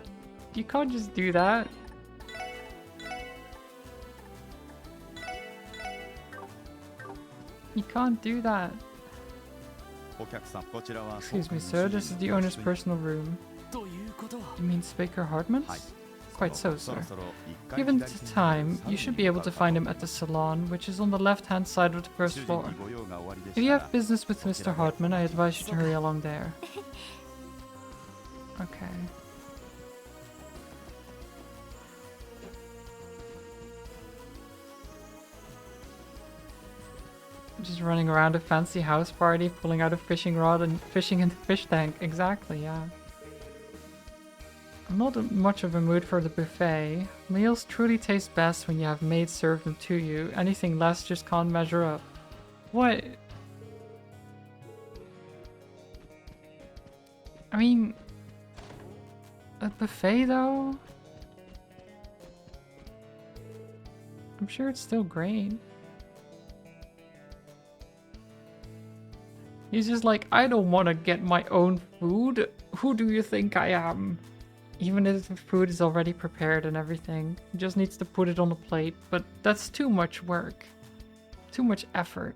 You can't just do that. You can't do that. お客さんこちらは Excuse me, sir. This is the owner's personal room. ということは You mean Speaker Hardman's? はい Quite so, そ sir. ろそろ一回 Given 左 the 手に time, you should be able to find him at the salon, which is on the left-hand side of the 主 first 人 floor. にご用がおありで If し you た have ら business with Mr. Hartman, I advise you to hurry along there. Okay. Just running around a fancy house party, pulling out a fishing rod and fishing in the fish tank. Exactly, yeah. I'm not much of a mood for the buffet. Meals truly taste best when you have maids serve them to you. Anything less just can't measure up. What? I mean... A buffet, though? I'm sure it's still great. He's just like, I don't want to get my own food. Who do you think I am? Even if the food is already prepared and everything. He just needs to put it on a plate. But that's too much work. Too much effort.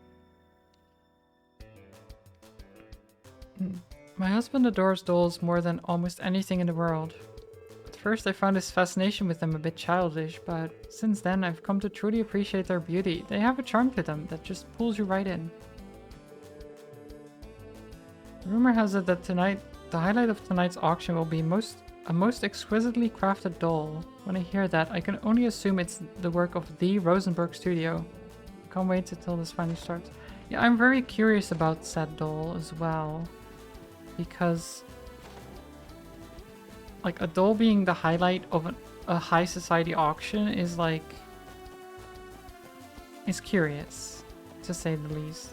My husband adores dolls more than almost anything in the world. At first I found his fascination with them a bit childish, but since then I've come to truly appreciate their beauty. They have a charm to them that just pulls you right in. Rumor has it that tonight, the highlight of tonight's auction will be a most exquisitely crafted doll. When I hear that, I can only assume it's the work of the Rosenberg studio. Can't wait until this finally starts. Yeah, I'm very curious about said doll as well. Because, like, a doll being the highlight of a high society auction is like... is curious, to say the least.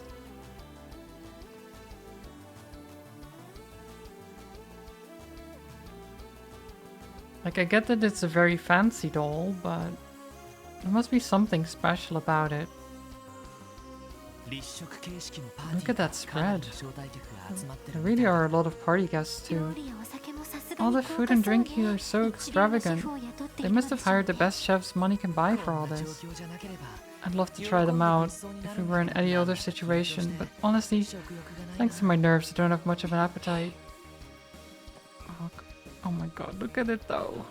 Like, I get that it's a very fancy doll, but there must be something special about it. Look at that spread. There really are a lot of party guests 料 too. 理やお酒もさすが All に the 豪 food 華 and そう drink ね here are so 一流のシェ extravagant. フを雇ってい They るの must で have しょう hired the best chefs money can buy for all this. I'd love to try them out if we were in any other situation, but honestly, thanks to my nerves, I don't have much of an appetite. Oh my god, look at it though.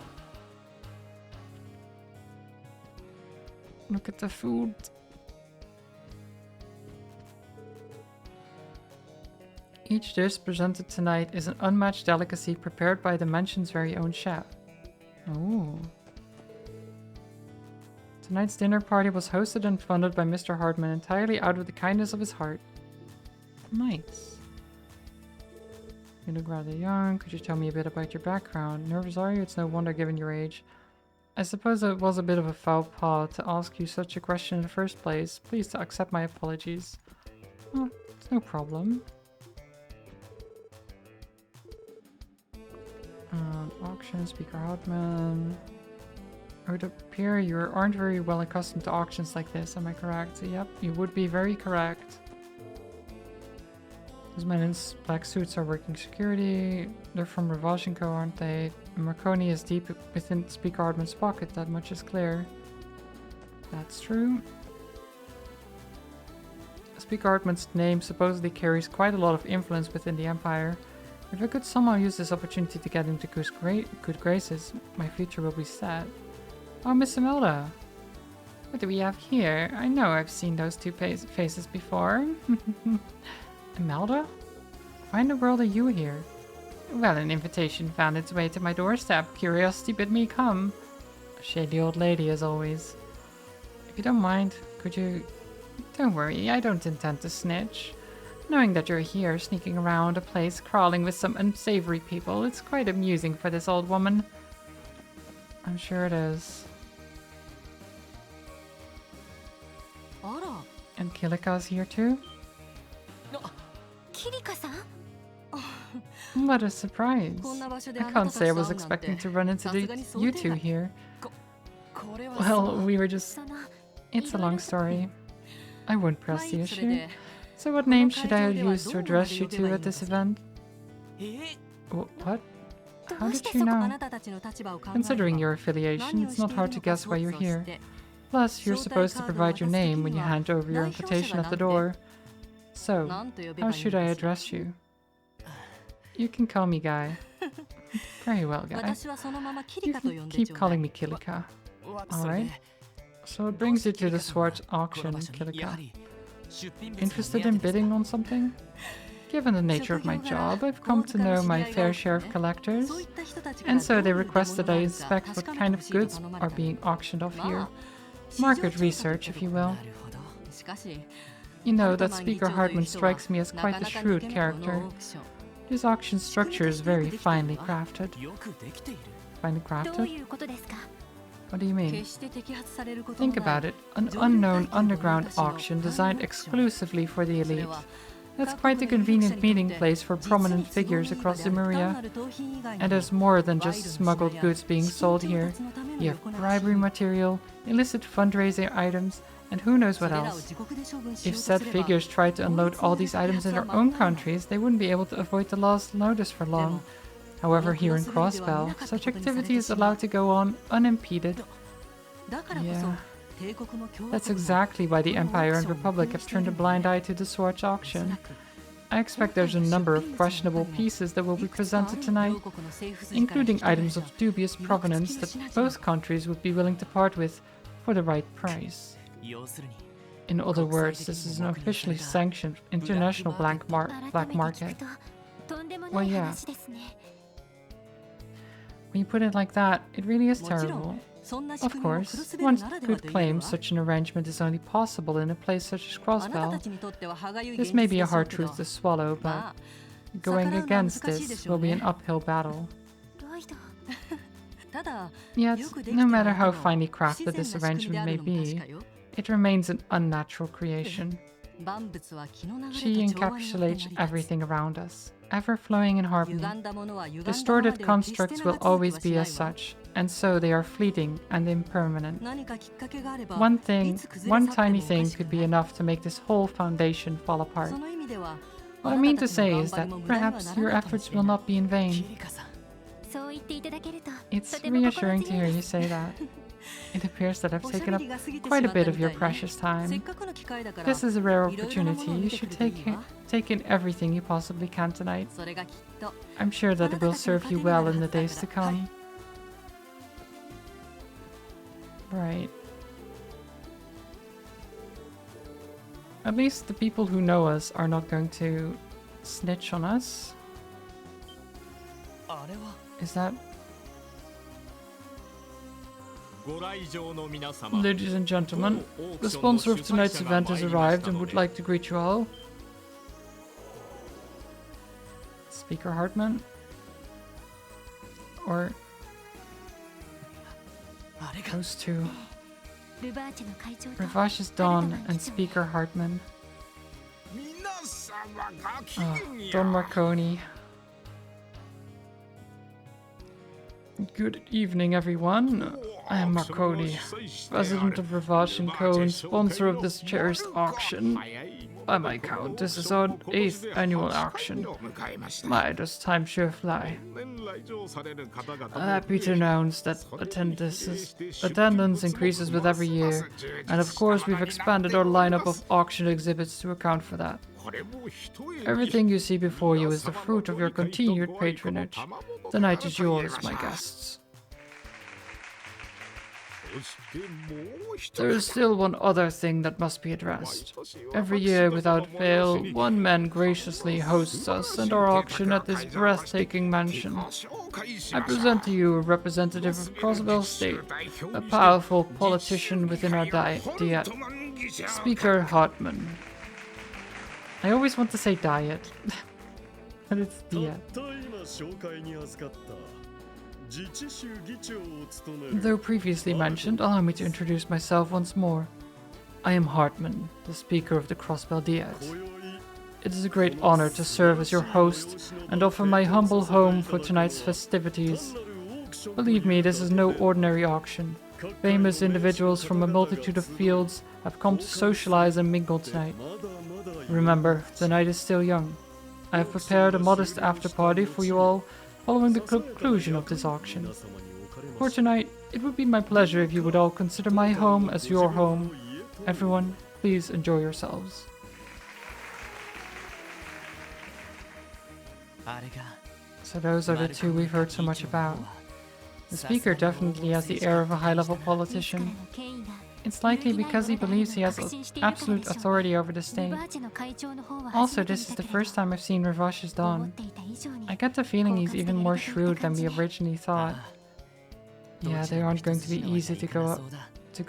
Look at the food. Each dish presented tonight is an unmatched delicacy prepared by the mansion's very own chef. Ooh. Tonight's dinner party was hosted and funded by Mr. Hardman entirely out of the kindness of his heart. Nice. You look rather young. Could you tell me a bit about your background? Nervous are you? It's no wonder given your age. I suppose it was a bit of a foul pas to ask you such a question in the first place. Please accept my apologies. Oh, it's no problem. Auction, Speaker Hardman. It would appear you aren't very well accustomed to auctions like this, am I correct? Yep, you would be very correct. Those men in black suits are working security. They're from Ravashenko, aren't they? And Marconi is deep within Speaker Hardman's pocket, that much is clear. That's true. Speaker Hardman's name supposedly carries quite a lot of influence within the Empire. If I could somehow use this opportunity to get into good graces, my future will be set. Oh, Miss Imelda. What do we have here? I know I've seen those two faces before. Imelda? Why in the world are you here? Well, an invitation found its way to my doorstep. Curiosity bid me come. A shady old lady, as always. If you don't mind, could you... Don't worry, I don't intend to snitch. Knowing that you're here, sneaking around a place, crawling with some unsavory people, it's quite amusing for this old woman. I'm sure it is. And Kilika's here too? Kirika-san? What a surprise. I can't say I was expecting to run into you two here. Well, we were just... It's a long story. I won't press the issue. So what name should I use to address you to at this event? What? How did you know? Considering your affiliation, it's not hard to guess why you're here. Plus, you're supposed to provide your name when you hand over your invitation at the door. So, how should I address you? You can call me Guy. Very well, Guy. You can keep calling me Kilika. Alright. So it brings you to the Swartz auction, Kilika. Interested in bidding on something? Given the nature of my job, I've come to know my fair share of collectors, and so they request that I inspect what kind of goods are being auctioned off here. Market research, if you will. You know, that Speaker Hartman strikes me as quite a shrewd character. His auction structure is very finely crafted. Finely crafted? What do you mean? Think about it. An unknown underground auction designed exclusively for the elite. That's quite a convenient meeting place for prominent figures across Lemuria. And there's more than just smuggled goods being sold here. You have bribery material, illicit fundraising items, and who knows what else. If said figures tried to unload all these items in their own countries, they wouldn't be able to avoid the law's notice for long. However, here in Crossbell, such activity is allowed to go on unimpeded. Yeah. That's exactly why the Empire and Republic have turned a blind eye to the Swartz auction. I expect there's a number of questionable pieces that will be presented tonight, including items of dubious provenance that both countries would be willing to part with for the right price. In other words, this is an officially sanctioned international black market. Well, yeah. When you put it like that, it really is terrible. Of course, one could claim such an arrangement is only possible in a place such as Crossbell. This may be a hard truth to swallow, but going against this will be an uphill battle. Yet, no matter how finely crafted this arrangement may be, it remains an unnatural creation. She encapsulates everything around us, ever-flowing in harmony. Distorted constructs will always be as such, and so they are fleeting and impermanent. One tiny thing could be enough to make this whole foundation fall apart. What I mean to say is that perhaps your efforts will not be in vain. It's reassuring to hear you say that. It appears that I've taken up quite a bit of your precious time. This is a rare opportunity. You should take in everything you possibly can tonight. I'm sure that it will serve you well in the days to come. Right. At least the people who know us are not going to snitch on us. Is that... Ladies and gentlemen, the sponsor of tonight's event has arrived and would like to greet you all. Speaker Hartman? Or... those two. Ravage's Dawn and Speaker Hartman. Don Marconi. Good evening, everyone. I am Marconi, president of Ravage & Co. and sponsor of this cherished auction. By my count, this is our 8th annual auction. My, does time sure fly. I'm happy to announce that attendance increases with every year, and of course we've expanded our lineup of auction exhibits to account for that. Everything you see before you is the fruit of your continued patronage. The night is yours, my guests. There is still one other thing that must be addressed. Every year, without fail, one man graciously hosts us and our auction at this breathtaking mansion. I present to you a representative of Crossbell State, a powerful politician within our diet, Speaker Hartman. I always want to say diet, but it's diet. Though previously mentioned, allow me to introduce myself once more. I am Hartman, the Speaker of the Crossbell Diet. It is a great honor to serve as your host and offer my humble home for tonight's festivities. Believe me, this is no ordinary auction. Famous individuals from a multitude of fields have come to socialize and mingle tonight. Remember, the night is still young. I have prepared a modest after-party for you all following the conclusion of this auction. For tonight, it would be my pleasure if you would all consider my home as your home. Everyone, please enjoy yourselves. So those are the two we've heard so much about. The speaker definitely has the air of a high-level politician. It's likely because he believes he has absolute authority over the state. Also, this is the first time I've seen Revash's Dawn. I get the feeling he's even more shrewd than we originally thought. Yeah, they aren't going to be easy to go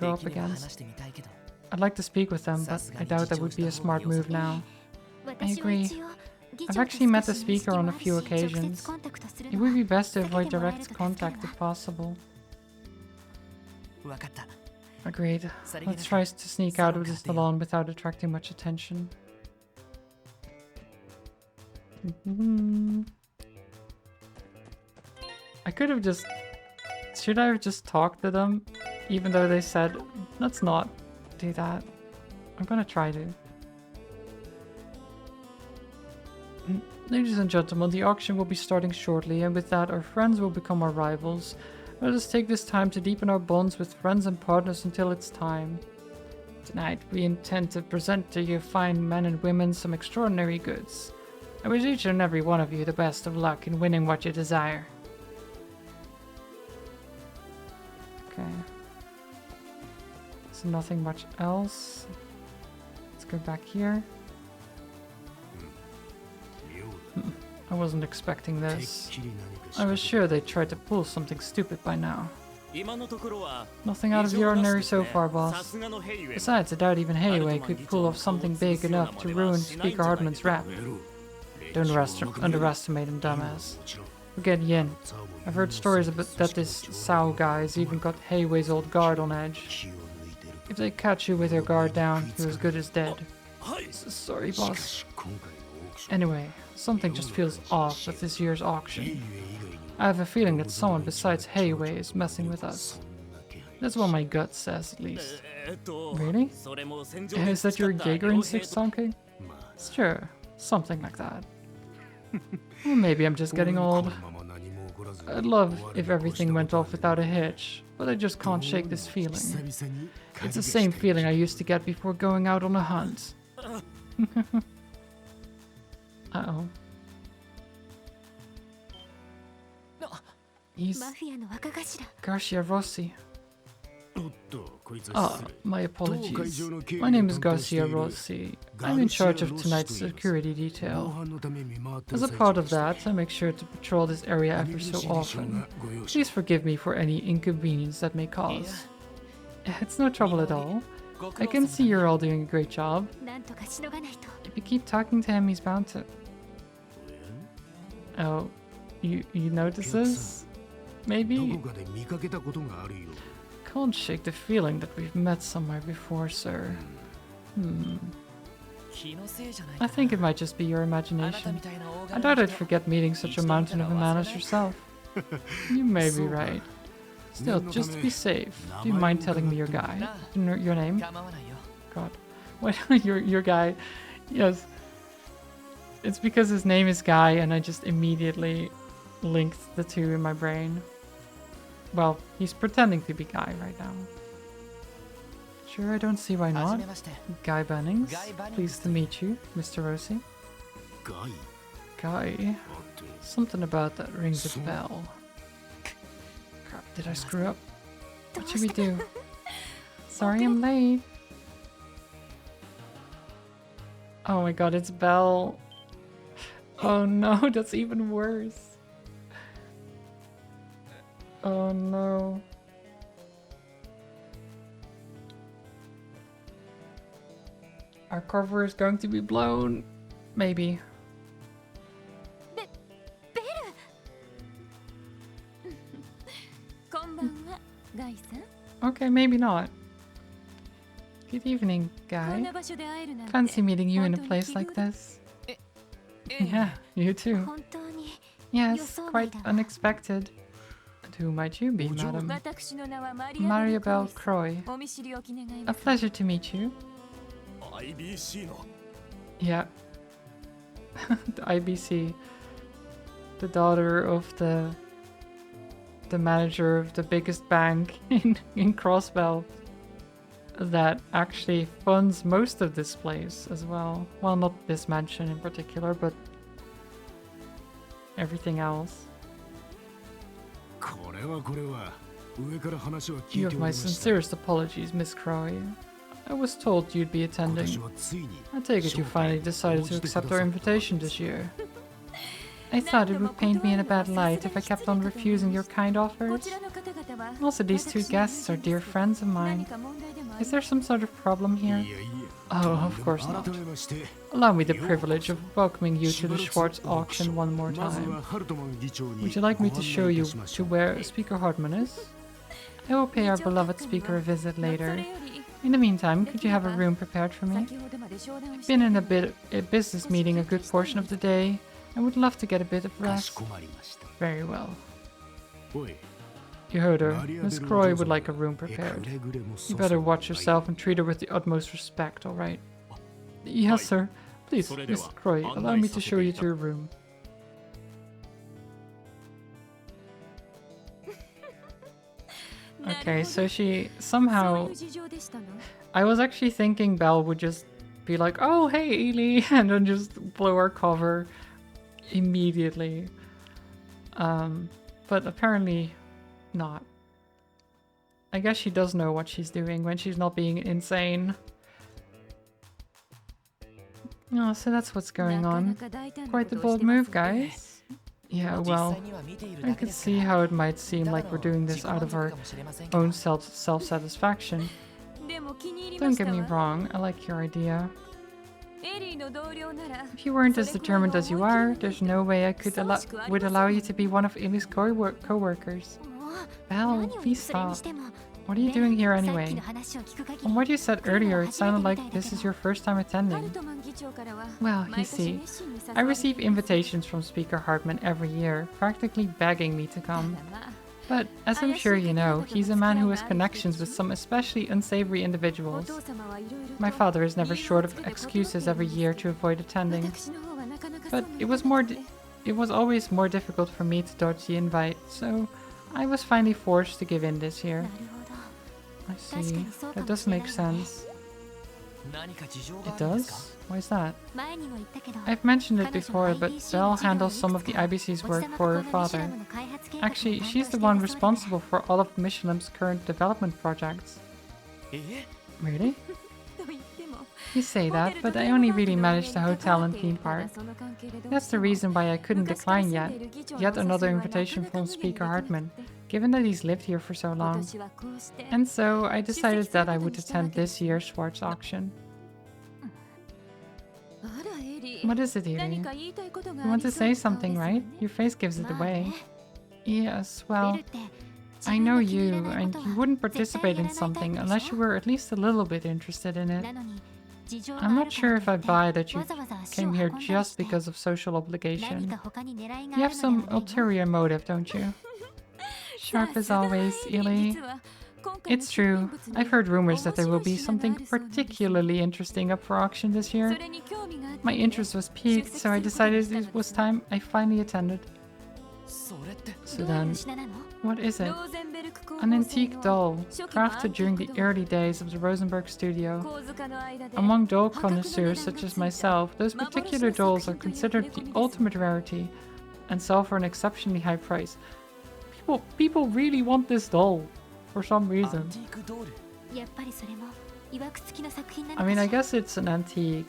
up against. I'd like to speak with them, but I doubt that would be a smart move now. I agree. I've actually met the speaker on a few occasions. It would be best to avoid direct contact if possible. Agreed. Let's try to sneak out of this salon without attracting much attention. I could have just... Should I have just talked to them? Even though they said, let's not do that. I'm gonna try to. Ladies and gentlemen, the auction will be starting shortly, and with that, our friends will become our rivals. Let us take this time to deepen our bonds with friends and partners until it's time. Tonight, we intend to present to you fine men and women some extraordinary goods. I wish each and every one of you the best of luck in winning what you desire. Okay. So nothing much else. Let's go back here. I wasn't expecting this. I was sure they'd try to pull something stupid by now. Nothing out of the ordinary so far, boss. Besides, I doubt even Heiwei could pull off something big enough to ruin Speaker Hartman's rap. Don't underestimate him, dumbass. Forget Yin. I've heard stories about that this Sao guy's even got Heiwei's old guard on edge. If they catch you with your guard down, you're as good as dead. Sorry, boss. Anyway, something just feels off with this year's auction. I have a feeling that someone besides Heiwei is messing with us. That's what my gut says, at least. Really? Is that your Jaeger instinct, Sanke? Sure, something like that. Or maybe I'm just getting old. I'd love if everything went off without a hitch, but I just can't shake this feeling. It's the same feeling I used to get before going out on a hunt. Uh-oh. He's Garcia Rossi. Ah, my apologies. My name is Garcia Rossi. I'm in charge of tonight's security detail. As a part of that, I make sure to patrol this area ever so often. Please forgive me for any inconvenience that may cause. It's no trouble at all. I can see you're all doing a great job. If you keep talking to him, he's bound to... Oh, you notice this? Maybe? Can't shake the feeling that we've met somewhere before, sir. I think it might just be your imagination. I doubt I'd forget meeting such a mountain of a man as yourself. You may be right. Still, just to be safe, do you mind telling me your guy? Your name? God. What? your guy? Yes. It's because his name is Guy and I just immediately linked the two in my brain. Well, he's pretending to be Guy right now. Sure, I don't see why not. Guy Bunnings. Pleased to meet you, Mr. Rossi. Guy? Something about that rings a bell. Crap, did I screw up? What should we do? Sorry I'm late. Oh my god, it's Belle. Oh no, that's even worse. Oh no. Our cover is going to be blown. Maybe. ベルこんばんはガイさん Okay, maybe not. Good evening, こん guy. な場所で会えるなんて Fancy meeting you in a 本当に place 奇 like 遇だ this. Yeah, you too. 本当に Yes, quite unexpected. And who might you be, madam? 私の名はマリ Maria アベル Bell Croy. お見知りおき願い A ます pleasure to meet you. IBC の Yeah. The IBC. The daughter of the manager of the biggest bank in Crossbell that actually funds most of this place as well. Well, not this mansion in particular, but everything else. これは上から話は You 聞いて have おり my ました sincerest apologies, Miss Croy. I was told you'd be 今 attending. 年はついに I take it you finally decided to accept our invitation this year. I thought it would paint me in a bad light if I kept on refusing your kind こ offers. ちらの方々は Also, these two guests are dear friends of 何 mine. か問題でもあ Is る there some sort of problem い here? やいや Oh, of course 改 not. めまして Allow me the privilege of welcoming you to the Schwartz auction one more まず time. はハルトマン議長に Would you like me to ご案内 show い you たしましょ to う where Speaker Hartman is? I will pay our beloved speaker a visit それ later. より In the meantime, could you have a room prepared for me? 先ほどまで商談を I've してい been た in a business meeting a good portion of the day. I would love to get a bit of かし rest. こまりました Very well. おい You heard her. マリア Miss ベル Croy お嬢 would 様 like a room く prepared. れぐれも You 粗 better 相 watch ない yourself and treat her with the utmost respect, alright? Yes, sir. Please, それで Miss は Croy, 案 allow 内 me さ to せ show て you いた to だ your room. Okay, so she そうい somehow. う事情でしたの I was actually thinking Belle would just be like, oh, hey, Ely, and then just blow our cover immediately. But apparently not. I guess she does know what she's doing when she's not being insane. Oh, so that's what's going なかな on. か大胆な Quite こ the とをし bold てます move, ね guys. Yeah, 実 well, 際には見ている I だけ could ですか see ら how it might seem ただ like の we're doing 自 this 己 out 満 of 足 our かもしれませんけど own self-satisfaction. でも気に入りま Don't した get me わ wrong, I like your idea. エリーの同僚なら If you weren't as determined as you are, there's no way I would allow you to be one of Ely's co-workers. もう Belle, 何を please それに stop. しても What are you doing here さっき anyway? の話を聞く限り From what you said earlier, it sounded like this is your first time ハ attending. ルトマン議長からは Well, you 毎年 see, 熱心に誘わ I れて receive います invitations from Speaker Hartman every year, practically begging me to ただ come. まあ But as I'm sure you know, he's a man who has connections with some especially unsavory お individuals. 父様はいろいろと My father is never 理由を short of つけて excuses 断って every いる year んです to avoid attending. 私の方はなかなか But そう it も was いかな more くて it was always more difficult for me to dodge the invite, so I was finally forced to give in this year. なるほど I see. That does make sense. 何か事情が It あるんですか does? Why is that? 前にも言ったけど I've mentioned it before, but Belle handles some of the IBC's お work じさま for こ her のミシュラ father. ムの開発計画に Actually, 担 she's 当 the してい one るそうで responsible for all of Michelin's current development projects. え Really? と言っても You say that, but I only really managed the hotel and theme park. That's the reason why I couldn't decline yet. Yet another invitation from Speaker Hartman, given that he's lived here for so long. And so I decided that I would attend this year's Schwartz auction. What is it, Ely? You want to say something, right? Your face gives it away. Yes, well, I know you, and you wouldn't participate in something unless you were at least a little bit interested in it. I'm not sure if I buy that you came here just because of social obligation. You have some ulterior motive, don't you? Sharp as always, Ely. It's true. I've heard rumors that there will be something particularly interesting up for auction this year. My interest was piqued, so I decided it was time I finally attended. それって So then, what is it? An antique doll, crafted during the early days of the Rosenberg studio. Among doll connoisseurs such as myself, those particular dolls are considered the ultimate rarity and sell for an exceptionally high price. People really want this doll for some アン reason. ティークドールやっぱりそれも曰く付きの作品な I の mean, か I しら。 guess it's an antique.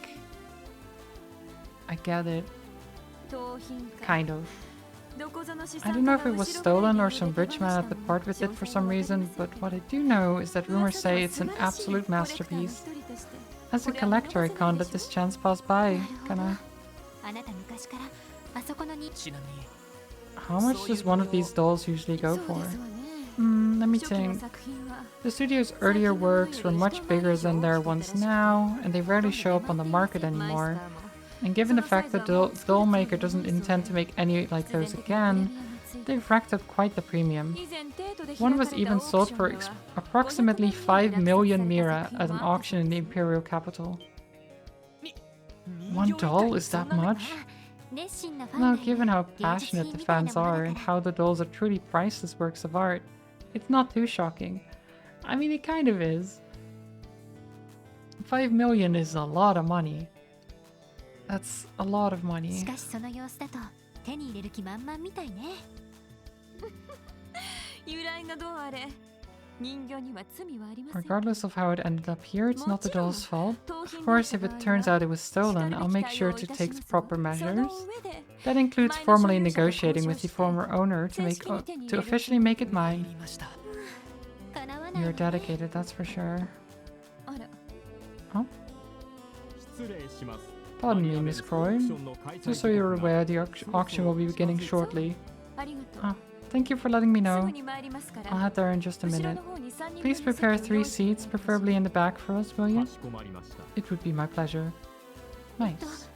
I get it. 盗品か Kind of. どこぞの資 I 産 don't know 家 if が it was 後ろ stolen め or に some 入れ rich て man ま had した the の part with it for some reason, but what I do know is that rumors say it's an absolute masterpiece. As a collector, I can't let this chance pass by, can I? あなた昔からあそこのに。ちなみに How much does one of these dolls usually そ go う for? ですわね Let me 初期の think. 作品は The studio's earlier works were much bigger than their ones now, and they rarely show up on the market マイスタ anymore. ーも And given the fact that Doll Maker doesn't intend to make any like 必然 those 的なプレ again, ミアがついて they've racked up quite the premium. 以前帝都で One 開 was かれた even オークシ sold ョン for では approximately 5 million mira at an 500 auction in the imperial capital. 人 One 形以 doll 外 is そん that なの much? 熱心なファン Now, がいる given how 芸術 passionate 品 the みたい fans なもの are だ and から how the dolls are truly priceless works of art, it's not too shocking. I mean, it kind of is. 5 million is a lot of money. That's a lot of し money. かしその様子だと手に入れる気満々みたいね。由来がどうあれ人形には罪はありません Regardless of how it ended up here, it's not the doll's fault. 盗 Of 品 course, だっ if た it 場合 turns は out it was stolen, I'll make sure to しかるべき対応をいた take し the ます proper その measures. 上で That includes 前の formally 所有者と negotiating 交 with the 渉して former owner to 正 make 式に手に入 to れる officially make it 入 mine. りましたかなわない You're わね。 dedicated, that's for sure. あら Pardon me, Miss Croy. Just so you're aware, the auction will be beginning shortly. ありがとう Ah, thank you for letting me す know. ぐに参りますから I'll head there in just a 後ろ minute. の方に3人 Please 分の prepare 席を用 3 意してお願い seats, します preferably in the back for us, will you? It would be my pleasure. Nice.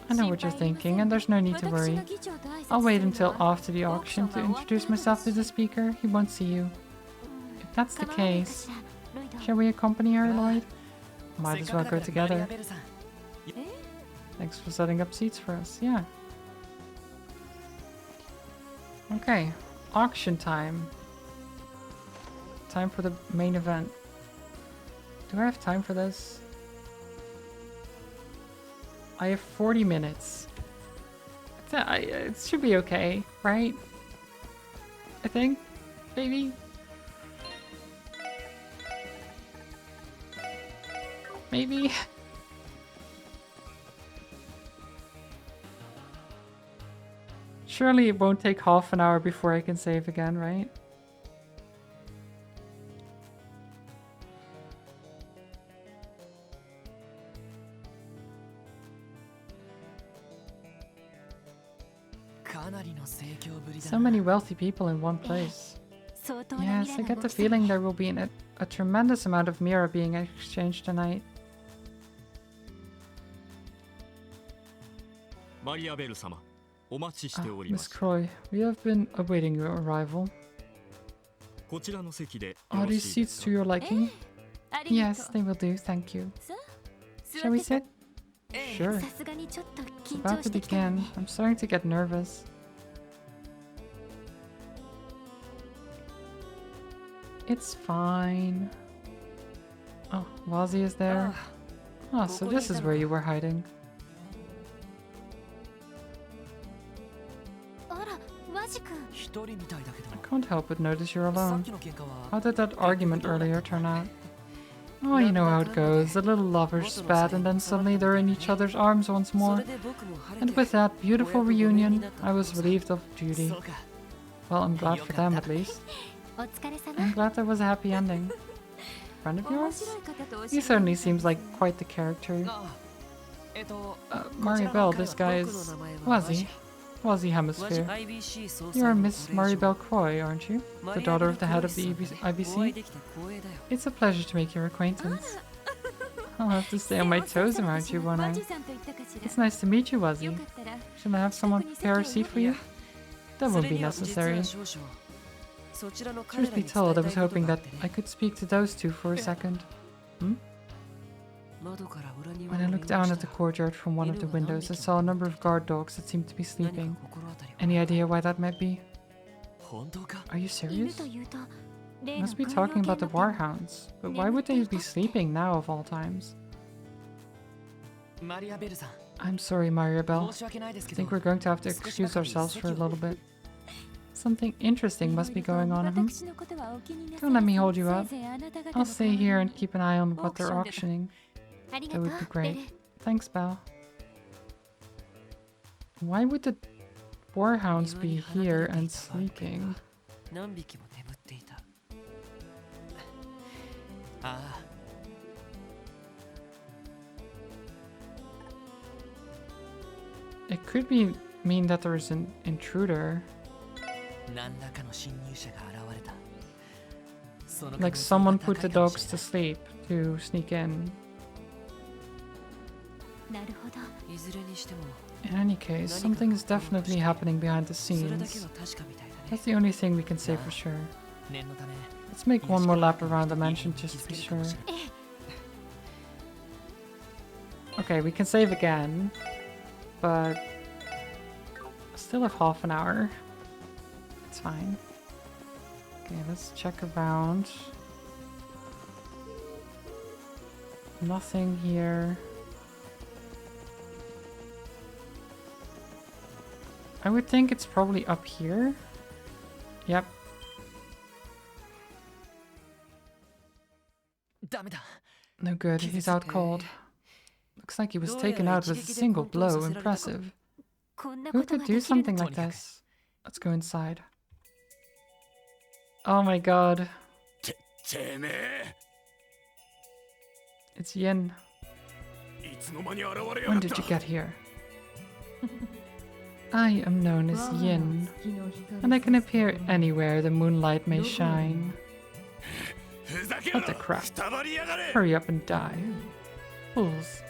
I know what you're thinking, and there's no need to 私 worry. が議長と挨拶 I'll wait する until のは after the auction to introduce myself to the speaker. He won't see you. If that's the 構わないか case, しらロイド。 shall we accompany her, Lloyd? せ Might っ as か well く go だからマリア together. ベルさん Thanks for setting up seats for us. Yeah. Okay. Auction time. Time for the main event. Do I have time for this? I have 40 minutes. It should be okay, right? I think? Maybe? Maybe? Surely it won't take half an hour before I can save again, right? So many wealthy people in one place. 相当な Yes, 未 I 来 get が the 起きそうね feeling there will be a tremendous amount of Mira being exchanged tonight. マリアベル様、お待ちして Ah, おりま Miss す。 Croy, we have been awaiting your arrival. こちらの席でよ Are ろ these しいです seats か to your liking? ありが Yes, と they will do, thank you. うさあ Shall we 座って sit? Sure. さすがにちょっと It's 緊 about 張 to してきたわ begin. ね。 I'm starting to get nervous. It's fine. Oh, Wazzy is there. Oh, so this is where you were hiding. あら、マジ君。一人みたいだけど I can't help but notice you're さっ alone. きの喧嘩は How did that argument earlier turn out? Oh, you know how it goes. The little lovers spat, and then suddenly they're in each other's arms once そ more. れで僕も晴れ And て with that beautiful 子役5年に reunion, なった I was relieved of duty. そうか Well, I'm glad for them at least. お疲れ様。 I'm glad there was a happy ending. Friend of 面 yours? 白い方とお He 知り合い certainly に seems like quite the character. あこち Mario ら Bell, の彼 this は guy 僕 is の名前は Wazzy. Wazzy Hemisphere. IBC 総 You 裁 are の Miss お礼状 Maribel Croy, aren't you? マ The リアベ daughter ル of the head of クロ the イさんお会い IBC? できて光栄だよ It's a pleasure to make your acquaintance. I'll have to stay on my toes around you, won't マ I? ジさんと言ったかしら It's nice to meet you, よ Wazzy. かったら Shall I have someone prepare a seat for you? That そ won't れ be には実 necessary. は少々そちらの彼 Truth ら be に伝 told, え I た was いこと hoping があ that ってね I could speak to those two for a second. 窓から裏庭 When I を見 looked down ま at し the た courtyard from one of the windows, I saw a number of guard dogs that seemed to be 何か sleeping. 心当たりは Any idea why that might be? 本当か Are you 犬 serious? というと、 You 例の must be 軍用 talking 犬 about the のペン warhounds. But why would they be sleeping now of all times? マリアベルさん I'm sorry, Mario Bell. 申し訳ないです I けど think we're going to have to excuse ourselves for a little bit. Something interesting must be going on. Don't let me hold you up. I'll stay here and keep an eye on what they're auctioning. That would be great. Thanks, Belle. Why would the boarhounds be here and sleeping? 何匹も眠っていた。ああ。It could mean that there's an intruder. 何らかの侵入者が現れた。その Like someone put the dogs to sleep to sneak in. なるほど。いずれにしても In any case, something is definitely happening behind the それだけ scenes. は確かみたいだね。 That's the only thing we can say for sure. 念のため Let's make one more lap around the mansion just to be sure. Okay, we can save again, but still have half an hour. It's fine. Okay, let's check around. Nothing here. I would think it's probably up here. Yep. ダメだ。 No good, he's out cold. Looks like he was taken out with a single blow. Impressive. こんな Who こと could が do できる something の like this? Let's go inside. Oh my god. てめえ It's Yin. いつの間に現れや When がっ did た you get here? I am known as Yin, and I can appear anywhere the moonlight may shine. ふざけ What ろ the crap? くたばりやがれ Hurry up and die. Fools.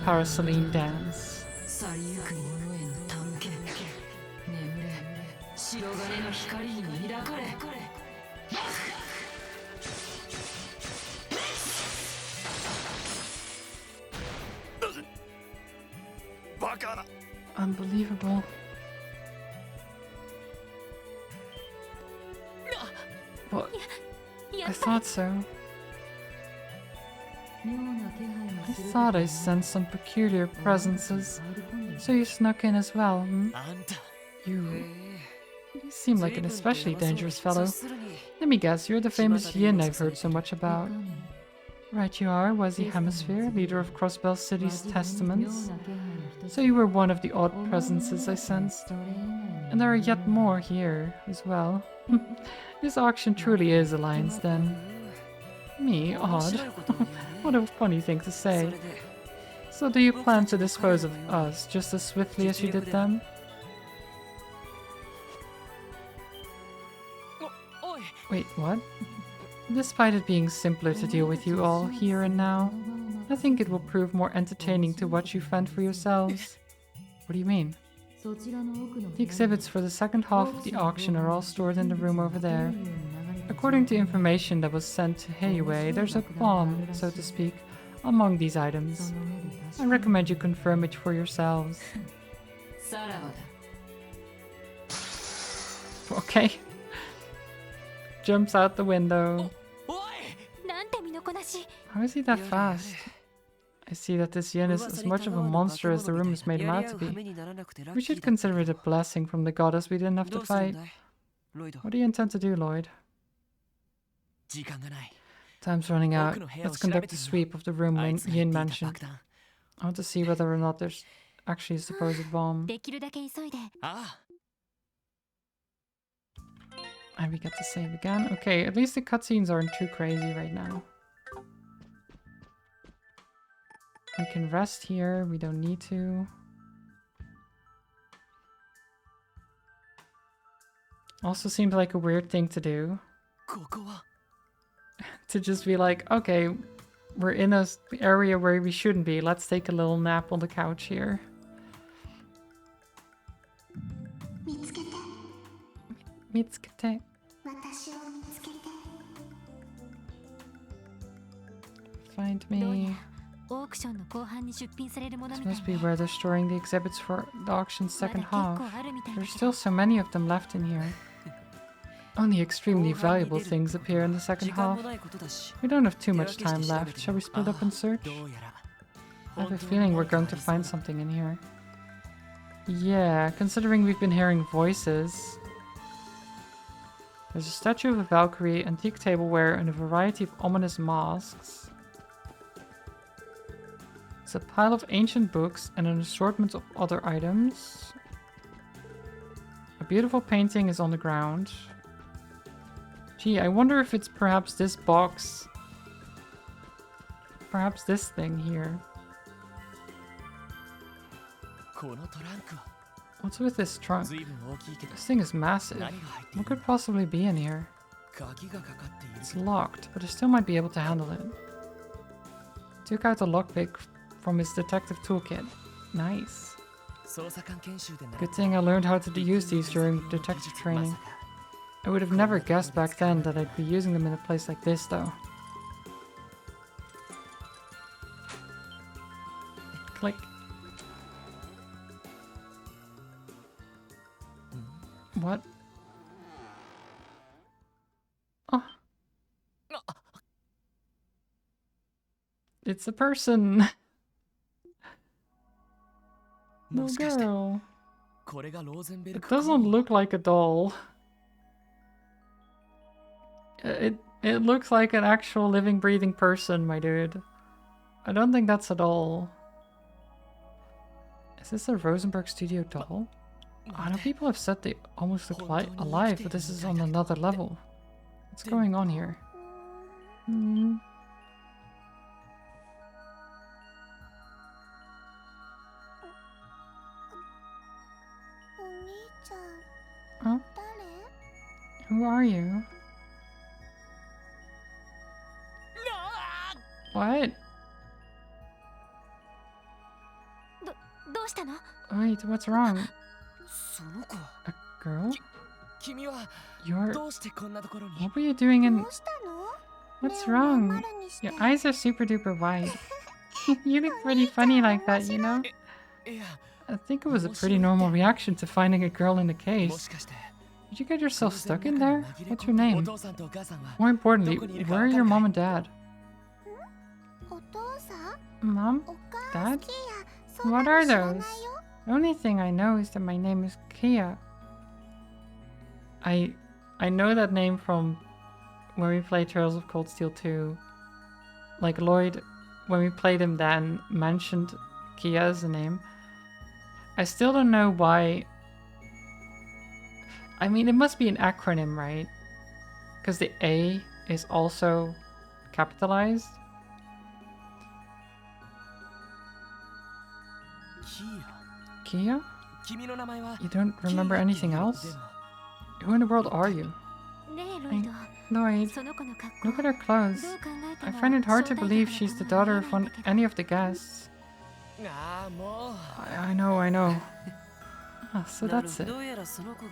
Paraceline dance. 去りゆく者への探検。眠れ、白金の光に抱かれ。バカな Unbelievable. Well, I thought so. I thought I sensed some peculiar presences. So you snuck in as well, hmm? あんた You seem like an especially dangerous fellow. Let me guess, you're the famous Yin I've heard so much about. Right you are, Wazzy Hemisphere, leader of Crossbell City's Testaments. So you were one of the odd presences I sensed. And there are yet more here as well. This auction truly is a lion's den. Me, odd. What a funny thing to そ say. れで So do you plan to dispose of us just as swiftly as you did them? おい Wait, what? Despite it being simpler to deal with you all here and now, I think it will prove more entertaining to watch you fend for yourselves. What do you mean? The exhibits for the second half of the auction are all stored in the room over there. According to information that was sent to Heiwei, there's a bomb, so to speak, among these items. I recommend you confirm it for yourselves. さらばだ。 Okay. Jumps out the window. おいなんて身のこなし。 How is he that fast? I see that this Yin is as much of a monster as the rumors made him out to be. We should consider it a blessing from the goddess we didn't have ど to うするん fight. だいロイド What do you intend to do, Lloyd? 時間がない Time's running out. 僕の部屋を Let's 調べ conduct て a みよ sweep of the room あい Yin つが言 Yin っていた mentioned. 爆弾 I want to see whether or not there's actually a supposed bomb. できるだけ急いで。ああ And we get to save again. Okay, at least the cutscenes aren't too crazy right now. We can rest here. We don't need to. Also seems like a weird thing to do. ここは To just be like, okay, we're in a area where we shouldn't be. Let's take a little nap on the couch here. 見つけて。 Mitsukete. 私を見つけて。 Find どうや me. らオークションの後半に出品されるもの This みたい must be ね。 where they're storing the exhibits for the auction's まだ second 結 half. 構あるみたいだ There's けど still so many of them left in here. Only extremely valuable things appear in the second 時間 half. もないことだし We don't have too 手 much 分けして time 調べ left. て Shall we み split よ up う and search? どうやら I have a 本当に feeling we're 何か going あ to りそう find something in here. Yeah, considering we've been hearing voices. There's a statue of a Valkyrie, antique tableware, and a variety of ominous masks. There's a pile of ancient books and an assortment of other items. A beautiful painting is on the ground. Gee, I wonder if it's perhaps this box. Perhaps this thing here. What's with this trunk? This thing is massive. What could possibly be in here? It's locked, but I still might be able to handle it. Took out the lockpick from his detective toolkit. Nice. Good thing I learned how to use these during detective training. I would have never guessed back then that I'd be using them in a place like this, though. Click. What? Oh. It's a person. No girl. It doesn't look like a doll. It looks like an actual living, breathing person, my dude. I don't think that's a doll. Is this a Rosenberg Studio doll? I know people have said they almost look alive, but this is on another level. What's going on here? Hmm. Huh? Who are you? What? Wait, what's wrong? A girl? You're... What were you doing in... What's wrong? Your eyes are super duper wide. You look pretty funny like that, you know? I think it was a pretty normal reaction to finding a girl in a case. Did you get yourself stuck in there? What's your name? More importantly, where are your mom and dad? Mom? Dad? What are those? The only thing I know is that my name is Kia. I know that name from when we played Trails of Cold Steel 2. Like Lloyd, when we played him then, mentioned Kia as a name. I still don't know why. I mean, it must be an acronym, right? Because the A is also capitalized. Kia? You don't remember anything else? Who in the world are you? Lloyd, look at her clothes. I find it hard to believe she's the daughter of any of the guests. I know. Ah, so that's it.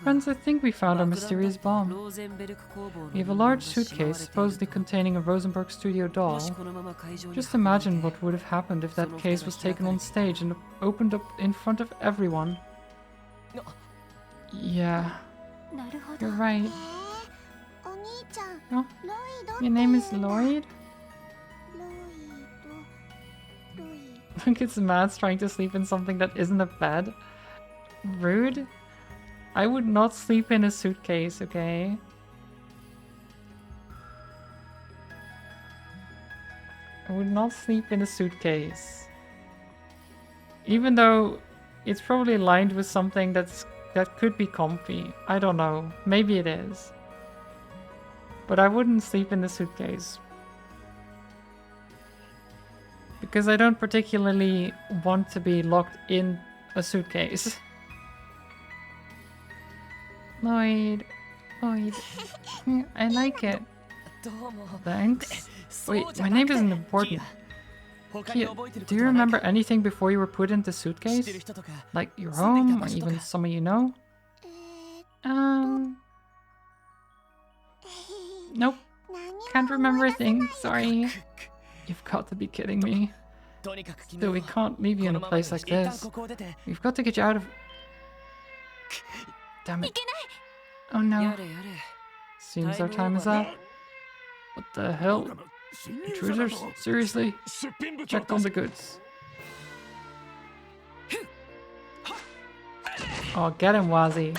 Friends, I think we found our mysterious bomb. We have a large suitcase, supposedly containing a Rosenberg Studio doll. Just imagine what would have happened if that case was taken on stage and opened up in front of everyone. Yeah, you're right. Oh, your name is Lloyd? Look, it's Mads trying to sleep in something that isn't a bed. Rude. I would not sleep in a suitcase, okay? I would not sleep in a suitcase. Even though it's probably lined with something that could be comfy. I don't know. Maybe it is. But I wouldn't sleep in the suitcase. Because I don't particularly want to be locked in a suitcase. Lloyd. I like it. Thanks. Wait, my name isn't important. Kia, do you remember anything before you were put in the suitcase? Like your home, or even someone you know? Nope. Can't remember a thing, sorry. You've got to be kidding me. Still, we can't leave you in a place like this. We've got to get you out of... Damn it. Oh no. Seems our time is up. What the hell? Intruders? Seriously? Checked on the goods. Oh, get him, Wazi.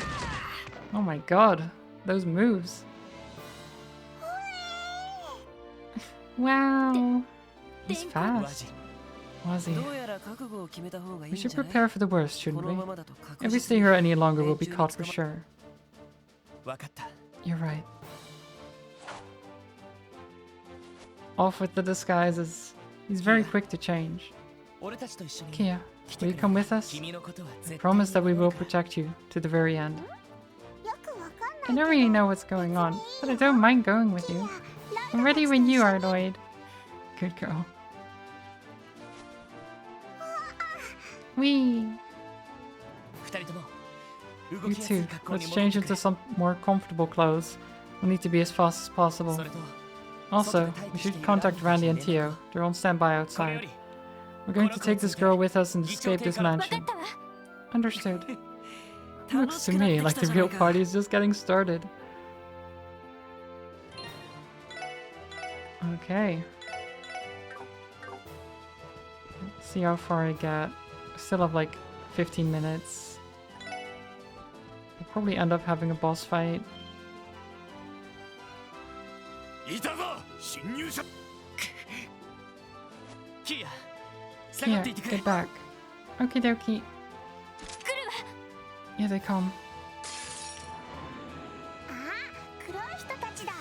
Oh my god. Those moves. Wow. He's fast. Wazi. どうやら覚悟を決めた方がいい We んじ should ゃない prepare for the worst, shouldn't この we? ままだと確 If we 実 stay に here any longer, we'll be 連中に caught for 捕ま sure. わかった You're right. Off with the disguises. He's very quick to change. 俺たちと一緒に Kia, 来 will て you くれ come with us? 君のことは I 絶対に promise that we 守 will るから protect you to the very end. よくわかん I ない don't really know what's going on, but I don't mind going with you. I'm ready when you are, Lloyd. Good girl. Wee! 二人とも動 You きやすい too. 格好に Let's 戻っ change てく into れ some more comfortable clothes. We'll need to be as fast as possible. それと Also, we should contact Randy and Tio. They're on standby これよ outside. り We're going to take this girl with us and escape this わかっ mansion. たわ Understood. 楽 Looks し to くなっ me てき like た the じゃない real か party is just getting started. Okay. Let's see how far I get. Still have like 15 minutes. We'll probably end up having a boss fight. いたぞ侵入者キア下が Here, っていてくれ get back. Okie dokie. 来るわ Here they come. あ黒い人たちだ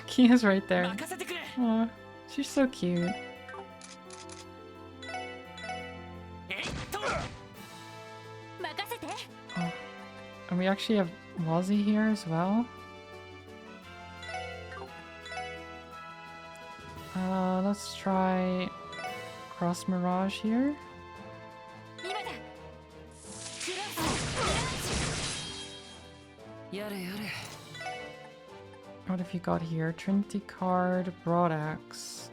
Kia's right there. 任せてくれ Aw, she's so cute. えいっと任せて Oh. And we actually have Wazzy here as well. Let's try Cross Mirage here. 今だやれやれ What have you got here? Trinity Card, Broad Axe,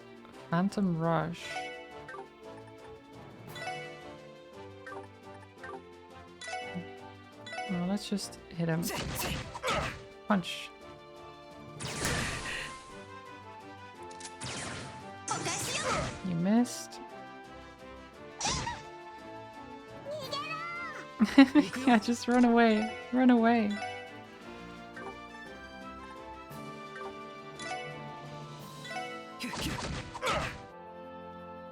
Phantom Rush. Well, let's just hit him. Punch. お返しよ You missed. Yeah, just run away. Run away. Q Q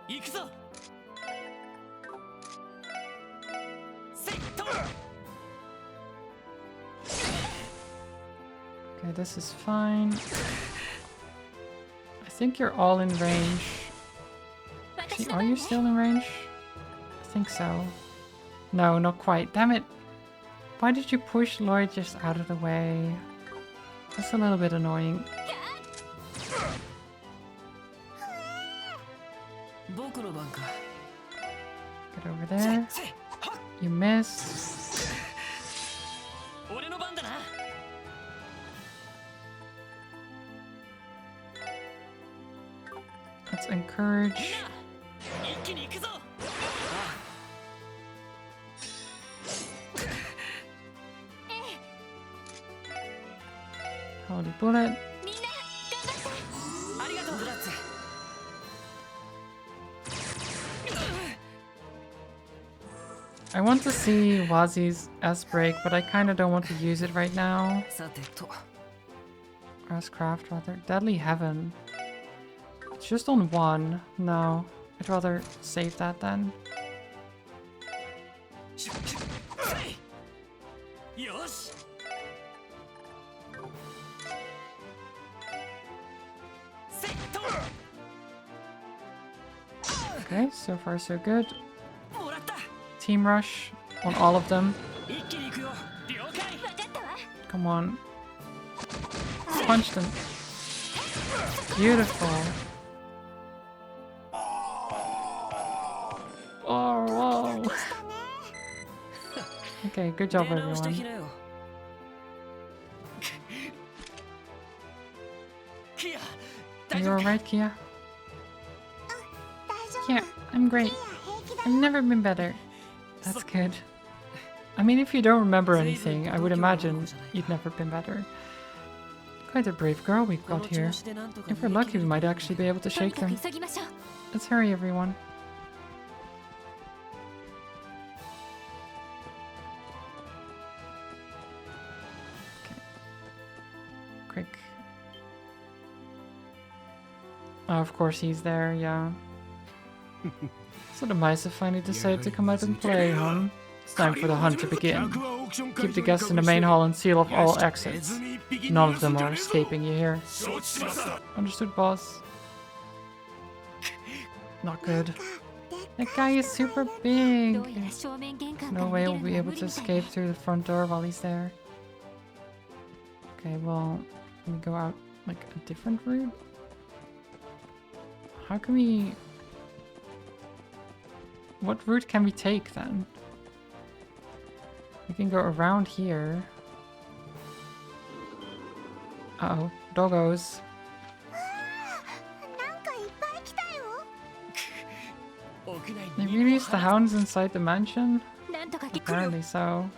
行くぞセット Okay, this is fine. I think you're all in range. Actually, are you still in range? I think so. No, not quite. Damn it. Why did you push Lloyd just out of the way? That's a little bit annoying. 僕の番か Get over there. せっ You missed. 俺の番だな Let's encourage. 一気に行くぞ Holy bullet. みんなありがとうグラッツ I want to see Wazzy's S break, but I kind of don't want to use it right now. さてと Or S craft rather. Deadly Heaven. It's just on one. No, I'd rather save that then. シュッシュッせいよし セット Okay, so far so good. もらった Team rush on all of them. 一気に行くよ了解 分かったわ Come on. Punch them. Beautiful. Oh, whoa. Okay, good job, 出直してき everyone. なよキア Are 大 you 丈夫か alright, Kia? 大丈夫 Yeah, I'm great. いや平気だ I've never been better. That's good. I mean, if you don't remember anything, I would imagine you'd never been better. Quite a brave girl we've この got 調 here. 子でなんとか If we're 逃げ切 lucky, we る might と思う actually be able to とに shake かく them. 急ぎましょう Let's hurry, everyone. quick. Oh, of course he's there, yeah. So the mice have finally decided to come out and play, huh? It's time for the hunt to begin. Keep the guests in the main hall and seal off all exits. None of them are escaping, you hear? Understood, boss. Not good. That guy is super big. No way we'll be able to escape through the front door while he's there. Okay, well, can we go out like a different route? How can we... What route can we take then? We can go around here. Uh-oh, doggos. They released the hounds inside the mansion? Apparently so.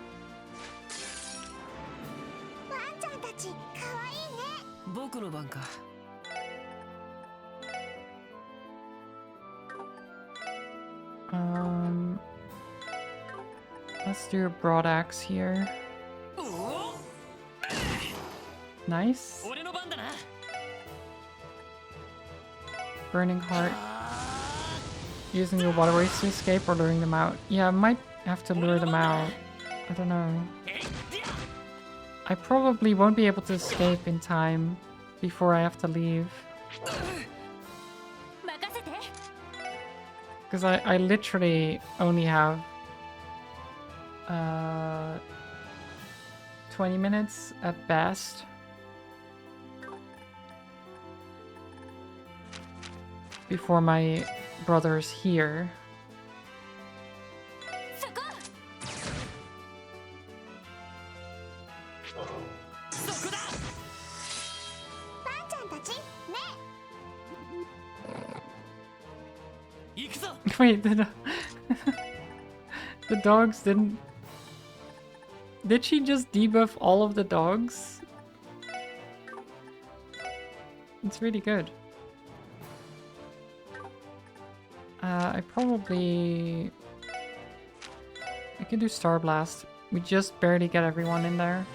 僕の番か。Let's do a broad axe here. Nice. Burning heart. Using your waterways to escape or luring them out. Yeah, I might have to lure them out. I don't know. I probably won't be able to escape in time before I have to leave. Because I literally only have 20 minutes at best. Before my brother's here. Wait, the dogs didn't... Did she just debuff all of the dogs? It's really good. I probably... I can do Star Blast. We just barely get everyone in there.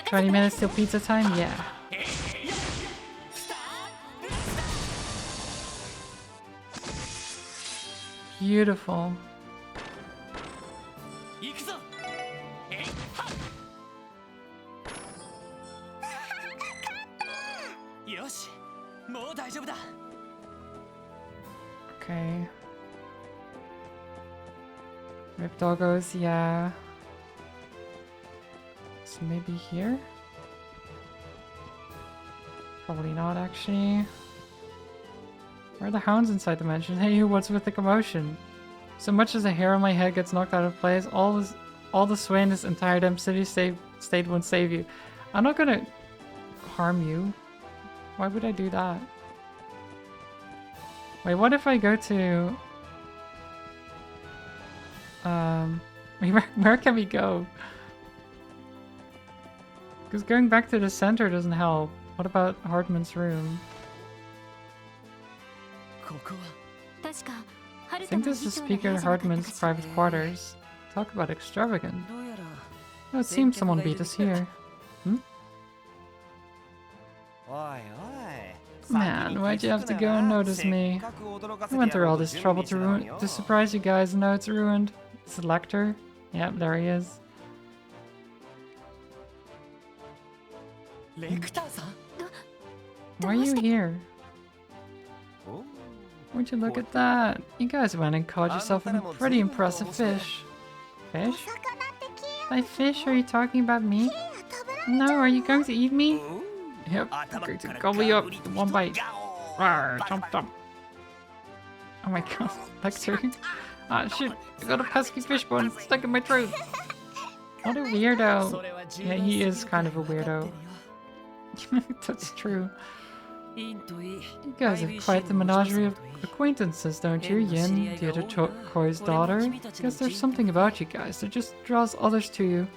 20 minutes till pizza time? Yeah. Beautiful. Okay. Rip doggos, yeah. So maybe here? Probably not, actually. Where are the hounds inside the mansion? Hey, what's with the commotion? So much as a hair on my head gets knocked out of place, all the sway in this entire damn city state won't save you. I'm not gonna harm you. Why would I do that? Wait, what if I go to... where can we go? Because going back to the center doesn't help. What about Hartman's room? I think this is Speaker Hartman's private quarters. Talk about extravagant. Oh, it seems someone beat us here. Hmm? Man, why'd you have to go and notice me? I went through all this trouble to surprise you guys, and now it's ruined. It's the Lecter? Yep, there he is. Why are you here? Would you look at that? You guys went and caught yourself a pretty impressive fish. Fish? By fish, are you talking about me? No, are you going to eat me? Yep, I'm going to gobble you up in one bite. Rawr, chomp chomp. Oh my god, Lecter. Ah shit, I got a pesky fish bone stuck in my throat. What a weirdo. Yeah, he is kind of a weirdo. That's true. You guys have quite the menagerie of acquaintances, don't you? Yin, the other Koi's daughter. Guess there's something about you guys that just draws others to you.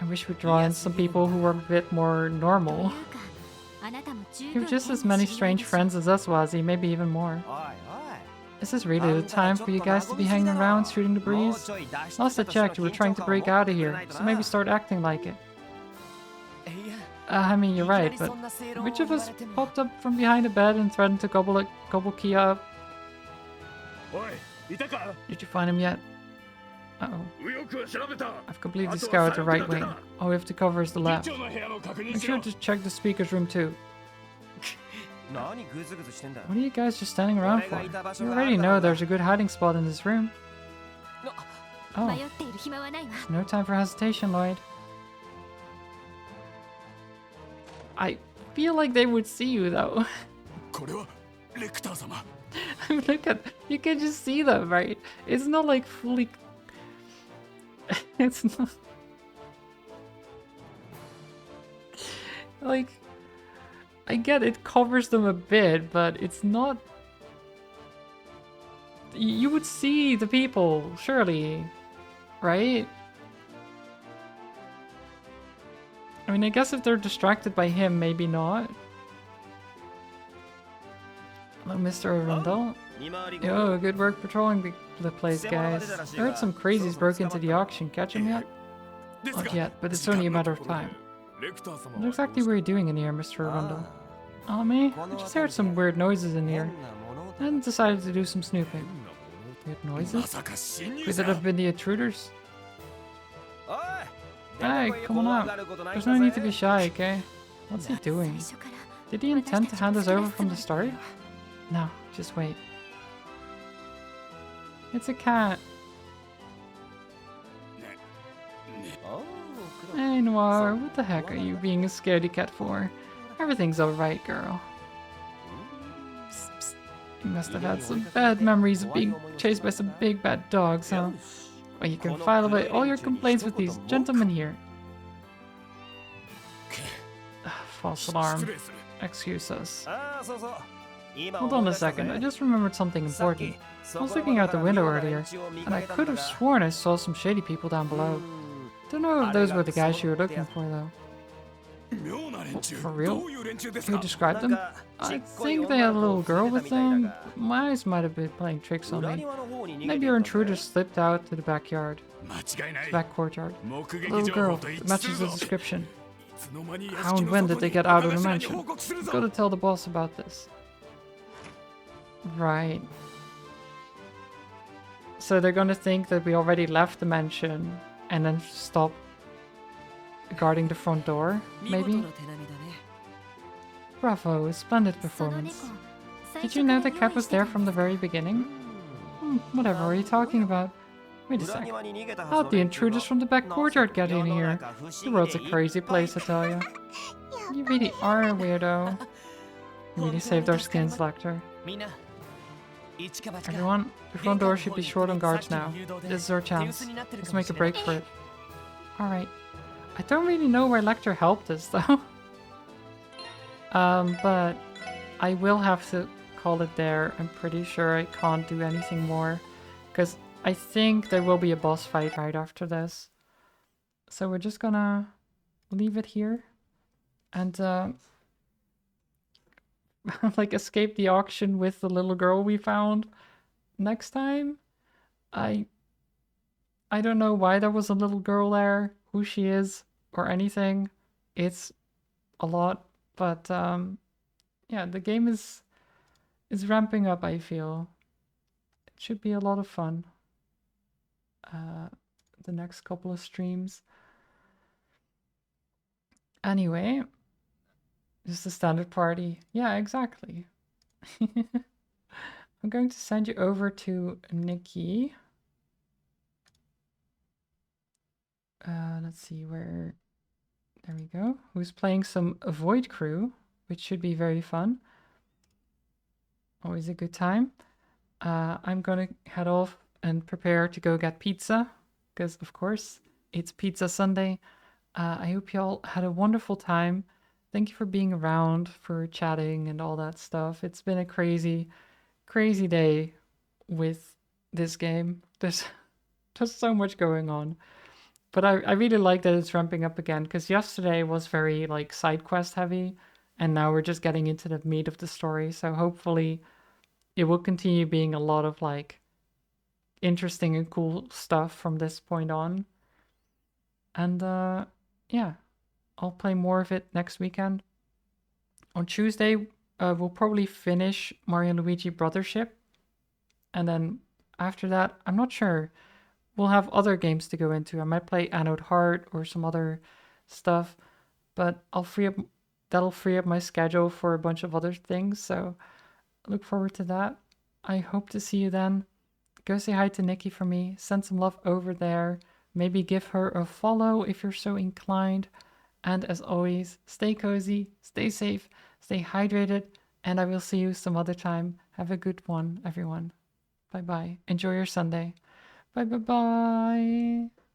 I wish we'd draw in some people who were a bit more normal. You have just as many strange friends as us, Wazi, maybe even more. Is this really the time for you guys to be hanging around shooting the breeze? Last I checked, you were trying to break out of here, so maybe start acting like it. I mean, you're right, but which of us popped up from behind the bed and threatened to gobble Kia up? Did you find him yet? Uh-oh. I've completely scoured the right wing. All we have to cover is the left. Make sure to check the speaker's room too. What are you guys just standing around for? You already know there's a good hiding spot in this room. Oh, no time for hesitation, Lloyd. I feel like they would see you though. Look at, you can just see them, right? It's not like fully... It's not... Like... I get it covers them a bit, but it's not... You would see the people, surely, right? I mean, I guess if they're distracted by him, maybe not. Hello, Mr. Arundel. Yo, good work patrolling the place, guys. I heard some crazies broke into the auction. Catch him yet? Not yet, but it's only a matter of time. What exactly were you doing in here, Mr. Arundel? Oh, me? I just heard some weird noises in here, and decided to do some snooping. Weird noises? Could that have been the intruders? Hey, come on out. There's no need to be shy, okay? What's he doing? Did he intend to hand us over from the start? No, just wait. It's a cat. Hey, Noir, what the heck are you being a scaredy cat for? Everything's alright, girl. Psst, psst. You must have had some bad memories of being chased by some big bad dogs, huh? Well, you can file away all your complaints with these gentlemen here. False alarm. Excuse us. Hold on a second, I just remembered something important. I was looking out the window earlier, and I could have sworn I saw some shady people down below. Don't know if those were the guys you were looking for, though. For real? You described them? I think they had a little girl with them. My eyes might have been playing tricks on me. Maybe your intruder slipped out to the backyard. The back courtyard. A little girl. It matches the description. How and when did they get out of the mansion? I've got to tell the boss about this. Right. So they're gonna think that we already left the mansion and then stop guarding the front door, maybe? Bravo, splendid performance. Did you know the cat was there from the very beginning? Whatever are you talking about? Wait a sec. How'd the intruders from the back courtyard get in here? The world's a crazy place, I tell you. You really are a weirdo. You really saved our skins, Lecter. Everyone, the front door should be short on guards now. This is our chance. Let's make a break for it. Alright. I don't really know where Lecter helped us, though. But I will have to call it there. I'm pretty sure I can't do anything more. Because I think there will be a boss fight right after this. So we're just gonna leave it here. And, like, escape the auction with the little girl we found next time. I don't know why there was a little girl there, who she is, or anything. It's a lot, but yeah, the game is ramping up, I feel. It should be a lot of fun. The next couple of streams. Anyway, just a standard party. Yeah, exactly. I'm going to send you over to Nikki. Let's see where... There we go. Who's playing some Void Crew, which should be very fun. Always a good time. I'm gonna head off and prepare to go get pizza, because of course it's Pizza Sunday. I hope you all had a wonderful time. Thank you for being around, for chatting and all that stuff. It's been a crazy, crazy day with this game. There's so much going on. But I really like that it's ramping up again, because yesterday was very like side quest heavy, and now we're just getting into the meat of the story. So hopefully it will continue being a lot of like interesting and cool stuff from this point on. And yeah, I'll play more of it next weekend. On Tuesday, we'll probably finish Mario and Luigi Brothership. And then after that, I'm not sure. We'll have other games to go into. I might play Anode Heart or some other stuff. But that'll free up my schedule for a bunch of other things. So I look forward to that. I hope to see you then. Go say hi to Nikki for me. Send some love over there. Maybe give her a follow if you're so inclined. And as always, stay cozy, stay safe, stay hydrated, and I will see you some other time. Have a good one, everyone. Bye bye. Enjoy your Sunday. Bye bye bye.